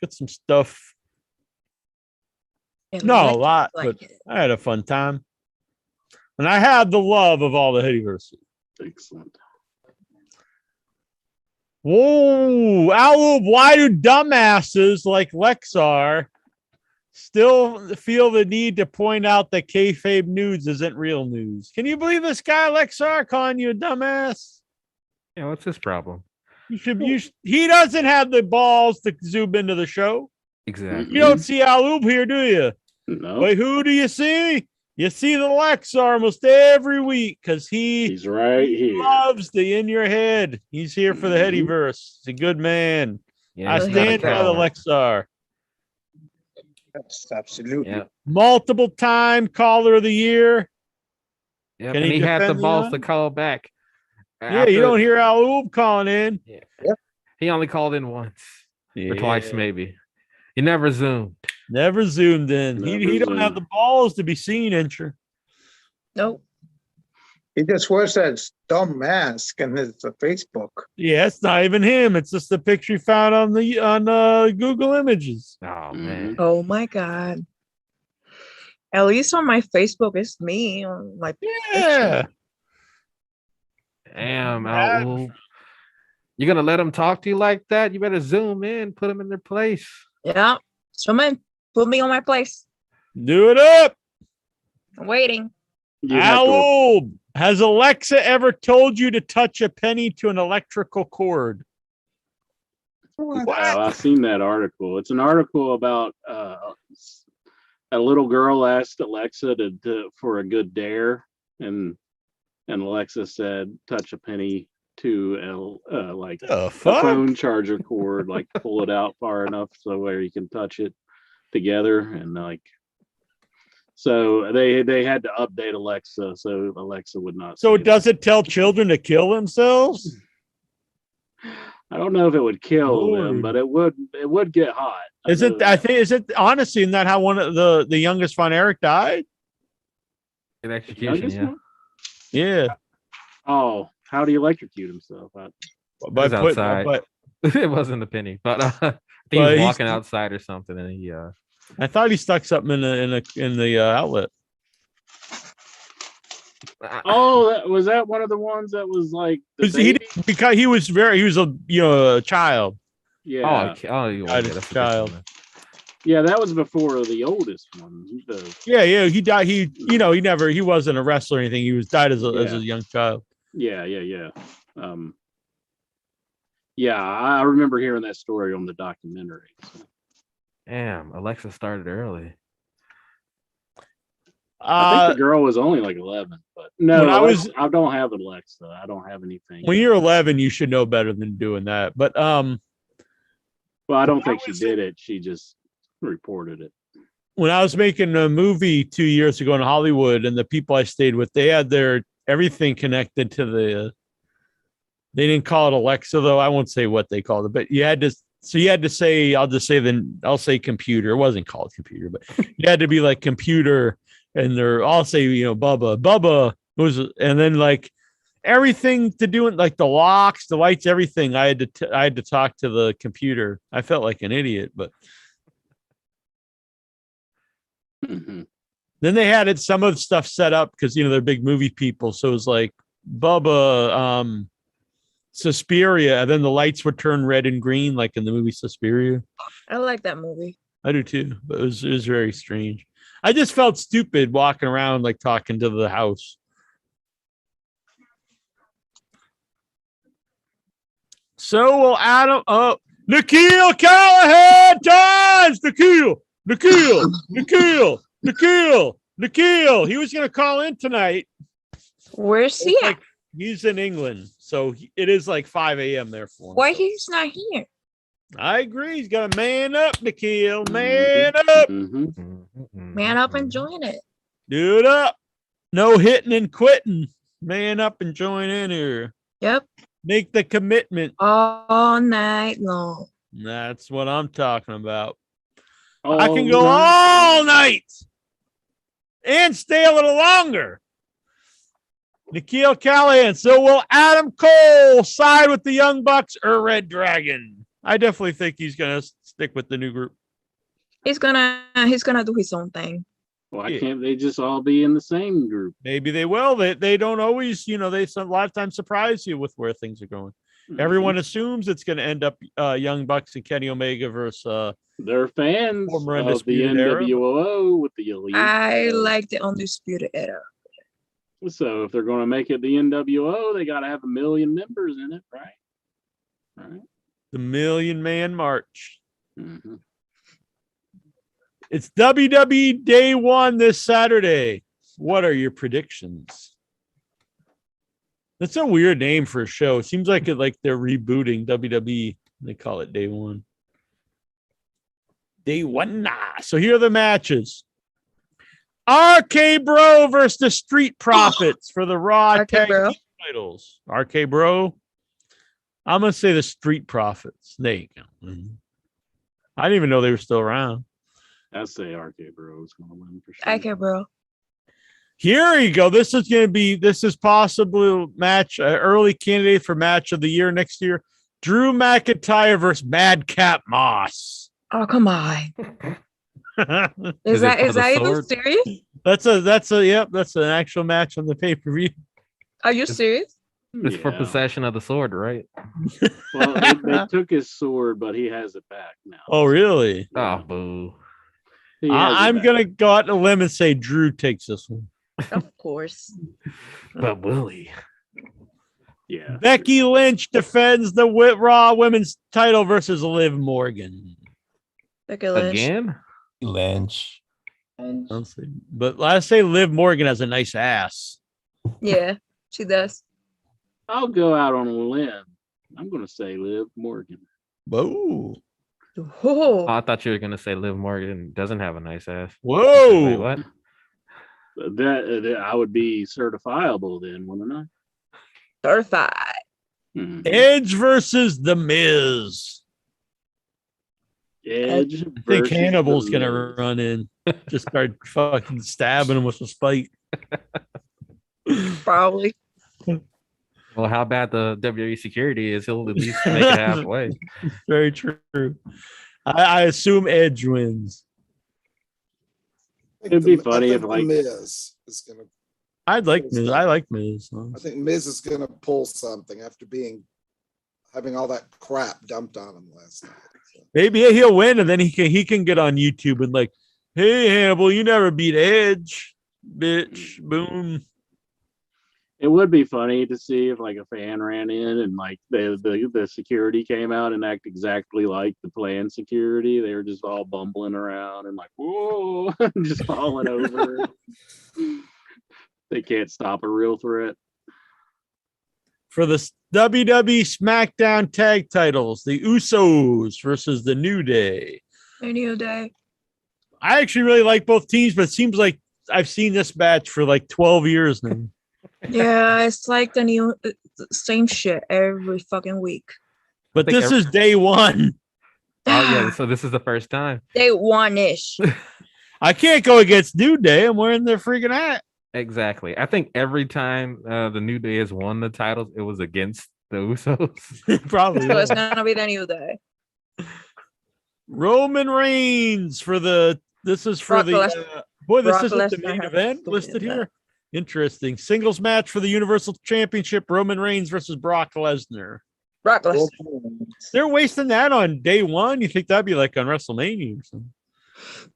Got some stuff. No, a lot, but I had a fun time. And I had the love of all the Hoodieverse. Excellent. Whoa, Al, why do dumbasses like Lexar still feel the need to point out that kayfabe news isn't real news? Can you believe this guy Lexar calling you a dumbass? yeah. What's his problem? He doesn't have the balls to zoom into the show. Exactly. You don't see Alub here, do you? No, But who do you see? You see the Lexar almost every week because he's right here. loves the in your head. He's here for the Mhm. Headyverse. He's a good man. Yeah, I he's not a stand by the coward. Lexar. That's absolutely. Yeah. Multiple time caller of the year. Yep. Can And he he had the defend the balls to honor? call back. Yeah, you don't hear Alub calling in. He only called in once or twice, Yeah. maybe. He never zoomed. Never zoomed in. Never He don't have zoomed. the balls to be seen, Incher. Nope. He just wears that dumb mask and his Facebook. Yeah, it's not even him. It's just the picture he found on Google Images. Oh man. Oh my god. At least on my Facebook, it's me on my Yeah. Damn, Outlaw. You gonna let him talk to you like that? You better zoom in, put them in their place. Yeah. Come in. Put me on my place. Do it up. I'm waiting. You have to- Alub, has Alexa ever told you to touch a penny to an electrical cord? Wow, I've seen that article. It's an article about a little girl asked Alexa for a good dare, and Alexa said, "Touch a penny to like The a fuck? phone charger cord, like pull it out far enough so where you can touch it together." And like, so they had to update Alexa so Alexa would not. So say does it tell children to kill themselves? I don't know if it would kill them, Lord. but it would get hot. Is it? I think is it honestly? Isn't that how one of the youngest Von Erich died? In execution, Youngest yeah. one? Yeah, Oh, how do you electrocute himself? It was outside. but It wasn't a penny, but I think he But was he's- walking outside or something, and he I thought he stuck something in the outlet. Oh, was that one of the ones that was like the He baby? because he was a child. Yeah, you Died as a child. yeah, that was before the oldest one. Yeah, he died. He wasn't a wrestler or anything. He was died as a young child. Yeah. Yeah, I remember hearing that story on the documentary. So. Damn, Alexa started early. I think the girl was only like 11, but no, When I don't have Alexa. I don't have anything. When you're 11, you should know better than doing that. But well, I don't think she did it. She just reported it. when I was making a movie 2 years ago in Hollywood, and the people I stayed with, they had their everything connected to the. They didn't call it Alexa, though. I won't say what they called it, but you had to. So you had to say, I'll say computer. It wasn't called computer, but you had to be like computer, and I'll say, Bubba was, and then like everything to do it, like the locks, the lights, everything. I had to talk to the computer. I felt like an idiot, but. Mm-hmm. Then they had some of the stuff set up because they're big movie people. So it was like Bubba, Suspiria, and then the lights would turn red and green, like in the movie Suspiria. I like that movie. I do too, but it was very strange. I just felt stupid walking around like talking to the house. So will Adam. Oh, Nikhil Callahan times Nikhil. Nikhil, he was going to call in tonight. Where's he It's at? like he's in England, so it is like 5 a.m. there for him. Why so. he's not here? I agree. He's got to man up, Nikhil. Man up. Man up and join it. Do it up. No hitting and quitting. Man up and join in here. Yep. Make the commitment. All night long. That's what I'm talking about. All I can go night. all night and stay a little longer. Nikhil Callahan. So will Adam Cole side with the Young Bucks or Red Dragon? I definitely think he's gonna stick with the new group. He's gonna do his own thing. Why can't they just all be in the same group? Maybe they will. They don't always, they a lot of times surprise you with where things are going. Everyone assumes it's going to end up Young Bucks and Kenny Omega versus they're fans former of the Undisputed Era. NWO with the Elite. I like the Undisputed Era. So if they're going to make it the NWO, they got to have 1 million members in it, right? Right. The Million Man March. Mm-hmm. It's WWE Day 1 this Saturday. What are your predictions? That's a weird name for a show. It seems like they're rebooting WWE. They call it Day 1. Day 1. Nah. So here are the matches. RK Bro versus the Street Profits for the Raw Tag Team titles. RK Bro. I'm going to say the Street Profits. There you go. I didn't even know they were still around. I'd say RK Bro is going to win for sure. RK Bro. Here you go. This is possibly match early candidate for match of the year next year. Drew McIntyre versus Madcap Moss. Oh, come on. Is that even serious? That's an actual match on the pay-per-view. Are you serious? It's for possession of the sword, right? Well, they took his sword, but he has it back now. Oh, really? Oh, boo. I'm going to go out on a limb and say Drew takes this one. Of course. But will he? Yeah. Becky Lynch defends the Raw Women's title versus Liv Morgan. Becky Lynch. Again? Lynch. But let's say Liv Morgan has a nice ass. Yeah, she does. I'll go out on a limb. I'm going to say Liv Morgan. Whoa. Oh, I thought you were going to say Liv Morgan doesn't have a nice ass. Whoa. Wait, what? That I would be certifiable then, wouldn't I? Certified. Mm-hmm. Edge versus The Miz. Edge. I think Hannibal's going to run in. Just start fucking stabbing him with a spike. Probably. Well, how bad the WWE security is, he'll at least make it halfway. Very true. I assume Edge wins. It'd be funny if like Miz is gonna. I'd like Miz. I like Miz. I think Miz is gonna pull something after having all that crap dumped on him last night. So. Maybe he'll win, and then he can get on YouTube and like, hey Hannibal, you never beat Edge, bitch. Boom. It would be funny to see if like a fan ran in and like the security came out and act exactly like the planned security. They were just all bumbling around and like, whoa, just falling over. They can't stop a real threat. For the WWE SmackDown tag titles, the Usos versus the New Day. The New Day. I actually really like both teams, but it seems like I've seen this match for like 12 years now. Yeah, it's like the same shit every fucking week. But this is day 1. Oh yeah, so this is the first time. Day 1-ish. I can't go against New Day. I'm wearing their freaking hat. Exactly. I think every time the New Day has won the titles, it was against the Usos. Probably. So it's gonna be the New Day. Roman Reigns for the. This is for Brock this isn't the Lesnar main has event to listed win here. Interesting. Singles match for the Universal Championship. Roman Reigns versus Brock Lesnar. Brock Lesnar. They're wasting that on day 1. You think that'd be like on WrestleMania or something?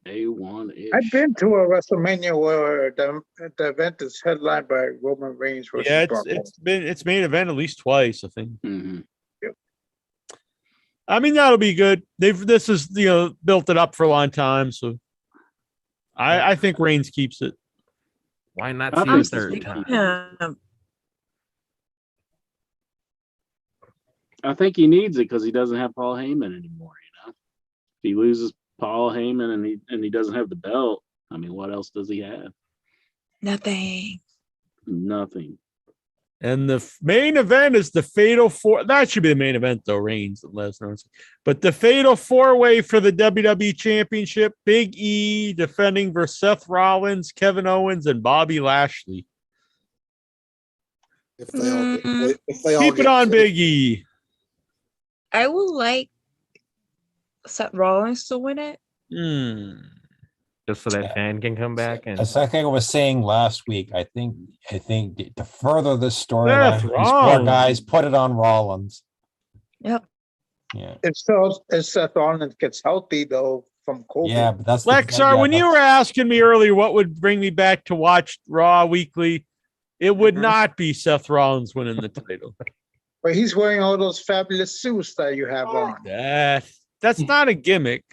Day 1. I've been to a WrestleMania where the event is headlined by Roman Reigns versus Yeah, Brock it's main event at least twice, I think. Mm-hmm. Yep. I mean, that'll be good. This is built it up for a long time, so I think Reigns keeps it. Why not I see a think third he- time? Yeah. I think he needs it because he doesn't have Paul Heyman anymore. If he loses Paul Heyman and he doesn't have the belt, I mean, what else does he have? Nothing. Nothing. And the main event is the Fatal Four. That should be the main event, though. Reigns and Lesnar. But the Fatal Four-Way for the WWE Championship: Big E defending versus Seth Rollins, Kevin Owens, and Bobby Lashley. If they all Keep it get on, fit. Big E. I would like Seth Rollins to win it. Just so that fan can come back and As I think I was saying last week, I think to further this storyline, Seth these poor Rollins. guys put it on Rollins. Yep. Yeah, If Seth Rollins gets healthy though from COVID. yeah, but that's Lexar, when you were asking me earlier what would bring me back to watch Raw weekly, it would not be Seth Rollins winning the title. But he's wearing all those fabulous suits that you have on. That's not a gimmick.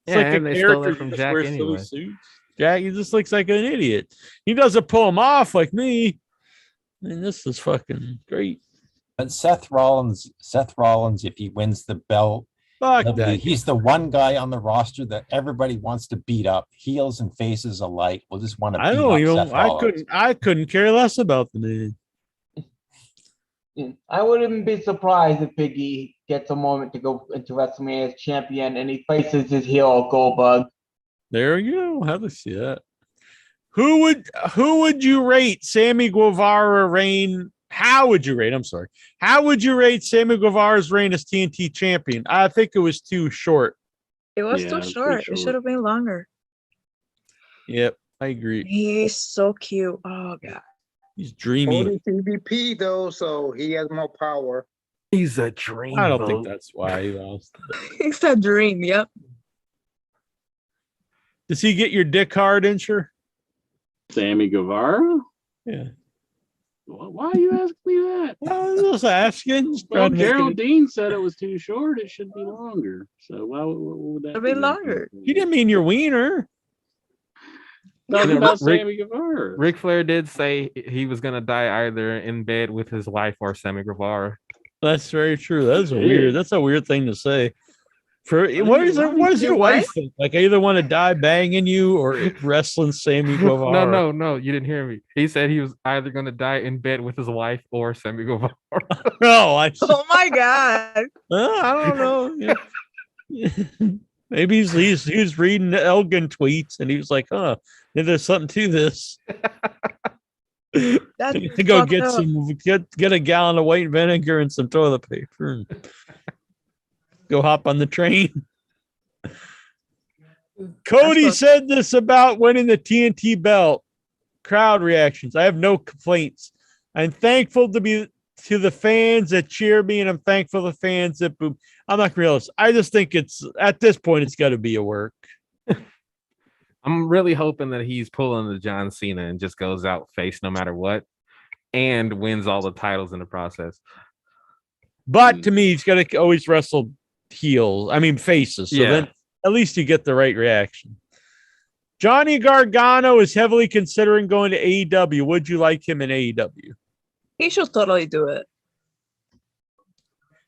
It's Yeah, like a and they stole character that from who just Jack wears silly anyway. suits. Jack, he just looks like an idiot. He doesn't pull him off like me. I mean, this is fucking great. But Seth Rollins, if he wins the belt, Fuck that. he's the one guy on the roster that everybody wants to beat up, heels and faces alike. Will just want to I beat don't up even. Seth Rollins. I couldn't care less about the man. I wouldn't be surprised if Big E gets a moment to go into WrestleMania as champion and he faces his heel Goldberg. There you go. How to see that? Who would you rate Sammy Guevara reign? How would you rate? I'm sorry. How would you rate Sammy Guevara's reign as TNT champion? I think it was too short. It was Yeah, too it's pretty short. It short. should have been longer. Yep, I agree. He's so cute. Oh god. He's dreamy. Cody's EVP though, so he has more power. He's a dream. I don't think that's why he lost. It's a dream. Yep. Does he get your dick hard, Insure? Sammy Guevara? Yeah. Why are you asking me that? I was just asking. Just Well, trying to make it- Geraldine said it was too short. It should be longer. So what would that It'll be be? longer. He didn't mean your wiener. Talking Yeah, about Rick- Sammy Guevara. Ric Flair did say he was gonna die either in bed with his wife or Sammy Guevara. That's very true. That's a Hey. weird. That's a weird thing to say. What does your wife think? Like, I either want to die banging you or wrestling Sammy Guevara. No, you didn't hear me. He said he was either gonna die in bed with his wife or Sammy Guevara. No, I Oh my god. I don't know. Yeah. Maybe he's reading the Elgin tweets and he was like, "Huh, maybe there's something to this." That's To go fucked get up. get a gallon of white vinegar and some toilet paper and go hop on the train. Cody That's said this about winning the TNT belt. Crowd reactions. I have no complaints. I'm thankful to the fans that cheer me, and I'm thankful to the fans that boo. I'm not realistic. I just think it's at this point it's got to be a work. I'm really hoping that he's pulling the John Cena and just goes out face no matter what and wins all the titles in the process. But to me, he's got to always wrestle faces. So Yeah. then at least you get the right reaction. Johnny Gargano is heavily considering going to AEW. Would you like him in AEW? He should totally do it.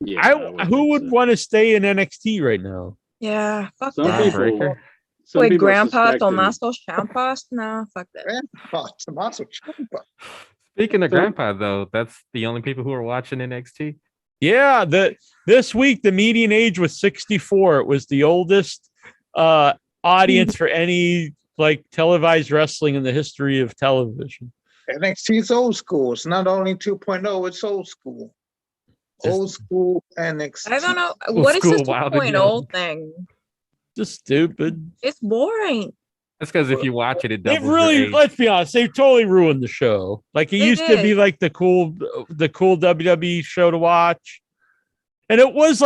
Yeah, Who would want to stay in NXT right now? Yeah, fuck Some that. people- Breaker. some Wait, people Grandpa suspect him- Tommaso Ciampa? No, fuck that. Tommaso Ciampa. Speaking of So- Grandpa, though, that's the only people who are watching NXT. Yeah, this week the median age was 64. It was the oldest audience for any televised wrestling in the history of television. NXT is old school. It's not only 2.0, it's old school. Old school NXT. I don't know. Old What is this school, wild and 2.0 thing? Just stupid. It's boring. That's because if you watch it, it They've doubles your really, age. let's be honest, they've totally ruined the show. Like it They used to be did. like the cool WWE show to watch. And it was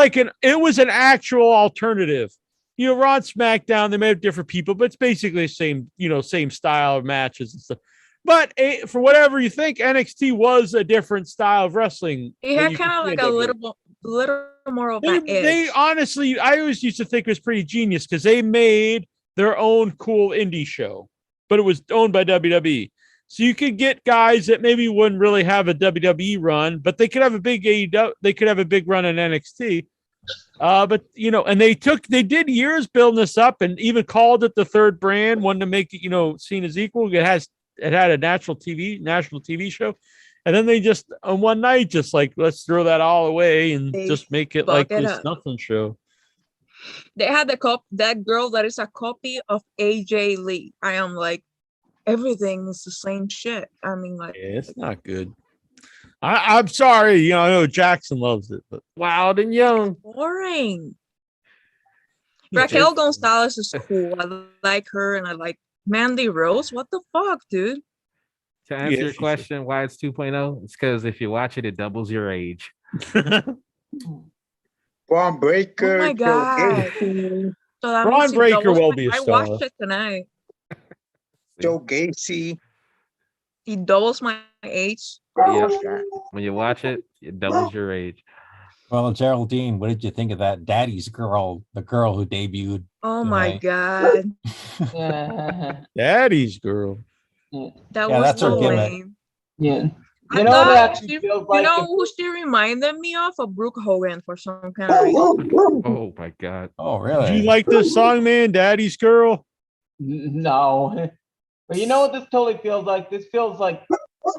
an actual alternative. Raw and SmackDown, they may have different people, but it's basically the same style of matches and stuff. But for whatever you think, NXT was a different style of wrestling. It than had you kind of could like see a in WWE. little more of They, an they edge. honestly, I always used to think it was pretty genius because they made their own cool indie show, but it was owned by WWE. So you could get guys that maybe wouldn't really have a WWE run, but they could have a big AEW, they could have a big run in NXT. But and they did years building this up and even called it the third brand, wanted to make it, seen as equal. It had a national TV show. And then they just on one night, just like, let's throw that all away and just make it like this nothing show. They had that girl that is a copy of AJ Lee. I am like, everything is the same shit. I mean, like, yeah, it's not good. I'm sorry, I know Jackson loves it, but Wild and Young. Boring. Raquel Gonzalez is cool. I like her, and I like Mandy Rose. What the fuck, dude? To answer your question, why it's 2.0, it's because if you watch it, it doubles your age. Braun Breaker. Oh my god. So Braun Breaker will be a I star. watched it tonight. Joe Gacy. He doubles my age. Yeah. When you watch it, it doubles your age. Well, Geraldine, what did you think of that Daddy's Girl, the girl who debuted? Oh my tonight? god. Daddy's Girl. That Yeah, was that's her so gimmick. lame. Yeah. I thought she, who she reminded me of Brooke Hogan for some kind of reason. Oh my god. Oh, really? Do you like this song, man? Daddy's Girl? No. But you know what this totally feels like? This feels like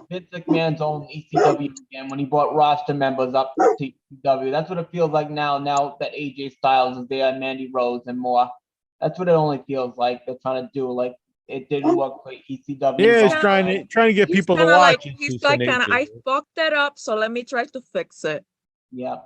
Vince McMahon's own ECW again when he brought roster members up to ECW. That's what it feels like now that AJ Styles is there and Mandy Rose and more. That's what it only feels like they're trying to do. Like, it didn't work for ECW. Yeah, he's trying to get people to watch it. He's like, I fucked that up, so let me try to fix it. Yeah.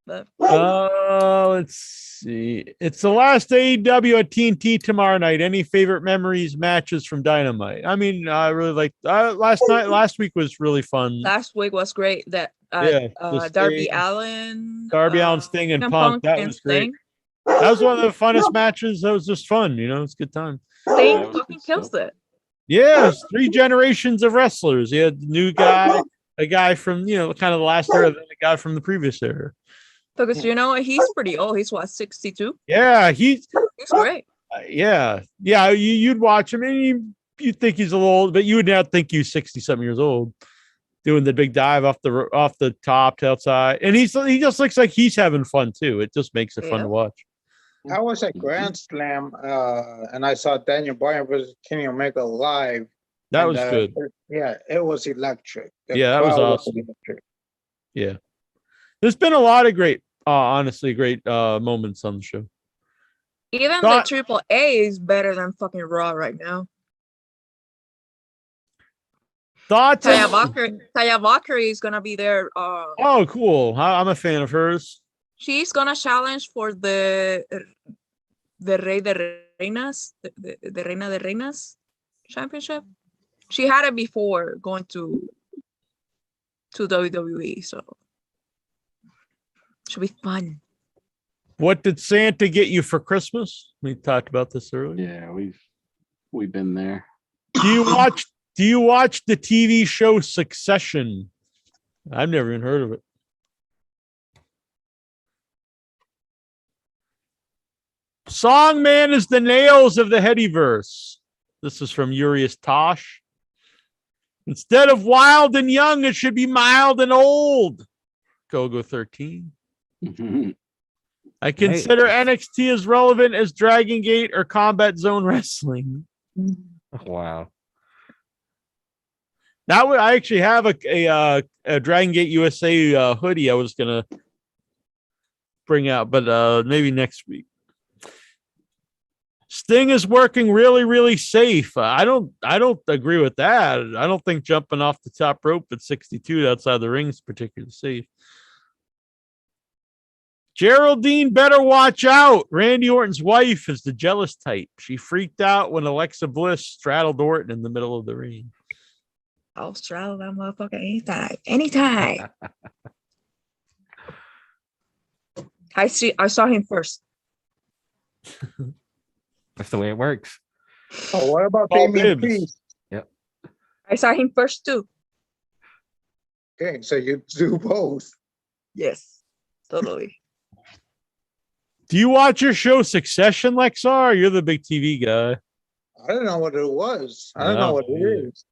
But let's see. It's the last AEW at TNT tomorrow night. Any favorite memories, matches from Dynamite? I mean, I really liked last week was really fun. Last week was great. That Darby Allin, Sting, and Punk. That was great. That was one of the funnest matches. That was just fun. It's a good time. Sting fucking kills it. Yeah, it's 3 generations of wrestlers. You had the new guy, a guy from kind of the last era, then a guy from the previous era. Because he's pretty old. He's what, 62? Yeah, he's great. Yeah. You'd watch him and you'd think he's a little old, but you would not think he's 60-something years old, doing the big dive off the top to outside, and he just looks like he's having fun too. It just makes it fun to watch. I was at Grand Slam, and I saw Daniel Bryan versus Kenny Omega live. That was good. Yeah, it was electric. That was awesome. Yeah. There's been a lot of great moments on the show. Even the Triple A is better than fucking Raw right now. Thoughts? Taya Valkyrie is gonna be there. Oh, cool! I'm a fan of hers. She's gonna challenge for the Rey de Reinas, the Reina de Reinas championship. She had it before going to WWE, so should be fun. What did Santa get you for Christmas? We talked about this earlier. Yeah, we've been there. Do you watch the TV show Succession? I've never even heard of it. Songman is the nails of the Headyverse. This is from Urias Tosh. Instead of wild and young, it should be mild and old. Go 13. I consider NXT as relevant as Dragon Gate or Combat Zone Wrestling. Wow. Now I actually have a Dragon Gate USA hoodie I was gonna bring out, but maybe next week. Sting is working really, really safe. I don't agree with that. I don't think jumping off the top rope at 62 outside the ring is particularly safe. Geraldine better watch out. Randy Orton's wife is the jealous type. She freaked out when Alexa Bliss straddled Orton in the middle of the ring. I'll straddle that motherfucker anytime. I saw him first. That's the way it works. Oh, what about Damian Priest? Yep. I saw him first too. Okay, so you do both. Yes, totally. Do you watch your show Succession, Lexar? You're the big TV guy. I don't know what it was. I don't Yeah, know what me it either. is.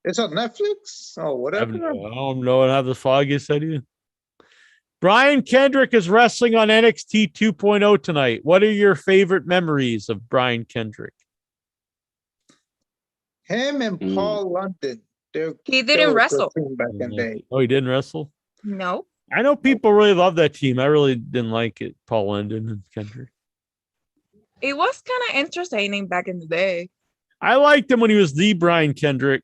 It's on Netflix or I whatever. don't know. I have the foggiest idea. Brian Kendrick is wrestling on NXT 2.0 tonight. What are your favorite memories of Brian Kendrick? Him and Paul London. He they didn't were a good wrestle. team back in the day. Oh, he didn't wrestle? No. I know people really love that team. I really didn't like it. Paul London and Kendrick. It was kind of entertaining back in the day. I liked him when he was the Brian Kendrick.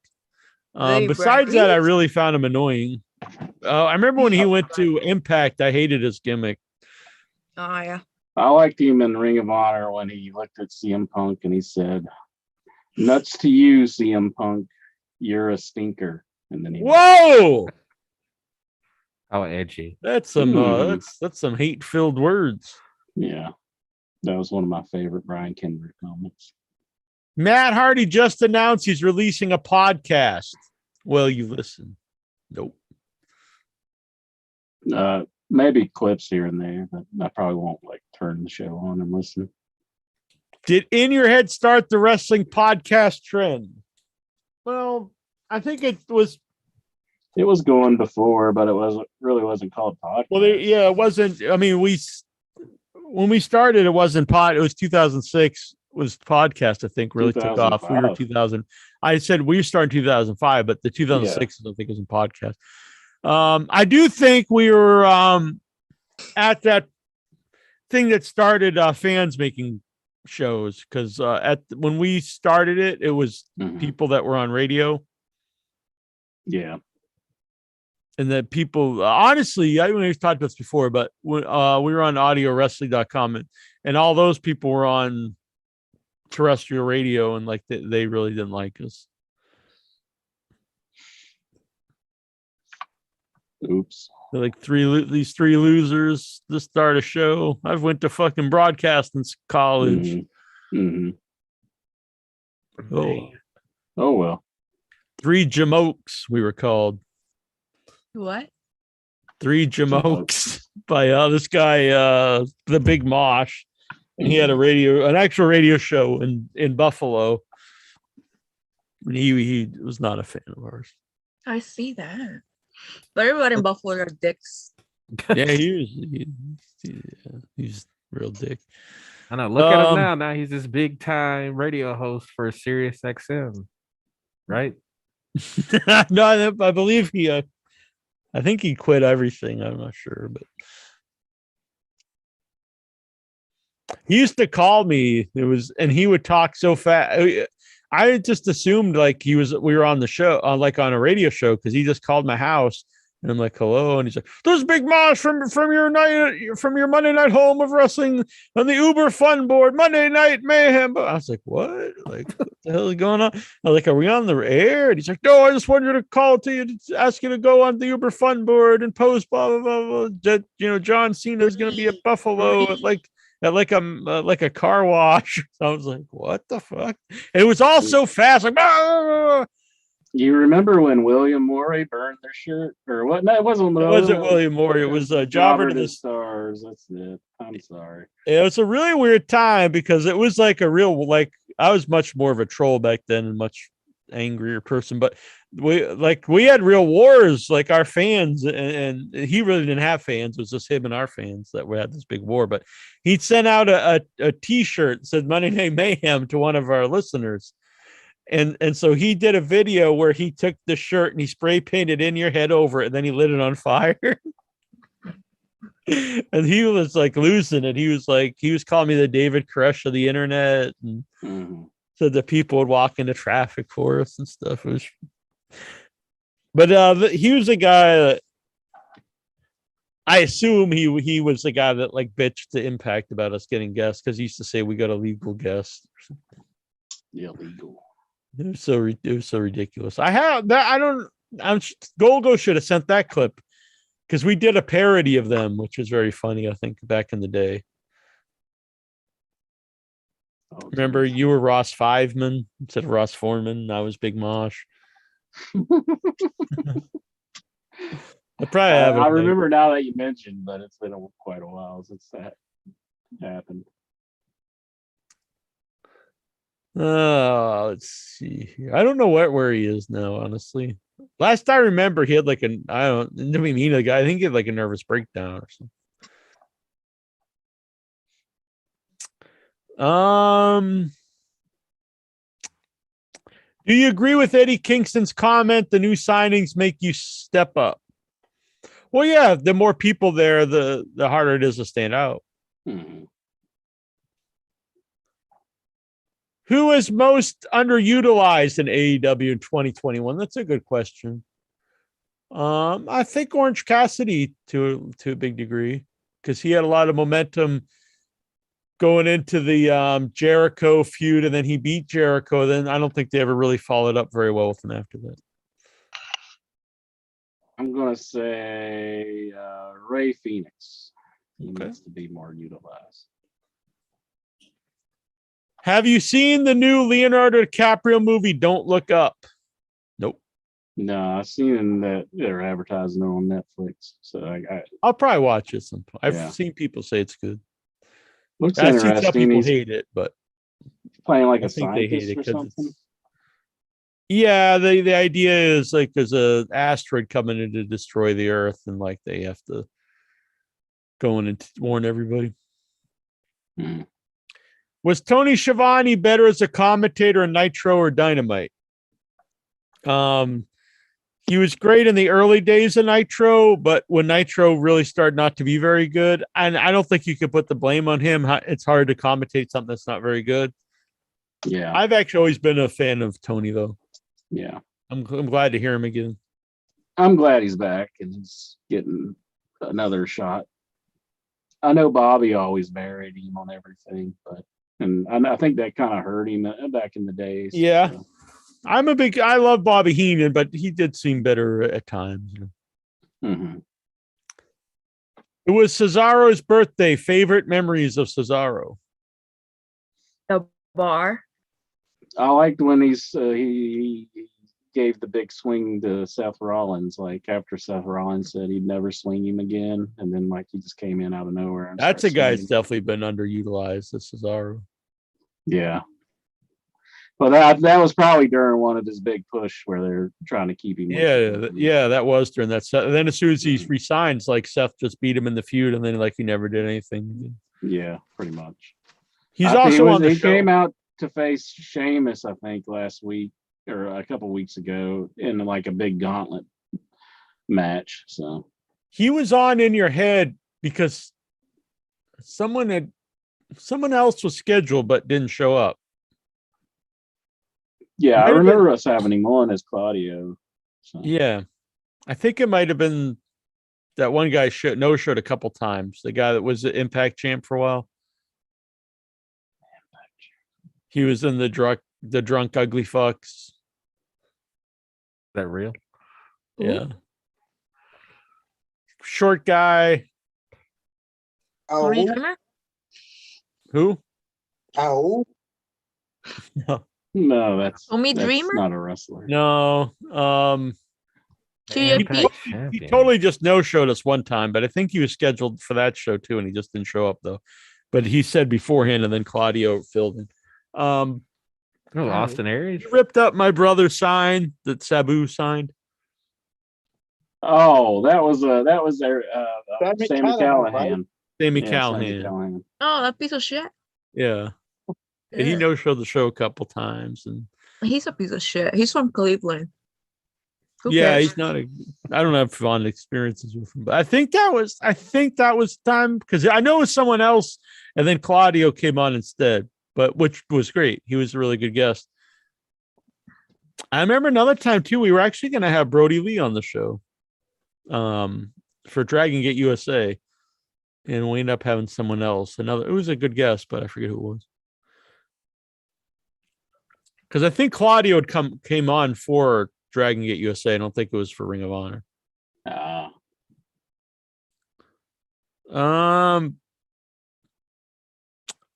Besides that, I really found him annoying. I remember when he went to Impact, I hated his gimmick. Oh, yeah. I liked him in Ring of Honor when he looked at CM Punk and he said, "Nuts to you, CM Punk. You're a stinker." And then he Whoa! How edgy. That's some that's some hate-filled words. Yeah. That was one of my favorite Brian Kendrick moments. Matt Hardy just announced he's releasing a podcast. Will you listen? Nope. Maybe clips here and there, but I probably won't like turn the show on and listen. Did In Your Head start the wrestling podcast trend? Well, I think it was going before, but it wasn't called podcast. Well, it wasn't. I mean, when we started, it wasn't pod. It was 2006 was podcast. I think really took off. We were 2000. I said we started in 2005, but the 2006 I think was in podcast. I do think we were at that thing that started fans making shows because when we started it was people that were on radio. Yeah. And that people, honestly, we've talked about this before, but when, we were on audiowrestling.com and all those people were on terrestrial radio and like they really didn't like us. Oops. They're like these three losers to start a show. I've went to fucking broadcasting college. Mm-hmm. Oh well. Three Jamokes, we were called. What? Three Jamokes by this guy, the Big Mosh. And he had an actual radio show in Buffalo. And he was not a fan of ours. I see that. But everybody in Buffalo are dicks. Yeah, he's real dick. I know. Look at him now. Now he's this big time radio host for Sirius XM, right? No, I believe I think he quit everything. I'm not sure, but he used to call me. And he would talk so fast. I just assumed like we were on the show, like on a radio show, because he just called my house, and I'm like, "Hello," and he's like, "There's Big Mosh from your Monday night home of wrestling on the Uber Fun Board, Monday Night Mayhem." But I was like, "What? Like, what the hell is going on?" I was like, "Are we on the air?" And he's like, "No, I just wanted to call to you to ask you to go on the Uber Fun Board and post blah blah blah blah. That John Cena is going to be at Buffalo at like a car wash." So I was like, "What the fuck?" And it was all so fast, like. Ah! You remember when William Morey burned their shirt, or what? No, it wasn't. It wasn't William Morey. It was Jobber to the Stars. That's it. I'm sorry. It was a really weird time because it was like a real I was much more of a troll back then and much angrier person. But we had real wars, like our fans, and he really didn't have fans. It was just him and our fans that we had this big war. But he'd sent out a T-shirt that said Monday Night Mayhem to one of our listeners. And so he did a video where he took the shirt and he spray painted In Your Head over it, and then he lit it on fire. And he was like losing it. He was calling me the David Koresh of the internet, and said that people would walk into traffic for us and stuff. But he was a guy that I assume he was the guy that like bitched to Impact about us getting guests because he used to say we got a legal guest. Yeah, legal. It was so ridiculous. Golgo should have sent that clip because we did a parody of them, which was very funny, I think, back in the day. Oh, remember, you were Ross Fiveman instead of Ross Foreman. I was Big Mosh. I probably have. I remember now that you mentioned, but it's been quite a while since that happened. Let's see here. I don't know where he is now, honestly. Last I remember, he had like I didn't mean the guy. I think he had like a nervous breakdown or something. Do you agree with Eddie Kingston's comment? The new signings make you step up. Well, yeah, the more people there, the harder it is to stand out. Who is most underutilized in AEW in 2021? That's a good question. I think Orange Cassidy to a big degree, because he had a lot of momentum going into the Jericho feud, and then he beat Jericho. Then I don't think they ever really followed up very well with him after that. I'm gonna say Ray Phoenix. He needs to be more utilized. Have you seen the new Leonardo DiCaprio movie, Don't Look Up? Nope. No, I've seen that they're advertising it on Netflix. So I'll probably watch it sometime. I've Yeah. seen people say it's good. Looks I've seen some interesting. people He's hate it, but playing like I a think they hate scientist it or 'cause something. yeah, the idea is like there's a asteroid coming in to destroy the Earth, and like they have to go in and warn everybody. Was Tony Schiavone better as a commentator in Nitro or Dynamite? He was great in the early days of Nitro, but when Nitro really started not to be very good, and I don't think you could put the blame on him. It's hard to commentate something that's not very good. Yeah. I've actually always been a fan of Tony, though. Yeah. I'm glad to hear him again. I'm glad he's back and he's getting another shot. I know Bobby always buried him on everything, but I think that kind of hurt him back in the days. Yeah. So. I love Bobby Heenan, but he did seem better at times. Mm-hmm. It was Cesaro's birthday. Favorite memories of Cesaro? The bar. I liked when he gave the big swing to Seth Rollins, like after Seth Rollins said he'd never swing him again, and then like he just came in out of nowhere. And That's a started guy that's swinging. definitely been underutilized, the Cesaro. Yeah. Well, that was probably during one of his big push where they're trying to keep him. Yeah, that was during that. And then as soon as he resigns, like Seth just beat him in the feud, and then like he never did anything. Yeah, pretty much. He's also on the he show. came out to face Sheamus, I think, last week or a couple weeks ago in like a big gauntlet match. So he was on In Your Head because someone else was scheduled but didn't show up. Yeah, I remember us having him on as Claudio. So. Yeah, I think it might have been that one guy showed a couple times. The guy that was the Impact champ for a while. He was in the drunk ugly fucks. Is that real? Yeah. Short guy. Oh. Who? Oh. No, that's Dreamer? not a wrestler. No. He totally just no-showed us one time, but I think he was scheduled for that show too, and he just didn't show up though. But he said beforehand, and then Claudio filled in. Austin Aries. He ripped up my brother's sign that Sabu signed. Oh, that was their Sami Callihan. Sami Callihan. Oh, that piece of shit. Yeah. He no-showed the show a couple times, and he's a piece of shit. He's from Cleveland. Who yeah, cares? he's not I don't have fond experiences with him, but I think that was time because I know it was someone else, and then Claudio came on instead, but which was great. He was a really good guest. I remember another time too. We were actually going to have Brody Lee on the show, for Dragon Gate USA, and we ended up having someone else. It was a good guest, but I forget who it was. Because I think Claudio came on for Dragon Gate USA. I don't think it was for Ring of Honor.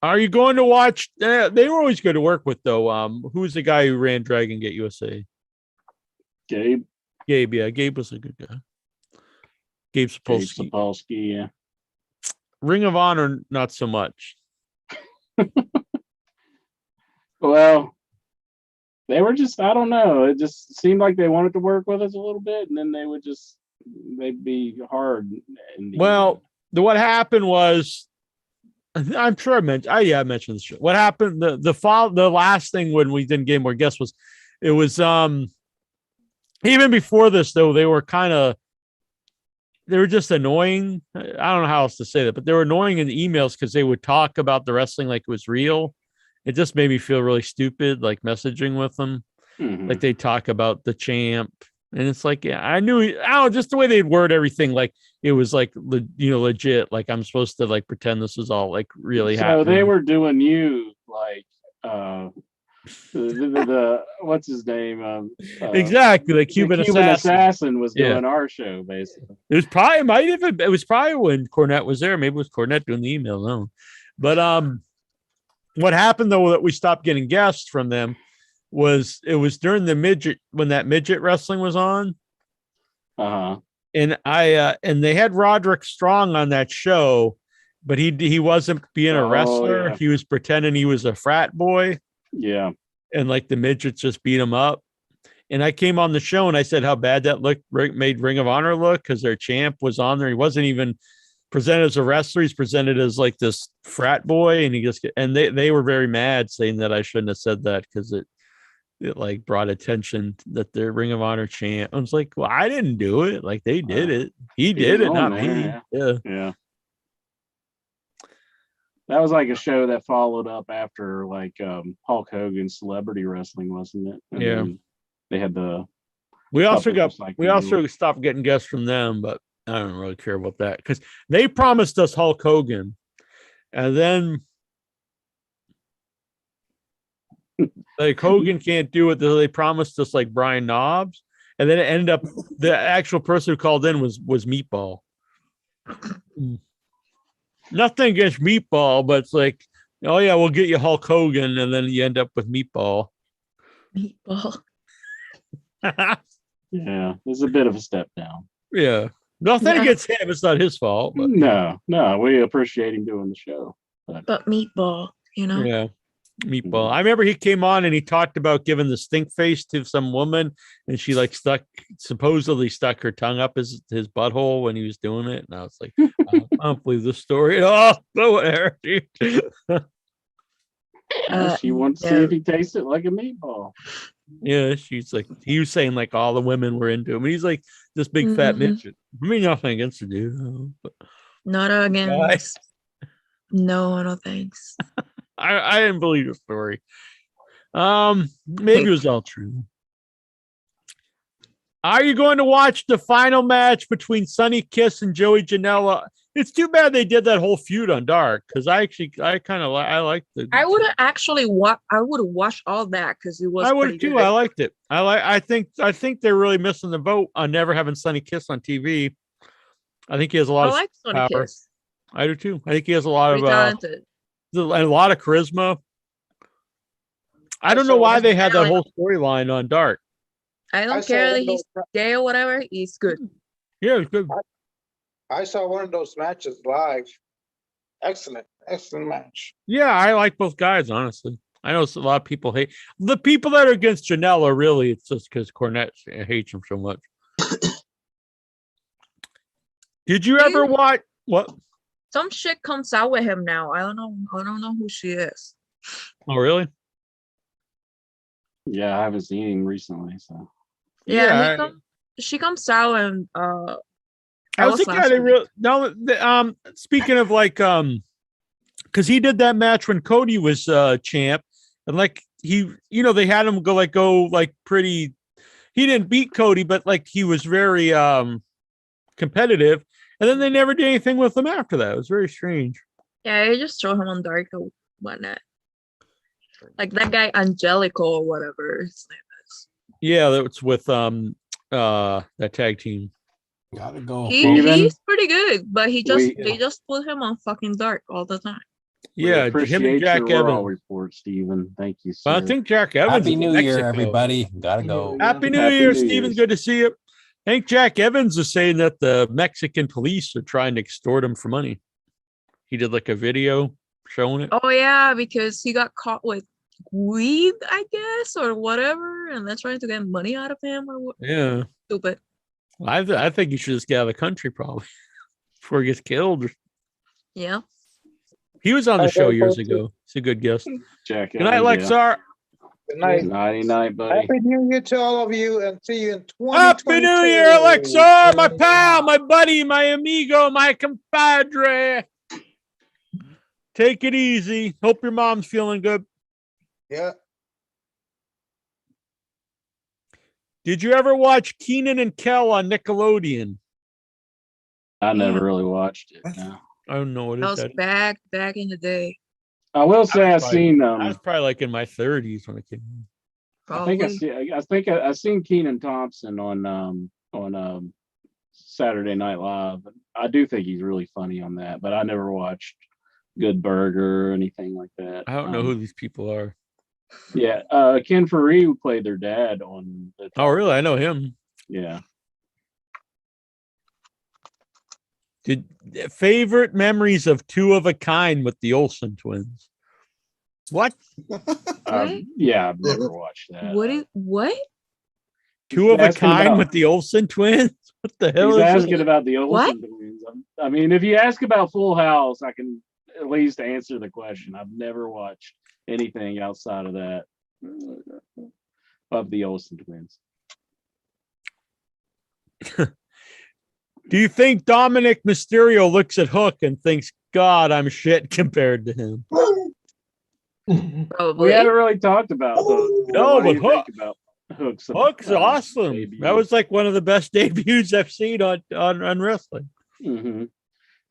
Are you going to watch? They were always good to work with, though. Who's the guy who ran Dragon Gate USA? Gabe. Yeah, Gabe was a good guy. Gabe Sapolsky, yeah. Ring of Honor, not so much. Well, they were just, I don't know. It just seemed like they wanted to work with us a little bit, and then they'd be hard. Well, what happened was, I'm sure I mentioned this. What happened? The last thing when we didn't get more guests was, it was even before this though, they were just annoying. I don't know how else to say that, but they were annoying in the emails because they would talk about the wrestling like it was real. It just made me feel really stupid, like messaging with them. Like they talk about the champ, and it's like, yeah, I knew, just the way they'd word everything, like it was like, legit. Like I'm supposed to like pretend this is all like really happening. So they were doing you like the what's his name? Exactly, the Cuban assassin was doing our show basically. It was probably when Cornette was there. Maybe it was Cornette doing the email. No, but what happened though that we stopped getting guests from them was it was during when that midget wrestling was on. And and they had Roderick Strong on that show, but he wasn't being a wrestler. He was pretending he was a frat boy. Yeah. And like the midgets just beat him up. And I came on the show and I said how bad that made Ring of Honor look, because their champ was on there. He wasn't even presented as a wrestler. He's presented as like this frat boy, and they were very mad, saying that I shouldn't have said that because it like brought attention that their Ring of Honor champ. I was like, well, I didn't do it. Like they did it. He did it, not me. Yeah. That was like a show that followed up after like Hulk Hogan's Celebrity Wrestling, wasn't it? And yeah. They had we also stopped getting guests from them, but I don't really care about that because they promised us Hulk Hogan, and then like Hogan can't do it. They promised us like Brian Knobbs, and then it ended up the actual person who called in was Meatball. Nothing against Meatball, but it's like, oh yeah, we'll get you Hulk Hogan, and then you end up with Meatball. Meatball. Yeah, it's a bit of a step down. Yeah. Nothing against him. It's not his fault. But no, we appreciate him doing the show. But Meatball, Yeah. Meatball. I remember he came on and he talked about giving the stink face to some woman, and she like supposedly stuck her tongue up his butthole when he was doing it. And I was like, I don't believe this story at all. But whatever. She wants to see if he tasted like a meatball. Yeah, she's like, he was saying like all the women were into him. And he's like this big fat midget. I mean, nothing against the dude. But not against. No thanks. I didn't believe the story. Maybe it was all true. Are you going to watch the final match between Sonny Kiss and Joey Janela? It's too bad they did that whole feud on Dark, because I liked it. I would actually I would have watched all that because it was. I would too. Good. I liked it. I think they're really missing the boat on never having Sonny Kiss on TV. I think he has a lot of Sonny power. Kiss. I do too. I think he has a lot talented. A lot of charisma. I don't know why they had that whole storyline on Dark. I don't care that he's gay or whatever. He's good. Yeah, it's good. I saw one of those matches live. Excellent match. Yeah, I like both guys, honestly. I know a lot of people hate the people that are against Janela. Really, it's just because Cornette hates him so much. Did you ever watch what? Some shit comes out with him now. I don't know who she is. Oh, really? Yeah, I haven't seen him recently. So yeah, she comes out and I was thinking speaking of like because he did that match when Cody was champ, and like they had him go pretty. He didn't beat Cody, but like he was very competitive. And then they never did anything with him after that. It was very strange. Yeah, they just throw him on Dark or whatnot. Like that guy Angelico or whatever his name is. Yeah, that's with that tag team. Gotta go. He's pretty good, but they just put him on fucking Dark all the time. Yeah, him and Jack Evans. Report, Steven. Thank you, sir. I think Jack Evans. Happy New Year, everybody. Gotta go. Happy New Year, Steven. Good to see you. I think Jack Evans is saying that the Mexican police are trying to extort him for money. He did like a video showing it. Oh yeah, because he got caught with weed, I guess, or whatever, and they're trying to get money out of him or what. Yeah. Stupid. I think you should just get out of the country probably before he gets killed. Yeah. He was on the I show hope years so. ago. He's a good guest. Check Good night, Lexar. Good night. Nighty night, buddy. Happy New Year to all of you, and see you in 2022. Happy New Year, Lexar, my pal, my buddy, my amigo, my compadre. Take it easy. Hope your mom's feeling good. Yeah. Did you ever watch Keenan and Kel on Nickelodeon? I never really watched it. No. I don't know what That it was is. back in the day. I will say I've seen I was probably like in my 30s when it came out. I think Probably. I've seen Keenan Thompson on Saturday Night Live. I do think he's really funny on that, but I never watched Good Burger or anything like that. I don't know who these people are. Yeah, Ken Faree who played their dad on. Oh, really? I know him. Yeah. Did favorite memories of Two of a Kind with the Olsen twins? What? Yeah, I've never watched that. What? Two of a asking Kind about- with the Olsen twins? What the hell He's is asking that? about the What? Olsen twins. I mean, if you ask about Full House, I can at least answer the question. I've never watched anything outside of that of the Olsen twins. Do you think Dominic Mysterio looks at Hook and thinks, God, I'm shit compared to him? Probably. We haven't really talked about Hook. No, What do but you Hook- think about Hook's Hook's awesome. debut? That was like one of the best debuts I've seen on wrestling. Mhm.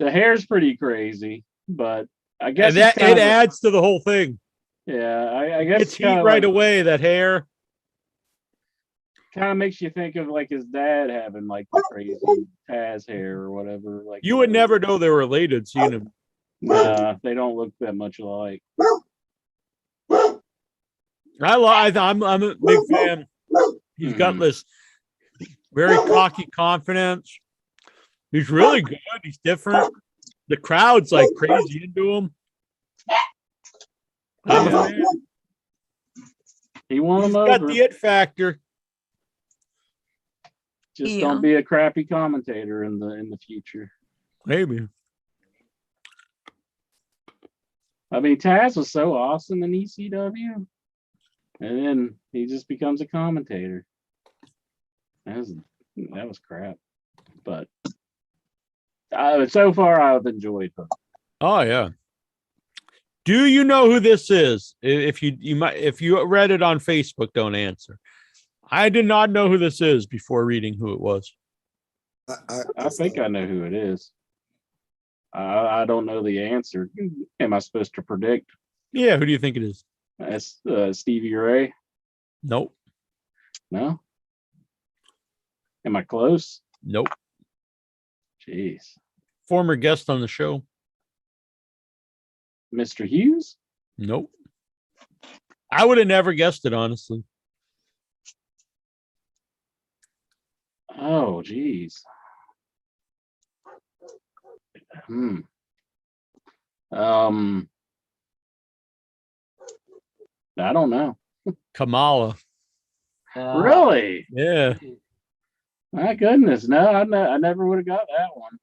The hair's pretty crazy, but I guess And that it's kind it of- adds to the whole thing. Yeah, I guess It's heat kinda right like- away, that hair. kind of makes you think of like his dad having like the crazy Taz hair or whatever. Like You would never know they were related seeing him. They don't look that much alike. I'm a big fan. He's got this very cocky confidence. He's really good. He's different. The crowd's like crazy into him. I'm a fan. He won He's him got over. the it factor. Just Yeah. don't be a crappy commentator in the future. Maybe. I mean, Taz was so awesome in ECW, and then he just becomes a commentator. That was crap, but so far I've enjoyed Hook. Oh yeah. Do you know who this is? If you read it on Facebook, don't answer. I did not know who this is before reading who it was. I think I know who it is. I don't know the answer. Am I supposed to predict? Yeah, who do you think it is? That's Stevie Ray. Nope. No. Am I close? Nope. Jeez. Former guest on the show. Mr. Hughes? Nope. I would have never guessed it, honestly. Oh, geez. I don't know. Kamala. Really? Yeah. My goodness. No, I never would have got that one.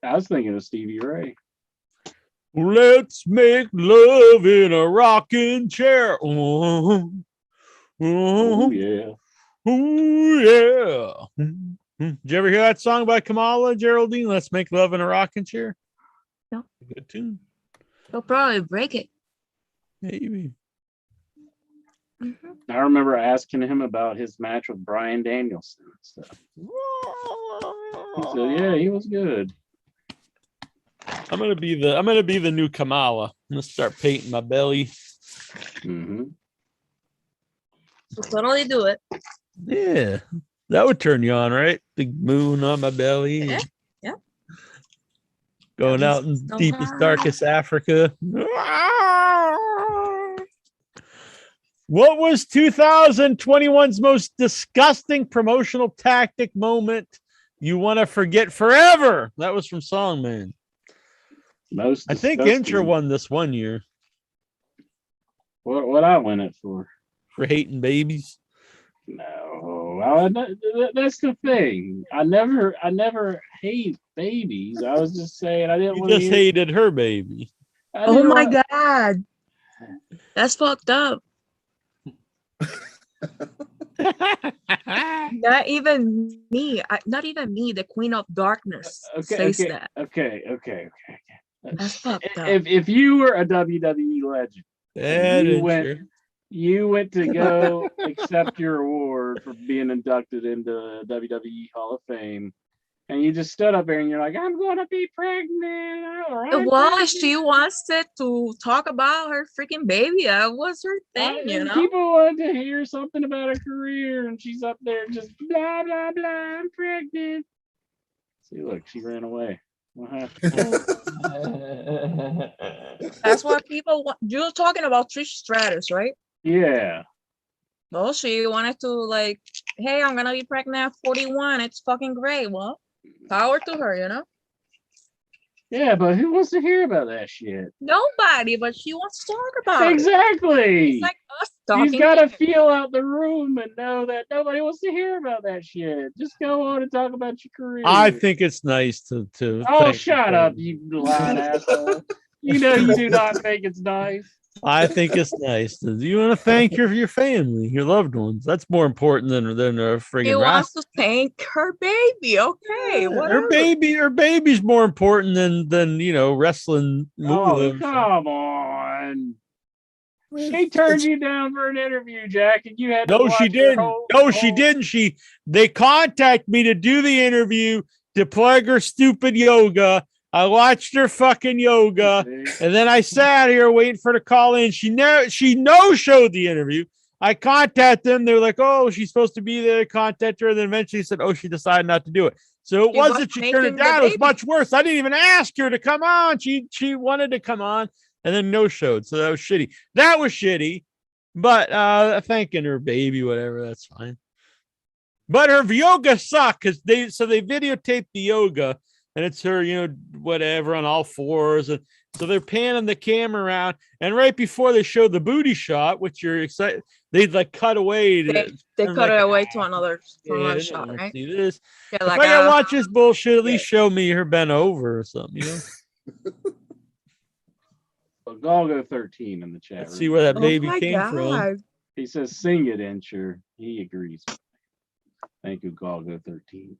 I was thinking of Stevie Ray. Let's make love in a rocking chair. Oh, Oh, yeah. yeah. Did you ever hear that song by Kamala, Geraldine? Let's make love in a rocking chair. No. Good tune. He'll probably break it. Maybe. I remember asking him about his match with Bryan Danielson and stuff. He said, yeah, he was good. I'm gonna be the new Kamala. I'm gonna start painting my belly. Mm-hmm. We'll totally do it. Yeah, that would turn you on, right? Big moon on my belly. Yeah. Yeah. Going out in deepest, darkest Africa. What was 2021's most disgusting promotional tactic moment you want to forget forever? That was from Songman. Most I think disgusting. Incher won this one year What I win it for? for hating babies. No, that's the thing. I never hate babies. I was just saying I didn't You want to just hear. hated her baby. I Oh didn't my want- God. That's fucked up. Not even me. Not even me, the Queen of Darkness, says that. Okay. That's fucked up. If you were a WWE legend, And you went to go accept your award for being inducted into WWE Hall of Fame, and you just stood up there and you're like, "I'm gonna be pregnant." Or, "I'm Well, pregnant." she wants it to talk about her freaking baby. That was her thing, you know? People want to hear something about her career, and she's up there just blah blah blah. I'm pregnant. See, look, she ran away. What happened? That's what people want. You're talking about Trish Stratus, right? Yeah. Well, she wanted to like, hey, I'm gonna be pregnant at 41. It's fucking great. Well, power to her, you know? Yeah, but who wants to hear about that shit? Nobody, but she wants to talk about it. Exactly. It's like us talking. She's got to feel out the room and know that nobody wants to hear about that shit. Just go on and talk about your career. I think it's nice to. Oh, thank shut her. up, you loud asshole. You know you do not think it's nice. I think it's nice. You want to thank your family, your loved ones. That's more important than a She friggin' wants wrestler. to thank her baby. Okay, whatever. Her baby's more important than wrestling. Oh, moves. come on. She turned you down for an interview, Jack, and you had to No, she watch her didn't. whole- No, she didn't. They contacted me to do the interview to plug her stupid yoga. I watched her fucking yoga, and then I sat here waiting for her to call in. She no-showed the interview. I contacted them. They were like, "Oh, she's supposed to be there." Contact her, and then eventually said, "Oh, she decided not to do it." So it She was wasn't she turned it making the down. It was baby. much worse. I didn't even ask her to come on. She wanted to come on, and then no-showed. So that was shitty. That was shitty. But thanking her baby, whatever, that's fine. But her yoga sucked because they videotaped the yoga, and it's her, whatever, on all fours. And so they're panning the camera around. And right before they show the booty shot, which you're excited, they'd like cut away. They cut it away to another shot, right? See this. Yeah, If like, I gotta watch this bullshit, at least show me her bent over or something, Well, Golgo 13 in the chat. Let's see where that Oh baby my came from. God. He says, "Sing it, Incher." He agrees. Thank you, Golgo 13.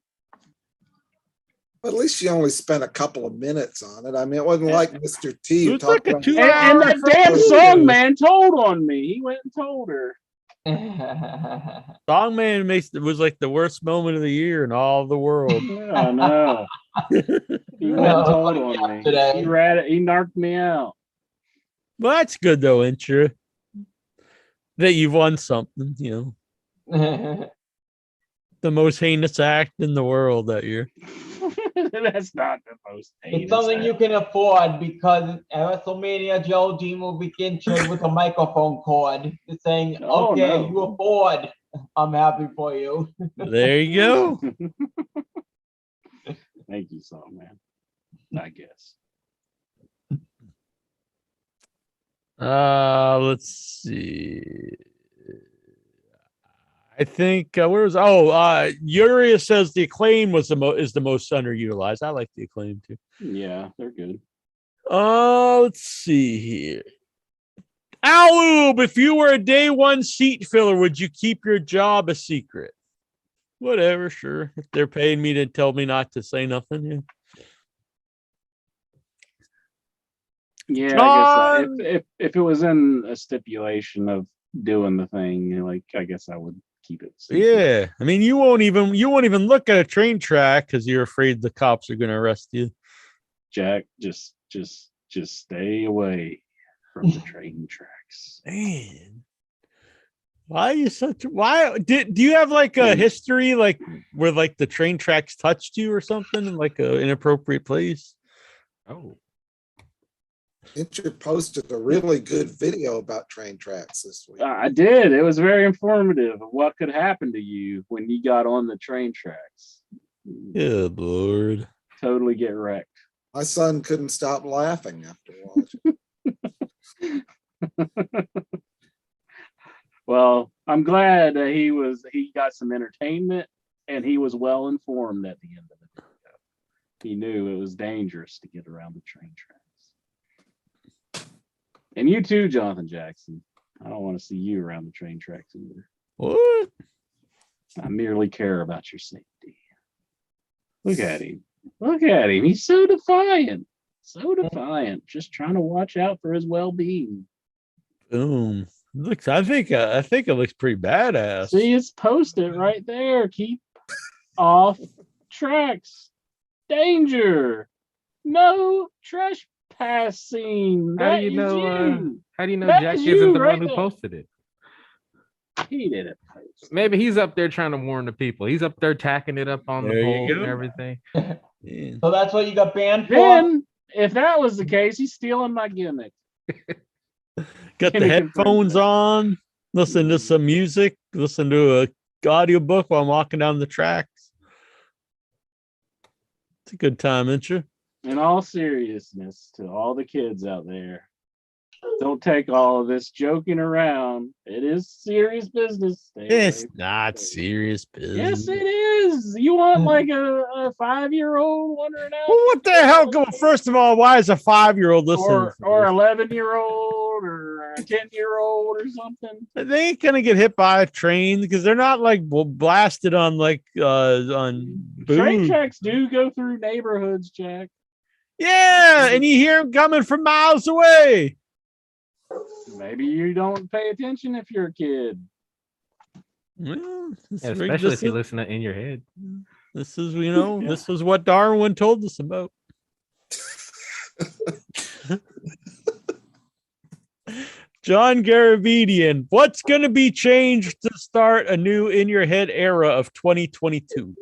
But at least she only spent a couple of minutes on it. I mean, it wasn't like Mr. T. It who was talked like a about 2 And hour. that damn song man told on me. He went and told her. Songman was like the worst moment of the year in all the world. I know. He went and told on me. He narked me out. Well, that's good though, Incher. That you've won something, the most heinous act in the world that year. That's not the most heinous It's something you act. can afford because at WrestleMania, Joe Dean will be injured with a microphone cord. It's saying, Oh, okay, no. you afford. I'm happy for you. There you go. Thank you, Songman. I guess. Let's see. I think Uriah says the Acclaim is the most underutilized. I like the Acclaim too. Yeah, they're good. Let's see here. Aloob, if you were a day one seat filler, would you keep your job a secret? Whatever, sure. If they're paying me to tell me not to say nothing, yeah. Yeah, I guess if it was in a stipulation of doing the thing, I guess I would keep it secret. Yeah, I mean, you won't even look at a train track because you're afraid the cops are going to arrest you. Jack, just stay away from the train tracks. Man, why do you have like a history like where like the train tracks touched you or something in like an inappropriate place? Oh. Incher posted a really good video about train tracks this week. I did. It was very informative of what could happen to you when you got on the train tracks. Good Lord. Totally get wrecked. My son couldn't stop laughing after watching. Well, I'm glad that he got some entertainment and he was well informed at the end of the video. He knew it was dangerous to get around the train tracks. And you too, Jonathan Jackson. I don't want to see you around the train tracks either. What? I merely care about your safety. Look at him. Look at him. He's so defiant. So defiant. Just trying to watch out for his well-being. Boom. Looks. I think it looks pretty badass. See, it's posted right there. Keep off tracks. Danger. No trespassing. How do you That is know? you. How do you know That Jack is isn't you the right one who there. posted it? He didn't post it. Maybe he's up there trying to warn the people. He's up there tacking it up on There the you pole and go. everything. Yeah. So that's what you got banned for? Then, if that was the case, he's stealing my gimmick. Got Can the he confirm headphones that? on, listen to some music, listen to a audiobook while I'm walking down the tracks. It's a good time, isn't you? In all seriousness, to all the kids out there, don't take all of this joking around. It is serious business. Stay It's away. not serious business. Yes, it is. You want like a 5-year-old wandering out? Well, what the hell? First of all, why is a 5-year-old listening? Or 11-year-old or a 10-year-old or something? They ain't gonna get hit by a train because they're not like blasted on like on Train booze. tracks do go through neighborhoods, Jack. Yeah, and you hear them coming from miles away. Maybe you don't pay attention if you're a kid. Well, Yeah, especially if you listen to In Your Head. This is, this is what Darwin told us about. John Garabedian, what's going to be changed to start a new In Your Head era of 2022?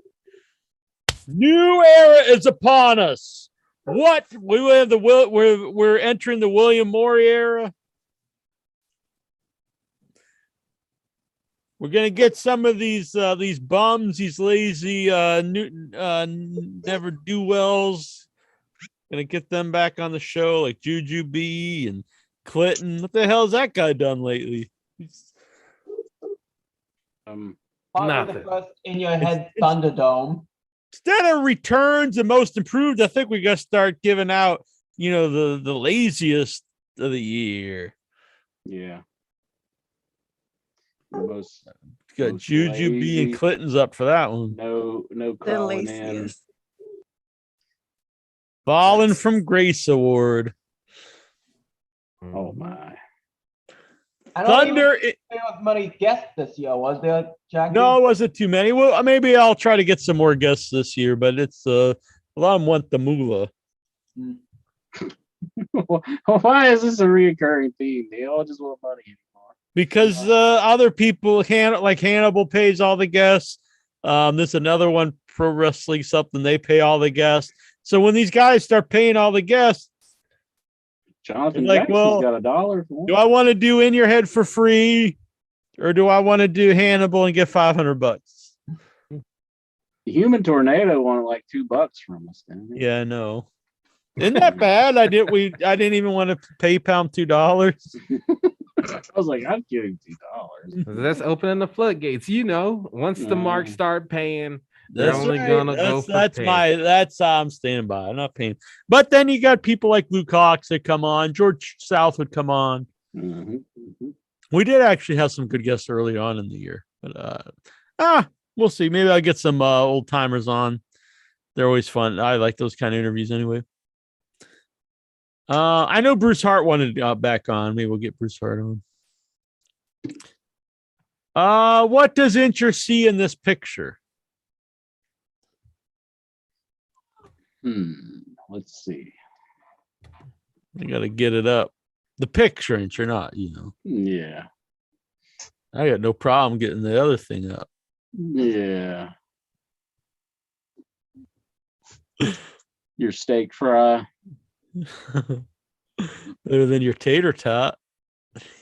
New era is upon us. What we have we're entering the William Morey era. We're gonna get some of these bums, these lazy never do wells. Gonna get them back on the show, like Juju B and Clinton. What the hell's that guy done lately? Probably Nothing. the first In Your Head Thunderdome. Instead of returns and most improved, I think we gotta start giving out, the laziest of the year. Yeah. Most Got Juju B and lazy. Clinton's up for that one. No The calling in. laziest. Fallen from Grace Award. Oh my. I don't even Thunder. think there was many guests this year, was there, Jackie? No, it wasn't too many. Well, maybe I'll try to get some more guests this year, but it's a lot of them want the moolah. Why is this a reoccurring theme? They all just want money anymore. Because other people, like Hannibal pays all the guests. There's another one, Pro Wrestling something, they pay all the guests. So when these guys start paying all the guests, Jonathan like, Jackson's well, got $1 for do I want to do In Your Head for free, or do I want to do Hannibal and get $500? The Human Tornado wanted like $2 from us. Didn't he? Yeah, I know. Isn't that bad? I didn't even want to PayPal him $2. I was like, I'm giving $2. That's opening the floodgates. Once the marks start paying, they're That's only right. gonna go for that's how I'm standing by. I'm not paying. But then you got people like Luke Hawks that come on. George South would come on. We did actually have some good guests early on in the year, but we'll see. Maybe I'll get some old timers on. They're always fun. I like those kind of interviews anyway. I know Bruce Hart wanted back on. Maybe we'll get Bruce Hart on. What does Incher see in this picture? Let's see. I gotta get it up. The picture, Incher, not Yeah. I got no problem getting the other thing up. Yeah. Your steak fry. Better than your tater tot.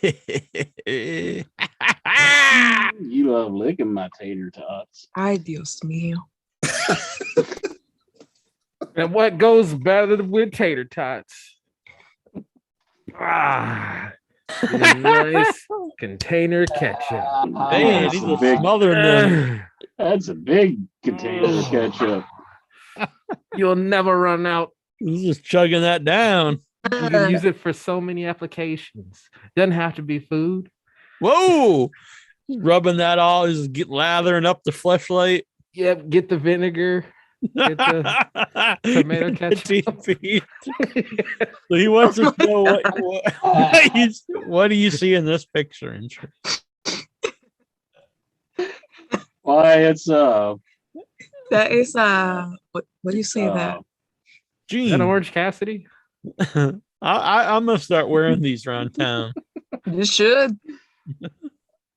You love licking my tater tots. Ay, Dios mío. And what goes better with tater tots? Ah, nice container ketchup. Man, he's a big- smothering them. That's a big container of ketchup. You'll never run out. He's just chugging that down. You can use it for so many applications. Doesn't have to be food. Whoa! He's rubbing that all. He's lathering up the fleshlight. Yep, get the vinegar. Get the tomato ketchup. So he wants to know what do you see in this picture? Why, it's That is what do you say that? Is that Orange Cassidy? I'm gonna start wearing these around town. You should.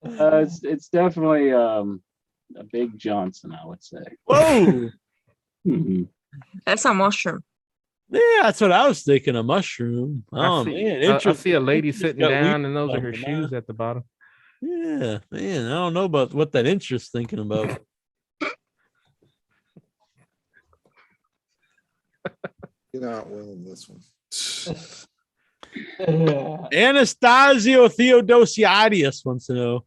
it's definitely a Big Johnson, I would say. Whoa! Mhm. That's a mushroom. Yeah, that's what I was thinking. A mushroom. Oh man, I see a lady sitting got down, weed and those are her on shoes at the bottom. Yeah, man. I don't know about what that interest thinking about. You're not winning this one. Anastasio Theodosiadis wants to know.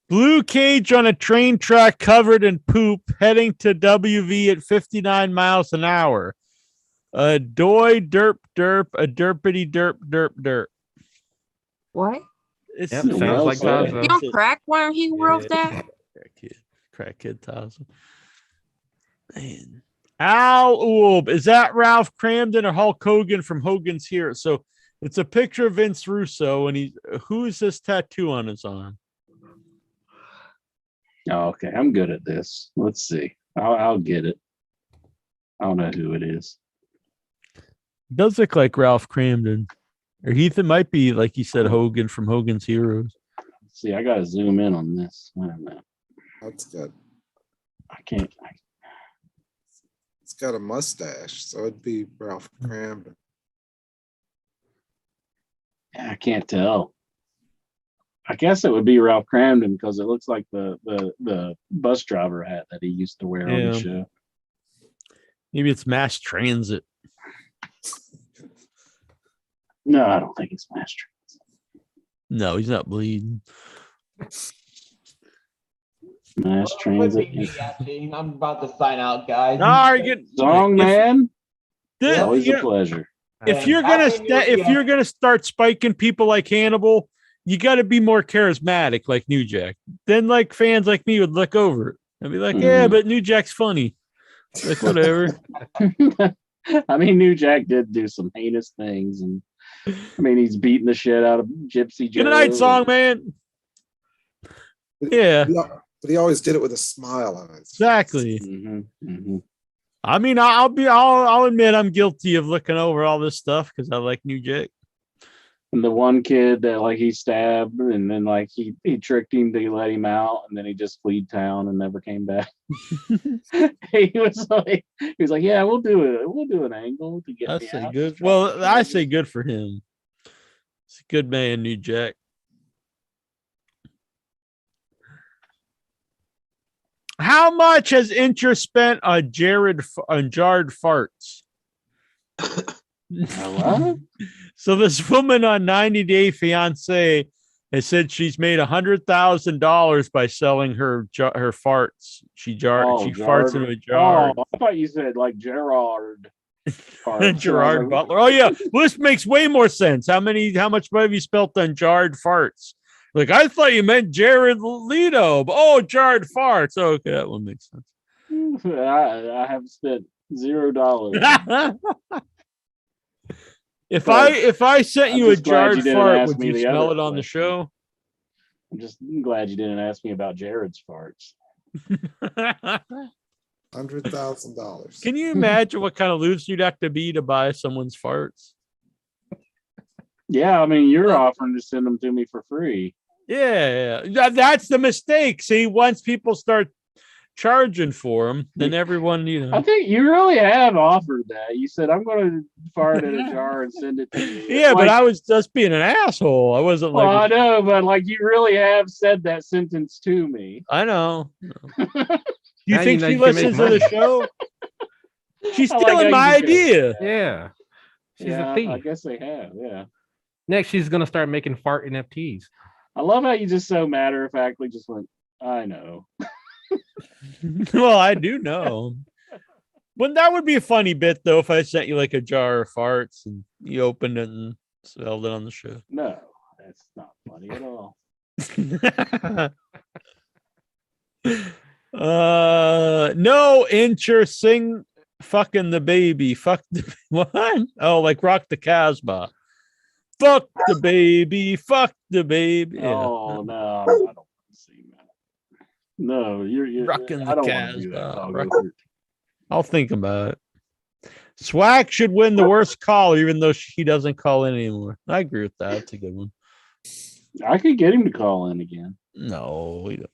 Blue cage on a train track covered in poop heading to WV at 59 miles an hour. A doy derp derp, a derpity derp derp derp. What? It's Yep, sounds like Tazo. You on crack when he wrote that? Crackhead Tazo. Man. Al Oob, is that Ralph Cramden or Hulk Hogan from Hogan's Here? So it's a picture of Vince Russo, and who's this tattoo on his arm? Oh, okay, I'm good at this. Let's see. I'll get it. I don't know who it is. Does look like Ralph Cramden. Or Heath, it might be, like you said, Hogan from Hogan's Heroes. Let's see, I gotta zoom in on this. Wait a minute. That's good. I can't. It's got a mustache, so it'd be Ralph Cramden. I can't tell. I guess it would be Ralph Cramden because it looks like the bus driver hat that he used to wear on the show. Maybe it's mass transit. No, I don't think it's mass transit. No, he's not bleeding. Mass transit. I'm about to sign out, guys. All right, good. Song man. Always a pleasure. If you're gonna start spiking people like Hannibal, you got to be more charismatic, like New Jack. Then, like fans like me would look over it and be like, "Yeah, but New Jack's funny." Like whatever. I mean, New Jack did do some heinous things, and I mean, he's beating the shit out of Gypsy Joe. Good night, song man. Yeah, but he always did it with a smile on it. Exactly. I mean, I'll admit I'm guilty of looking over all this stuff because I like New Jack. And the one kid that like he stabbed, and then like he tricked him to let him out, and then he just fled town and never came back. he was like, "Yeah, we'll do it. We'll do an angle to get." I me say out. good. Well, I say good for him. He's a good man, New Jack. How much has interest spent on jarred farts? What? So this woman on 90 Day Fiance has said she's made $100,000 by selling her farts. She farts into a jar. Oh, I thought you said like Gerard. Gerard Butler. Oh yeah, well, this makes way more sense. How much money have you spent on jarred farts? Like I thought you meant Jared Leto. But, oh, jarred farts. Okay, that one makes sense. I have spent $0. If I sent you a jarred fart, would you smell it on the question. show? I'm just glad you didn't ask me about Jared's farts. $100,000. Can you imagine what kind of loose you'd have to be to buy someone's farts? Yeah, I mean, you're offering to send them to me for free. Yeah. That's the mistake. See, once people start charging for them, then everyone, I think you really have offered that. You said, I'm going to fart in a jar and send it to you. Yeah, but I was just being an asshole. I wasn't like. Well, I know, but like you really have said that sentence to me. I know. You think she listens to the show? She's I like stealing how my you just go, idea. Yeah. She's yeah, a thief. I guess they have. Yeah. Next, she's gonna start making fart NFTs. I love how you just so matter of factly just went, I know. Well, I do know. Well, that would be a funny bit though if I sent you like a jar of farts and you opened it and sold it on the show. No, that's not funny at all. No interesting fucking the baby. Fuck the what? Oh, like Rock the Casbah. Fuck the baby. Fuck the baby. Yeah. Oh no, I don't want to see that. No, you're Rocking the I don't want to do that. Casbah. I'll go through. I'll think about it. Swag should win the worst call, even though he doesn't call in anymore. I agree with that. That's a good one. I could get him to call in again. No, we don't.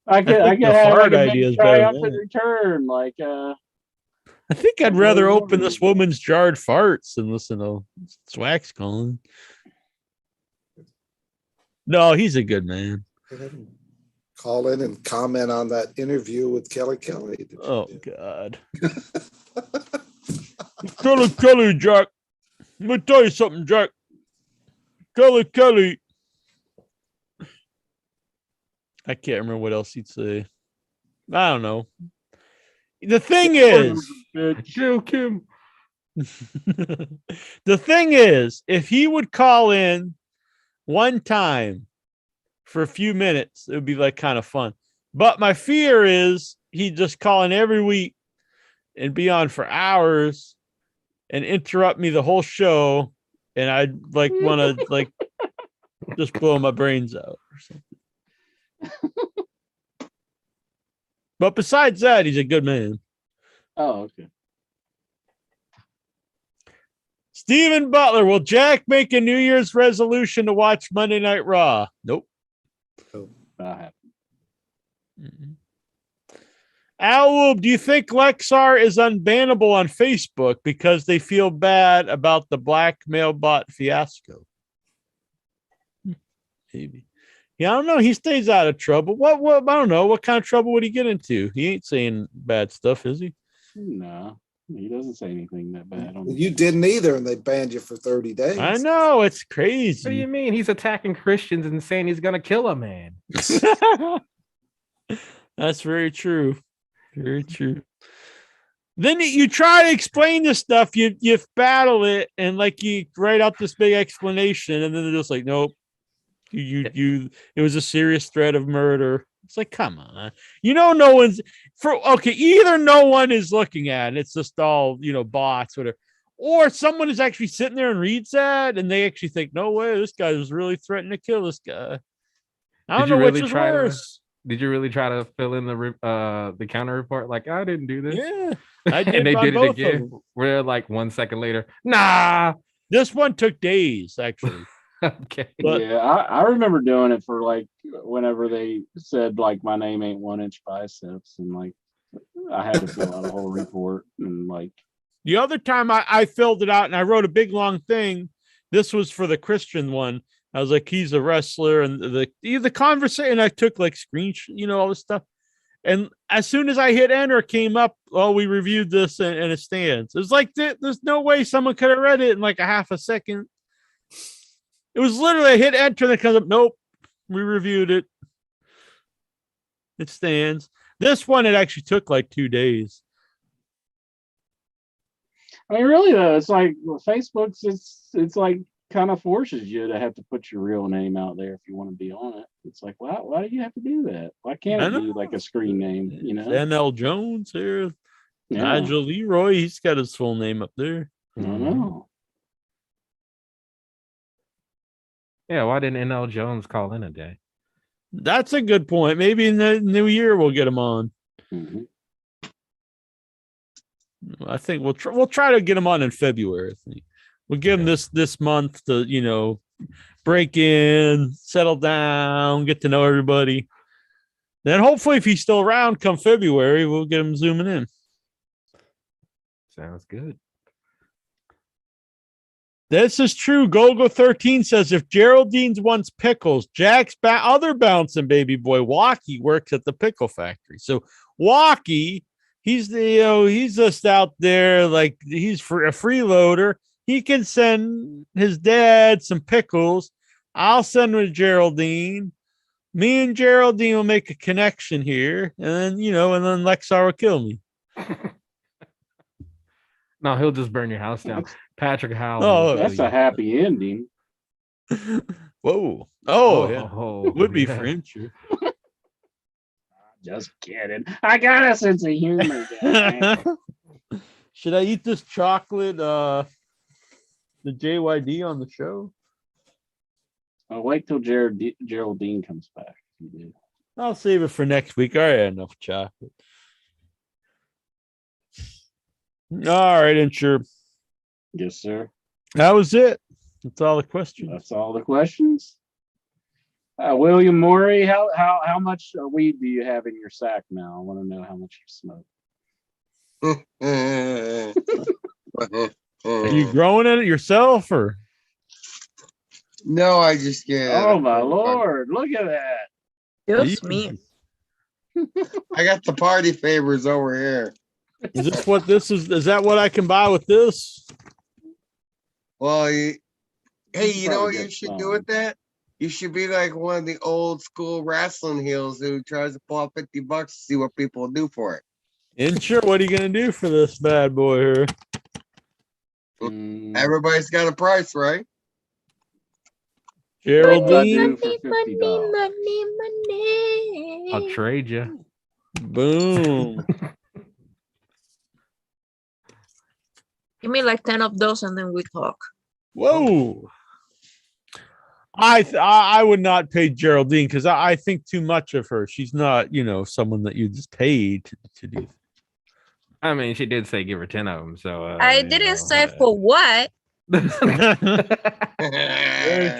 I could think the have fart like a idea is big better than triumphant that. return. Like I think I'd rather open this woman's jarred farts than listen to Swag's calling. No, he's a good man. Call in and comment on that interview with Kelly Kelly. that you Oh did. God. Kelly, Jack. Let me tell you something, Jack. Kelly. I can't remember what else he'd say. I don't know. The thing is, Jill Kim. the thing is, if he would call in one time for a few minutes, it would be like kind of fun. But my fear is he'd just call in every week and be on for hours and interrupt me the whole show, and I'd like want to like just blow my brains out or something. But besides that, he's a good man. oh, okay. Steven Butler, will Jack make a New Year's resolution to watch Monday Night Raw? Nope. I have. Al, do you think Lexar is unbannable on Facebook because they feel bad about the blackmail bot fiasco? Maybe. Yeah, I don't know. He stays out of trouble. What? I don't know. What kind of trouble would he get into? He ain't saying bad stuff, is he? No, he doesn't say anything that bad. On You didn't either, and they banned you for 30 days. I know. It's What do crazy. you mean? He's attacking Christians and saying he's gonna kill a man. That's very true. Very true. Then you try to explain this stuff, you battle it, and like you write out this big explanation, and then they're just like, nope. You it was a serious threat of murder. It's like, come on. No one's either no one is looking at it, it's just all bots, whatever. Or someone is actually sitting there and reads that and they actually think, no way, this guy was really threatening to kill this guy. I don't know which is worse. Did you really try to fill in the counter report? Like, I didn't do this. Yeah. I did And they on did it both of again. them. We're like 1 second later. Nah. This one took days, actually. Okay. But yeah, I remember doing it for like whenever they said like my name ain't 1 inch biceps, and like I had to fill out a whole report, and like the other time I filled it out and I wrote a big long thing. This was for the Christian one. I was like, he's a wrestler, and the conversation, I took like screenshots, all this stuff. And as soon as I hit enter, it came up, oh, we reviewed this and it stands. It was like, there's no way someone could have read it in like a half a second. It was literally I hit enter and it comes up, nope, we reviewed it. It stands. This one, it actually took like 2 days. I mean, really though, it's like Facebook's it's like kind of forces you to have to put your real name out there if you want to be on it. It's like, why do you have to do that? Why can't it be like a screen name? NL Jones here, Yeah. Nigel Leroy, he's got his full name up there. I don't know. Yeah, why didn't NL Jones call in a day? That's a good point. Maybe in the new year we'll get him on. Mm-hmm. I think we'll try to get him on in February. I think we'll give him this month to break in, settle down, get to know everybody. Then hopefully, if he's still around come February, we'll get him zooming in. Sounds good. This is true. Gogo13 says if Geraldine's wants pickles, Jack's other bouncing baby boy Walkie works at the pickle factory. So Walkie, he's he's just out there like he's a freeloader. He can send his dad some pickles. I'll send with Geraldine. Me and Geraldine will make a connection here, and then and then Lexar will kill me. No, he'll just burn your house down. Patrick Howell. Oh, That's a happy ending. Whoa! Oh, yeah, would be yeah. French. Just kidding. I got a sense of humor, guy. Should I eat this chocolate? The JYD on the show. I'll wait till Geraldine comes back. I'll save it for next week. I had enough chocolate. All right, Insure. Yes, sir. That was it. That's all the questions. That's all the questions. William Morey, how much weed do you have in your sack now? I want to know how much you smoke. Are you growing it yourself, or? No, I just get. Oh my lord! Look at that. Just me. I got the party favors over here. Is this what this is? Is that what I can buy with this? Well, hey, you know what Probably you get should do with some. that? You should be like one of the old school wrestling heels who tries to pull out $50 to see what people will do for it. Insure, what are you gonna do for this bad boy here? Everybody's got a price, right? Geraldine, for $50. I'll trade you. boom. Give me like 10 of those and then we talk. Whoa. I would not pay Geraldine because I think too much of her. She's not, someone that you just paid to do. I mean, she did say give her 10 of them. So I didn't say for what. Very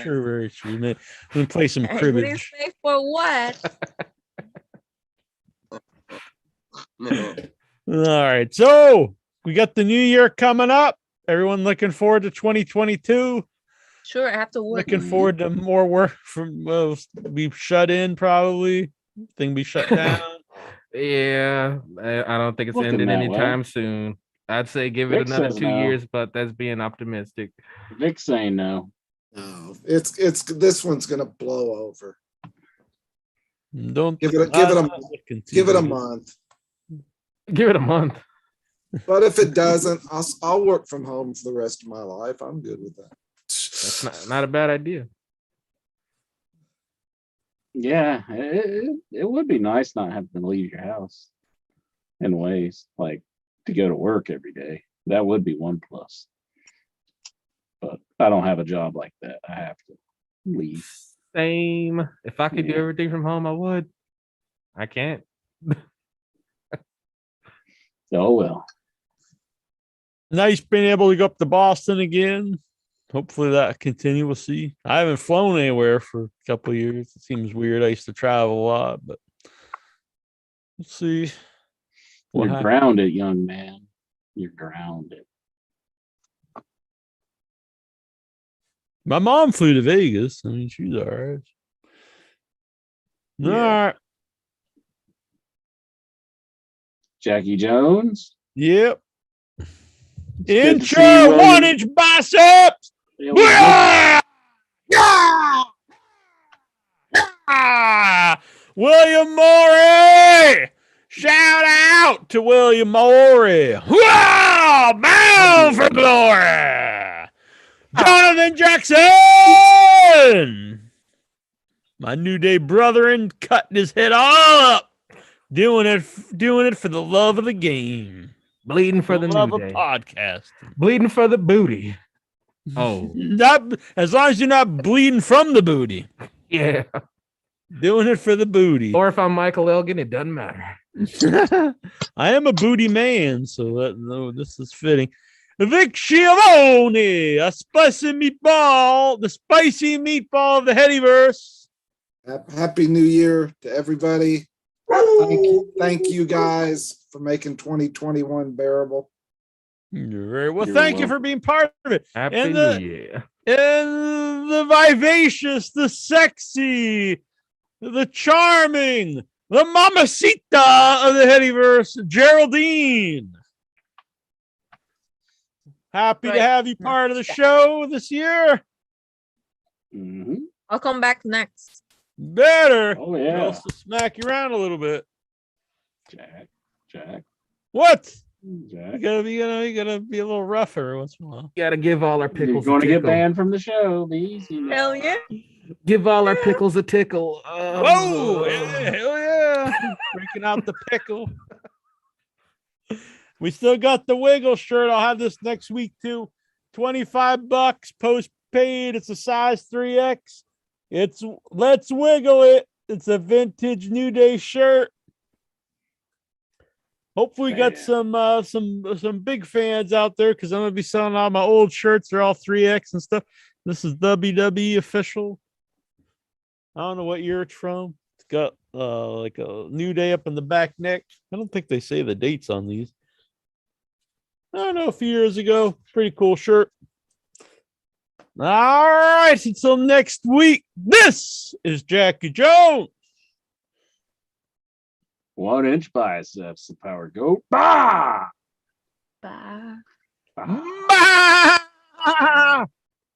true, very true. Let me play some I didn't cribbage. say for what. All right, so we got the new year coming up. Everyone looking forward to 2022. Sure, I have to work. Looking forward to more work from be shut in probably. Thing be shut down. Yeah, I don't think it's Looking ending that anytime soon. I'd say give it Vic another says 2 no. years, but that's being optimistic. Vic's saying no. No, it's this one's gonna blow over. Don't Give it a month. Give it a month. But if it doesn't, I'll work from home for the rest of my life. I'm good with that. That's not a bad idea. Yeah, it would be nice not having to leave your house in ways like to go to work every day. That would be one plus. But I don't have a job like that. I have to leave. Same. If I could do Yeah. everything from home, I would. I can't. Oh well. Nice being able to go up to Boston again. Hopefully that continue. We'll see. I haven't flown anywhere for a couple of years. It seems weird. I used to travel a lot, but we'll see. You're grounded, young man. You're grounded. My mom flew to Vegas. I mean, she's all right. Yeah. All right. Jackie Jones. Yep. It's good to see Intro you, William. 1-inch biceps. It was good. Yeah! Yeah! William Morey. Shout out to William Morey. Wow! Bound for glory. Jonathan Jackson. My New Day brethren cutting his head all up. Doing it for the love of the game. Bleeding for the love New of Day. podcast. Bleeding for the booty. Oh, Not as long as you're not bleeding from the booty. yeah. Doing it for the booty. Or if I'm Michael Elgin, it doesn't matter. I am a booty man, so this is fitting. Vic Schiavone, a spicy meatball, the spicy meatball of the Headyverse. Happy New Year to everybody. Thank you guys for making 2021 bearable. You're very well. You're Thank you welcome. for being part of it. Happy And New Year. And the vivacious, the sexy, the charming, the mamacita of the Headyverse, Geraldine. Happy to Right. have you part of the show this year. Mhm. I'll come back next. Better. Oh, Or yeah. else to smack you around a little bit. Jack. What? You Jack. gotta be a little rough every once in a while. Gotta give all our You're pickles going a to get tickle. banned from the show. Be easy. now. Hell yeah. Give all our pickles a tickle. Whoa! Yeah, hell yeah! Breaking out the pickle. We still got the Wiggle shirt. I'll have this next week too. $25 postpaid. It's a size 3X. It's Let's Wiggle It. It's a vintage New Day shirt. Hopefully, we got some big fans out there because I'm gonna be selling all my old shirts. They're all 3X and stuff. This is WWE official. I don't know what year it's from. It's got like a New Day up in the back neck. I don't think they say the dates on these. I don't know, a few years ago. Pretty cool shirt. All right, until next week. This is Jackie Jones. 1 inch biceps, the power goat. Bah! Bye. Bah!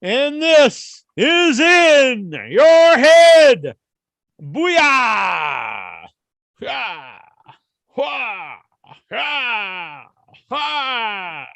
And this is in your head. Booyah! Ha! Ha! Ha! Ha!